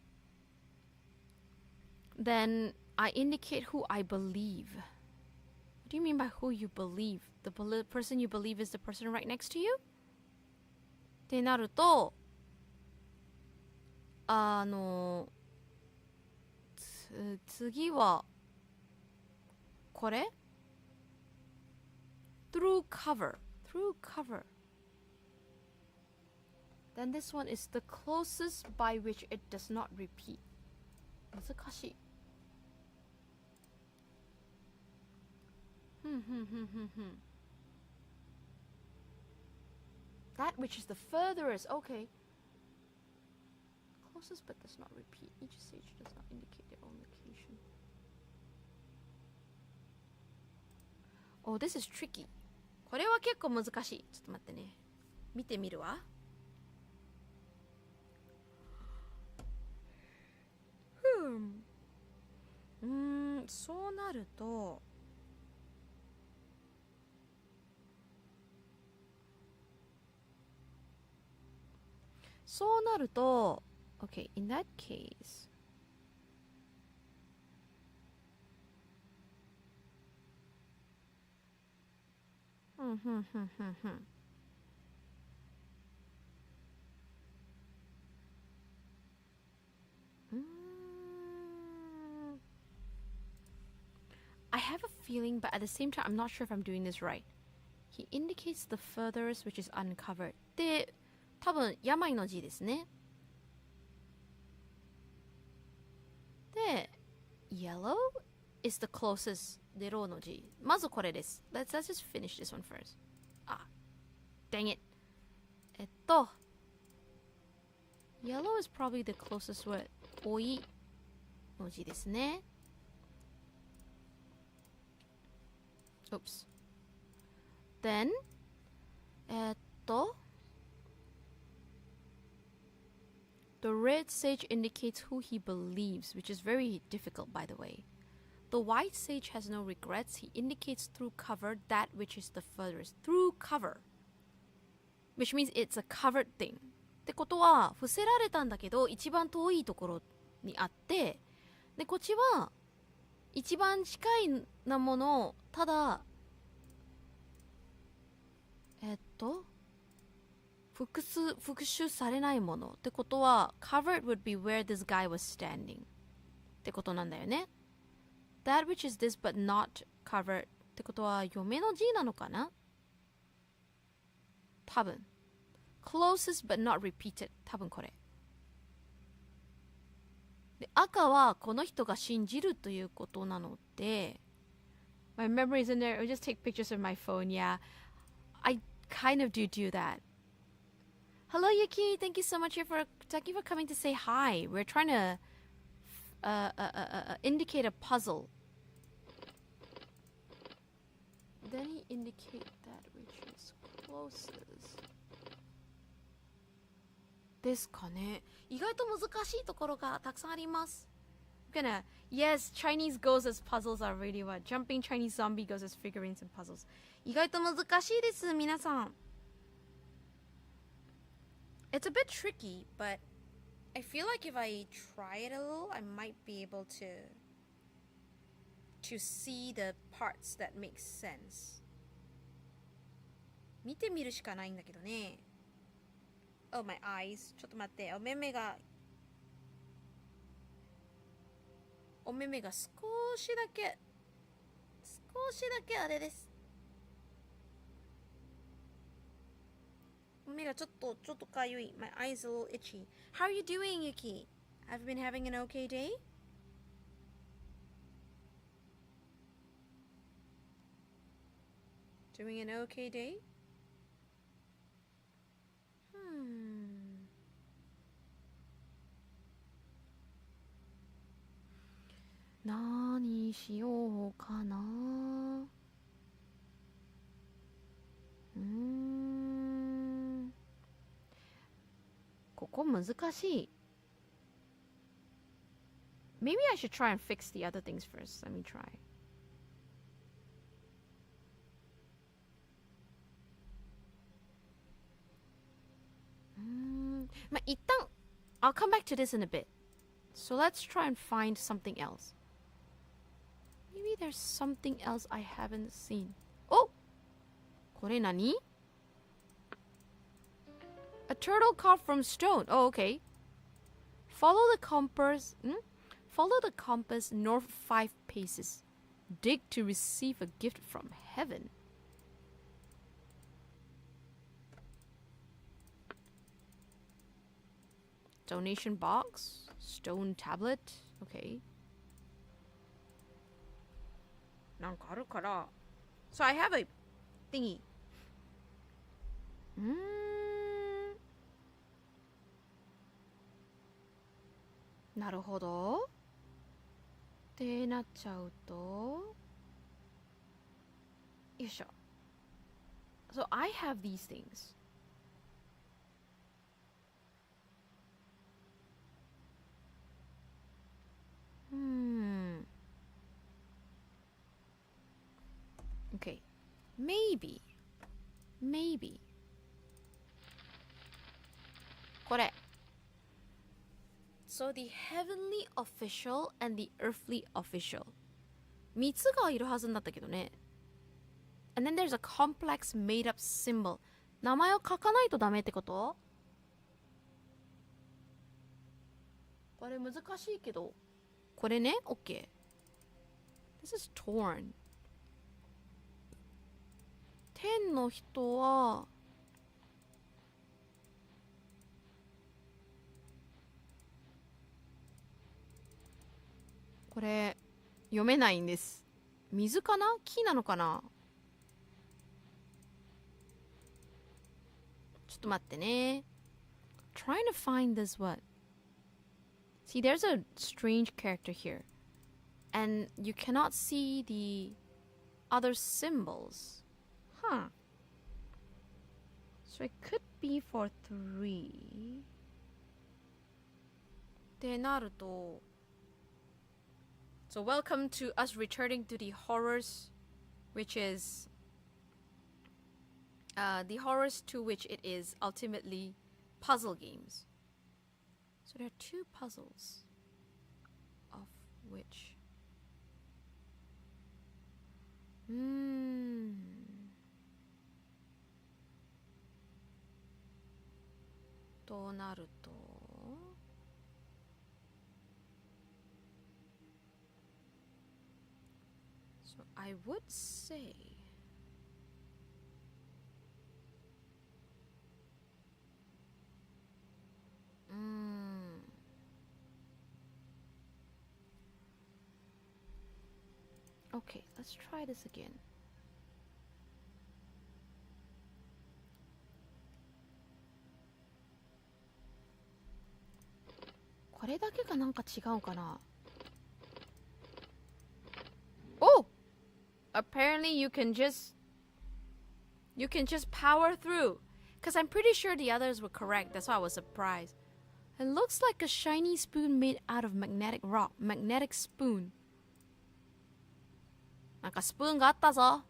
Then I indicate who I believe. What do you mean by who you believe? The person you believe is the person right next to you? ってなると、次はこれ through cover. Then this one is the closest by which it does not repeat. 難しい。That which is the furthest. Okay. Closest but does not repeat. Each sage does not indicate their own location. Oh, this is tricky. これは結構難しい。ちょっと待ってね。見てみるわ。そうなると。そうなると、okay, in that case, feeling, but at the same time, I'm not sure if I'm doing this right. He indicates the furthest which is uncovered. で、多分、病の字ですね。で、yellow is the closest で、ローの字。まずこれです。Let's just finish this one first. あ、dang it. Yellow is probably the closest word. 多いの字ですね。Oops. Then, the red sage indicates who he believes, which is very difficult, by the way. The white sage has no regrets. He indicates through cover that which is the furthest. Through cover. Which means it's a covered thing. ってことは、伏せられたんだけど、一番遠いところにあって、で、こっちは、一番近いなものを、ただ、復習されないものってことは covered would be where this guy was standing ってことなんだよね。 That which is this but not covered ってことは嫁の字なのかな。多分 closest but not repeated 多分これで、赤はこの人が信じるということなので My memory is in there. I'll just take pictures of my phone. Yeah, I kind of do that. Hello, Yuki. Thank you so much thank you for coming to say hi. We're trying to indicate a puzzle. Then he indicate that which is closest. ですかね。意外と難しいところがたくさんあります。Yes, Chinese ghosts as puzzles are really what? Jumping Chinese zombie ghosts as figurines and puzzles. 意外と難しいです、皆さん。It's a bit tricky, but I feel like if I try it a little, I might be able to see the parts that make sense. 見てみるしかないんだけどね。Oh, my eyes. ちょっと待って。お目目が少しだけあれです。目がちょっとかゆい。My eyes a little itchy. How are you doing, Yuki? Have you been having an okay day? Doing an okay day? 何しようかな。ここ難しい。Maybe I should try and fix the other things first. Let me try. まあ、一旦 I'll come back to this in a bit. So let's try and find something else. Maybe there's something else I haven't seen. Oh! これ何? A turtle carved from stone. Oh, okay. Follow the compass north 5 paces. Dig to receive a gift from heaven. Donation box. Stone tablet. Okay. なんかあるから。So I have a thingy. なるほど。ってなっちゃうと。よいしょ。So I have these things. Okay. Maybe. これ。So the heavenly official and the earthly official. 3つがいるはずになったけどね。And then there's a complex made up symbol. 名前を書かないとダメってこと？これ難しいけど。これね、OK。This is torn. 変の人はこれ読めないんです。水かな？木なのかな？ちょっと待ってね。Trying to find this what? See, there's a strange character here. And you cannot see the other symbols. Huh. So it could be for 3. ってなると So welcome to us returning to the horrors, which is the horrors to which it is ultimately puzzle games. So there are 2 puzzles, of which... となるとSo I would say Okay, let's try this again. これだけがなんか違うかな。Oh! Apparently you can just power through. Because I'm pretty sure the others were correct. That's why I was surprised. It looks like a shiny spoon made out of magnetic rock. Magnetic spoon. なんかスプーンがあったぞ。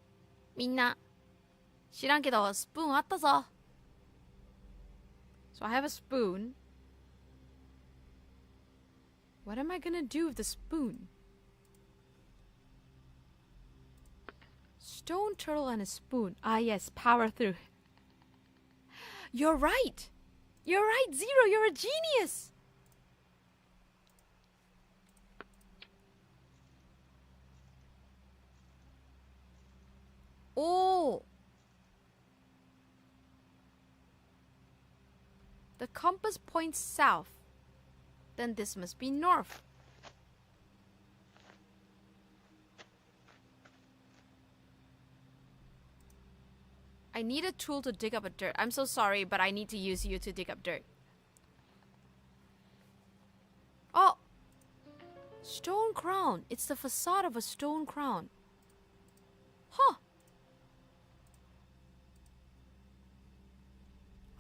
みんな。知らんけど、スプーンあったぞ。So I have a spoon. What am I gonna do with the spoon? Stone turtle and a spoon. Ah, yes, power through. You're right. You're right, Zero. You're a genius. Oh. The compass points south. Then this must be north. I need a tool to dig up a dirt. I'm so sorry, but I need to use you to dig up dirt. Oh! Stone crown. It's the facade of a stone crown. Huh.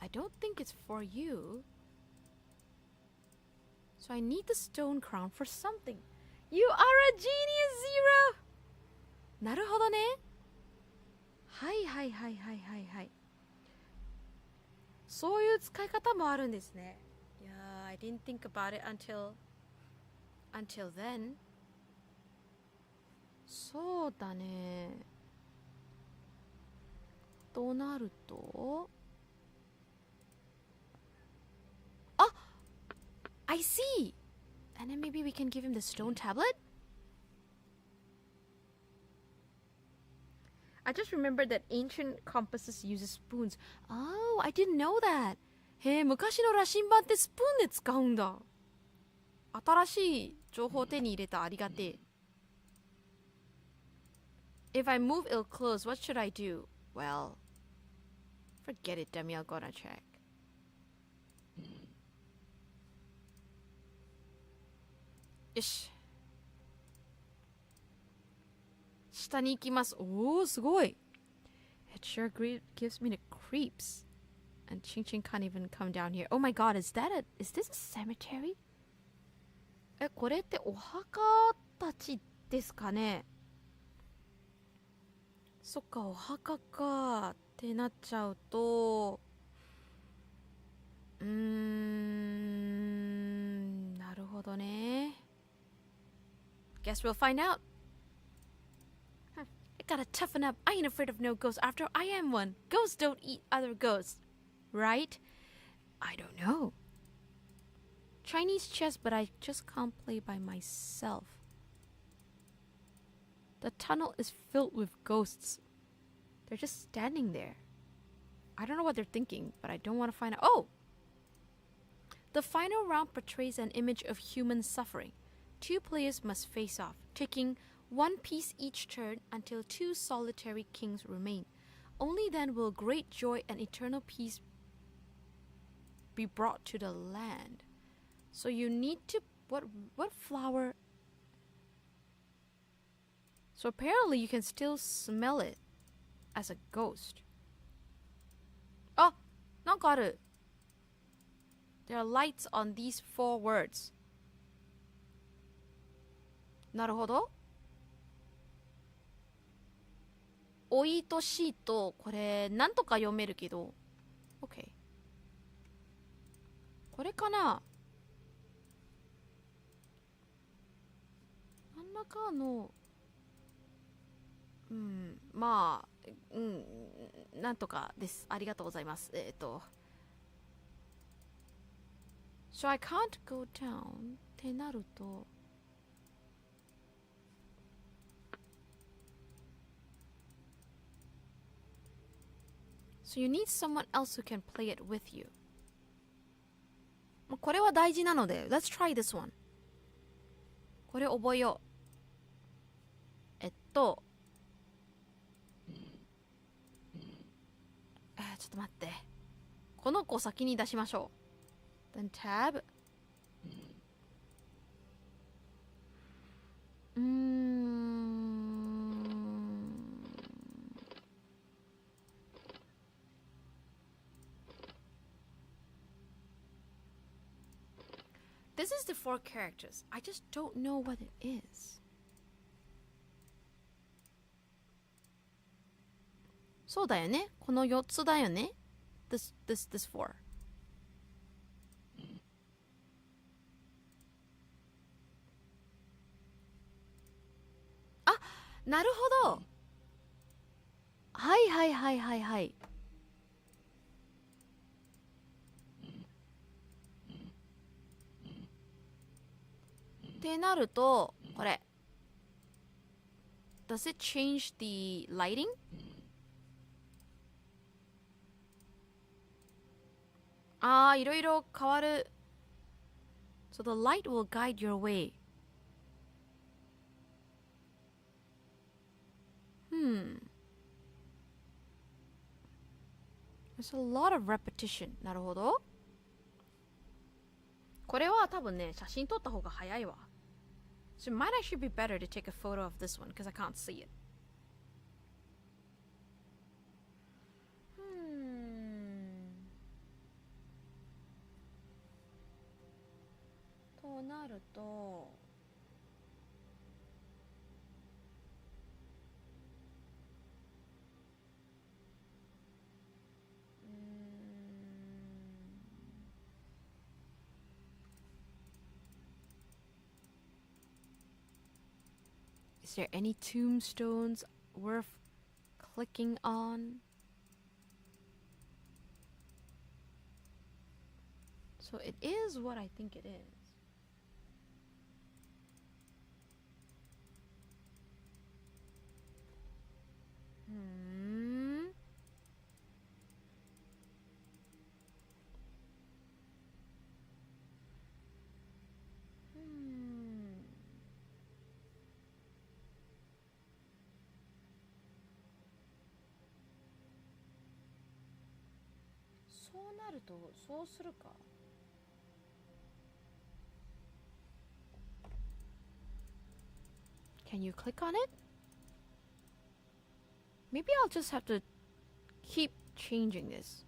I don't think it's for you. So I need the stone crown for something. You are a genius, Zero! なるほどね。はいはいはいはいはいはい。そういう使い方もあるんですね。Yeah, I didn't think about it until then. そうだね。となると、あ、I see. And then maybe we can give him the stone tablet? I just remembered that ancient compasses use spoons. Oh, I didn't know that. へえ、昔の羅針盤ってスプーンで使うんだ。新しい情報を手に入れた。ありがてえ。If I move, it'll close. What should I do? Well, forget it, dummy. I'll go and check. よし。下に行きます。おー、すごい。It sure gives me the creeps. And Ching Ching can't even come down here. Oh my god, is this a cemetery? え、これってお墓たちですかね。そっか、お墓かってなっちゃうと、なるほどね。Guess we'll find out. I gotta toughen up. I ain't afraid of no ghosts. After I am one. Ghosts don't eat other ghosts. Right? I don't know. Chinese chess, but I just can't play by myself. The tunnel is filled with ghosts. They're just standing there. I don't know what they're thinking, but I don't want to find out. Oh! The final round portrays an image of human suffering. Two players must face off, taking one piece each turn until two solitary kings remain. Only then will great joy and eternal peace be brought to the land. So you need to... What flower? So apparently you can still smell it as a ghost. Oh! なんかある. There are lights on these 4 words. なるほど。おいとしいと、これ、なんとか読めるけど。OK。これかな？何らかの、まあ、なんとかです。ありがとうございます。So I can't go down ってなると、So you need someone else who can play it with you. これは大事なので、Let's try this one. これ覚えよう。ちょっと待って。この子を先に出しましょう。Then tab. This is the 4 characters. I just don't know what it is. そうだよね。この4つだよね。This 4. あ、なるほど。はいはいはいはいはい。ってなると、これ。Does it change the lighting? いろいろ変わる。So the light will guide your way. There's a lot of repetition. なるほど。これは多分ね、写真撮った方が早いわ。So it might actually be better to take a photo of this one because I can't see it. となると、Is there any tombstones worth clicking on? So it is what I think it is.そうなると、そうするか。Can you click on it? Maybe I'll just have to keep changing this.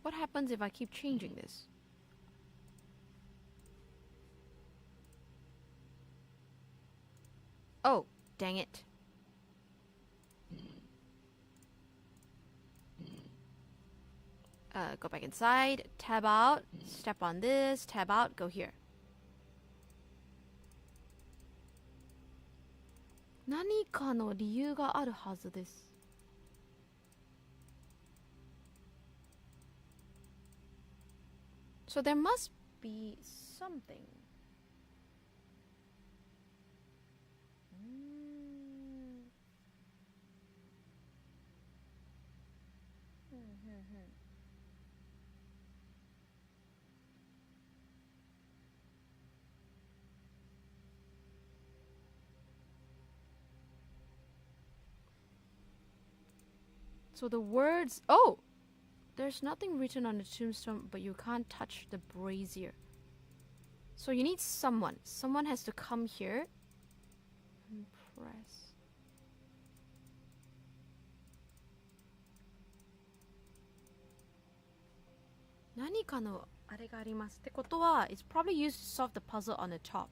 What happens if I keep changing this? Oh, dang it. Go back inside, tab out, step on this, tab out, go here. 何かの理由があるはずです。So there must be something. So the words, oh, there's nothing written on the tombstone, but you can't touch the brazier. So you need someone. Someone has to come here and press. Nani ka no are ga arimasu. ってことは it's probably used to solve the puzzle on the top.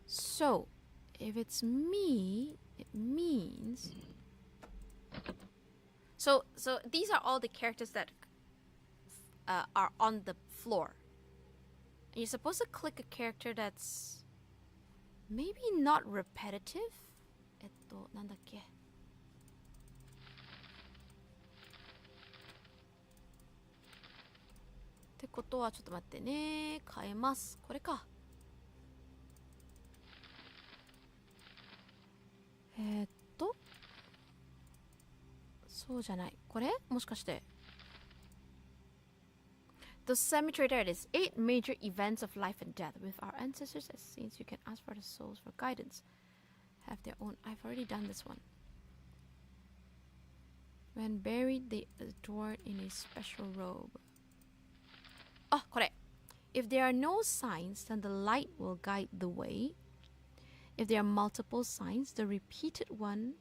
So, if it's me, it means... So these are all the characters that are on the floor. And you're supposed to click a character that's maybe not repetitive. なんだっけ? ってことはちょっと待ってね。変えます。これか。そうじゃない。これもしかして。The cemetery, there it is. 8 major events of life and death. With our ancestors as saints, you can ask for the souls for guidance. Have their own. I've already done this one. When buried, they adored in a special robe. Ah, これ。If there are no signs, then the light will guide the way. If there are multiple signs, the repeated one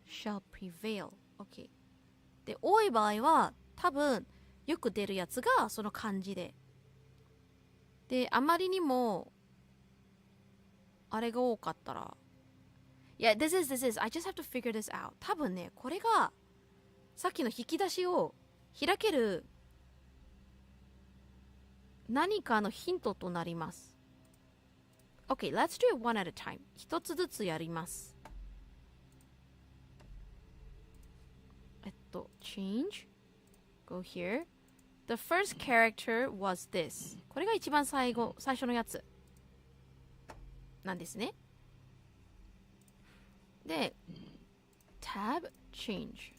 shall prevail. Okay. で、多い場合は、多分、よく出るやつがその漢字で。で、あまりにも、あれが多かったら。Yeah, this is. I just have to figure this out. 多分ね、これが、さっきの引き出しを開ける何かのヒントとなります。Okay, let's do it one at a time. 一つずつやります。change. Go here. The first character was this. これが一番最初のやつなんですね。で、tab, change.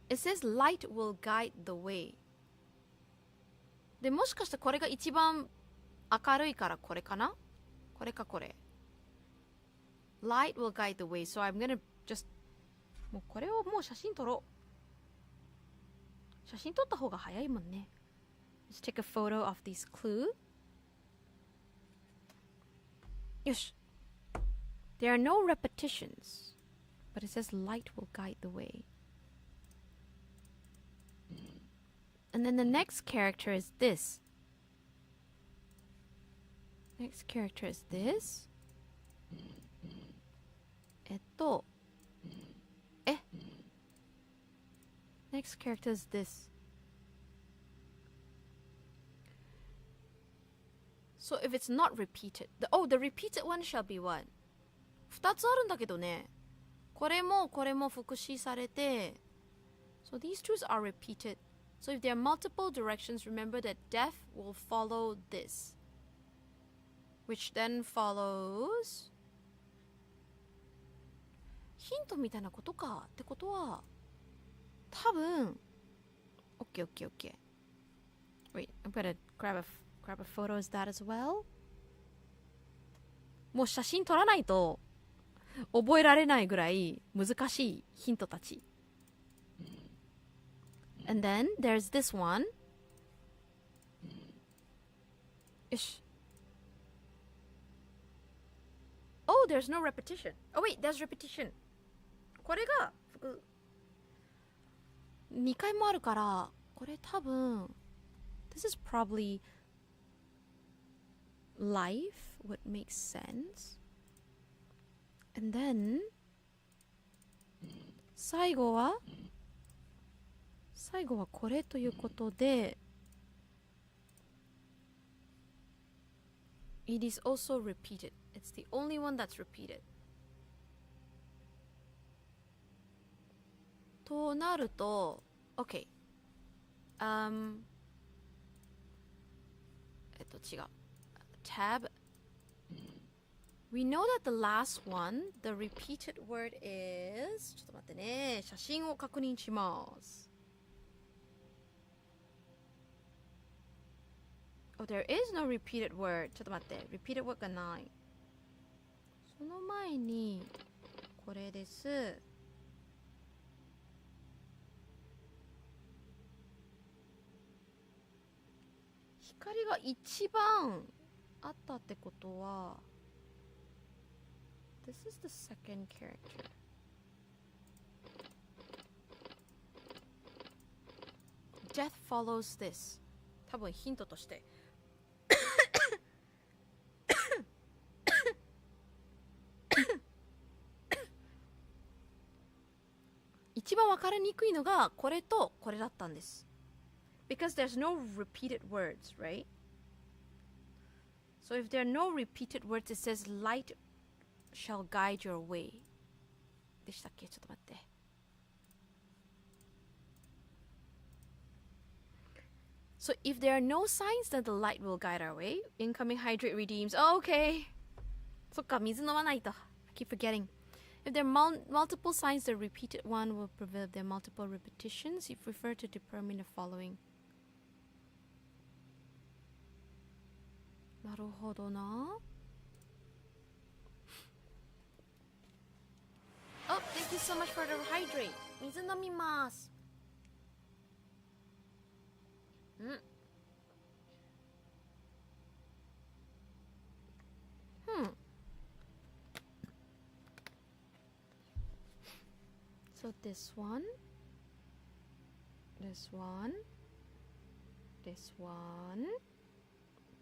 It says light will guide the way. で、もしかしてこれが一番明るいからこれかな？これかこれ。Light will guide the way. So I'm gonna just もうこれをもう写真撮ろう。写真撮った方が早いもんね。Let's take a photo of this clue. よし。There are no repetitions, but it says light will guide the way. And then the next character is this. Next character is this. Next character is this. So if it's not repeated, the repeated one shall be what? 2つあるんだけどね。これもこれも復習されて。So these two are repeated. So if there are multiple directions, remember that death will follow this. Which then follows... ヒントみたいなことか。ってことは、多分、OK. Wait, I'm gonna grab a photo of that as well. もう写真撮らないと覚えられないぐらい難しいヒントたち。And then there's this one. よし。Oh, there's no repetition. Oh wait, there's repetition. これが2回もあるから、これ多分 This is probably life would make sense. And then 最後はこれということで It is also repeated. It's the only one that's repeated. となると OK 違う tab We know that the last one, the repeated word is... ちょっと待ってね。写真を確認します。Oh, there is no repeated word. ちょっと待って。repeated word がない。その前に、これです。光が一番あったってことは、This is the second character. Death follows this. 多分ヒントとして。一番分かりにくいのがこれとこれだったんです。Because there's no repeated words, right? So if there are no repeated words, it says light shall guide your way. でしたっけ？ちょっと待って。So if there are no signs, then the light will guide our way. Incoming hydrate redeems. Oh, okay. そっか、水飲まないと。I keep forgetting. If there are multiple signs, the repeated one will prevail. If there are multiple repetitions, you prefer to determine the following. なるほどな。Oh, thank you so much for the hydrate. 水飲みます。So this one, this one, this one,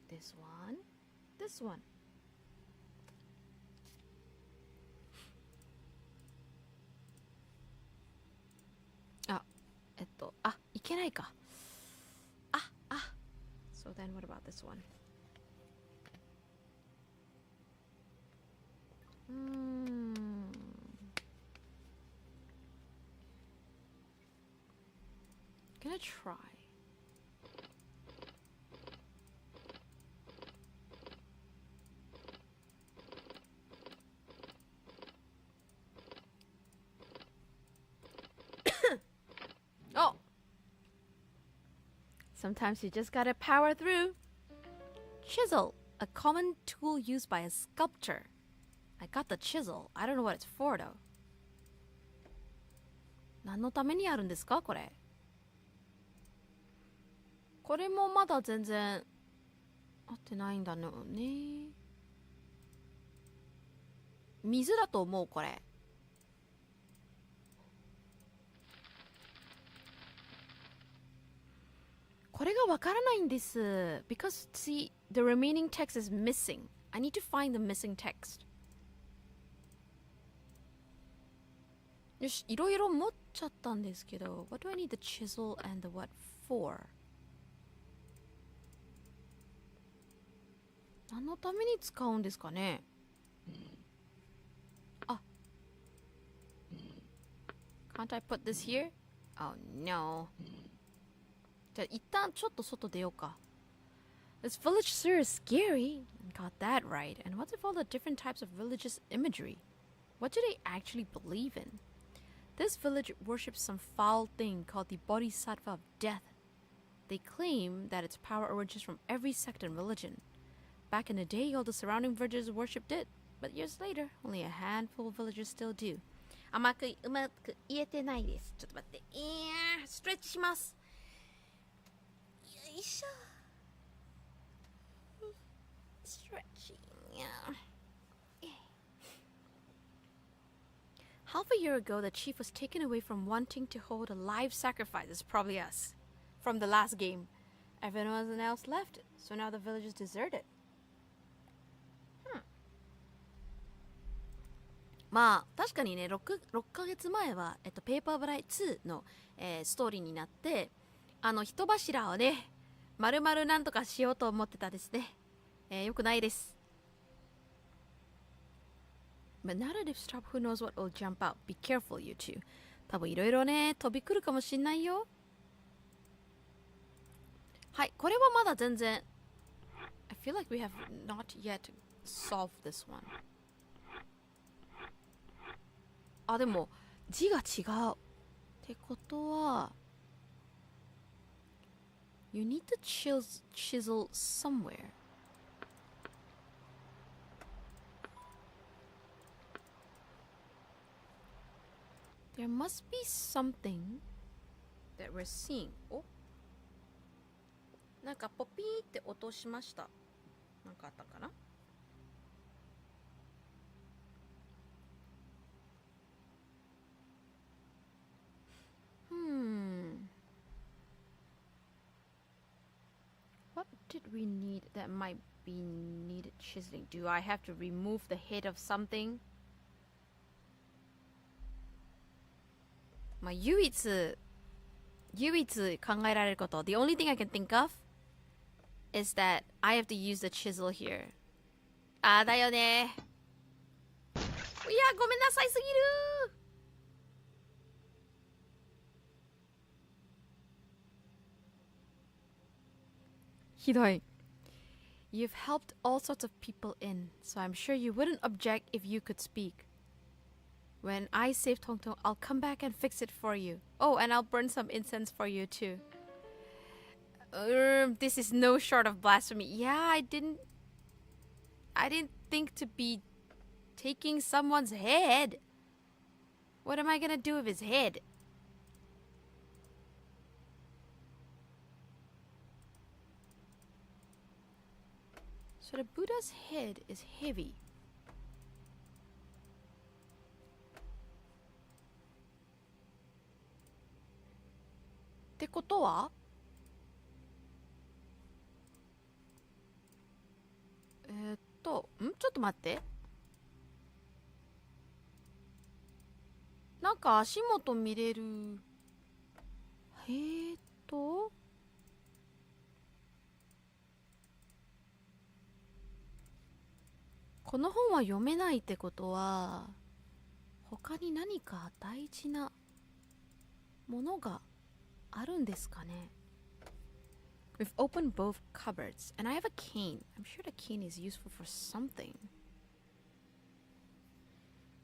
this one, this one. いけないか。So then what about this one? Gonna try. Oh! Sometimes you just gotta power through. Chisel, a common tool used by a sculptor. I got the chisel. I don't know what it's for though. 何のためにあるんですかこれ。これもまだ全然合ってないんだね。水だと思うこれ。これがわからないんです。Because, see, the remaining text is missing. I need to find the missing text. よし、いろいろ持っちゃったんですけど、What do I need the chisel and the what for? 何のために使うんですかね。Can't I put this here? Oh no. じゃあ一旦ちょっと外出ようか。This village sure is scary. Got that right. And what's with all the different types of religious imagery? What do they actually believe in? This village worships some foul thing called the bodhisattva of death. They claim that its power originates from every sect and religion. Back in the day, all the surrounding villages worshipped it. But years later, only a handful of villagers still do. うまく言えてないです。ちょっと待って。ストレッチします。よいしょ。Stretching. Half a year ago, the chief was taken away from wanting to hold a live sacrifice. It's probably us. From the last game. Everyone else left, so now the village is deserted. まあ確かにね 6ヶ月前は、ペーパーブライ2の、ストーリーになって人柱をね丸々なんとかしようと思ってたですね、よくないです。But narrative stop, who knows what will jump out. Be careful, you two. 多分いろいろね飛び来るかもしんないよ。はい、これはまだ全然 I feel like we have not yet solved this one. あ、でも字が違うってことは You need to chisel somewhere. There must be something that we're seeing. お、なんかポピーって音しました。なんかあったかな？What did we need that might be needed chiseling? Do I have to remove the head of something? まあ唯一考えられること The only thing I can think of is that I have to use the chisel here. あーだよね。いやごめんなさいすぎる。ひどい。You've helped all sorts of people in, so I'm sure you wouldn't object if you could speak. When I save Tong Tong, I'll come back and fix it for you. Oh, and I'll burn some incense for you too. This is no short of blasphemy. Yeah, I didn't think to be taking someone's head. What am I gonna do with his head? So the Buddha's head is heavy. Te koto wa? ちょっと待って。なんか足元見れる。この本は読めないってことは他に何か大事なものがあるんですかね。We've opened both cupboards and I have a cane. I'm sure the cane is useful for something.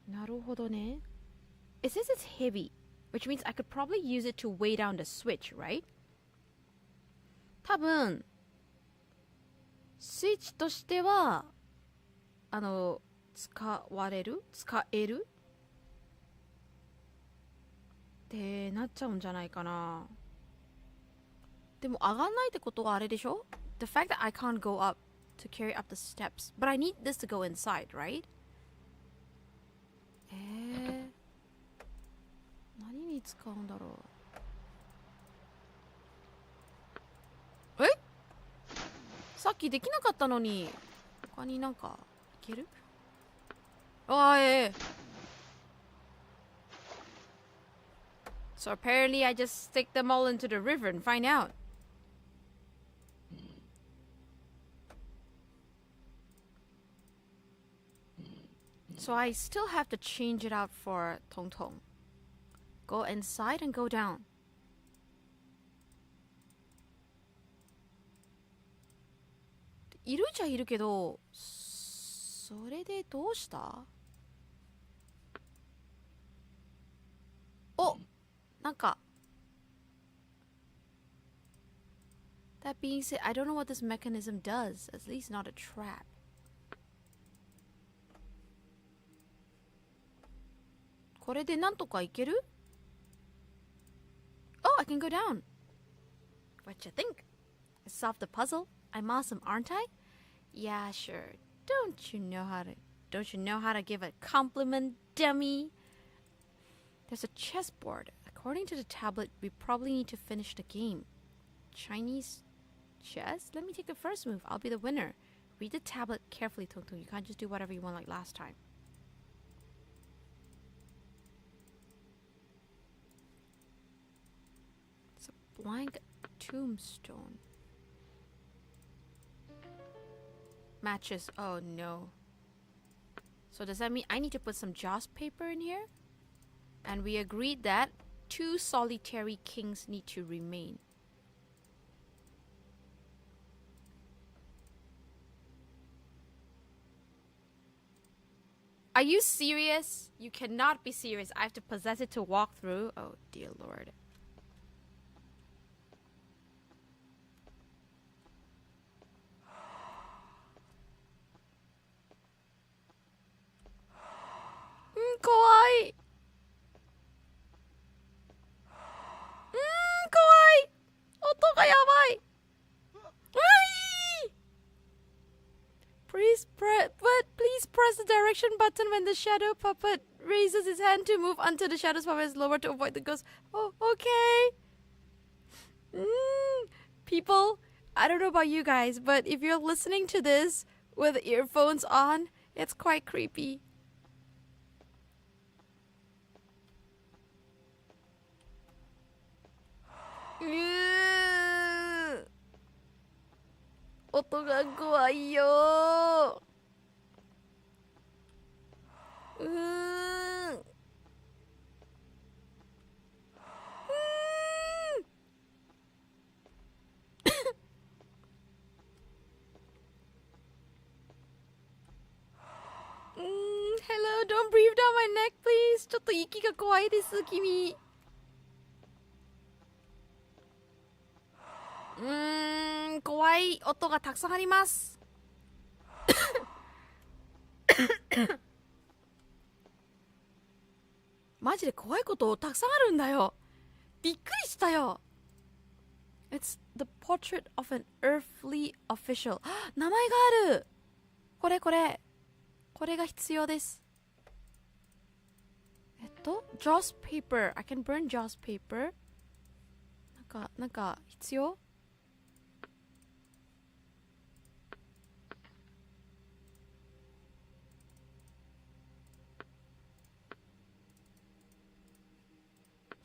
なるほどね。It says it's heavy, which means I could probably use it to weigh down the switch, right? 多分スイッチとしては使えるってなっちゃうんじゃないかな。でも上がんないってことはあれでしょ？ The fact that I can't go up to carry up the steps, but I need this to go inside, right? 何に使うんだろう。さっきできなかったのに他になんかいける？So apparently I just stick them all into the river and find out. So I still have to change it out for Tong Tong. Go inside and go down. いるじゃいるけど、それでどうした？お、なんか。That being said, I don't know what this mechanism does. At least not a trap. これでなんとかいける？ Oh, I can go down. What you think? I solved the puzzle. I'm awesome, aren't I? Yeah, sure. Don't you know how to give a compliment, dummy? There's a chessboard. According to the tablet, we probably need to finish the game. Chinese chess? Let me take the first move. I'll be the winner. Read the tablet carefully, Tong Tong. You can't just do whatever you want like last time. It's a blank tombstone. Matches. Oh no. So does that mean I need to put some joss paper in here? And we agreed that 2 solitary kings need to remain. Are you serious? You cannot be serious. I have to possess it to walk through. Oh, dear Lord. Kawaii. Kawaii. Oto ga yabai. Please press the direction button when the shadow puppet raises his hand to move until the shadow puppet is lower to avoid the ghost. Oh, okay. People, I don't know about you guys, but if you're listening to this with earphones on, it's quite creepy. Oto ga kawaii yo. Hello, don't breathe down my neck, please. ちょっと息が怖いです、君。怖い音がたくさんあります。マジで怖いことたくさんあるんだよ。びっくりしたよ。It's the portrait of an earthly official. 名前がある。これが必要です。Joss paper. I can burn Joss paper. なんか必要？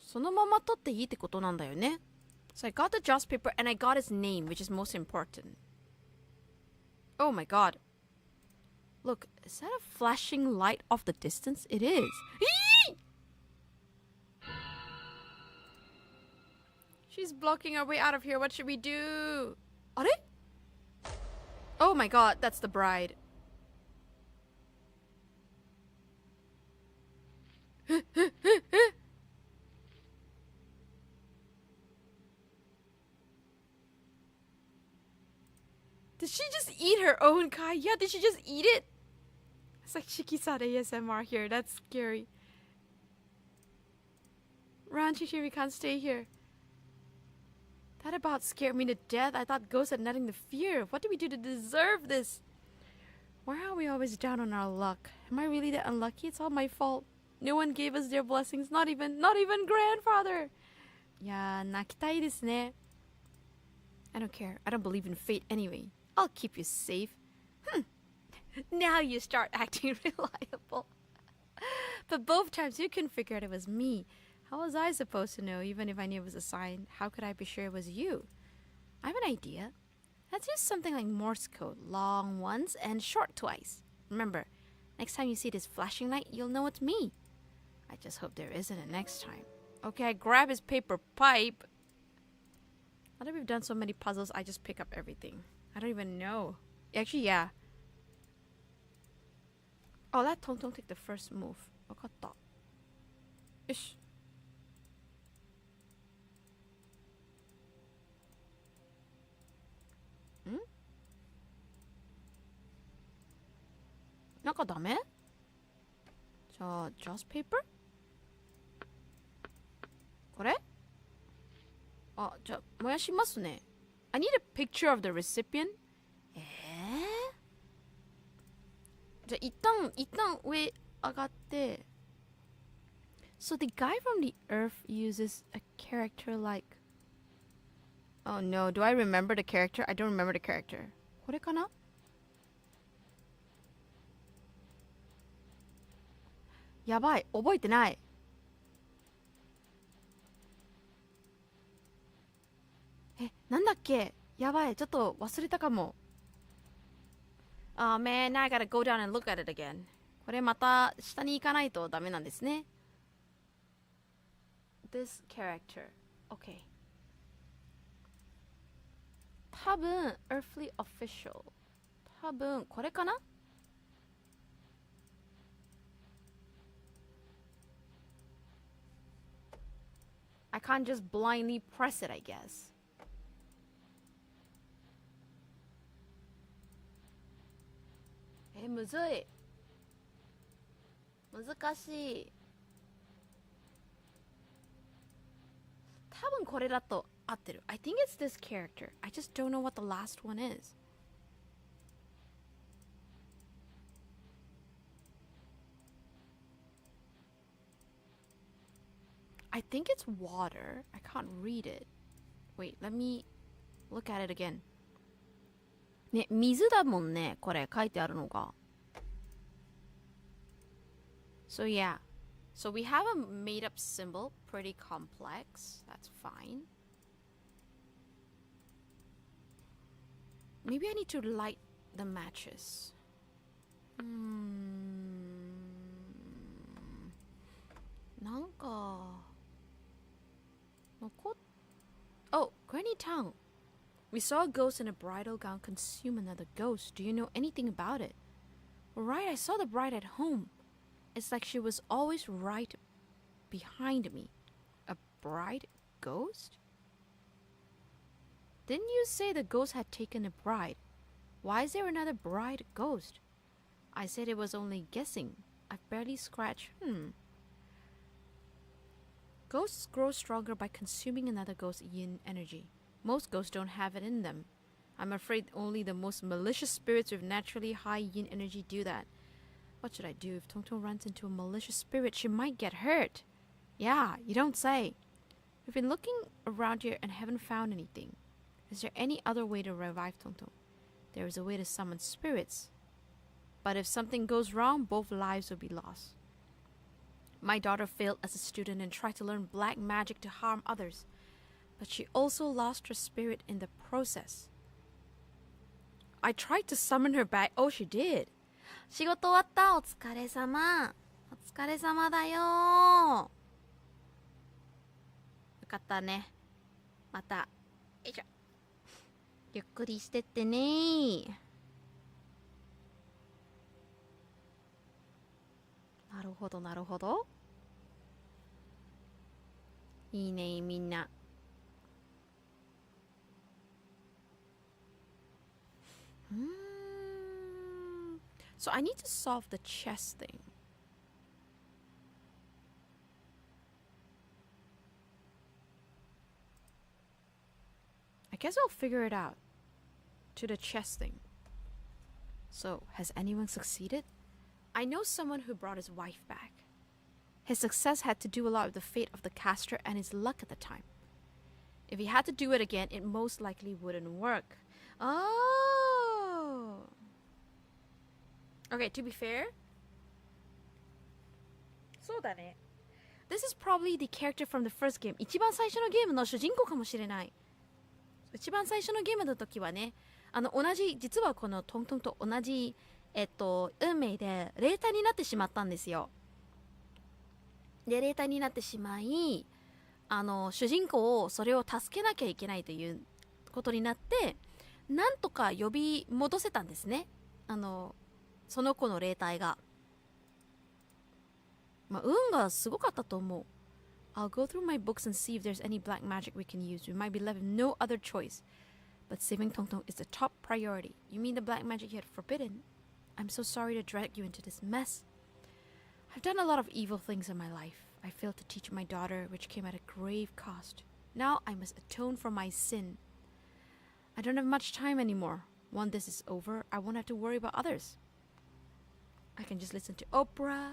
そのまま取っていいってことなんだよね。So I got the Joss paper and I got his name, which is most important. Oh my god. Look, is that a flashing light off the distance? It is. She's blocking our way out of here. What should we do? あれ? Oh my god, that's the bride. Did she just eat her own Kai? Yeah, did she just eat it? It's like Shiki-san ASMR here. That's scary. Run, Shishi, we can't stay here. That about scared me to death. I thought ghosts had nothing to fear. What do we do to deserve this? Why are we always down on our luck? Am I really that unlucky? It's all my fault. No one gave us their blessings. Not even grandfather. Yeah, 泣きたいですね. I don't care. I don't believe in fate anyway. I'll keep you safe. Now you start acting reliable. But both times you couldn't figure out it was me. How was I supposed to know, even if I knew it was a sign? How could I be sure it was you? I have an idea. Let's use something like Morse code. Long once and short twice. Remember, next time you see this flashing light, you'll know it's me. I just hope there isn't a next time. Okay, I grab his paper pipe. Now that we've done so many puzzles, I just pick up everything. I don't even know. Actually, yeah. Oh, let Tong Tong take the first move. わかった。よし。ん？なんかダメ？じゃあ、Joss paper？これ？あ、じゃあ、燃やしますね。I need a picture of the recipient. じゃあ一旦上上がって。So the guy from the earth uses a character like. Oh no, do I remember the character? I don't remember the character. これかな？やばい、覚えてない。なんだっけ？やばい、ちょっと忘れたかも。Oh man, now I gotta go down and look at it again. これまた下に行かないとダメなんですね。This character. Okay. 多分 Earthly Official. 多分これかな？ can't just blindly press it, I guess. Hey, むずい。難しい。多分これだと合ってる。I think it's this character. I just don't know what the last one is. I think it's water. I can't read it. Wait, let me look at it again. ね、水だもんね、これ書いてあるのが。So yeah. So we have a made-up symbol, pretty complex. That's fine. Maybe I need to light the matches. Oh, Granny Tang. We saw a ghost in a bridal gown consume another ghost. Do you know anything about it? Right, I saw the bride at home. It's like she was always right behind me. A bride ghost? Didn't you say the ghost had taken a bride? Why is there another bride ghost? I said it was only guessing. I've barely scratched. Ghosts grow stronger by consuming another ghost's yin energy. Most ghosts don't have it in them. I'm afraid only the most malicious spirits with naturally high yin energy do that. What should I do if Tongtong runs into a malicious spirit? She might get hurt. Yeah, you don't say. We've been looking around here and haven't found anything. Is there any other way to revive Tongtong? There is a way to summon spirits. But if something goes wrong, both lives will be lost. My daughter failed as a student and tried to learn black magic to harm others. But she also lost her spirit in the process. I tried to summon her back. Oh, she did. 仕事終わった。お疲れ様。お疲れ様だよ。よかったね。また。よいしょ。ゆっくりしてってね。なるほど、なるほど。いいね、みんな。So I need to solve the chess thing. I guess I'll figure it out. To the chess thing. So, has anyone succeeded? I know someone who brought his wife back. His success had to do a lot with the fate of the caster and his luck at the time. If he had to do it again, it most likely wouldn't work. Oh! Okay, to be fair, そうだね。This is probably the character from the first game. 一番最初のゲームの主人公かもしれない。一番最初のゲームの時はね、実はこのトントンと同じ、運命で霊体になってしまったんですよ。で、霊体になってしまい、主人公をそれを助けなきゃいけないということになって、なんとか呼び戻せたんですね。その子の霊体が。まあ、運がすごかったと思う。I'll go through my books and see if there's any black magic we can use. We might be left with no other choice. But saving Tongtong is the top priority. You mean the black magic you had forbidden? I'm so sorry to drag you into this mess. I've done a lot of evil things in my life. I failed to teach my daughter, which came at a grave cost. Now I must atone for my sin. I don't have much time anymore. Once this is over, I won't have to worry about others. I can just listen to opera,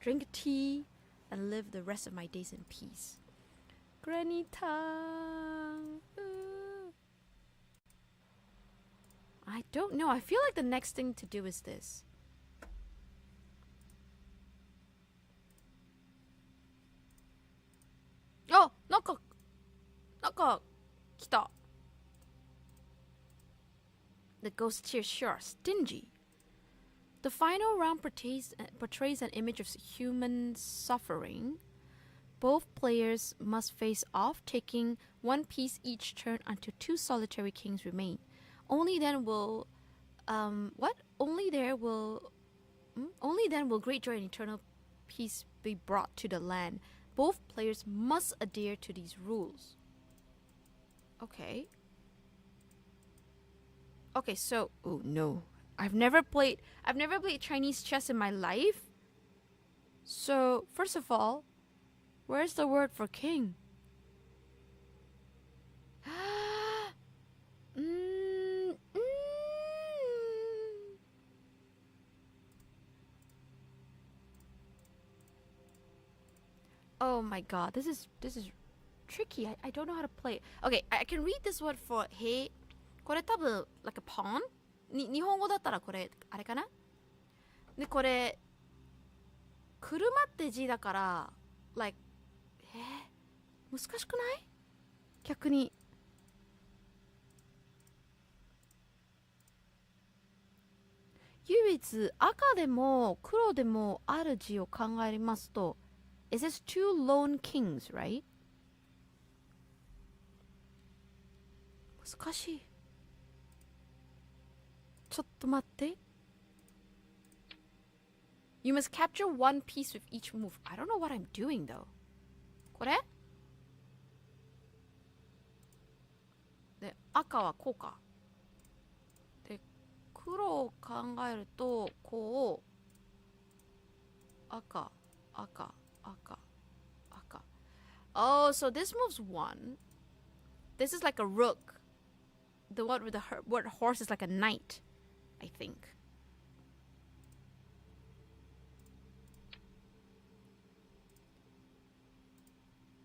drink tea, and live the rest of my days in peace. Granny Tang. I don't know. I feel like the next thing to do is this. Oh, なんか来た。The ghosts here sure are stingy. The final round portrays an image of human suffering. Both players must face off, taking one piece each turn until two solitary kings remain. Only then will Only then will great joy and eternal peace be brought to the land. Both players must adhere to these rules. Okay. Okay, so oh no. I've never played Chinese chess in my life. So, first of all, where's the word for king? Oh my god, this is tricky. I don't know how to play it. Okay, I can read this word for hey. これ多分 like a pawn? 日本語だったらこれあれかな？でこれ車って字だから like 難しくない？逆に唯一赤でも黒でもある字を考えますと It says two lone kings, right? 難しい。ちょっと待って。You must capture one piece with each move. I don't know what I'm doing though. これ？で、赤はこうか。で、黒を考えると、こう、赤。Oh, so this moves one. This is like a rook. The one with the word horse is like a knight, I think.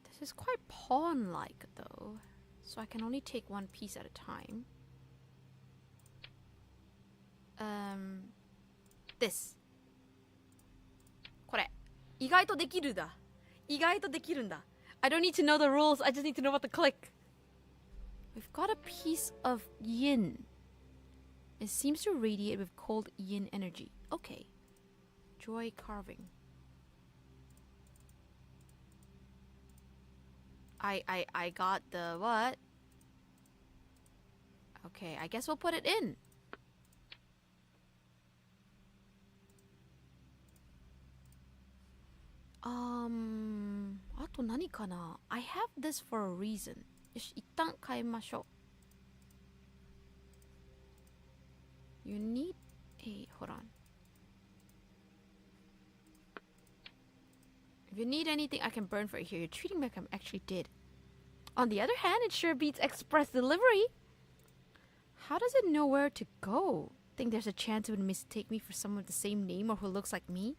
This is quite pawn-like though, so I can only take one piece at a time. This. これ。意外とできるんだ。I don't need to know the rules, I just need to know what to click. We've got a piece of yin. It seems to radiate with cold yin energy. Okay. Joy carving. I got the what? Okay, I guess we'll put it in. I have this for a reason. よし、一旦変えましょう。You need a... Hold on. If you need anything, I can burn for it here. You're treating me like I'm actually dead. On the other hand, it sure beats express delivery. How does it know where to go? Think there's a chance it would mistake me for someone with the same name or who looks like me?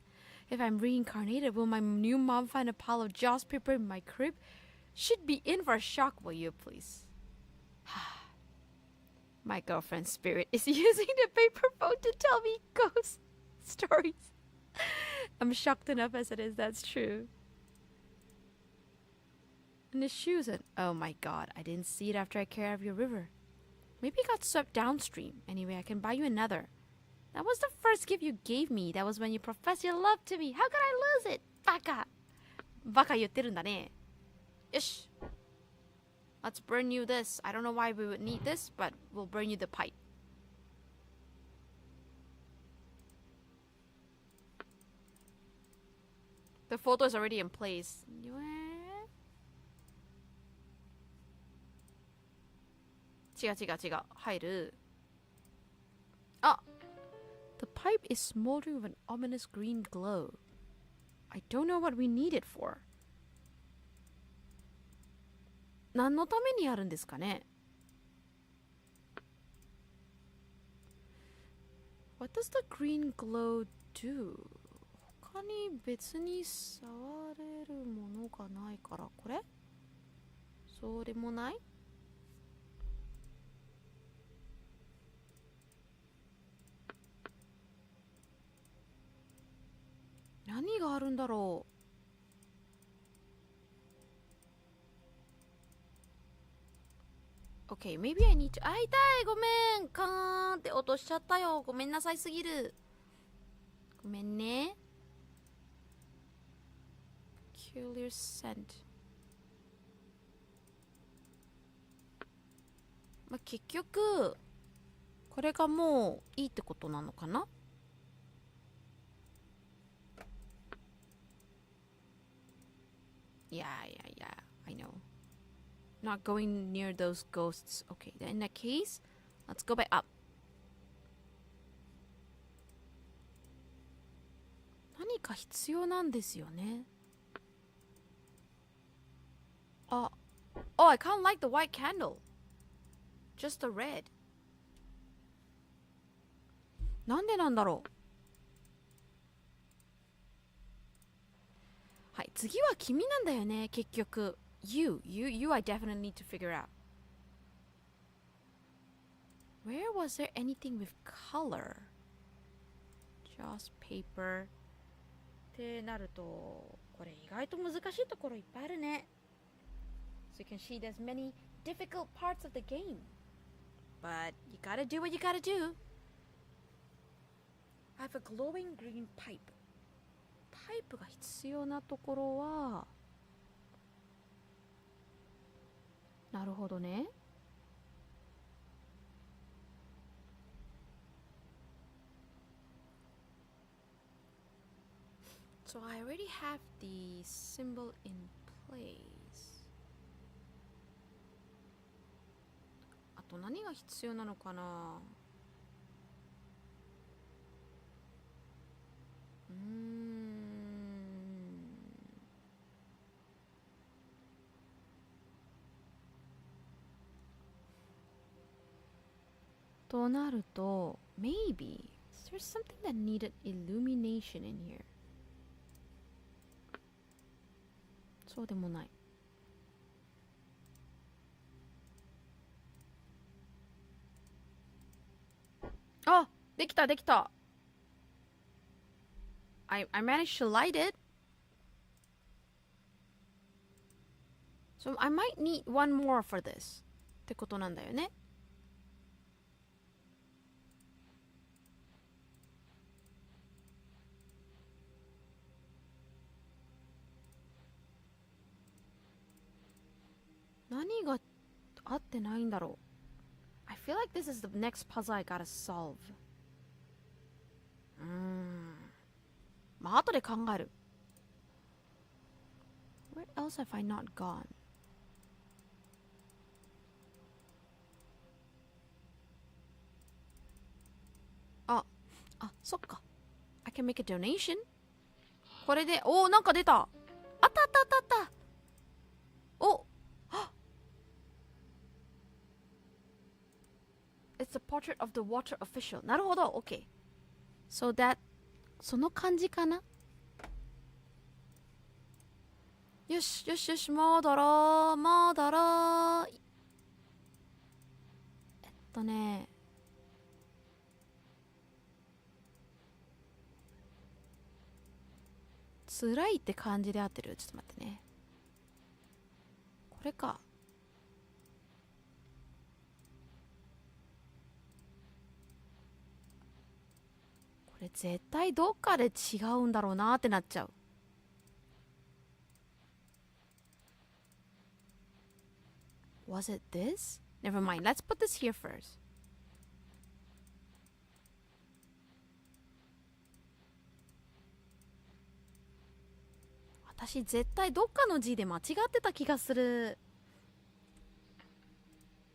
If I'm reincarnated, will my new mom find a pile of Joss paper in my crib? Should be in for a shock, will you please? My girlfriend's spirit is using the paper phone to tell me ghost stories. I'm shocked enough as it is, that's true. And the shoes and oh my god, I didn't see it after I carried out of your river. Maybe it got swept downstream. Anyway, I can buy you another. That was the first gift you gave me. That was when you professed your love to me. How could I lose it? Baka! Baka 言ってるんだね。よし。Let's burn you this. I don't know why we would need this, but we'll burn you the pipe. The photo is already in place. 違う。入る。あ! The pipe is smoldering with an ominous green glow. I don't know what we need it for. 何のためにあるんですかね? What does the green glow do? 他に別に触れるものがないからこれ? そうでもない? Naniがあるんだろう? Okay, maybe I need to... あ、痛いごめんカーンって落としちゃったよ。ごめんなさいすぎる。ごめんね。Peculiar scent. まあ、結局これがもういいってことなのかな? Yeah, I know. Not going near those ghosts. Okay, then in that case, let's go back up. 何か必要なんですよね。Oh, I can't light the white candle. Just the red. なんでなんだろう。はい、次は君なんだよね、結局。You I definitely need to figure out. Where was there anything with color? Just paper. ってなると、これ意外と難しいところいっぱいあるね。So you can see there's many difficult parts of the game. But you gotta do what you gotta do. I have a glowing green pipe. パイプが必要なところは、なるほどね。So I already have the symbol in place. あと何が必要なのかな。となると、maybe there's something that needed illumination in here. そうでもない。あ、できたできた。I managed to light it. So I might need one more for this. ってことなんだよね。何が合ってないんだろう。I feel like this is the next puzzle I gotta solve. まあ後で考える。Where else have I not gone? そっか。I can make a donation. これで、なんか出た。あったあったあったあった。It's a portrait of the water official. なるほど、OK. So that その感じかな。よしよしよし、戻ろう戻ろう。辛いって感じで合ってる。ちょっと待ってね。これか。これ絶対どっかで違うんだろうなってなっちゃう。Was it this? Never mind. Let's put this here first. 私絶対どっかの字で間違ってた気がする。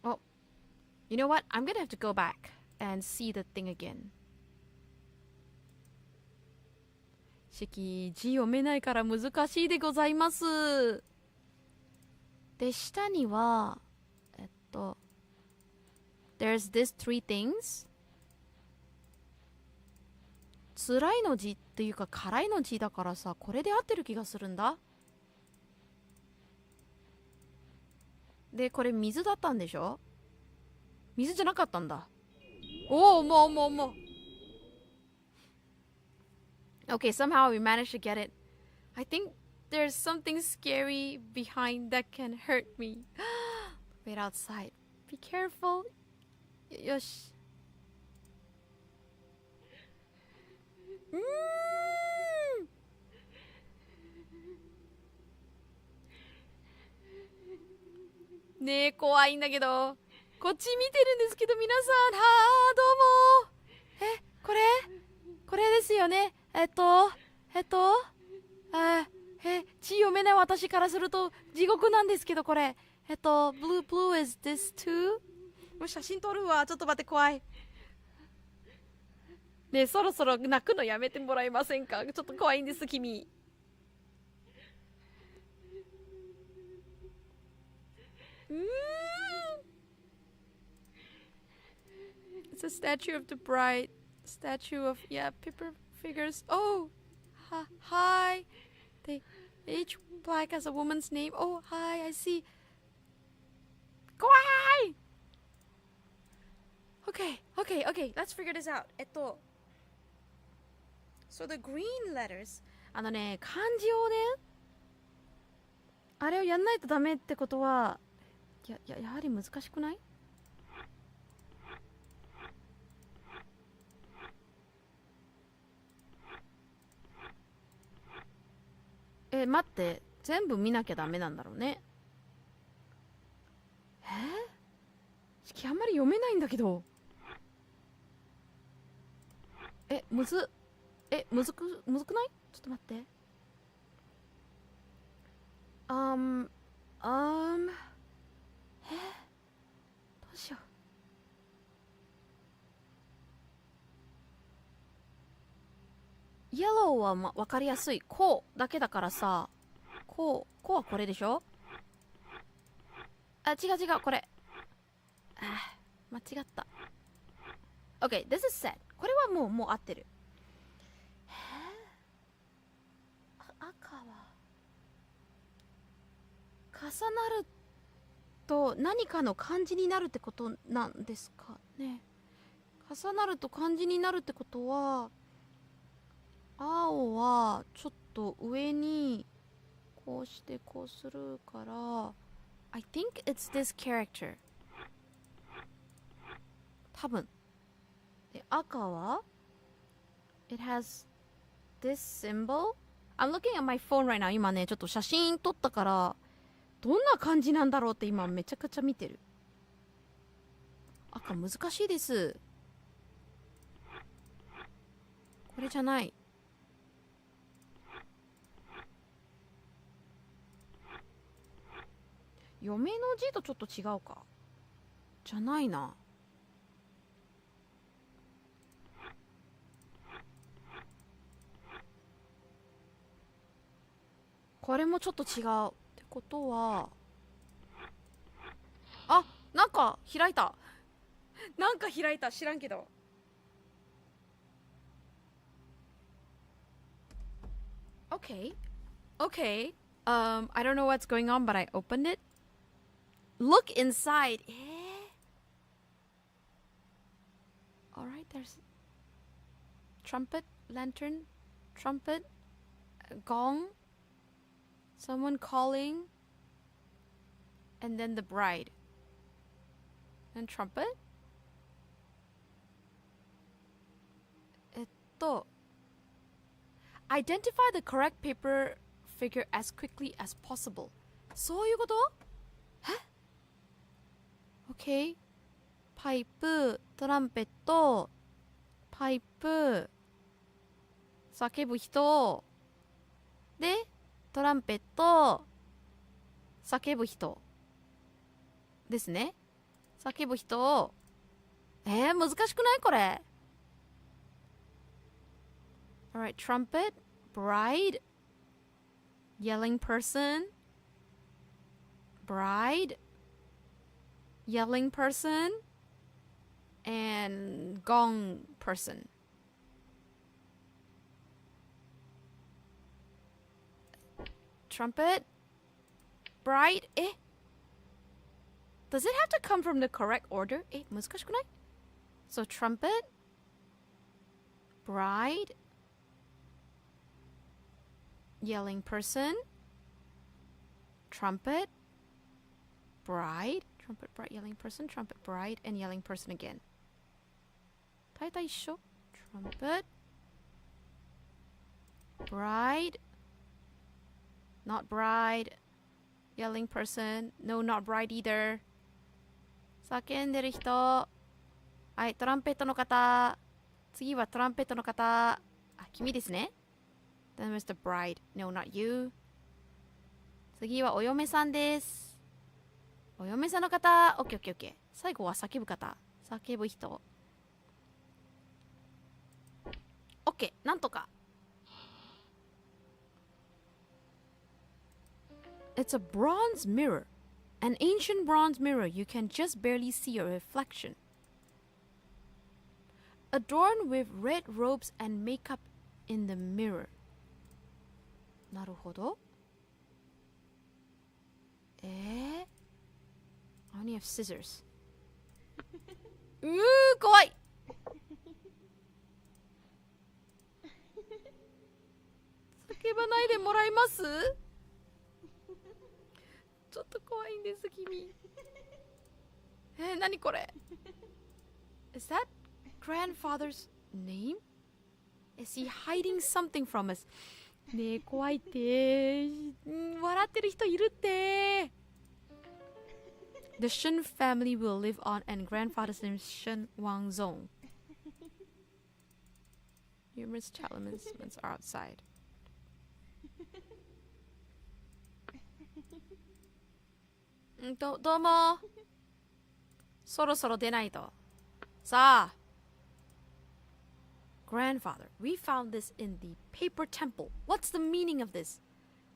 Oh, you know what? I'm gonna have to go back and see the thing again. Shyky、字読めないから難しいでございます。で、下には、There's these three things. 辛いの字っていうか辛いの字だからさ、これで合ってる気がするんだ。で、これ水だったんでしょ？水じゃなかったんだ。もう。Okay, somehow we managed to get it. I think there's something scary behind that can hurt me. Wait outside. Be careful. よし。ねえ、怖いんだけど。こっち見てるんですけど、皆さん。どうも。これですよね。字読めない私からすると地獄なんですけど、これ。blue is this too? もう写真撮るわ。ちょっと待って、怖い。ねえ、そろそろ泣くのやめてもらえませんか？ちょっと怖いんです、君。It's a statue of the bride. Statue of, yeah, paper figures. Oh, hi. They each black as a woman's name. Oh, hi, I see. Kawaii! Okay. Let's figure this out. So the green letters. 漢字をね、あれをやんないとダメってことは、やはり難しくない？待って、全部見なきゃダメなんだろうね。式あんまり読めないんだけど。むずくない？ちょっと待って。どうしよう。イエローはわかりやすい。こうだけだからさ。こうはこれでしょ？違う、これ。間違った。Okay, this is set. これはもう合ってる。赤は重なると何かの漢字になるってことなんですかね。重なると漢字になるってことは、青はちょっと上にこうしてこうするから、I think it's this character. 多分。で、赤は It has this symbol. I'm looking at my phone right now. 今ね、ちょっと写真撮ったから、どんな感じなんだろうって今めちゃくちゃ見てる。赤難しいです。これじゃない。嫁の字とちょっと違うか。じゃないな。これもちょっと違う。ってことは、なんか開いた。知らんけど。Okay. I don't know what's going on, but I opened it. Look inside. Alright, there's trumpet, lantern, trumpet, gong, someone calling, and then the bride. And trumpet? Identify the correct paper figure as quickly as possible. そういうこと？?Okay. パイプ、トランペット、パイプ、叫ぶ人、で、トランペット、叫ぶ人。ですね。叫ぶ人。難しくないこれ。Alright, trumpet, bride, yelling person, bride, yelling person, and gong person. Trumpet, bride, Does it have to come from the correct order? 難しくない？ So trumpet, bride, yelling person, trumpet, bride, yelling person, trumpet, bride, and yelling person again. 大体一緒。trumpet, bride, not bride, yelling person, no, not bride either. 叫んでる人。はい、トランペットの方。次はトランペットの方。君ですね。Then there's the bride. No, not you. 次はお嫁さんです。お嫁さんの方、オッケーオッケーオッケー。最後は叫ぶ方。叫ぶ人。オッケー、なんとか。It's a bronze mirror. An ancient bronze mirror. You can just barely see your reflection. Adorned with red robes and makeup in the mirror. なるほど。I only have scissors. 怖い。叫ばないでもらえます？ちょっと怖いんです、君。何これ？ Is that grandfather's name? Is he hiding something from us? ねえ、怖いって。笑ってる人いるって。The Shen family will live on, and grandfather's name is Shen Wangzong. Numerous elements are outside. どうも。そろそろ出ないと。さあ。Grandfather, we found this in the paper temple. What's the meaning of this?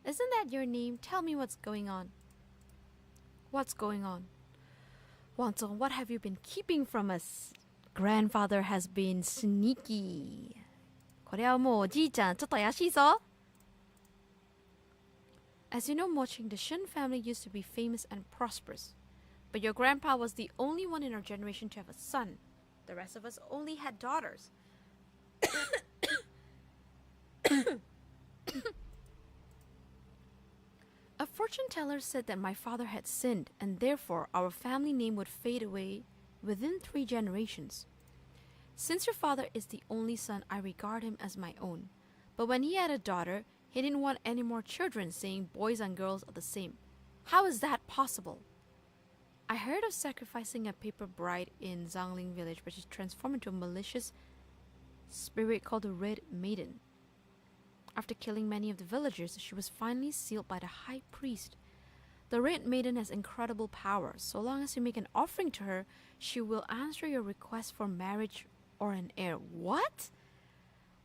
Isn't that your name? Tell me what's going on. What's going on? Wangzong, what have you been keeping from us? Grandfather has been sneaky. これはもうおじいちゃん、ちょっと怪しいぞ。As you know, Moching, the Shen family used to be famous and prosperous. But your grandpa was the only one in our generation to have a son. The rest of us only had daughters. A fortune teller said that my father had sinned, and therefore our family name would fade away within 3 generations. Since your father is the only son, I regard him as my own. But when he had a daughter, he didn't want any more children, saying boys and girls are the same. How is that possible? I heard of sacrificing a paper bride in Zangling village, but she transformed into a malicious spirit called the Red Maiden. After killing many of the villagers, she was finally sealed by the high priest. The Red Maiden has incredible power. So long as you make an offering to her, she will answer your request for marriage or an heir. What?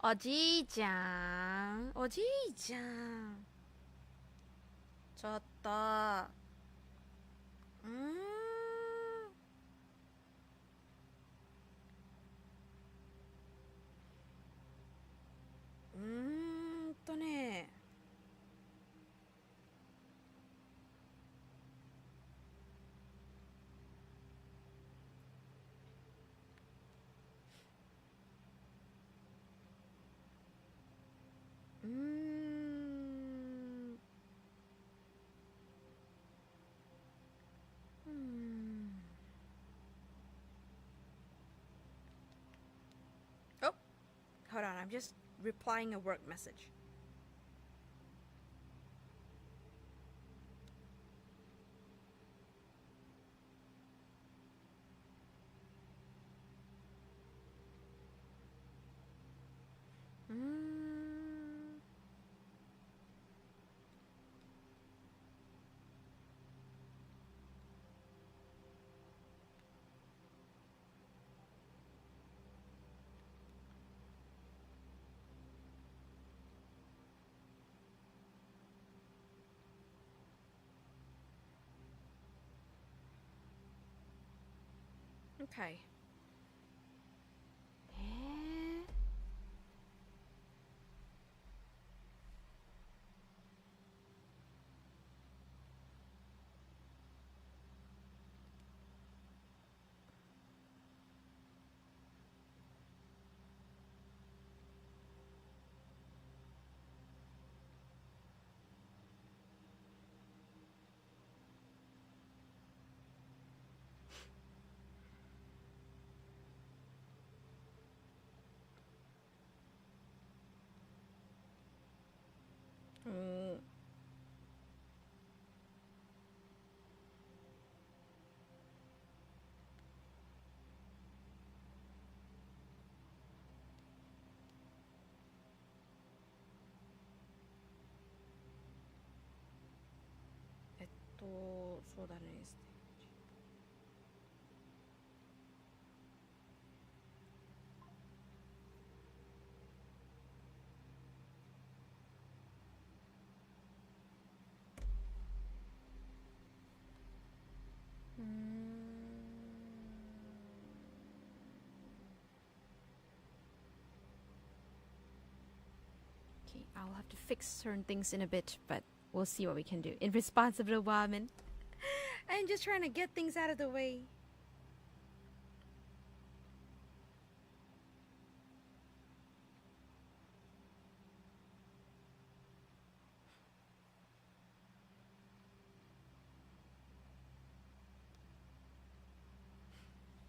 おじいちゃん。おじいちゃん。ちょっと。ね。Oh, hold on. I'm just replying a work message. Okay. そうだね。Okay, I'll have to fix certain things in a bit, but we'll see what we can do. In response of the woman, I'm just trying to get things out of the way.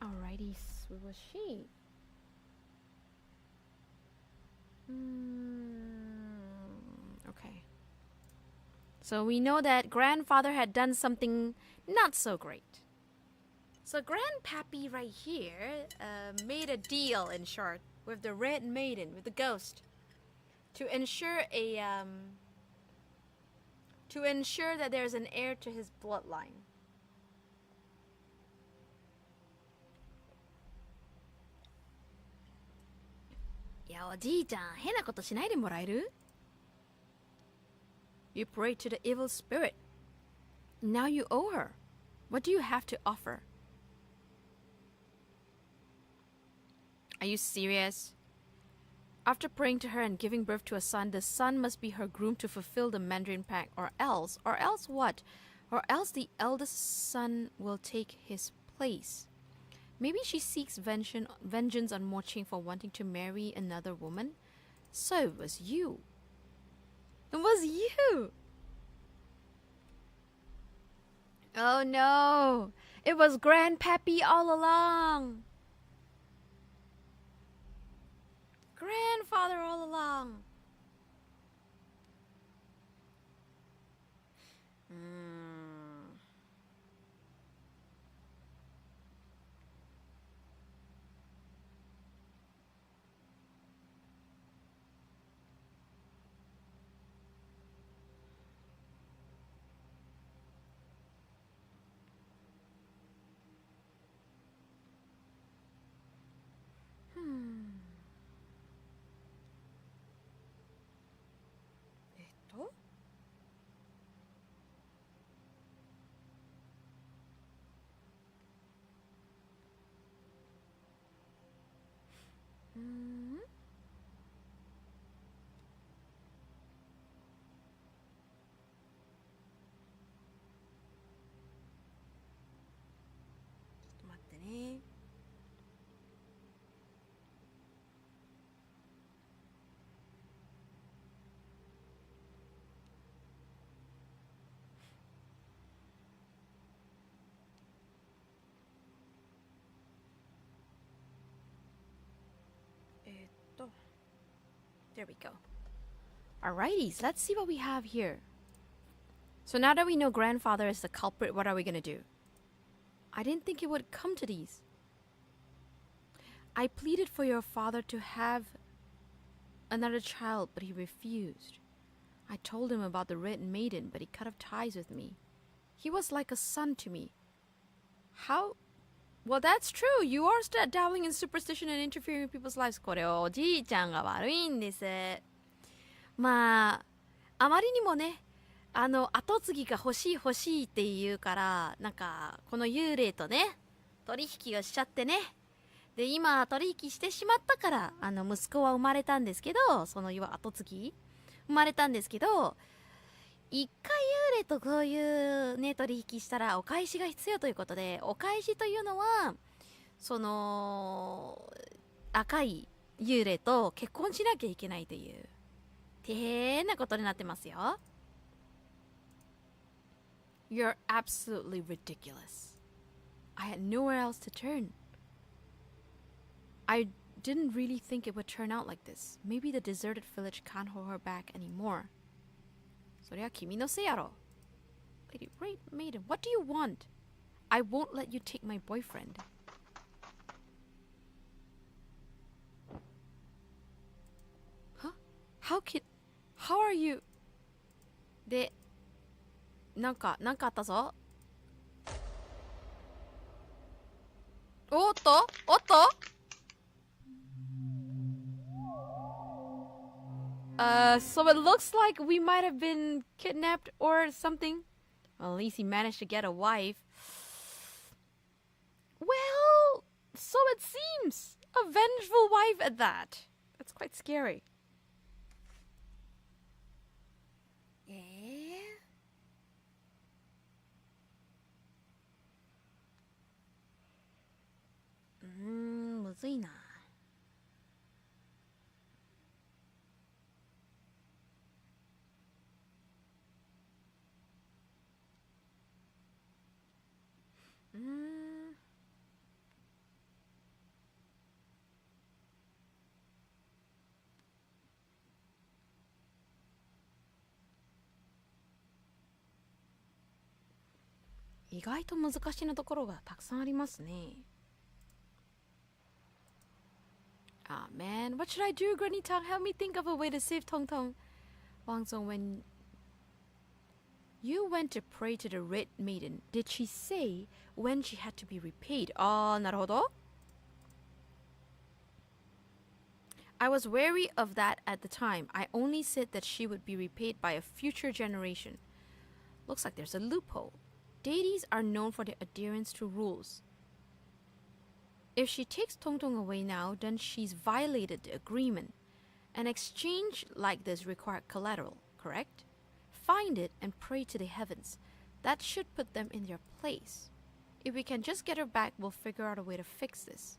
Alrighty, swivel sheet. Okay. So we know that grandfather had done something not so great. So grandpappy right here made a deal, in short, with the red maiden, with the ghost, to ensure that there's an heir to his bloodline. いや、おじいちゃん、変なことしないでもらえる? You prayed to the evil spirit. Now you owe her. What do you have to offer? Are you serious? After praying to her and giving birth to a son, the son must be her groom to fulfill the Mandarin pact, or else what? Or else the eldest son will take his place. Maybe she seeks vengeance on Moching for wanting to marry another woman. So it was you. It was you! Oh no! It was Grandpappy all along! Grandfather all along! Mm-hmm. ちょっと待ってね。There we go. Alrighties, let's see what we have here. So now that we know grandfather is the culprit, what are we gonna do? I didn't think it would come to these. I pleaded for your father to have another child, but he refused. I told him about the Red Maiden, but he cut off ties with me. He was like a son to me. How? Well, that's true. You are dabbling in superstition and interfering in people's lives. これおじいちゃんが悪いんです。まあ、あまりにもね、後継ぎが欲しいって言うから、なんか、この幽霊とね、取引をしちゃってね。で、今、取引してしまったから、息子は生まれたんですけど、その後継ぎ生まれたんですけど、一回幽霊とこういうね取引したらお返しが必要ということで、お返しというのはその赤い幽霊と結婚しなきゃいけないという大変なことになってますよ。 You're absolutely ridiculous. I had nowhere else to turn. I didn't really think it would turn out like this. Maybe the deserted village can't hold her back anymore. それは君のせいやろ。Lady, Great Maiden, what do you want? I won't let you take my boyfriend. Huh? How are you? で、なんかあったぞ。おっとおっとSo it looks like we might have been kidnapped or something. Well, at least he managed to get a wife. Well, so it seems. A vengeful wife at that. That's quite scary. Yeah. むずいな。意外と難しいなところがたくさんありますね。Ah man, what should I do, Granny Tong? Help me think of a way to save Tong Tong. Wang Song, when you went to pray to the Red Maiden, did she say when she had to be repaid? Ah, なるほど。I was wary of that at the time. I only said that she would be repaid by a future generation. Looks like there's a loophole. Deities are known for their adherence to rules. If she takes Tong Tong away now, then she's violated the agreement. An exchange like this requires collateral, correct? Find it and pray to the heavens. That should put them in their place. If we can just get her back, we'll figure out a way to fix this.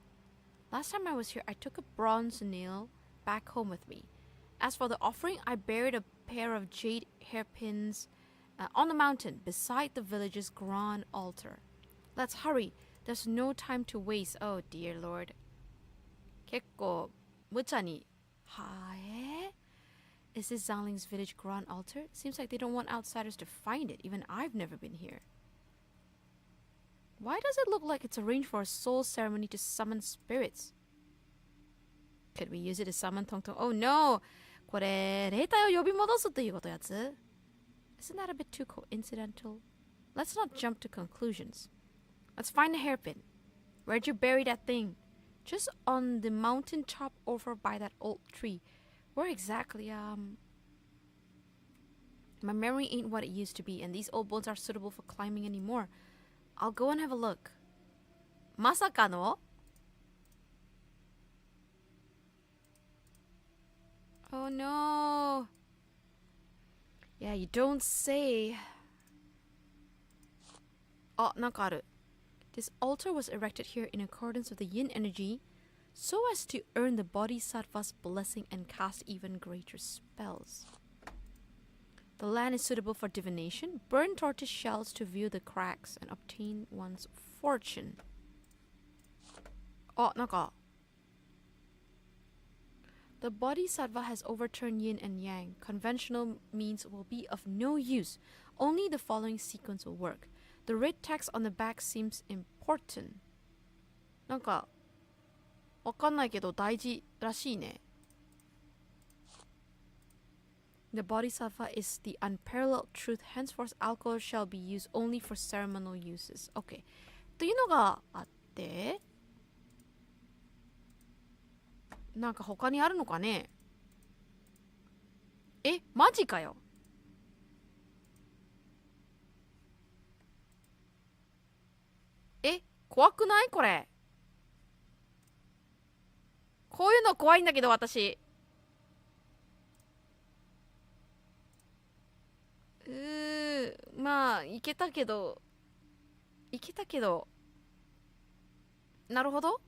Last time I was here, I took a bronze nail back home with me. As for the offering, I buried a pair of jade hairpins on the mountain beside the village's grand altar. Let's hurry. There's no time to waste. Oh dear Lord. 結構無茶に。Is this Zhangling's village grand altar? Seems like they don't want outsiders to find it. Even I've never been here. Why does it look like it's arranged for a soul ceremony to summon spirits? Could we use it to summon Tong Tong? Oh no! これ、霊体を呼び戻すっていうことやつ? Isn't that a bit too coincidental? Let's not jump to conclusions. Let's find the hairpin. Where'd you bury that thing? Just on the mountain top over by that old tree. Where exactly? My memory ain't what it used to be, and these old bones aren't suitable for climbing anymore. I'll go and have a look. まさかの? Oh no. Yeah, you don't say. あ、なんかある。This altar was erected here in accordance with the yin energy so as to earn the Bodhisattva's blessing and cast even greater spells. The land is suitable for divination. Burn tortoise shells to view the cracks and obtain one's fortune. あ、なんか The Bodhisattva has overturned yin and yang. Conventional means will be of no use. Only the following sequence will work. The red text on the back seems important. なんかわかんないけど大事らしいね。The Bodhisattva is the unparalleled truth. Henceforth, alcohol shall be used only for ceremonial uses. Okay. というのがあって、なんか他にあるのかね？え、マジかよ。え、怖くない？これ。こういうの怖いんだけど、私。まあ、いけたけど。なるほど。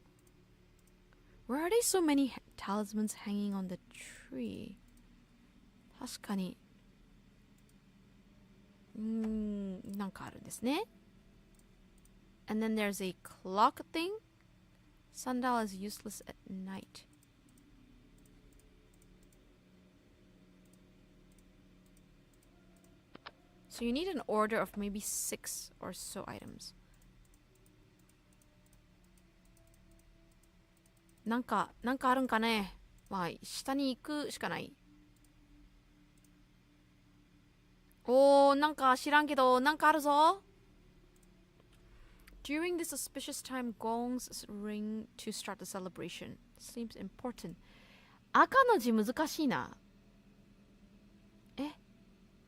Where are there so many talismans hanging on the tree? 確かに。なんかあるんですね。And then there's a clock thing. Sundial is useless at night. So you need an order of maybe 6 or so items. なんかあるんかね。まあ、下に行くしかない。おー、なんか知らんけど、なんかあるぞ。During this auspicious time, gongs ring to start the celebration. Seems important. 赤の字難しいな。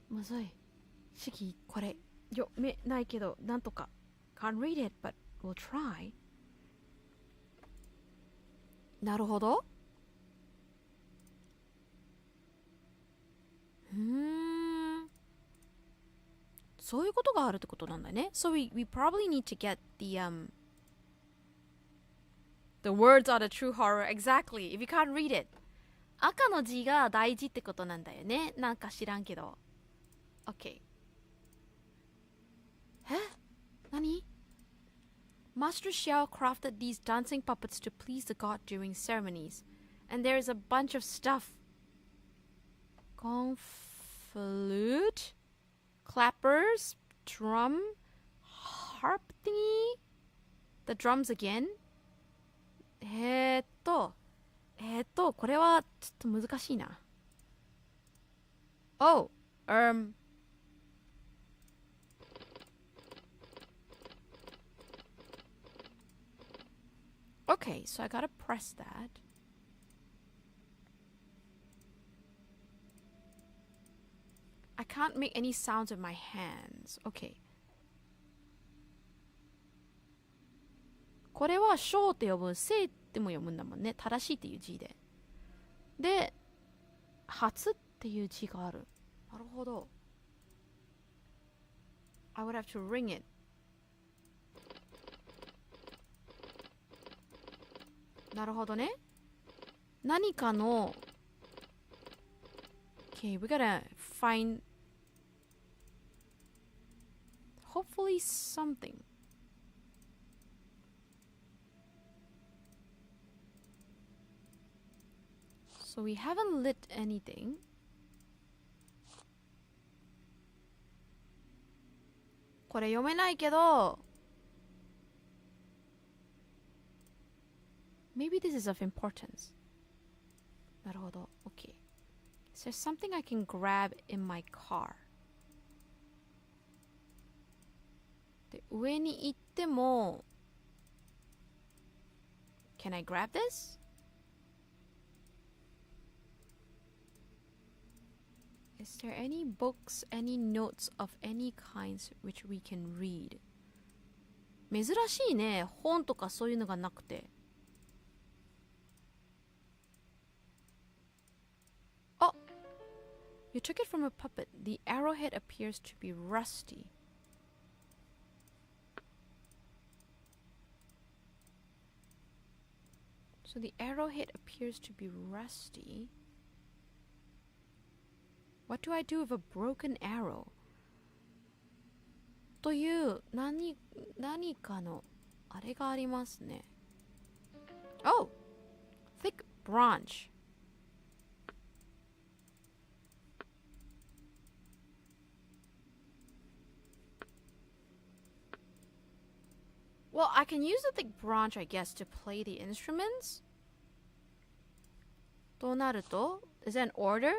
むずい。シキ、これ、読めないけど、なんとか。Can't read it, but we'll try. なるほど。そういうことがあるってことなんだね。So we probably need to get the words are the true horror. Exactly. If you can't read it. 赤の字が大事ってことなんだよね。なんか知らんけど。OK。何 Master Xiao crafted these dancing puppets to please the god during ceremonies. And there is a bunch of stuff. Gong, flute, clappers, drum, harp thingy. The drums again. これはちょっと難しいな。Oh, Okay, so I gotta press that. I can't make any sounds with my hands. Okay. これは小って呼ぶ、生っても読むんだもんね。正しいっていう字で。で、初っていう字がある。なるほど。I would have to ring it. なるほどね。何かの Okay, we gotta find hopefully something. So we haven't lit anything. (これ読めないけど Maybe this is of importance. なるほど。Okay. Is there something I can grab in my car? で、上に行っても Can I grab this? Is there any books, any notes of any kinds which we can read? 珍しいね。本とかそういうのがなくて。Oh! You took it from a puppet. The arrowhead appears to be rusty. So the arrowhead appears to be rusty. What do I do with a broken arrow? という何かのあれがありますね。Oh! Thick branch. Well, I can use the thick branch, I guess, to play the instruments. となると Is that an order?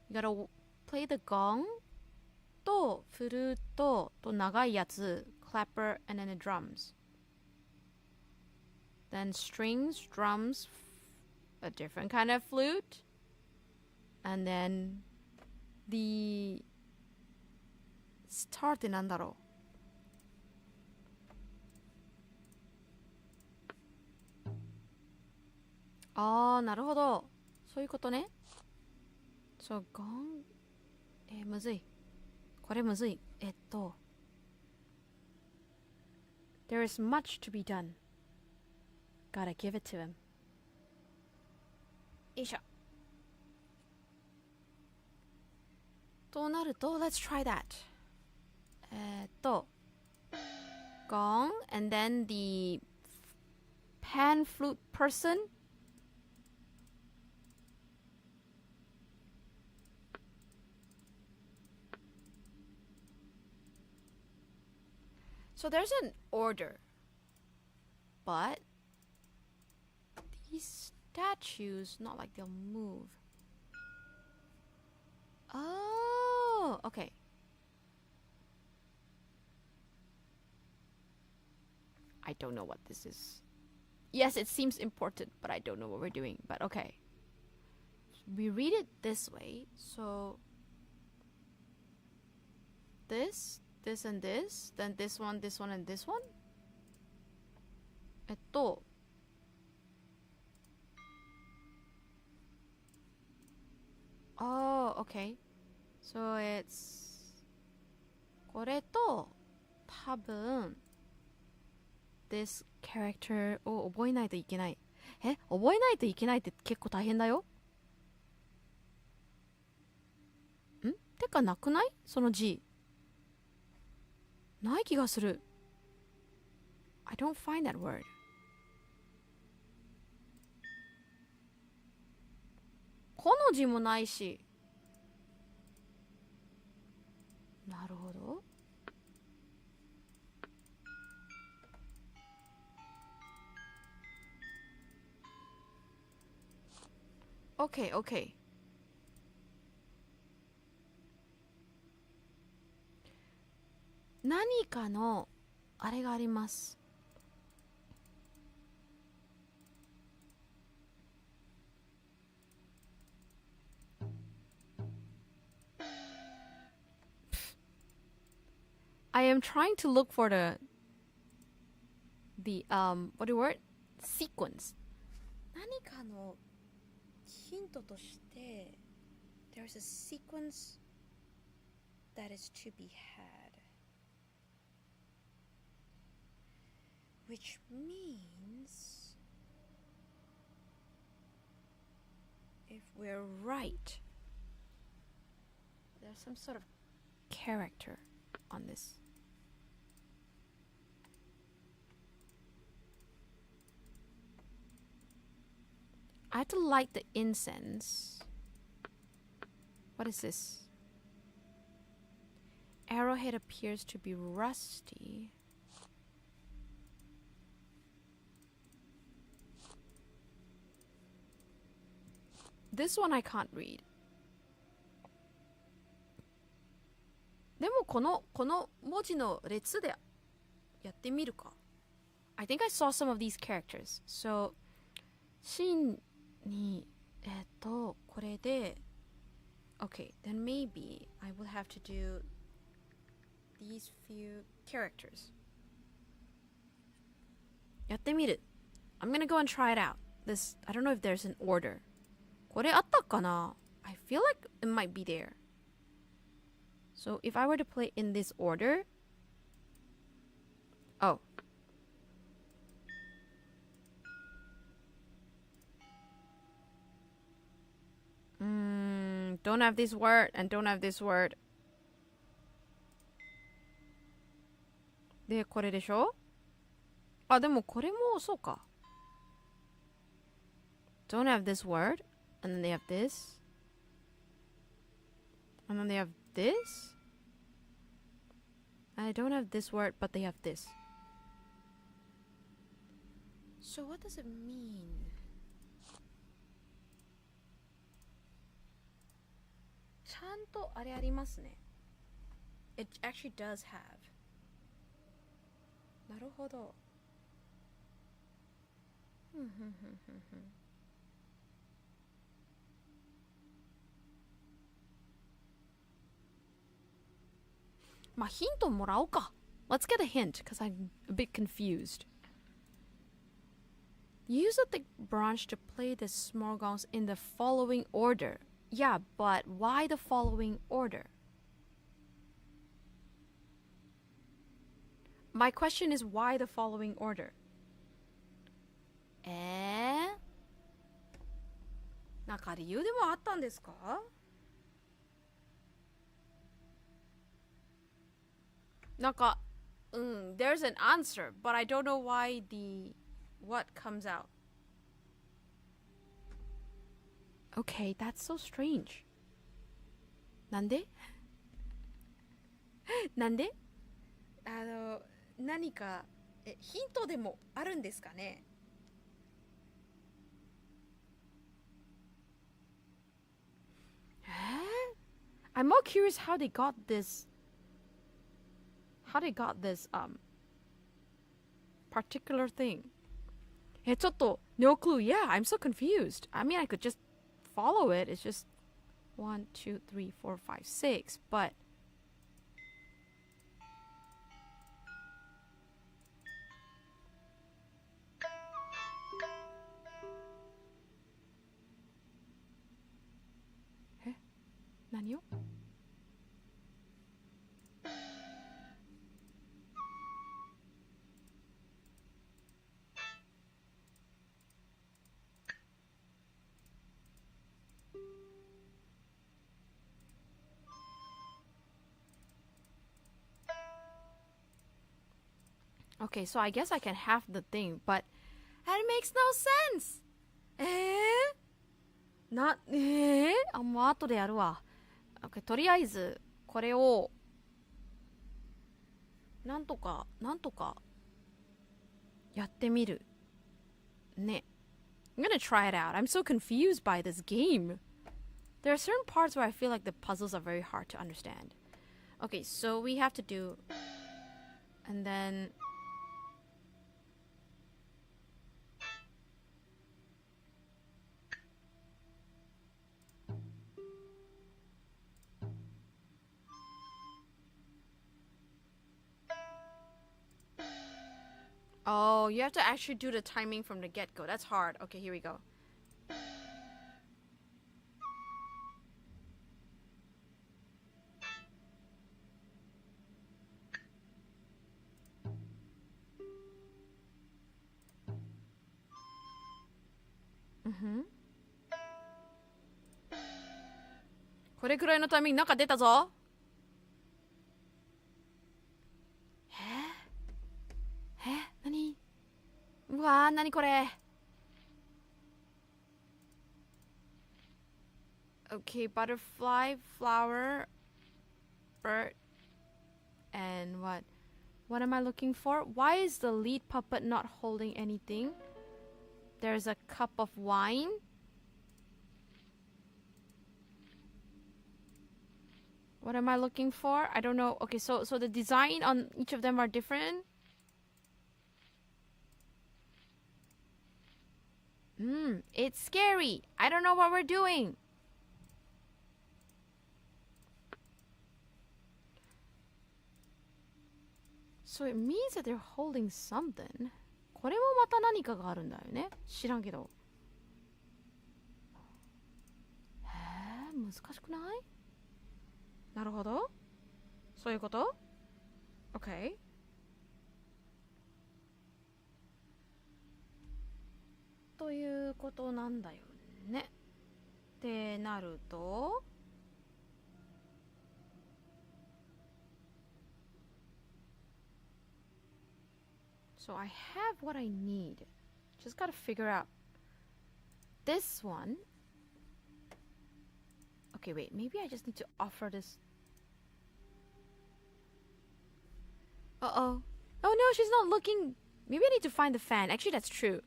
You gotta play the gong とフルートと長いやつ clapper and then the drums. Then strings, drums, a different kind of flute. And then the star ってなんだろう。あー、なるほど。そういうことね。そう、ゴン。むずい。これむずい。There is much to be done. Gotta give it to him. よいしょ。となると、let's try that. Gong, and then the pan flute person. So there's an order, but these statues, not like they'll move. Oh, okay. I don't know what this is. Yes, it seems important, but I don't know what we're doing. But okay. We read it this way. So this, this and this, then this one, and this one. Oh, okay. So it's これと多分 this character を覚えないといけない。覚えないといけないって結構大変だよ。てかなくない？その字。ない気がする。I don't find that word. この字もないし。なるほど。Okay, okay. 何かのあれがあります。I am trying to look for the what do you word? Sequence. 何かのヒントとして there's a sequence that is to be had, which means if we're right, there's some sort of character on this. I have to light the incense. What is this? Arrowhead appears to be rusty. This one I can't read. でもこの文字の列でやってみるか。I think I saw some of these characters. So シンにこれで Okay, then maybe I will have to do these few characters. やってみる。I'm gonna go and try it out. This, I don't know if there's an order. これあったかな? I feel like it might be there. So if I were to play in this order, oh. Don't have this word and don't have this word. で、これでしょ？あ、でもこれもそうか。Don't have this word and then they have this. And then they have this. I don't have this word, but they have this. So what does it mean? ちゃんとあれありますね。It actually does have. なるほど。まあヒントもらおうか。Let's get a hint, because I'm a bit confused. Use a thick branch to play the small gongs in the following order. Yeah, but why the following order? My question is why the following order? なんか理由でもあったんですか？なんか、there's an answer, but I don't know why the what comes out. Okay, that's so strange. なんで？なんで？何かヒントでもあるんですかね？I'm more curious how they got this particular thing? ちょっと no clue. Yeah, I'm so confused. I mean, I could just follow it. It's just 1, 2, 3, 4, 5, 6. But何をOkay, so I guess I can have the thing, but that makes no sense. もう後でやるわ。Okay, とりあえずこれをなんとかやってみるね。I'm gonna try it out. I'm so confused by this game. There are certain parts where I feel like the puzzles are very hard to understand. Okay, so we have to do, and then oh, you have to actually do the timing from the get-go. That's hard. Okay, here we go. Mm-hmm. これくらいのタイミングなんか出たぞ。何うわー、何これ。Okay, butterfly, flower, bird, and what? What am I looking for? Why is the lead puppet not holding anything? There's a cup of wine. What am I looking for? I don't know. Okay, so the design on each of them are different. It's scary. I don't know what we're doing. So it means that they're holding something. これもまた何かがあるんだよね。知らんけど。難しくない？なるほど。そういうこと？ OK。ということなんだよね。ってなると。So I have what I need. Just gotta figure out this one. Okay, wait. Maybe I just need to offer this. Uh-oh. Oh no, she's not looking. Maybe I need to find the fan. Actually, that's true.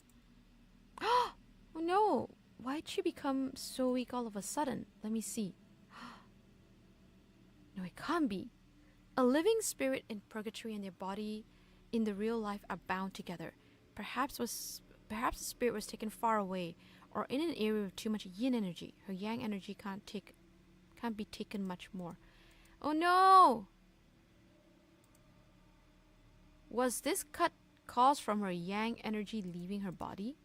Oh no. Why'd she become so weak all of a sudden? Let me see. No, it can't be. A living spirit in purgatory and their body in the real life are bound together. Perhaps the spirit was taken far away or in an area with too much yin energy. Her yang energy can't be taken much more. Oh no! Was this cut caused from her yang energy leaving her body?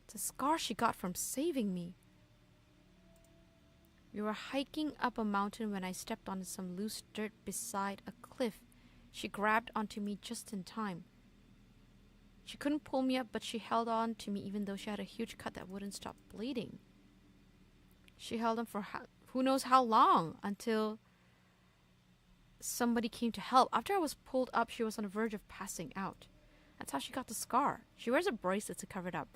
It's a scar she got from saving me. We were hiking up a mountain when I stepped onto some loose dirt beside a cliff. She grabbed onto me just in time. She couldn't pull me up, but she held on to me even though she had a huge cut that wouldn't stop bleeding. She held on for who knows how long until somebody came to help. After I was pulled up, she was on the verge of passing out. That's how she got the scar. She wears a bracelet to cover it up.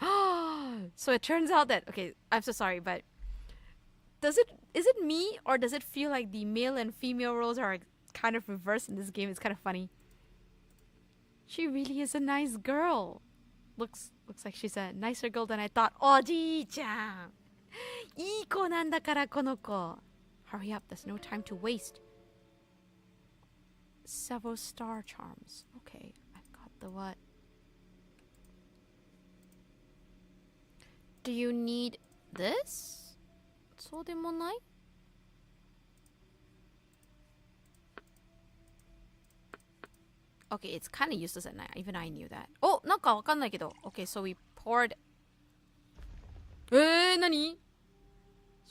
So it turns out that, okay, I'm so sorry, but is it me or does it feel like the male and female roles are kind of reversed in this game? It's kind of funny. She really is a nice girl. Looks like she's a nicer girl than I thought. Oji-chan! いい子なんだからこの子. Hurry up, there's no time to waste. Several star charms. Okay, I've got the what? Do you need this? そうでもない? Okay, it's kind of useless at night. Even I knew that. Oh, なんかわかんないけど. Okay, so we poured. 何?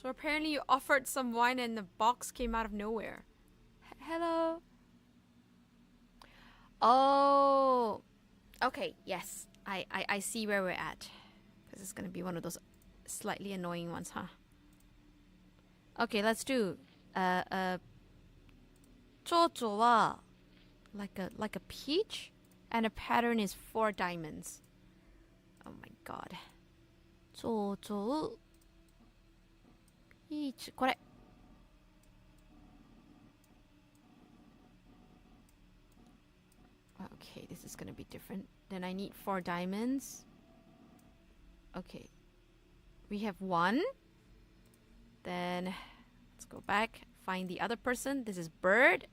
So apparently you offered some wine and the box came out of nowhere. Hello. Oh. Okay, yes. I see where we're at. Because it's going to be one of those slightly annoying ones, huh? Okay, let's do. 蝶々は like a peach, and a pattern is 4 diamonds. Oh my god. 蝶々 peach これ Okay, this is gonna be different. Then I need 4 diamonds. Okay. We have 1. Then let's go back. Find the other person. This is bird.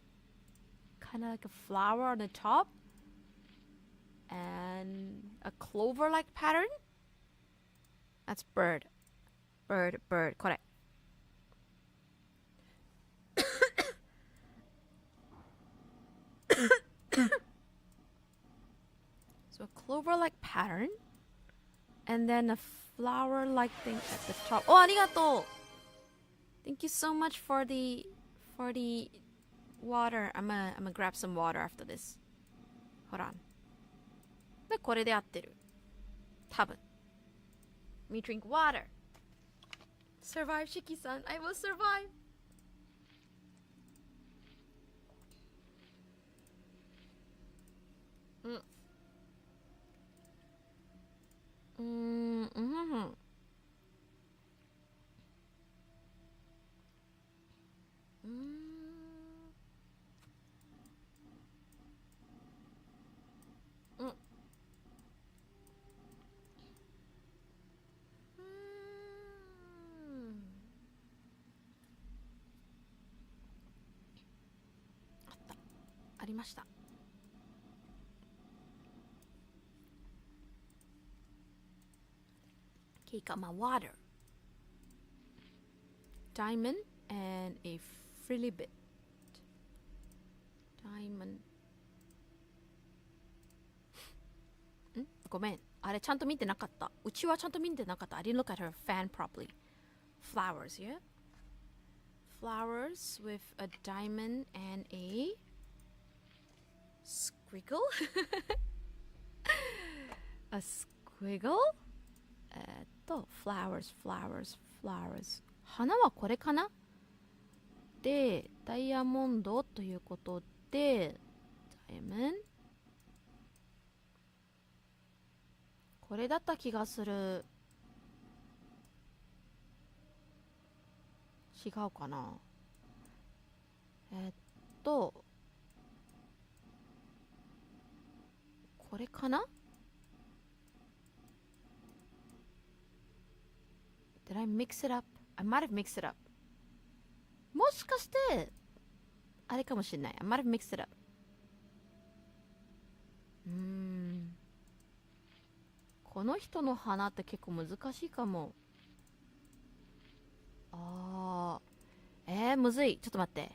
Kind of like a flower on the top. And a clover-like pattern. That's bird. Bird. これ。So a clover-like pattern. And then a flower-like thing at the top. Oh, ありがとう! Thank you so much for the water. I'm gonna grab some water after this. Hold on. で、これで合ってる。多分。Let me drink water. Survive, Shiki-san. I will survive. Mm-hmm. Okay, got my water. Diamond and a frilly bit. Diamond. ごめん。あれちゃんと見てなかった。うちはちゃんと見てなかった。I didn't look at her fan properly. Flowers, yeah? Flowers with a diamond and a squiggle? A squiggle? flowers. 花はこれかな？で、ダイヤモンドということで、ダイヤモンド。これだった気がする。違うかな？これかな？ Did I mix it up? I might have mixed it up. もしかして、あれかもしれない。I might have mixed it up. この人の花って結構難しいかも。むずい。ちょっと待って。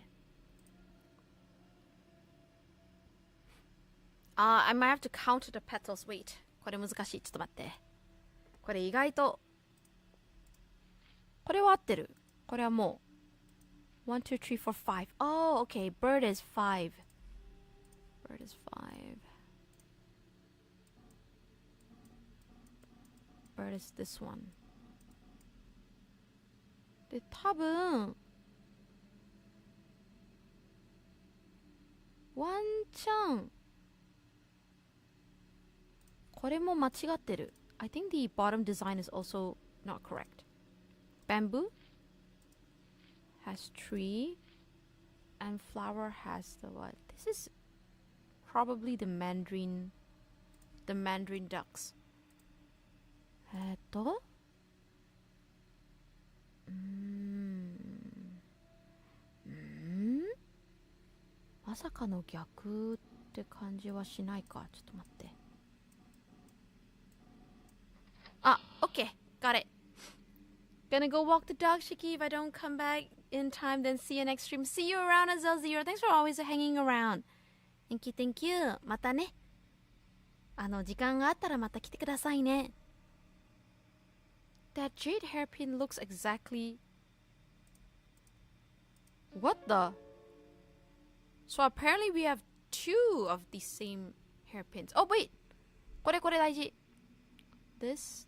I might have to count the petals. Wait. これ難しい。ちょっと待って。これ意外と。これは合ってる。これはもう。1, 2, 3, 4, 5. Oh, okay. Bird is 5. Bird is 5. Bird is this one. で、多分、ワンチャン、これも間違ってる。I think the bottom design is also not correct. Bamboo has tree and flower has the what? This is probably the Mandarin ducks. まさかの逆って感じはしないか。ちょっと待って。あ、OK! Got it! Gonna go walk the dog, Shyky. If I don't come back in time, then see you next stream. See you around as well, Zero. Thanks for always hanging around. Thank you, thank you. またね。時間があったらまた来てくださいね。That jade hairpin looks exactly... What the? So apparently we have two of the same hairpins. Oh, wait! これ大事。This.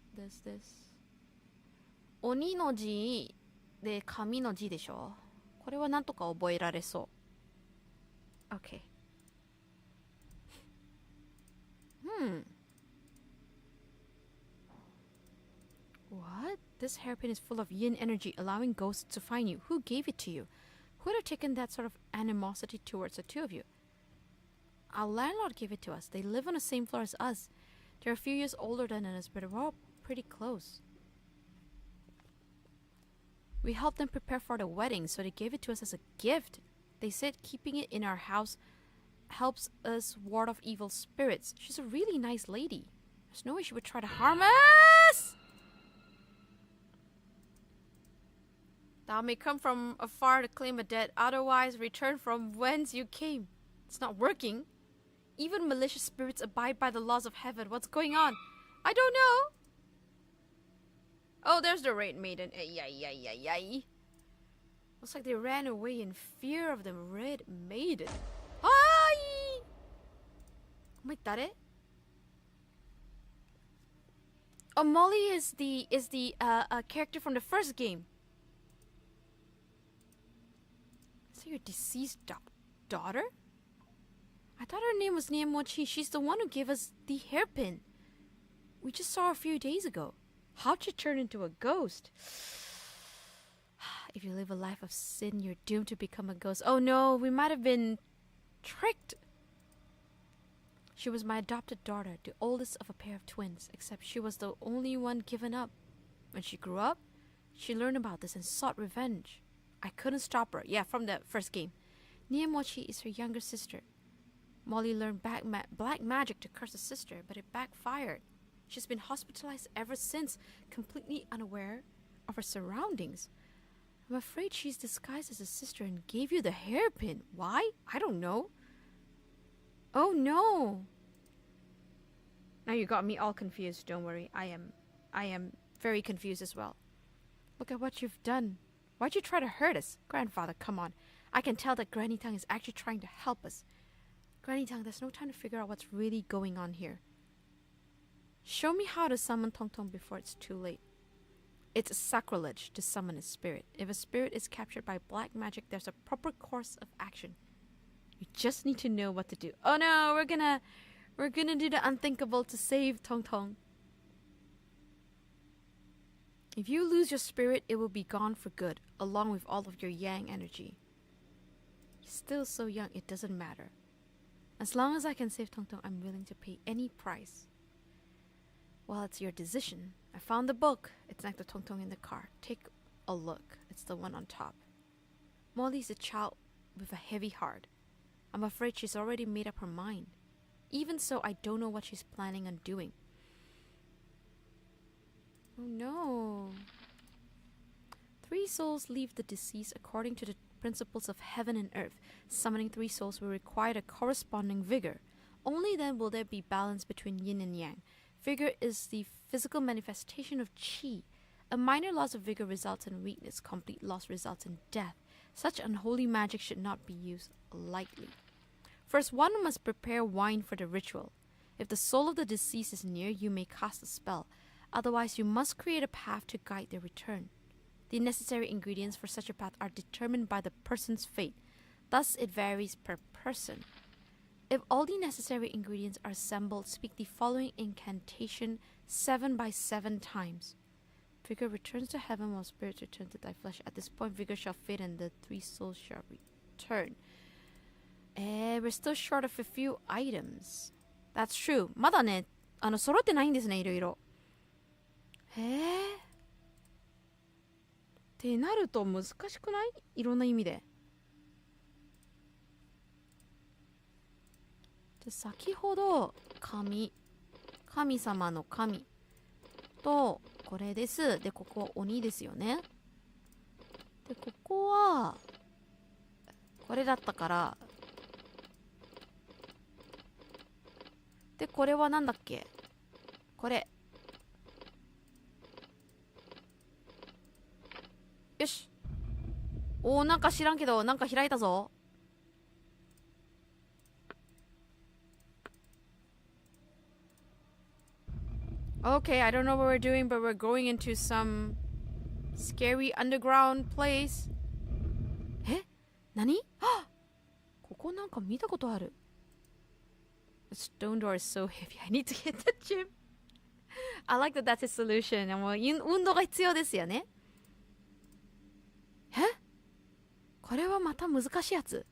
鬼の字で神の字でしょ。これはなんとか覚えられそう。Okay. What? This hairpin is full of yin energy, allowing ghosts to find you. Who gave it to you? Who would have taken that sort of animosity towards the two of you? Our landlord gave it to us. They live on the same floor as us. They're a few years older than us, but we're all pretty close. We helped them prepare for the wedding, so they gave it to us as a gift. They said keeping it in our house helps us ward off evil spirits. She's a really nice lady. There's no way she would try to harm us! Thou may come from afar to claim a debt, otherwise return from whence you came. It's not working. Even malicious spirits abide by the laws of heaven. What's going on? I don't know. Oh, there's the Red Maiden. Looks like they ran away in fear of the Red Maiden. Hi! Wait, that? Oh, Molly is the character from the first game. Is that your deceased daughter? I thought her name was Niamochi. She's the one who gave us the hairpin. We just saw her a few days ago. How'd she turn into a ghost? If you live a life of sin, you're doomed to become a ghost. Oh no, we might have been tricked. She was my adopted daughter, the oldest of a pair of twins, except she was the only one given up. When she grew up, she learned about this and sought revenge. I couldn't stop her. Yeah, from the first game. Niamochi is her younger sister. Molly learned black magic to curse her sister, but it backfired. She's been hospitalized ever since, completely unaware of her surroundings. I'm afraid she's disguised as a sister and gave you the hairpin. Why? I don't know. Oh no. Now you got me all confused. Don't worry. I am very confused as well. Look at what you've done. Why'd you try to hurt us? Grandfather, come on. I can tell that Granny Tang is actually trying to help us. Granny Tang, there's no time to figure out what's really going on here. Show me how to summon Tong Tong before it's too late. It's sacrilege to summon a spirit. If a spirit is captured by black magic, there's a proper course of action. You just need to know what to do. Oh no, we're gonna do the unthinkable to save Tong Tong. If you lose your spirit, it will be gone for good, along with all of your yang energy. He's still so young, it doesn't matter. As long as I can save Tong Tong, I'm willing to pay any price. Well, it's your decision. I found the book. It's next to Tong Tong in the car. Take a look. It's the one on top. Molly's a child with a heavy heart. I'm afraid she's already made up her mind. Even so, I don't know what she's planning on doing. Oh no. 3 souls leave the deceased according to the principles of heaven and earth. Summoning 3 souls will require a corresponding vigor. Only then will there be balance between yin and yang. Vigor is the physical manifestation of qi. A minor loss of vigor results in weakness. Complete loss results in death. Such unholy magic should not be used lightly. First, one must prepare wine for the ritual. If the soul of the deceased is near, you may cast a spell. Otherwise, you must create a path to guide their return. The necessary ingredients for such a path are determined by the person's fate. Thus, it varies per person. If all the necessary ingredients are assembled, speak the following incantation 7 by 7 times. Vigor returns to heaven while spirits return to thy flesh. At this point, vigor shall fade and the 3 souls shall return. We're still short of a few items. That's true. まだね、揃ってないんですね、いろいろ。ってなると難しくない？いろんな意味で。で、先ほど神様の神とこれです。で、ここは鬼ですよね。で、ここは、これだったから、で、これはなんだっけ？これ。よし。おー、なんか知らんけど、なんか開いたぞ。Okay, I don't know what we're doing, but we're going into some scary underground place. え？何？あ！ここなんか見たことある。The stone door is so heavy. I need to get the gym. I like that that's a solution. もう運動が必要ですよね。え？これはまた難しいやつ。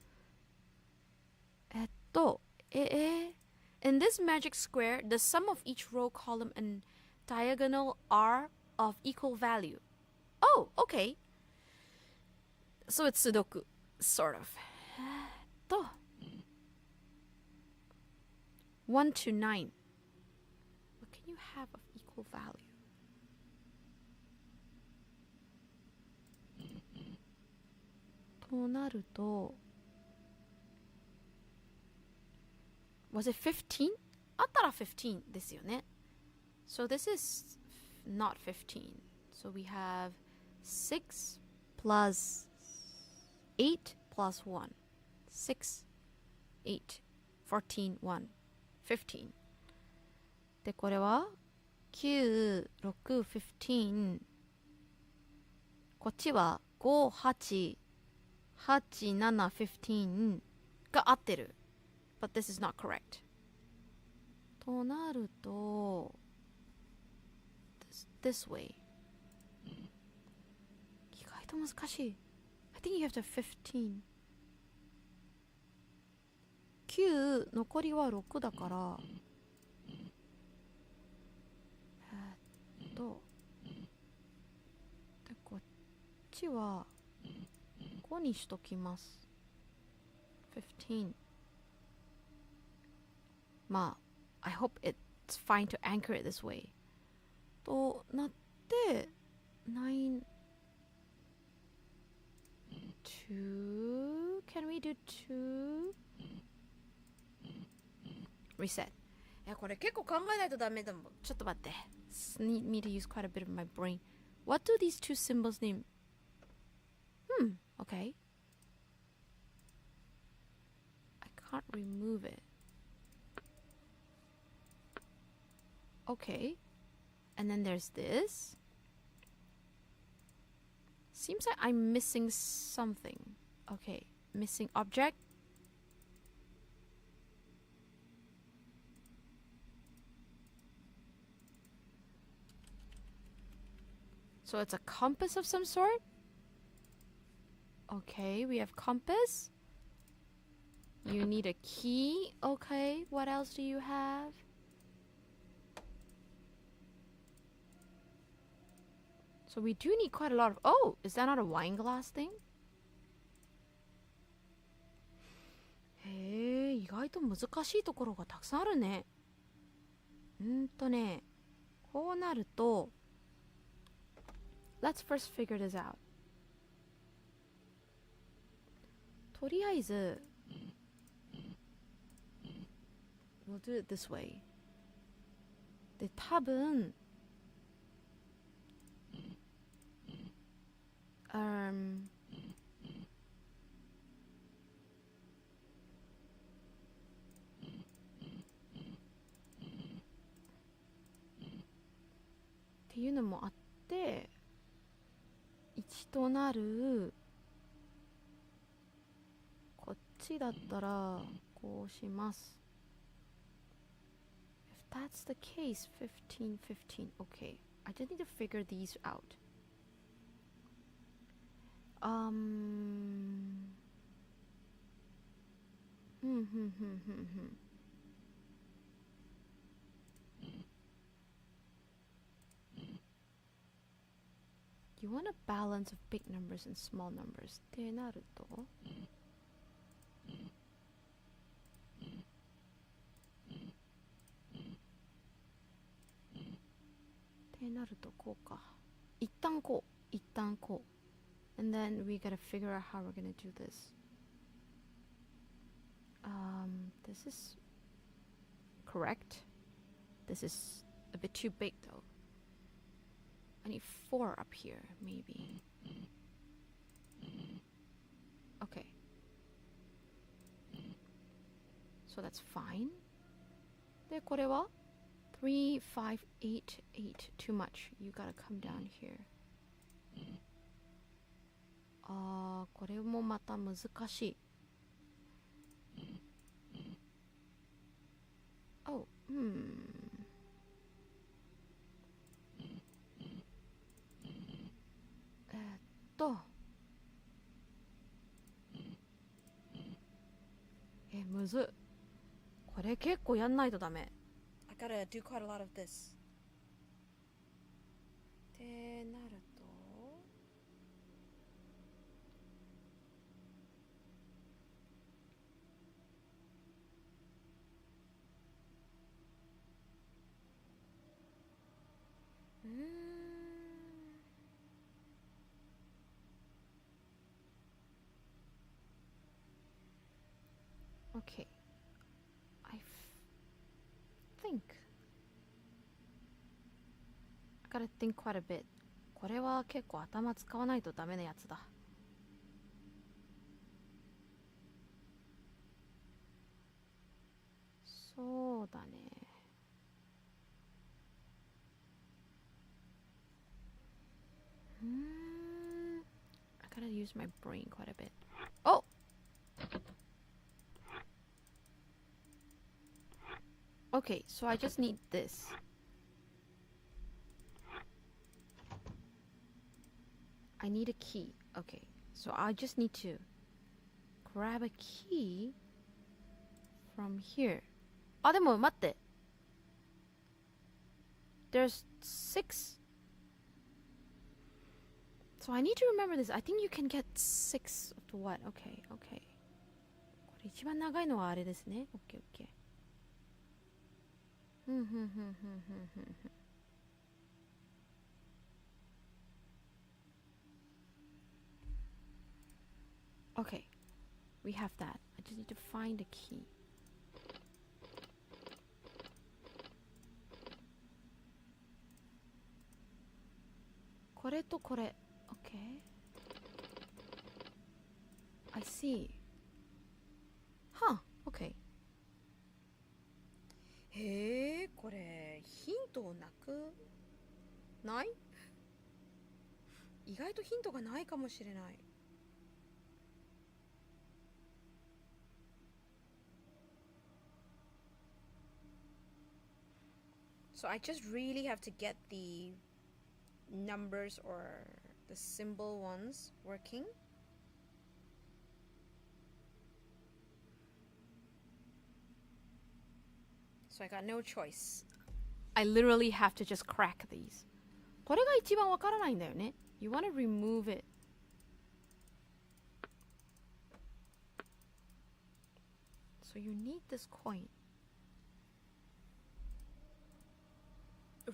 In this magic square, the sum of each row, column, and diagonal are of equal value. Oh, okay. So it's Sudoku, sort of. 1 to 9. What can you have of equal value? To なると Was it 15? あったら15ですよね。So this is not 15. So we have 6 plus 8 plus 1. 6, 8, 14, 1, 15. で、これは9、6、15。こっちは5、8、8、7、15が合ってる。But this is not correct. となると this way. 意外と難しい。I think you have to 15. 9残りは6だからでこっちは5にしときます。15。まあ I hope it's fine to anchor it this way となって9 2 Can we do 2 Reset これ結構考えないとダメだもん。ちょっと待って。 Need me to use quite a bit of my brain. What do these two symbols mean? Okay. I can't remove it. Okay. And then there's this. Seems like I'm missing something. Okay. Missing object. So it's a compass of some sort? Okay, we have compass. You need a key. Okay, what else do you have? So we do need quite a lot of... Oh, is that not a wine glass thing? へえ、意外と難しいところがたくさんあるね。こうなると Let's first figure this out. とりあえず We'll do it this way. で、多分っていうのもあって1となるこっちだったらこうします。If that's the case, 15, 15. Okay, I just need to figure these out. You want a balance of big numbers and small numbers. ってなるとってってなるとこうか。一旦こう。一旦こう。And then we gotta figure out how we're gonna do this. This is correct. This is a bit too big though. I need 4 up here, maybe. Okay. So that's fine. で、これは3, 5, 8, 8. Too much. You gotta come down here. これもまた難しい。Oh, むずっ。これ結構やんないとダメ。I gotta do quite a lot of this. ってなるとOkay. I think I gotta think quite a bit. これは結構頭使わないとダメなやつだ。そうだね。I gotta use my brain quite a bit. Oh! Okay, so I just need this. I need a key. Okay, so I just need to grab a key from here. あ、でも待って。There's 6. So I need to remember this. I think you can get 6 to what? Okay, okay. これ一番長いのはあれですね。Okay, okay. Okay, we have that. I just need to find a key. これとこれ。Okay. I see. Huh, okay. へえ、これヒントなくない？意外とヒントがないかもしれない。So I just really have to get the numbers or the symbol ones working. So I got no choice. I literally have to just crack these. これが一番わからないんだよね。You want to remove it. So you need this coin.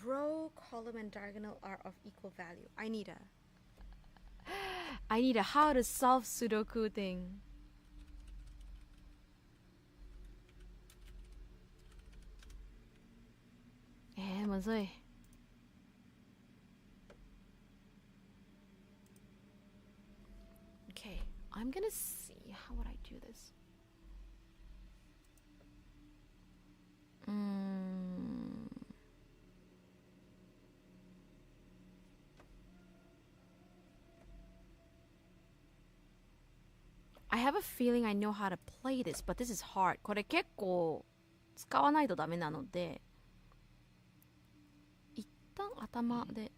Row, column, and diagonal are of equal value. I need a how to solve Sudoku thing.むずい。Okay, I'm gonna see how would I do this. I have a feeling I know how to play this, but this is hard. これ結構使わないとダメなので、一旦頭で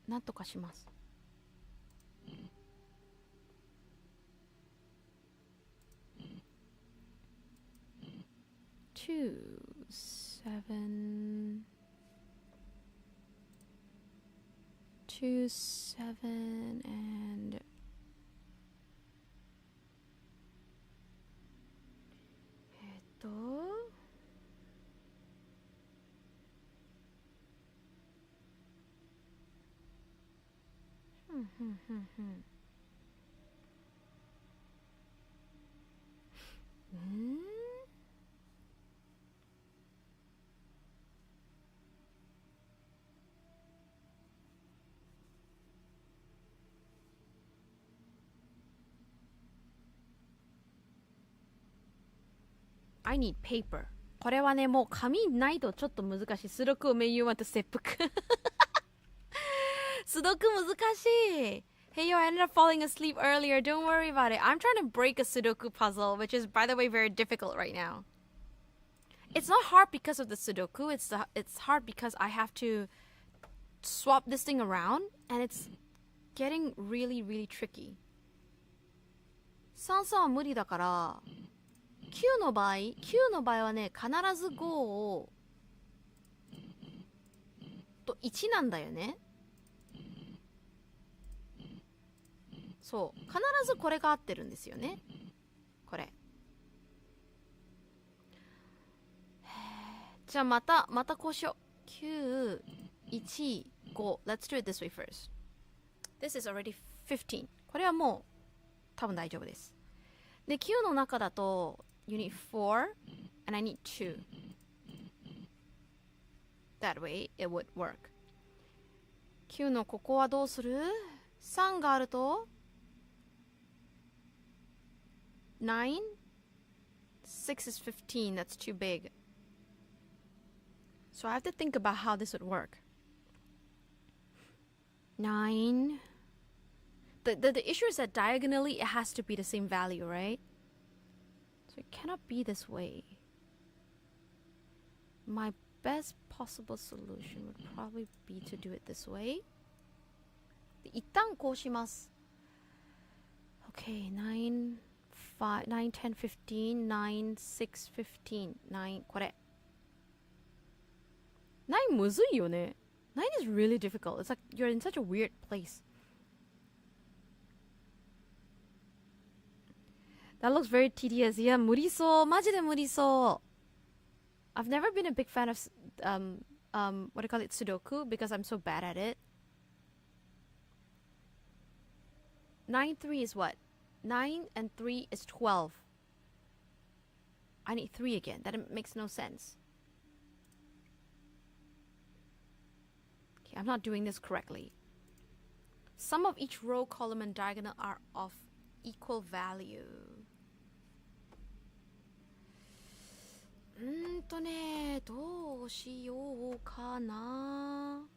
なんとかします。2, 7, 2, 7, and I need paper. これはね、もう紙ないとちょっと難しい。スドクメニューはと切腹。スドク難しい。Hey yo, I ended up falling asleep earlier. Don't worry about it. I'm trying to break a Sudoku puzzle, which is, by the way, very difficult right now. It's not hard because of the Sudoku. It's hard because I have to swap this thing around, and it's getting really, really tricky. 3は無理だから、9の場合はね、必ず5をと1なんだよね。そう、必ずこれが合ってるんですよね。これ。じゃあまたこうしよう。9、1、5。Let's do it this way first. This is already 15. これはもう多分大丈夫です。で、9の中だと、You need 4 and I need 2. That way it would work. 9のここはどうする ?3 があると9? 6 is 15. That's too big. So I have to think about how this would work. 9. The issue is that diagonally it has to be the same value, right? So it cannot be this way. My best possible solution would probably be to do it this way. 一旦こうします。Okay, 9, 5, 9, 10, 15, 9, 6, 15, 9, これ。9むずいよね。9 is really difficult. It's like you're in such a weird place. That looks very tedious. いや、無理そう。マジで無理そう。I've never been a big fan of what do you call it, Sudoku, because I'm so bad at it. 9, 3 is what? 9 and 3 is 12. I need 3 again. That makes no sense. Okay, I'm not doing this correctly. Sum of each row, column, and diagonal are of equal value. どうしようかな。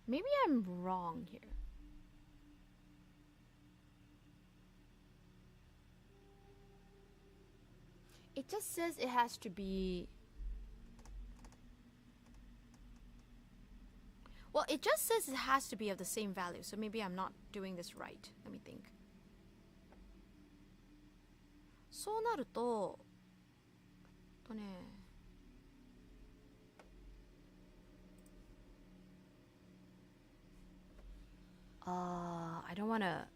Maybe I'm wrong here. It just says it has to be... Well, it just says it has to be of the same value, so maybe I'm not doing this right. Let me think. そうなると、I don't wanna...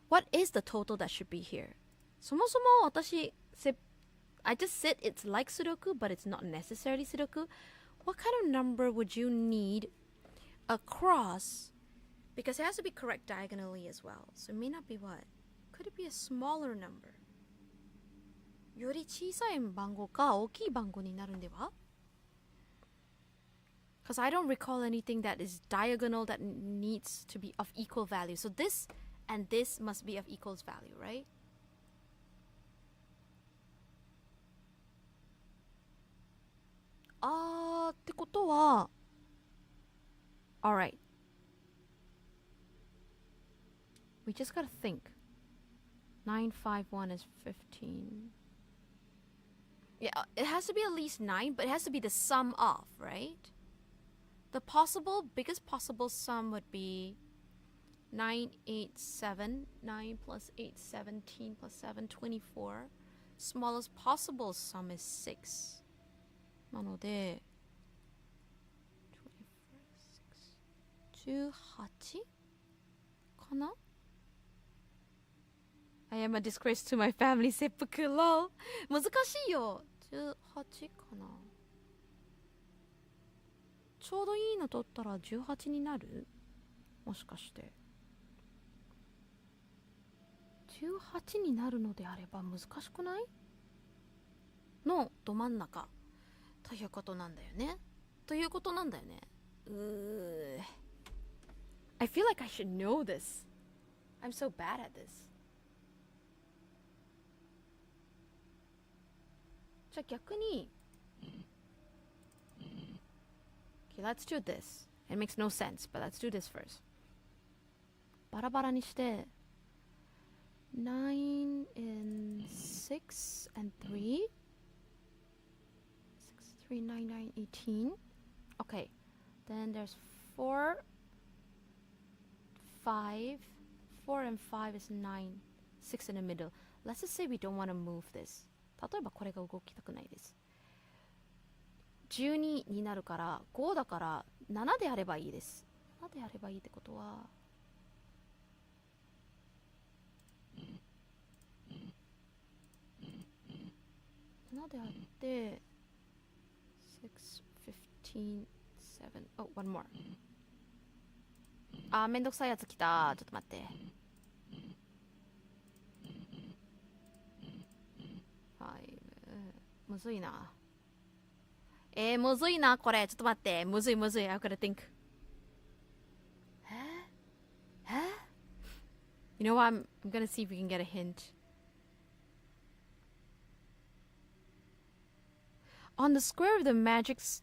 What is the total that should be here? そもそも私、I just said it's like Sudoku, but it's not necessarily Sudoku. What kind of number would you need across? Because it has to be correct diagonally as well. So it may not be what? Could it be a smaller number? より小さい番号か大きい番号になるんでは? Because I don't recall anything that is diagonal that needs to be of equal value. So this and this must be of equals value, right?ってことは Alright. We just gotta think. 951 is 15. Yeah, it has to be at least 9, but it has to be the sum of, right? The biggest possible sum would be 9, 8, 7. 9 plus 8, 17 plus 7, 24. smallest possible sum is 6. なので、18? かな？ I am a disgrace to my family, 切腹 lol 難しいよ。18かな。ちょうどいいの取ったら18になる？もしかして18になるのであれば難しくない？のど真ん中ということなんだよね。I feel like I should know this. I'm so bad at this. じゃあ逆に Okay, let's do this. It makes no sense, but let's do this first. バラバラにして9 and 6 and 3 6, 3, 9, 9, 18 Okay, then there's 4 5 4 and 5 is 9 6 in the middle. Let's just say we don't want to move this. 例えばこれが動きたくないです。12になるから5だから7であればいいです。7であればいいってことは7であって6 15 7 Oh, one more. あー、めんどくさいやつ来た。ちょっと待って。むずいな。むずいな、これ。ちょっと待って。むずい。I gotta think. You know what? I'm gonna see if we can get a hint. On the square of the magic's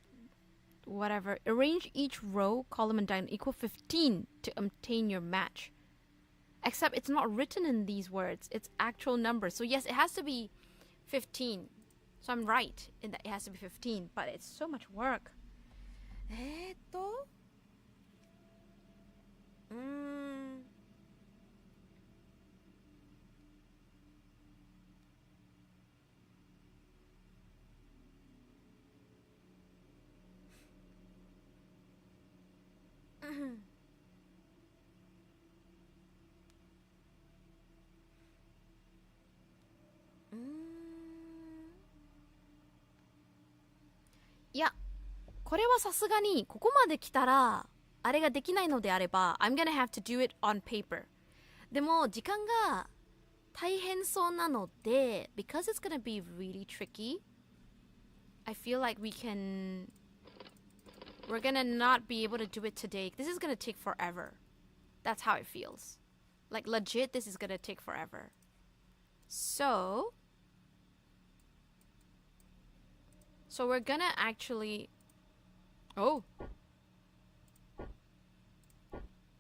whatever, arrange each row, column, and diagonal equal 15 to obtain your match. Except it's not written in these words. It's actual numbers. So yes, it has to be 15. So I'm right in that it has to be 15. But it's so much work.いや、これはさすがにここまで来たらあれができないのであれば I'm gonna have to do it on paper. でも時間が大変そうなので because it's gonna be really tricky, I feel like we're gonna not be able to do it today. This is gonna take forever. That's how it feels. Like legit, this is gonna take forever. So we're gonna actually... Oh.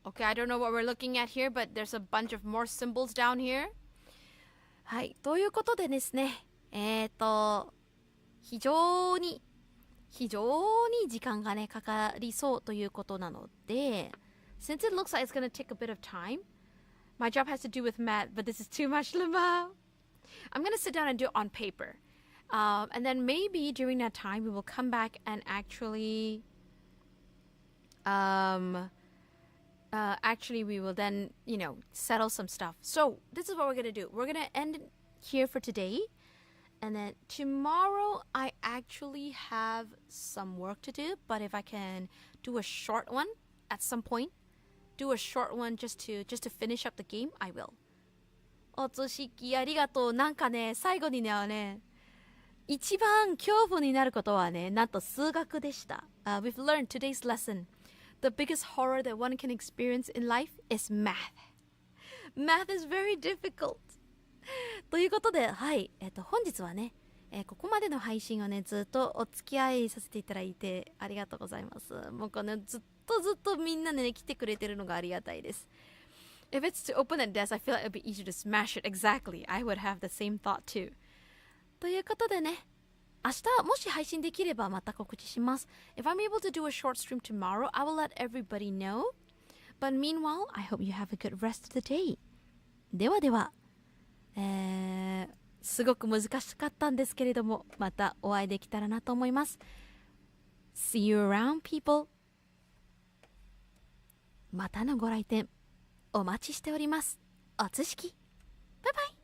Okay, I don't know what we're looking at here, but there's a bunch of more symbols down here. はい、ということでですね、非常に時間がね、かかりそうということなので、since it looks like it's gonna take a bit of time, my job has to do with math, but this is too much, Lamau. I'm gonna sit down and do it on paper. And then maybe during that time we will come back and actually we will then, settle some stuff. So this is what we're gonna do. We're gonna end here for today, and then tomorrow I actually have some work to do, but if I can do a short one at some point, do a short one just to finish up the game, I will. おつしきありがとう。なんかね、最後にね、一番恐怖になることはね、なんと数学でした。We've learned today's lesson. The biggest horror that one can experience in life is math. Math is very difficult. ということで、はい、本日はね、ここまでの配信をね、ずっとお付き合いさせていただいてありがとうございます。もうこのずっとみんなでね、来てくれてるのがありがたいです。If it's to open that desk, I feel like it would be easier to smash it. Exactly. I would have the same thought too. ということでね、明日もし配信できればまた告知します。If I'm able to do a short stream tomorrow, I will let everybody know. But meanwhile, I hope you have a good rest of the day. ではでは、すごく難しかったんですけれども、またお会いできたらなと思います。See you around, people. またのご来店お待ちしております。おつしき。バイバイ。